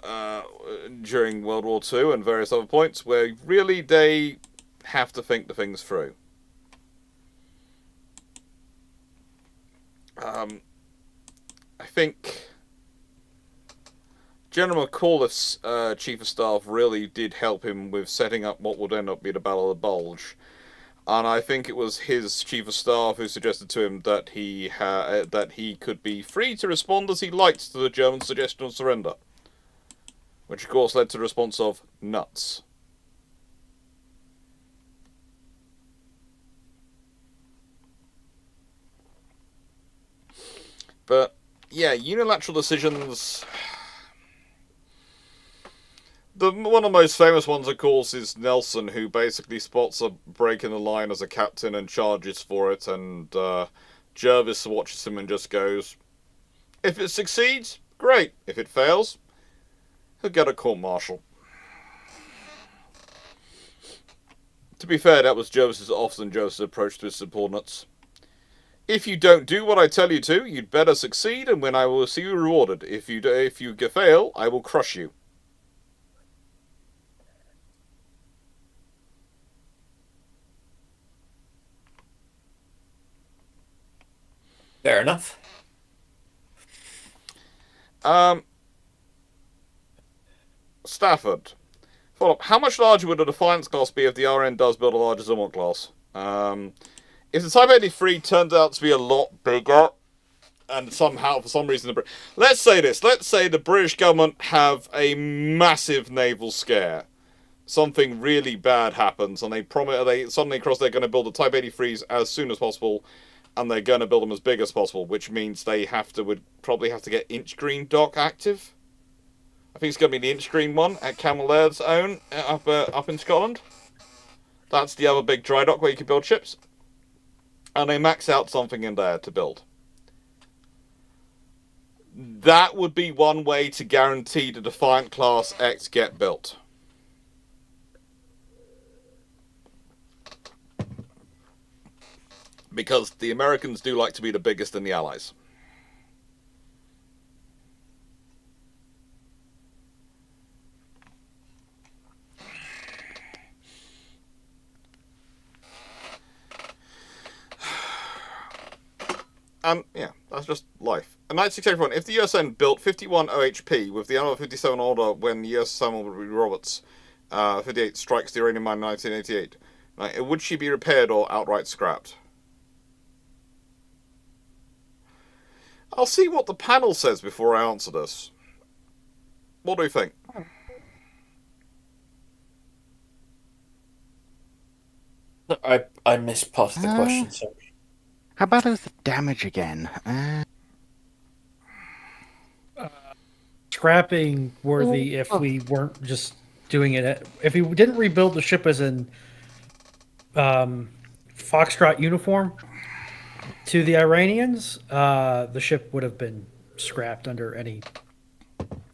World War II and various other points where really they have to think the things through. I think General McAuliffe's chief of staff really did help him with setting up what would end up being the Battle of the Bulge. And I think it was his chief of staff who suggested to him that he could be free to respond as he liked to the German suggestion of surrender. Which of course led to the response of nuts. But yeah, unilateral decisions. One of the most famous ones, of course, is Nelson, who basically spots a break in the line as a captain and charges for it, and Jervis watches him and just goes, if it succeeds, great. If it fails, he'll get a court-martial. To be fair, that was often Jervis's approach to his subordinates. If you don't do what I tell you to, you'd better succeed, and when I will see you rewarded. If you fail, I will crush you. Fair enough. Stafford. Follow up. How much larger would a Defiance class be if the RN does build a larger Zumwalt class? If the Type 83 turns out to be a lot bigger, and somehow, for some reason, let's say the British government have a massive naval scare. Something really bad happens, and they suddenly cross they're going to build the Type 83s as soon as possible, and they're going to build them as big as possible, which means they would probably have to get Inchgreen Dock active. I think it's going to be the Inchgreen one at Camel Laird's own up in Scotland. That's the other big dry dock where you can build ships. And they max out something in there to build. That would be one way to guarantee the Defiant Class X get built. Because the Americans do like to be the biggest in the Allies. Yeah, that's just life. A 9681, if the USN built 51 OHP with the NL 57 order when the US Samuel Roberts 58 strikes the uranium mine in 1988, right, would she be repaired or outright scrapped? I'll see what the panel says before I answer this. What do you think? I missed part of the question, sorry. How bad is the damage again? Scrapping worthy if we weren't just doing it. If we didn't rebuild the ship as in Foxtrot uniform to the Iranians, the ship would have been scrapped under any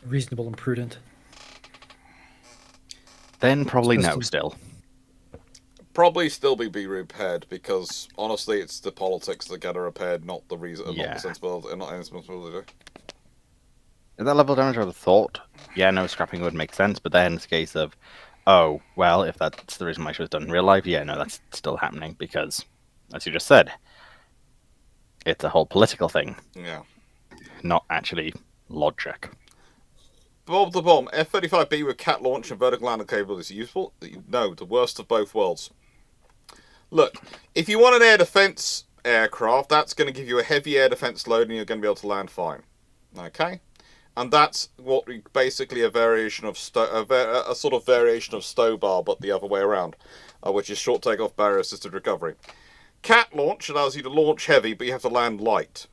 reasonable and prudent. Then probably no System. still. Probably still be repaired because honestly, it's the politics that get her repaired, not the reason, not the sensibility, not any sensibility. At that level of damage, I would have thought, yeah, no, scrapping would make sense, but then it's a case of, oh, well, if that's the reason why she was done in real life, yeah, no, that's still happening because, as you just said, it's a whole political thing. Yeah. Not actually logic. Bob the Bomb, F-35B with cat launch and vertical landing capability useful? No, the worst of both worlds. Look, if you want an air defense aircraft, that's going to give you a heavy air defense load and you're going to be able to land fine. Okay? And that's what basically a variation of a sort of variation of Stobar, but the other way around, which is short takeoff barrier assisted recovery. Cat launch allows you to launch heavy, but you have to land light.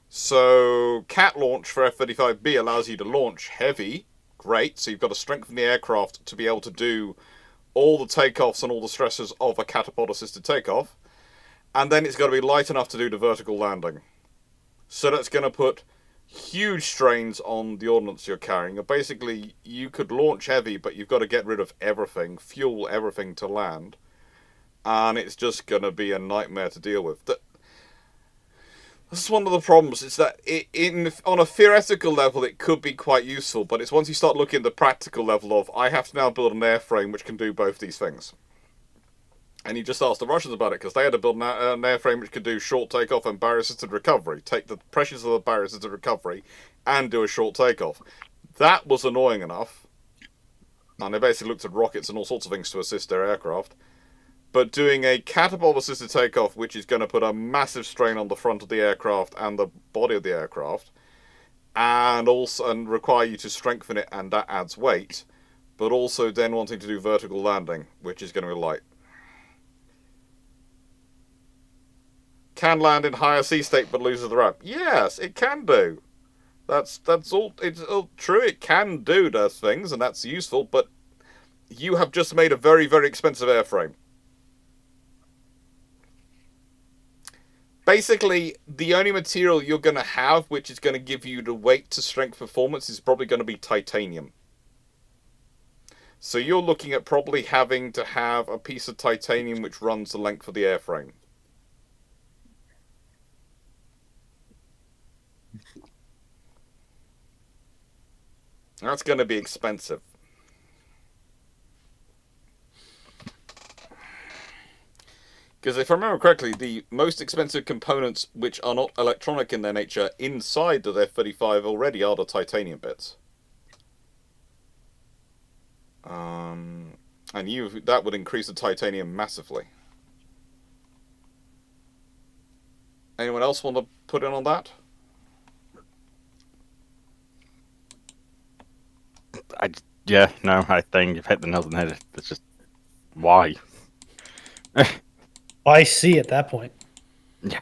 So cat launch for F-35B allows you to launch heavy, great. So you've got to strengthen the aircraft to be able to do all the takeoffs and all the stresses of a catapult assisted takeoff, and then it's got to be light enough to do the vertical landing. So that's going to put huge strains on the ordnance you're carrying. Basically, you could launch heavy, but you've got to get rid of everything, fuel everything to land, and it's just going to be a nightmare to deal with. This is one of the problems. It's that on a theoretical level, it could be quite useful, but it's once you start looking at the practical level of, I have to now build an airframe which can do both these things. And you just asked the Russians about it, because they had to build an airframe which could do short takeoff and barrier-assisted recovery. Take the pressures of the barrier-assisted recovery and do a short takeoff. That was annoying enough. And they basically looked at rockets and all sorts of things to assist their aircraft. But doing a catapult-assisted takeoff, which is going to put a massive strain on the front of the aircraft and the body of the aircraft, and require you to strengthen it, and that adds weight, but also then wanting to do vertical landing, which is going to be light. Can land in higher sea state but loses the ramp. Yes, it can do. That's all. It's all true. It can do those things, and that's useful. But you have just made a very, very expensive airframe. Basically, the only material you're going to have which is going to give you the weight to strength performance is probably going to be titanium. So you're looking at probably having to have a piece of titanium which runs the length of the airframe. That's going to be expensive. Because if I remember correctly, the most expensive components which are not electronic in their nature inside the F-35 already are the titanium bits. And that would increase the titanium massively. Anyone else want to put in on that? I think you've hit the nail on the head. It's just, why? I see at that point. Yeah.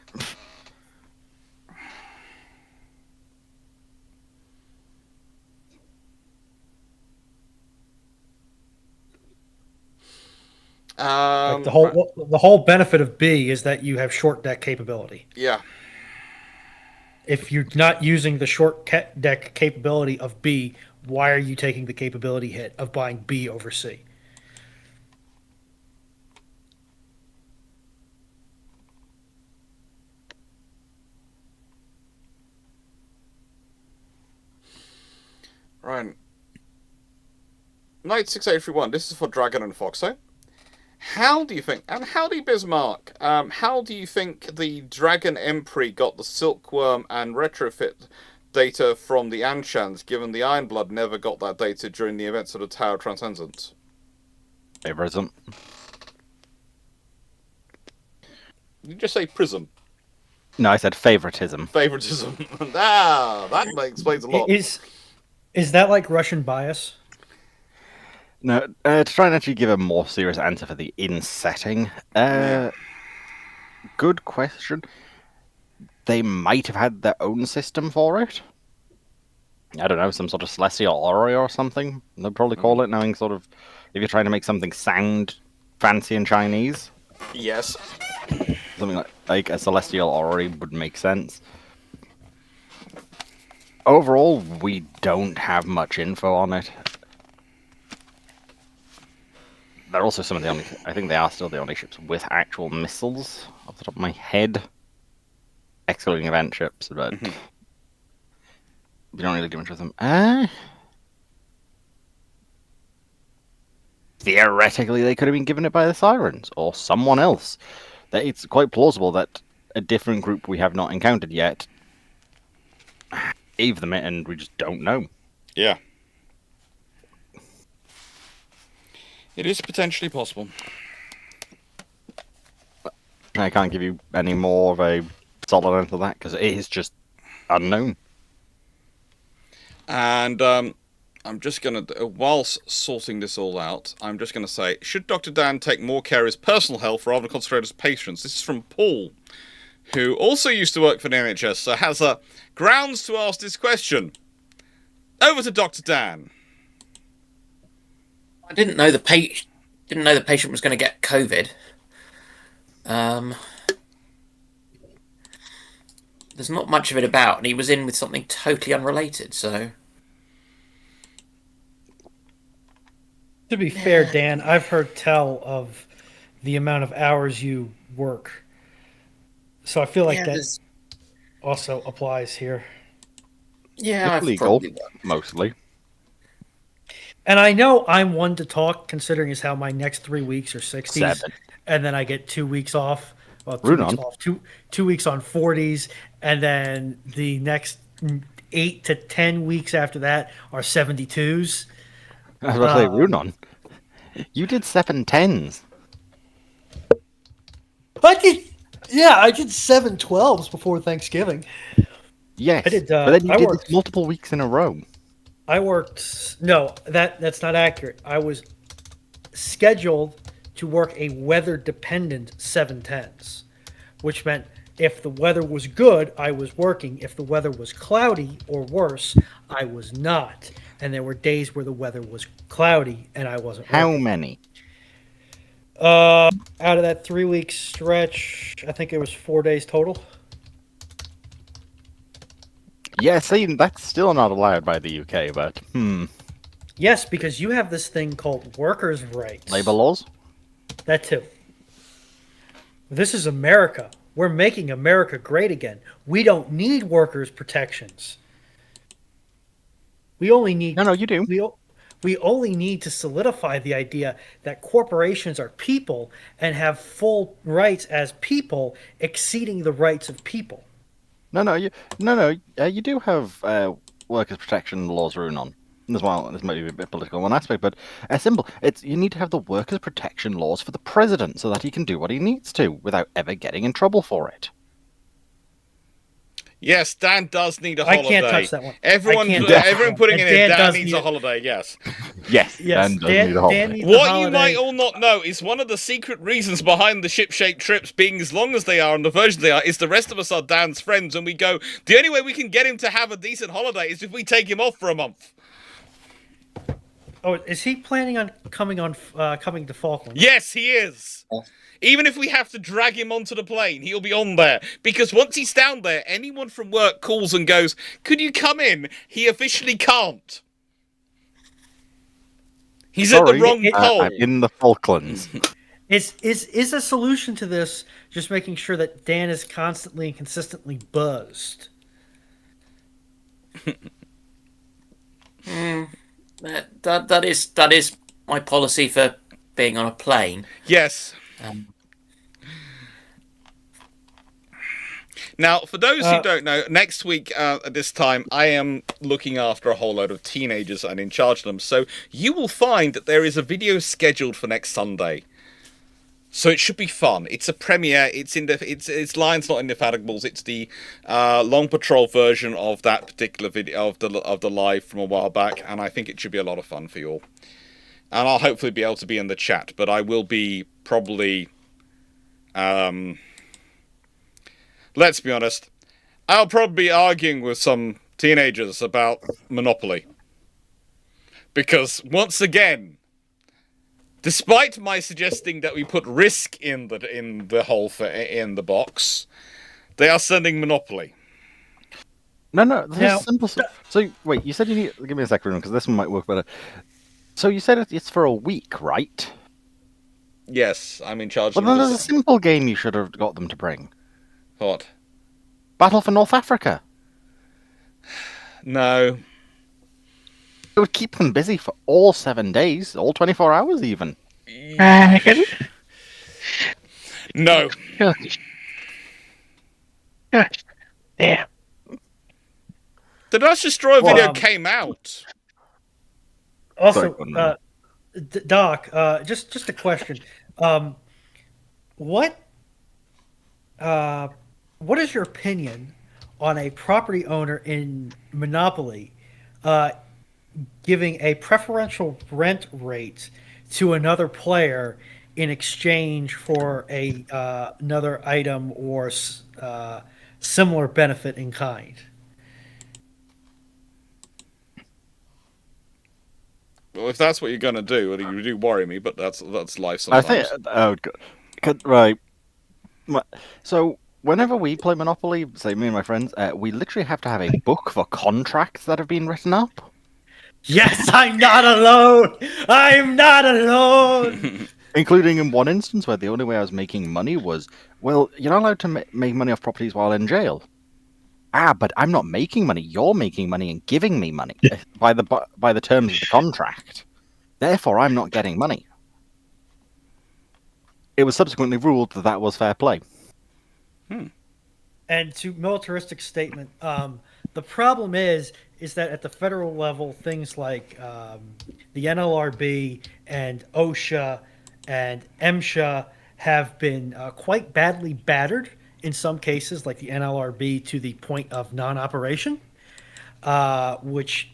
Like the whole benefit of B is that you have short deck capability. Yeah. If you're not using the short deck capability of B, why are you taking the capability hit of buying B over C? Right. Knight 6831. This is for Dragon and Foxo. How do you think, and howdy Bismarck, how do you think the Dragon Emperor got the Silkworm and Retrofit data from the Anshans, given the Ironblood never got that data during the events of the Tower of Transcendence? Favoritism. Did you just say prism? No, I said favoritism. Favoritism. That explains a lot. Is that like Russian bias? No, to try and actually give a more serious answer for the in-setting, good question. They might have had their own system for it. I don't know, some sort of celestial aura or something, they'd probably call it, knowing sort of, if you're trying to make something sound fancy and Chinese. Yes. Something like a celestial aura would make sense. Overall, we don't have much info on it. They're also some of the only... I think they are still the only ships with actual missiles, off the top of my head. Excluding event ships, but... we don't really do much with them. Theoretically, they could have been given it by the Sirens, or someone else. It's quite plausible that a different group we have not encountered yet gave them it, and we just don't know. Yeah. It is potentially possible. I can't give you any more of a solid answer to that, because it is just unknown. And I'm just going to, whilst sorting this all out, I'm just going to say, should Dr. Dan take more care of his personal health rather than concentrate on his patients? This is from Paul, who also used to work for the NHS, so has grounds to ask this question. Over to Dr. Dan. I didn't know the patient was going to get COVID. There's not much of it about, and he was in with something totally unrelated. So, to be fair, Dan, I've heard tell of the amount of hours you work, so I feel like that also applies here. Yeah, it's legal, mostly. And I know I'm one to talk, considering as how my next 3 weeks are 60s, 7. and then I get 2 weeks off. Well, 2 Runon. weeks off, two weeks on 40s, and then the next 8 to 10 weeks after that are 72s. I was about to say, Runon, you did 7/10s. I did 7/12s before Thanksgiving. Yes, I did, but then you did worked this multiple weeks in a row. I worked. No, that's not accurate. I was scheduled to work a weather-dependent 7/10s, which meant if the weather was good, I was working. If the weather was cloudy or worse, I was not. And there were days where the weather was cloudy and I wasn't How working. many? Out of that 3-week stretch, I think it was 4 days total. Yeah, see, that's still not allowed by the UK, but Yes, because you have this thing called workers' rights. Labour laws? That too. This is America. We're making America great again. We don't need workers' protections. We only need... No, you do. We only need to solidify the idea that corporations are people and have full rights as people, exceeding the rights of people. You do have workers' protection laws ruling on. As well, this might be a bit political in one aspect, but simple. You need to have the workers' protection laws for the president so that he can do what he needs to without ever getting in trouble for it. Yes, Dan does need a holiday. I can't touch that one. Everyone putting in it, Dan needs a holiday, yes. Yes, Dan does need a holiday. What you might all not know is one of the secret reasons behind the ship-shaped trips being as long as they are and the version they are is the rest of us are Dan's friends and we go, the only way we can get him to have a decent holiday is if we take him off for a month. Oh, is he planning on coming to Falkland? Yes, he is. Oh. Even if we have to drag him onto the plane, he'll be on there. Because once he's down there, anyone from work calls and goes, "Could you come in?" He officially can't. He's at the Sorry, wrong pole. I'm in the Falklands. Is a solution to this just making sure that Dan is constantly and consistently buzzed? That is my policy for being on a plane. Yes. Um, Now, for those who don't know, next week at this time, I am looking after a whole load of teenagers and in charge of them. So you will find that there is a video scheduled for next Sunday. So it should be fun. It's a premiere. It's Lions Not Indefatigables. It's the Long Patrol version of that particular video of the live from a while back, and I think it should be a lot of fun for you all. And I'll hopefully be able to be in the chat, but I will be probably. Let's be honest. I'll probably be arguing with some teenagers about Monopoly, because once again, despite my suggesting that we put Risk in the box, they are sending Monopoly. No, this is simple. So wait, you said you need. Give me a second, because this one might work better. So you said it's for a week, right? Yes, I'm in charge Well, of then there's a this. simple game you should have got them to bring. What? Battle for North Africa. No. It would keep them busy for all 7 days, all 24 hours even. No. Gosh, damn. The Dutch Destroyer video Well, came out. Also, Sorry, Doc, just a question. What is your opinion on a property owner in Monopoly giving a preferential rent rate to another player in exchange for another item or similar benefit in kind? Well, if that's what you're gonna do, well, you do worry me, but that's life I sometimes. think. Right. So whenever we play Monopoly, say me and my friends, we literally have to have a book for contracts that have been written up. Yes, I'm not alone. I'm not alone. Including in one instance where the only way I was making money was, well, you're not allowed to make money off properties while in jail. But I'm not making money. You're making money and giving me money by the terms of the contract. Therefore, I'm not getting money. It was subsequently ruled that that was fair play. And to militaristic statement, the problem is that at the federal level, things like the NLRB and OSHA and MSHA have been quite badly battered in some cases, like the NLRB to the point of non-operation, which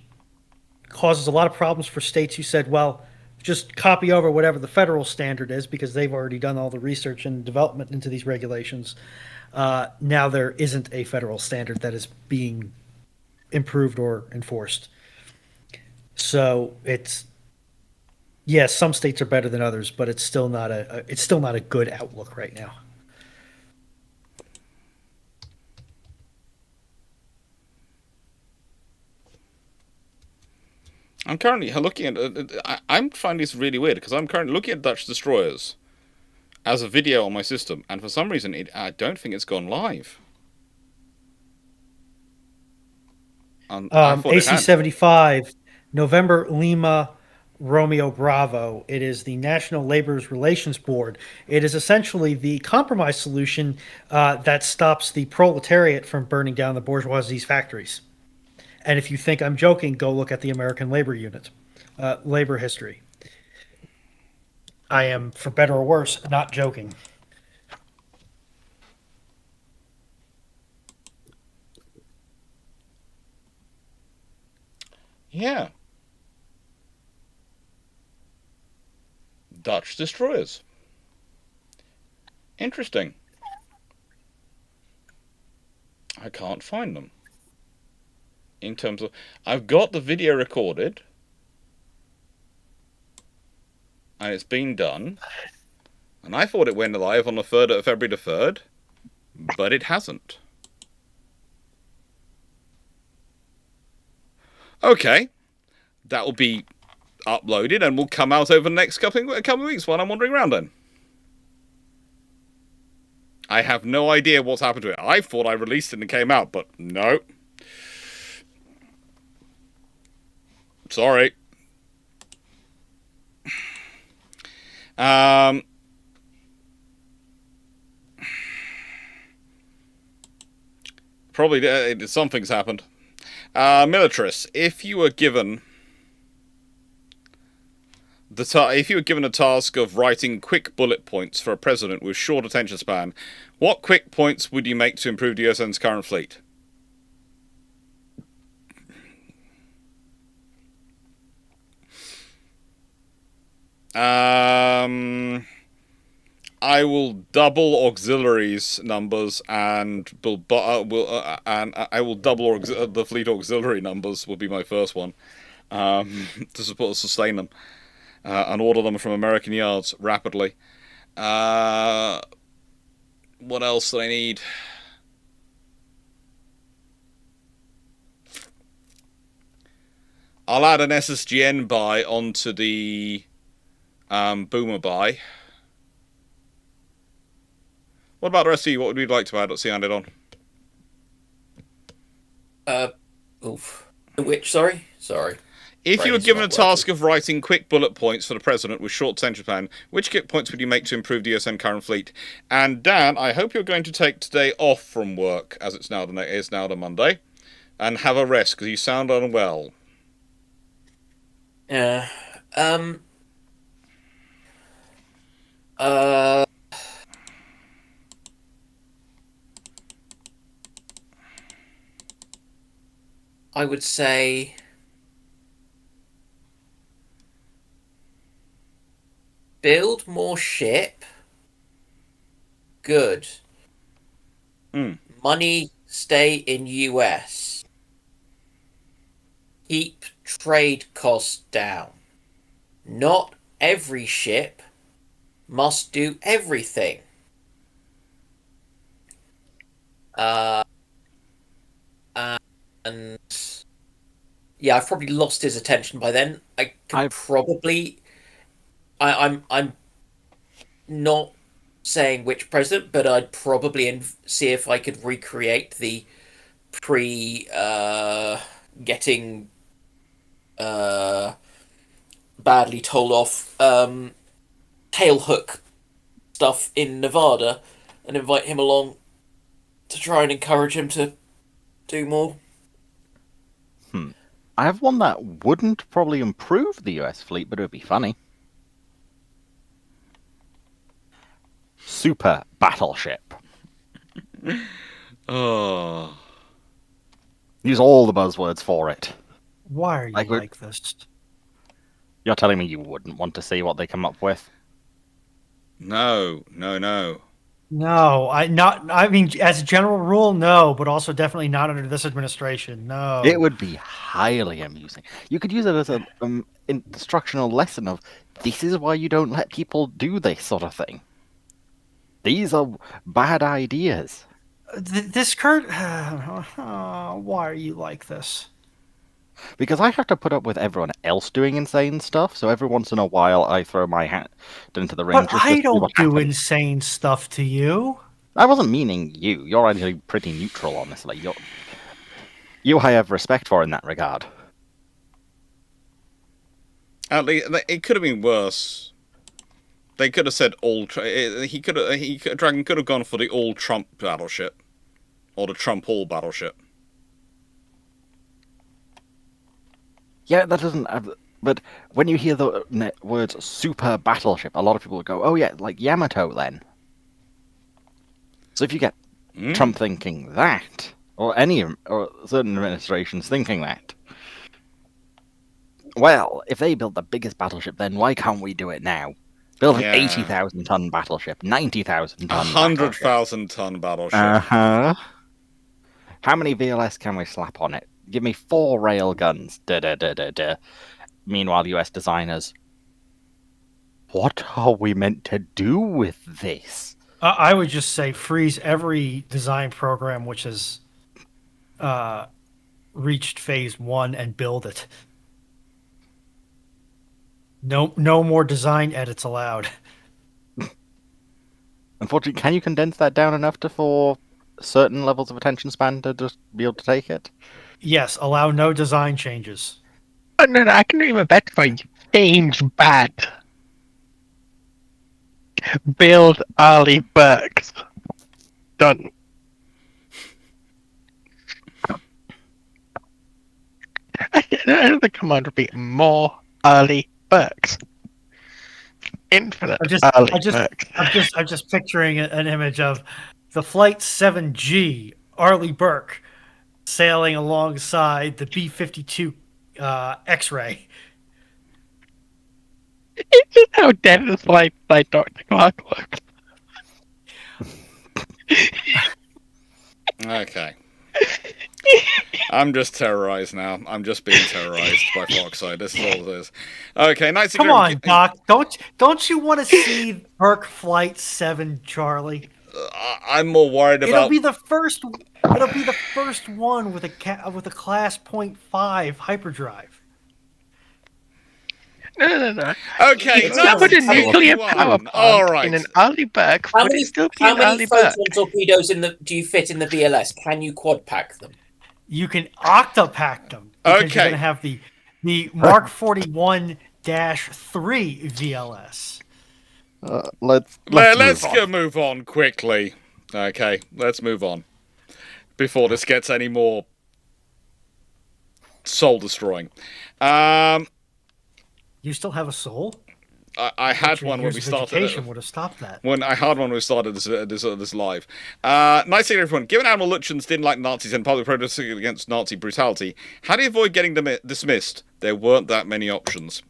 causes a lot of problems for states who said, well, just copy over whatever the federal standard is because they've already done all the research and development into these regulations. Now there isn't a federal standard that is being improved or enforced. So yes, some states are better than others, but it's still not a good outlook right now. I'm currently looking at. I'm finding this really weird because I'm currently looking at Dutch Destroyers as a video on my system, and for some reason, I don't think it's gone live. AC-75, November Lima Romeo Bravo. It is the National Labor Relations Board. It is essentially the compromise solution that stops the proletariat from burning down the bourgeoisie's factories. And if you think I'm joking, go look at the American labor unit, labor history. I am, for better or worse, not joking. Yeah. Dutch Destroyers. Interesting. I can't find them. In terms of, I've got the video recorded. and it's been done. And I thought it went live on the 3rd of February the 3rd, but it hasn't. Okay, that will be uploaded and will come out over the next couple of weeks while I'm wandering around then. I have no idea what's happened to it. I thought I released it and it came out, but no. Sorry. Probably something's happened. Militarists, if you were given a task of writing quick bullet points for a president with short attention span, what quick points would you make to improve the USN's current fleet? I will double auxiliaries numbers and I will double the fleet auxiliary numbers. Would be my first one to sustain them and order them from American yards rapidly. What else do I need? I'll add an SSGN buy onto the boomer buy. What about the rest of you? What would you like to add? Let's see, added on. Which, sorry? If you were Brain's given a not task working. of writing quick bullet points for the president with short attention span, which quick points would you make to improve the USN current fleet? And Dan, I hope you're going to take today off from work, as it's now the Monday, and have a rest because you sound unwell. Yeah. I would say build more ship. Good. Money stay in US. Keep trade costs down. Not every ship must do everything. And yeah, I've probably lost his attention by then. I'm not saying which president, but I'd probably see if I could recreate the getting badly told off tail hook stuff in Nevada and invite him along to try and encourage him to do more. I have one that wouldn't probably improve the US fleet, but it would be funny. Super battleship. Oh. Use all the buzzwords for it. Why are you Like like this? You're telling me you wouldn't want to see what they come up with? No. No, I mean, as a general rule, no, but also definitely not under this administration. No. It would be highly amusing. You could use it as an instructional lesson of this is why you don't let people do this sort of thing. These are bad ideas. This Kurt. Why are you like this? Because I have to put up with everyone else doing insane stuff, so every once in a while I throw my hat into the ring. But just to I see don't what do happens. insane stuff to you. I wasn't meaning you. You're actually pretty neutral, honestly. You I have respect for in that regard. At least it could have been worse. They could have said Dragon could have gone for the all Trump battleship, or the Trump all battleship. Yeah, that doesn't have... But when you hear the words super battleship, a lot of people would go, oh yeah, like Yamato then. So if you get Trump thinking that, or certain administrations thinking that, well, if they built the biggest battleship, then why can't we do it now? Build an 80,000-ton battleship, 90,000-ton battleship. 100,000-ton battleship. Uh-huh. How many VLS can we slap on it? Give me 4 rail guns. Meanwhile, US designers What are we meant to do with this? I would just say freeze every design program which has reached phase 1 and build it. No more design edits allowed. Unfortunately, can you condense that down enough for certain levels of attention span to just be able to take it? Yes, allow no design changes. Oh, no, I can do even better for you. Change bad. Build early Burks. Done. The command would be more early Burks. Infinite early Burks. I'm just picturing an image of the Flight 7G Arleigh Burke sailing alongside the B-52 X-ray. It's just how Dennis like Dr. Clarke looks. Okay. I'm just terrorized now. I'm just being terrorized by Foxside. This is all it is. Okay, nice. Come on, Doc. Don't you want to see Burke Flight 7, Charlie? I'm more worried about. It'll be the first one with a class .5 hyperdrive. No. Okay, It's not with a nuclear power plant all right. in an early Burke. How many photon torpedoes do you fit in the VLS? Can you quad pack them? You can octa-pack them. Because Okay. You're going to have the Mark 41-3 VLS. Let's move on quickly. Okay, let's move on before this gets any more soul destroying. You still have a soul? I had one when we started. Education would have stopped that. When I had one when we started this live. Nice to everyone. Given animal Luchans didn't like Nazis and public protesting against Nazi brutality, how do you avoid getting them dismissed? There weren't that many options.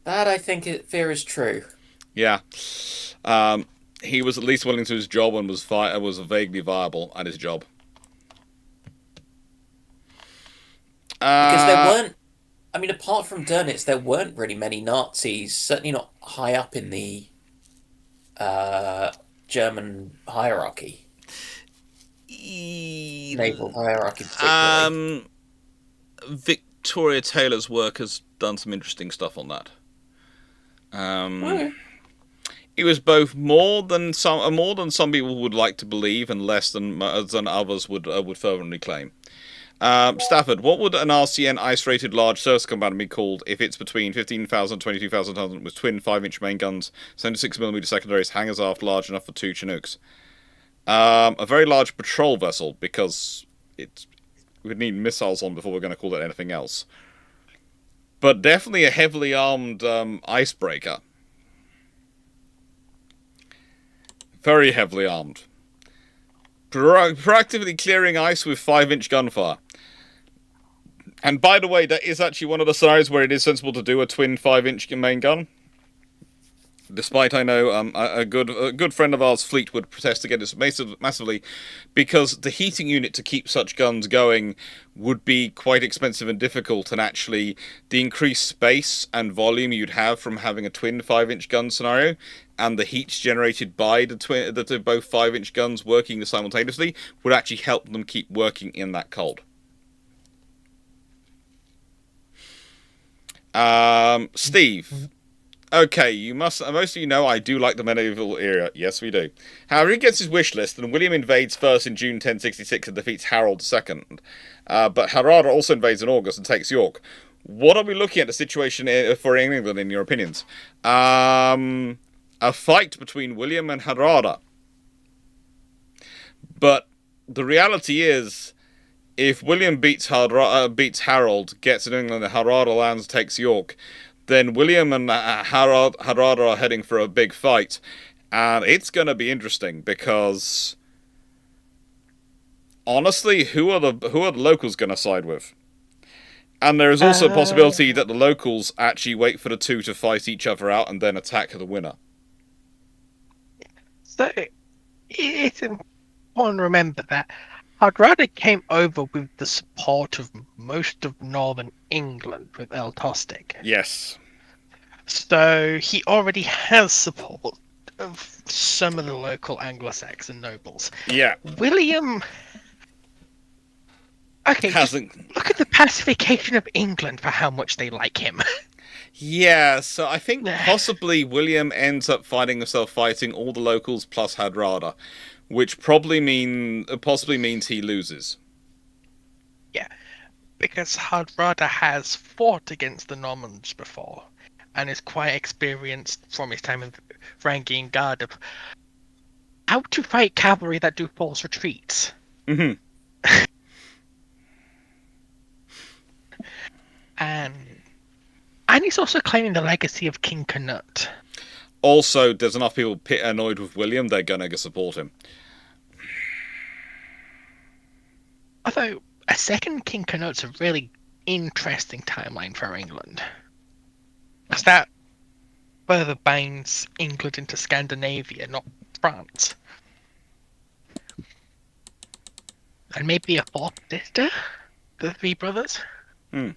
That I think fear is true. Yeah. He was at least willing to his job and was vaguely viable at his job. Because there weren't. I mean, apart from Dönitz, there weren't really many Nazis. Certainly not high up in the German hierarchy, naval hierarchy, particularly. Victoria Taylor's work has done some interesting stuff on that. It was both more than some people would like to believe, and less than others would fervently claim. Stafford, what would an RCN ice-rated large surface combatant be called if it's between 15,000 and 22,000 tons with twin 5-inch main guns, 76mm secondaries, hangars aft large enough for 2 Chinooks? A very large patrol vessel, because we'd need missiles on before we're going to call it anything else. But definitely a heavily armed icebreaker. Very heavily armed. Proactively clearing ice with 5-inch gunfire. And by the way, that is actually one of the scenarios where it is sensible to do a twin 5-inch main gun. Despite I know a good friend of ours, Fleet, would protest against it massively, because the heating unit to keep such guns going would be quite expensive and difficult, and actually the increased space and volume you'd have from having a twin 5-inch gun scenario, and the heat generated by both 5-inch guns working simultaneously would actually help them keep working in that cold. Steve. Okay, most of you know I do like the medieval era. Yes, we do. However, he gets his wish list, and William invades first in June 1066 and defeats Harold II. But Harada also invades in August and takes York. What are we looking at the situation for England, in your opinions? A fight between William and Harada. But the reality is, if William beats Harold, gets to England, and Harada lands, takes York, then William and Harada are heading for a big fight, and it's going to be interesting because, honestly, who are the locals going to side with? And there is also a possibility that the locals actually wait for the two to fight each other out and then attack the winner. So it's important to remember that Hardrada came over with the support of most of northern England with El Tostig. Yes. So he already has support of some of the local Anglo-Saxon nobles. Yeah, William. Okay, just hasn't. look at the pacification of England for how much they like him. Yeah, so I think possibly William ends up finding himself fighting all the locals plus Hadrada, which possibly means he loses. Yeah, because Hardrada has fought against the Normans before, and is quite experienced from his time in Varangian Guard of how to fight cavalry that do false retreats. Hmm. And he's also claiming the legacy of King Canute. Also, there's enough people annoyed with William, they're gonna go support him. Although a second King Canute's a really interesting timeline for England. Because that further binds England into Scandinavia, not France. And maybe a fourth sister? The three brothers? Hmm.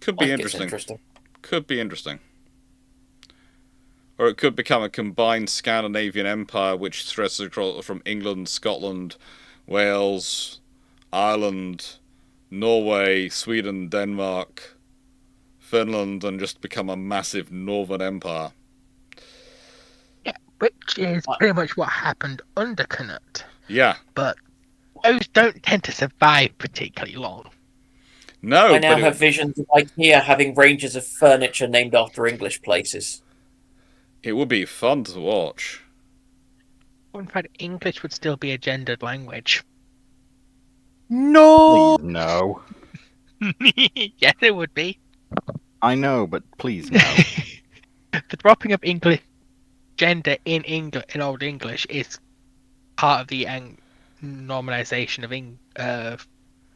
Could be interesting. Could be interesting. Or it could become a combined Scandinavian empire which stretches across from England, Scotland, Wales, Ireland, Norway, Sweden, Denmark, Finland, and just become a massive northern empire. Yeah, which is pretty much what happened under Canute. Yeah. But those don't tend to survive particularly long. No, I now have visions of IKEA having ranges of furniture named after English places. It would be fun to watch. In fact, English would still be a gendered language. No! Please, no. Yes, it would be. I know, but please, no. The dropping of English gender in Old English is part of the normalization of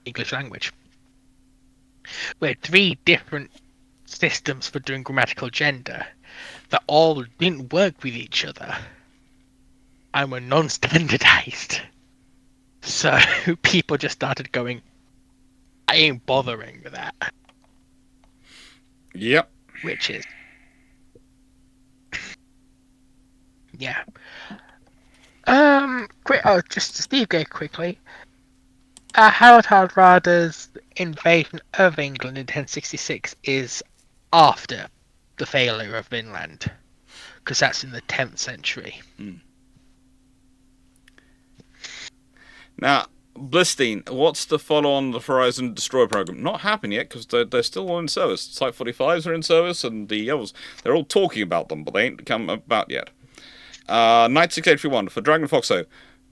English language. We had 3 different systems for doing grammatical gender that all didn't work with each other and were non-standardized. So people just started going, I ain't bothering with that. Yep. Which is... yeah. Just to Steve go quickly. Harold Hardrada's invasion of England in 1066 is after the failure of Vinland, because that's in the 10th century. Now, Blistein, what's the follow-on the Horizon Destroyer program? Not happened yet, because they're still in service. Type 45s are in service, and the others, they're all talking about them, but they ain't come about yet. Knight 6831, for Dragon Foxo,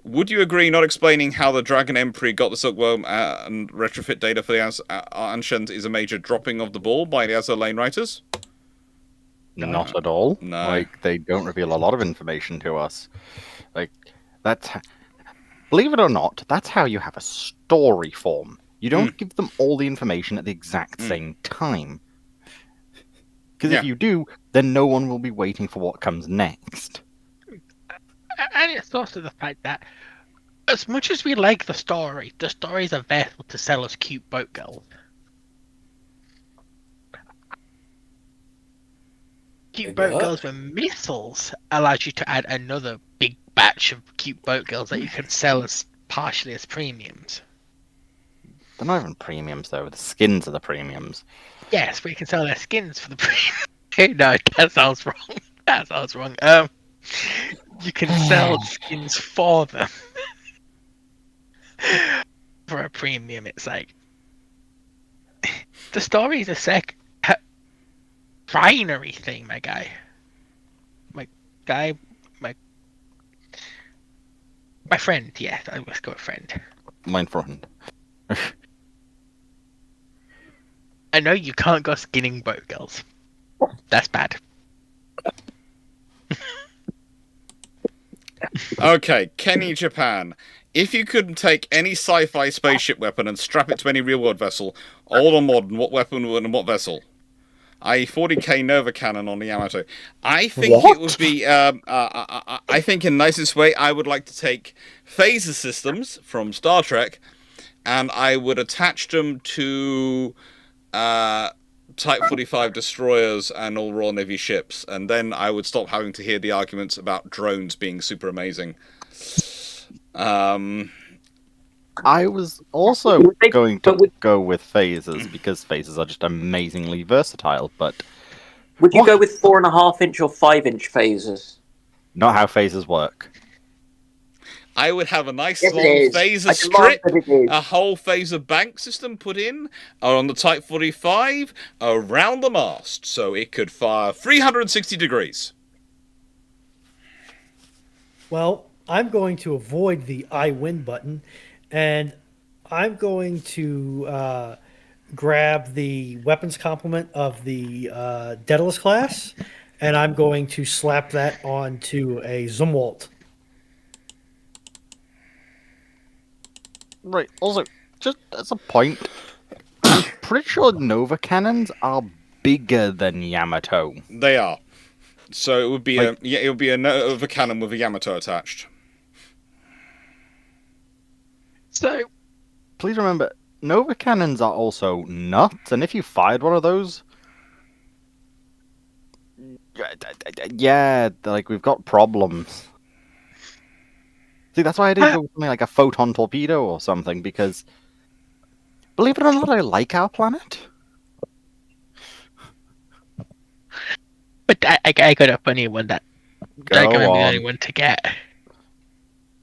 would you agree not explaining how the Dragon Emperor got the Silkworm and retrofit data for the Ancient is a major dropping of the ball by the Azur Lane writers? Not at all. No. Like, they don't reveal a lot of information to us. Like, believe it or not, that's how you have a story form. You don't give them all the information at the exact same time. Because if you do, then no one will be waiting for what comes next. And it's also the fact that, as much as we like the story is a vessel to sell us cute boat girls. Cute boat girls with missiles allows you to add another big batch of cute boat girls that you can sell as partially as premiums. They're not even premiums, though. The skins are the premiums. Yes, we can sell their skins for the premium. No, that sounds wrong. That sounds wrong. You can sell skins for them for a premium. It's like the story is a binary thing, my guy. My friend. Yeah, let's go with friend. My friend. I know you can't go skinning boat girls. That's bad. Okay, Kenny Japan. If you could take any sci-fi spaceship weapon and strap it to any real-world vessel, old or modern, what weapon and what vessel? I 40k Nova Cannon on the Yamato. I think it would be. I think in nicest way, I would like to take phaser systems from Star Trek and I would attach them to Type 45 destroyers and all Royal Navy ships, and then I would stop having to hear the arguments about drones being super amazing. I was also going to go with phasers because phasers are just amazingly versatile, but would you go with 4.5-inch or 5-inch phasers? not how phasers work. I would have a nice Yes, it long is. phaser I demand strip, that it is. a whole phaser bank system put in on the Type 45 around the mast, so it could fire 360 degrees. Well, I'm going to avoid the I win button, and I'm going to grab the weapons complement of the Daedalus class, and I'm going to slap that onto a Zumwalt. Right. Also, just as a point, I'm pretty sure Nova cannons are bigger than Yamato. They are. So it would be a Nova cannon with a Yamato attached. So, Please remember, Nova cannons are also nuts, and if you fired one of those, yeah, like we've got problems. See, that's why I did go with something like a photon torpedo or something, because believe it or not, I like our planet. but I got a funny one that I'm going to be the only one to get.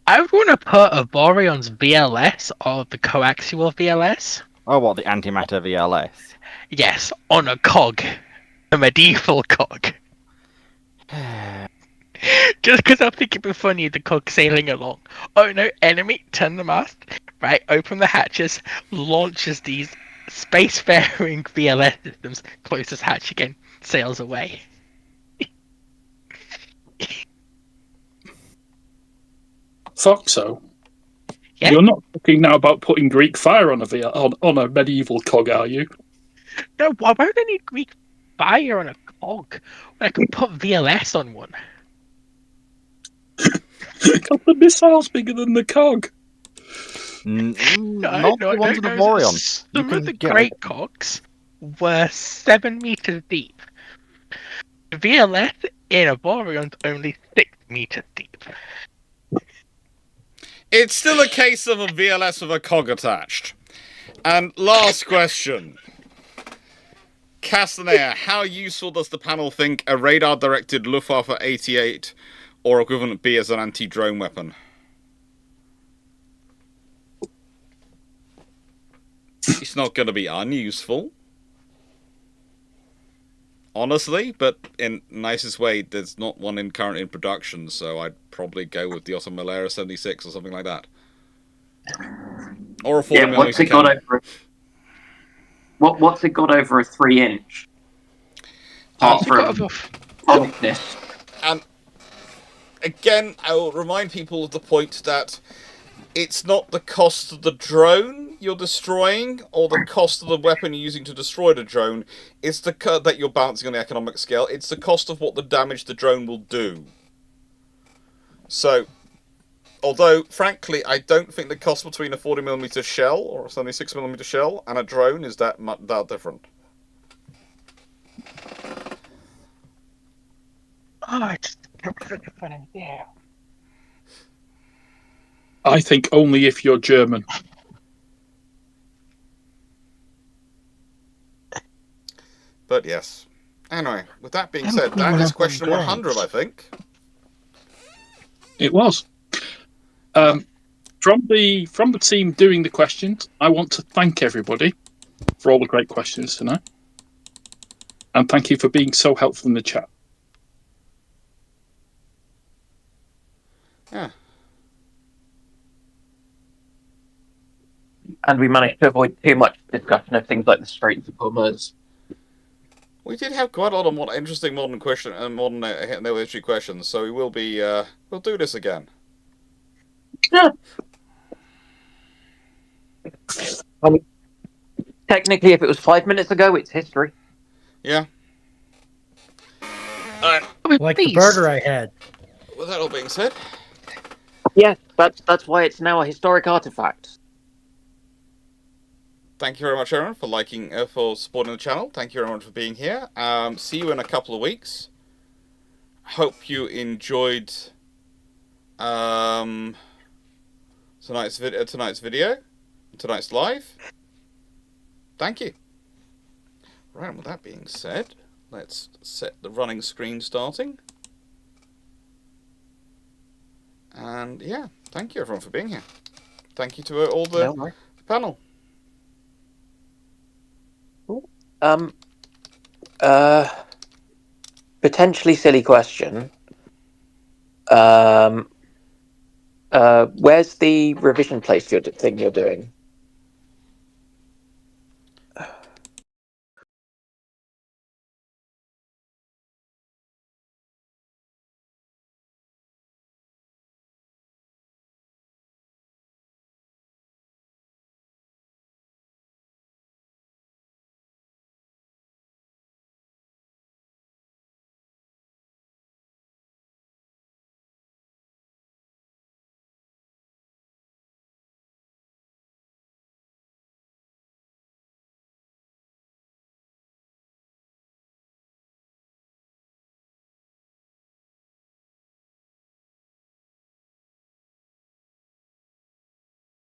I would want to put a Boreon's VLS or the coaxial VLS. Oh, what, the antimatter VLS? Yes, on a cog. A medieval cog. Just because I think it'd be funny, the cog sailing along. Oh no, enemy, turn the mast. Right, open the hatches, launches these spacefaring VLS systems, closes hatch again, sails away. Foxo, Yeah? you're not talking now about putting Greek fire on on a medieval cog, are you? No, why would I need Greek fire on a cog when I can put VLS on one? Because the missile's bigger than the cog. Not the ones with the Boreon. Some of the great cogs were 7 meters deep. VLS in a Boreon's only 6 meters deep. It's still a case of a VLS with a cog attached. And last question. Castanea, how useful does the panel think a radar-directed Luftwaffe 88 or equivalent be as an anti-drone weapon? It's not going to be unuseful. Honestly, but in nicest way, there's not one currently in production, so I'd probably go with the Ottomalera 76 or something like that. Or a 40mm what's it got over? What's it got over a 3-inch? Apart from this. And again, I will remind people of the point that it's not the cost of the drone you're destroying or the cost of the weapon you're using to destroy the drone. It's the that you're balancing on the economic scale. It's the cost of what the damage the drone will do. So, although, frankly, I don't think the cost between a 40mm shell or a 76mm shell and a drone is that different. Oh, it's such a fun idea. I think only if you're German. But yes. Anyway, with that being said, that is question 100, I think. It was. From the team doing the questions, I want to thank everybody for all the great questions tonight. And thank you for being so helpful in the chat. Yeah. And we managed to avoid too much discussion of things like the Straits of Hormuz. We did have quite a lot of interesting modern naval history questions, so we will be we'll do this again. Yeah. Technically, if it was 5 minutes ago, it's history. Yeah. Like the burger I had. With that all being said, Yes, that's why it's now a historic artifact. Thank you very much, everyone, for liking, for supporting the channel. Thank you very much for being here. See you in a couple of weeks. Hope you enjoyed tonight's video, tonight's live. Thank you. Right, with that being said, let's set the running screen starting. And yeah, thank you everyone for being here. Thank you to all the panel. Potentially silly question. Where's the revision place thing you're doing?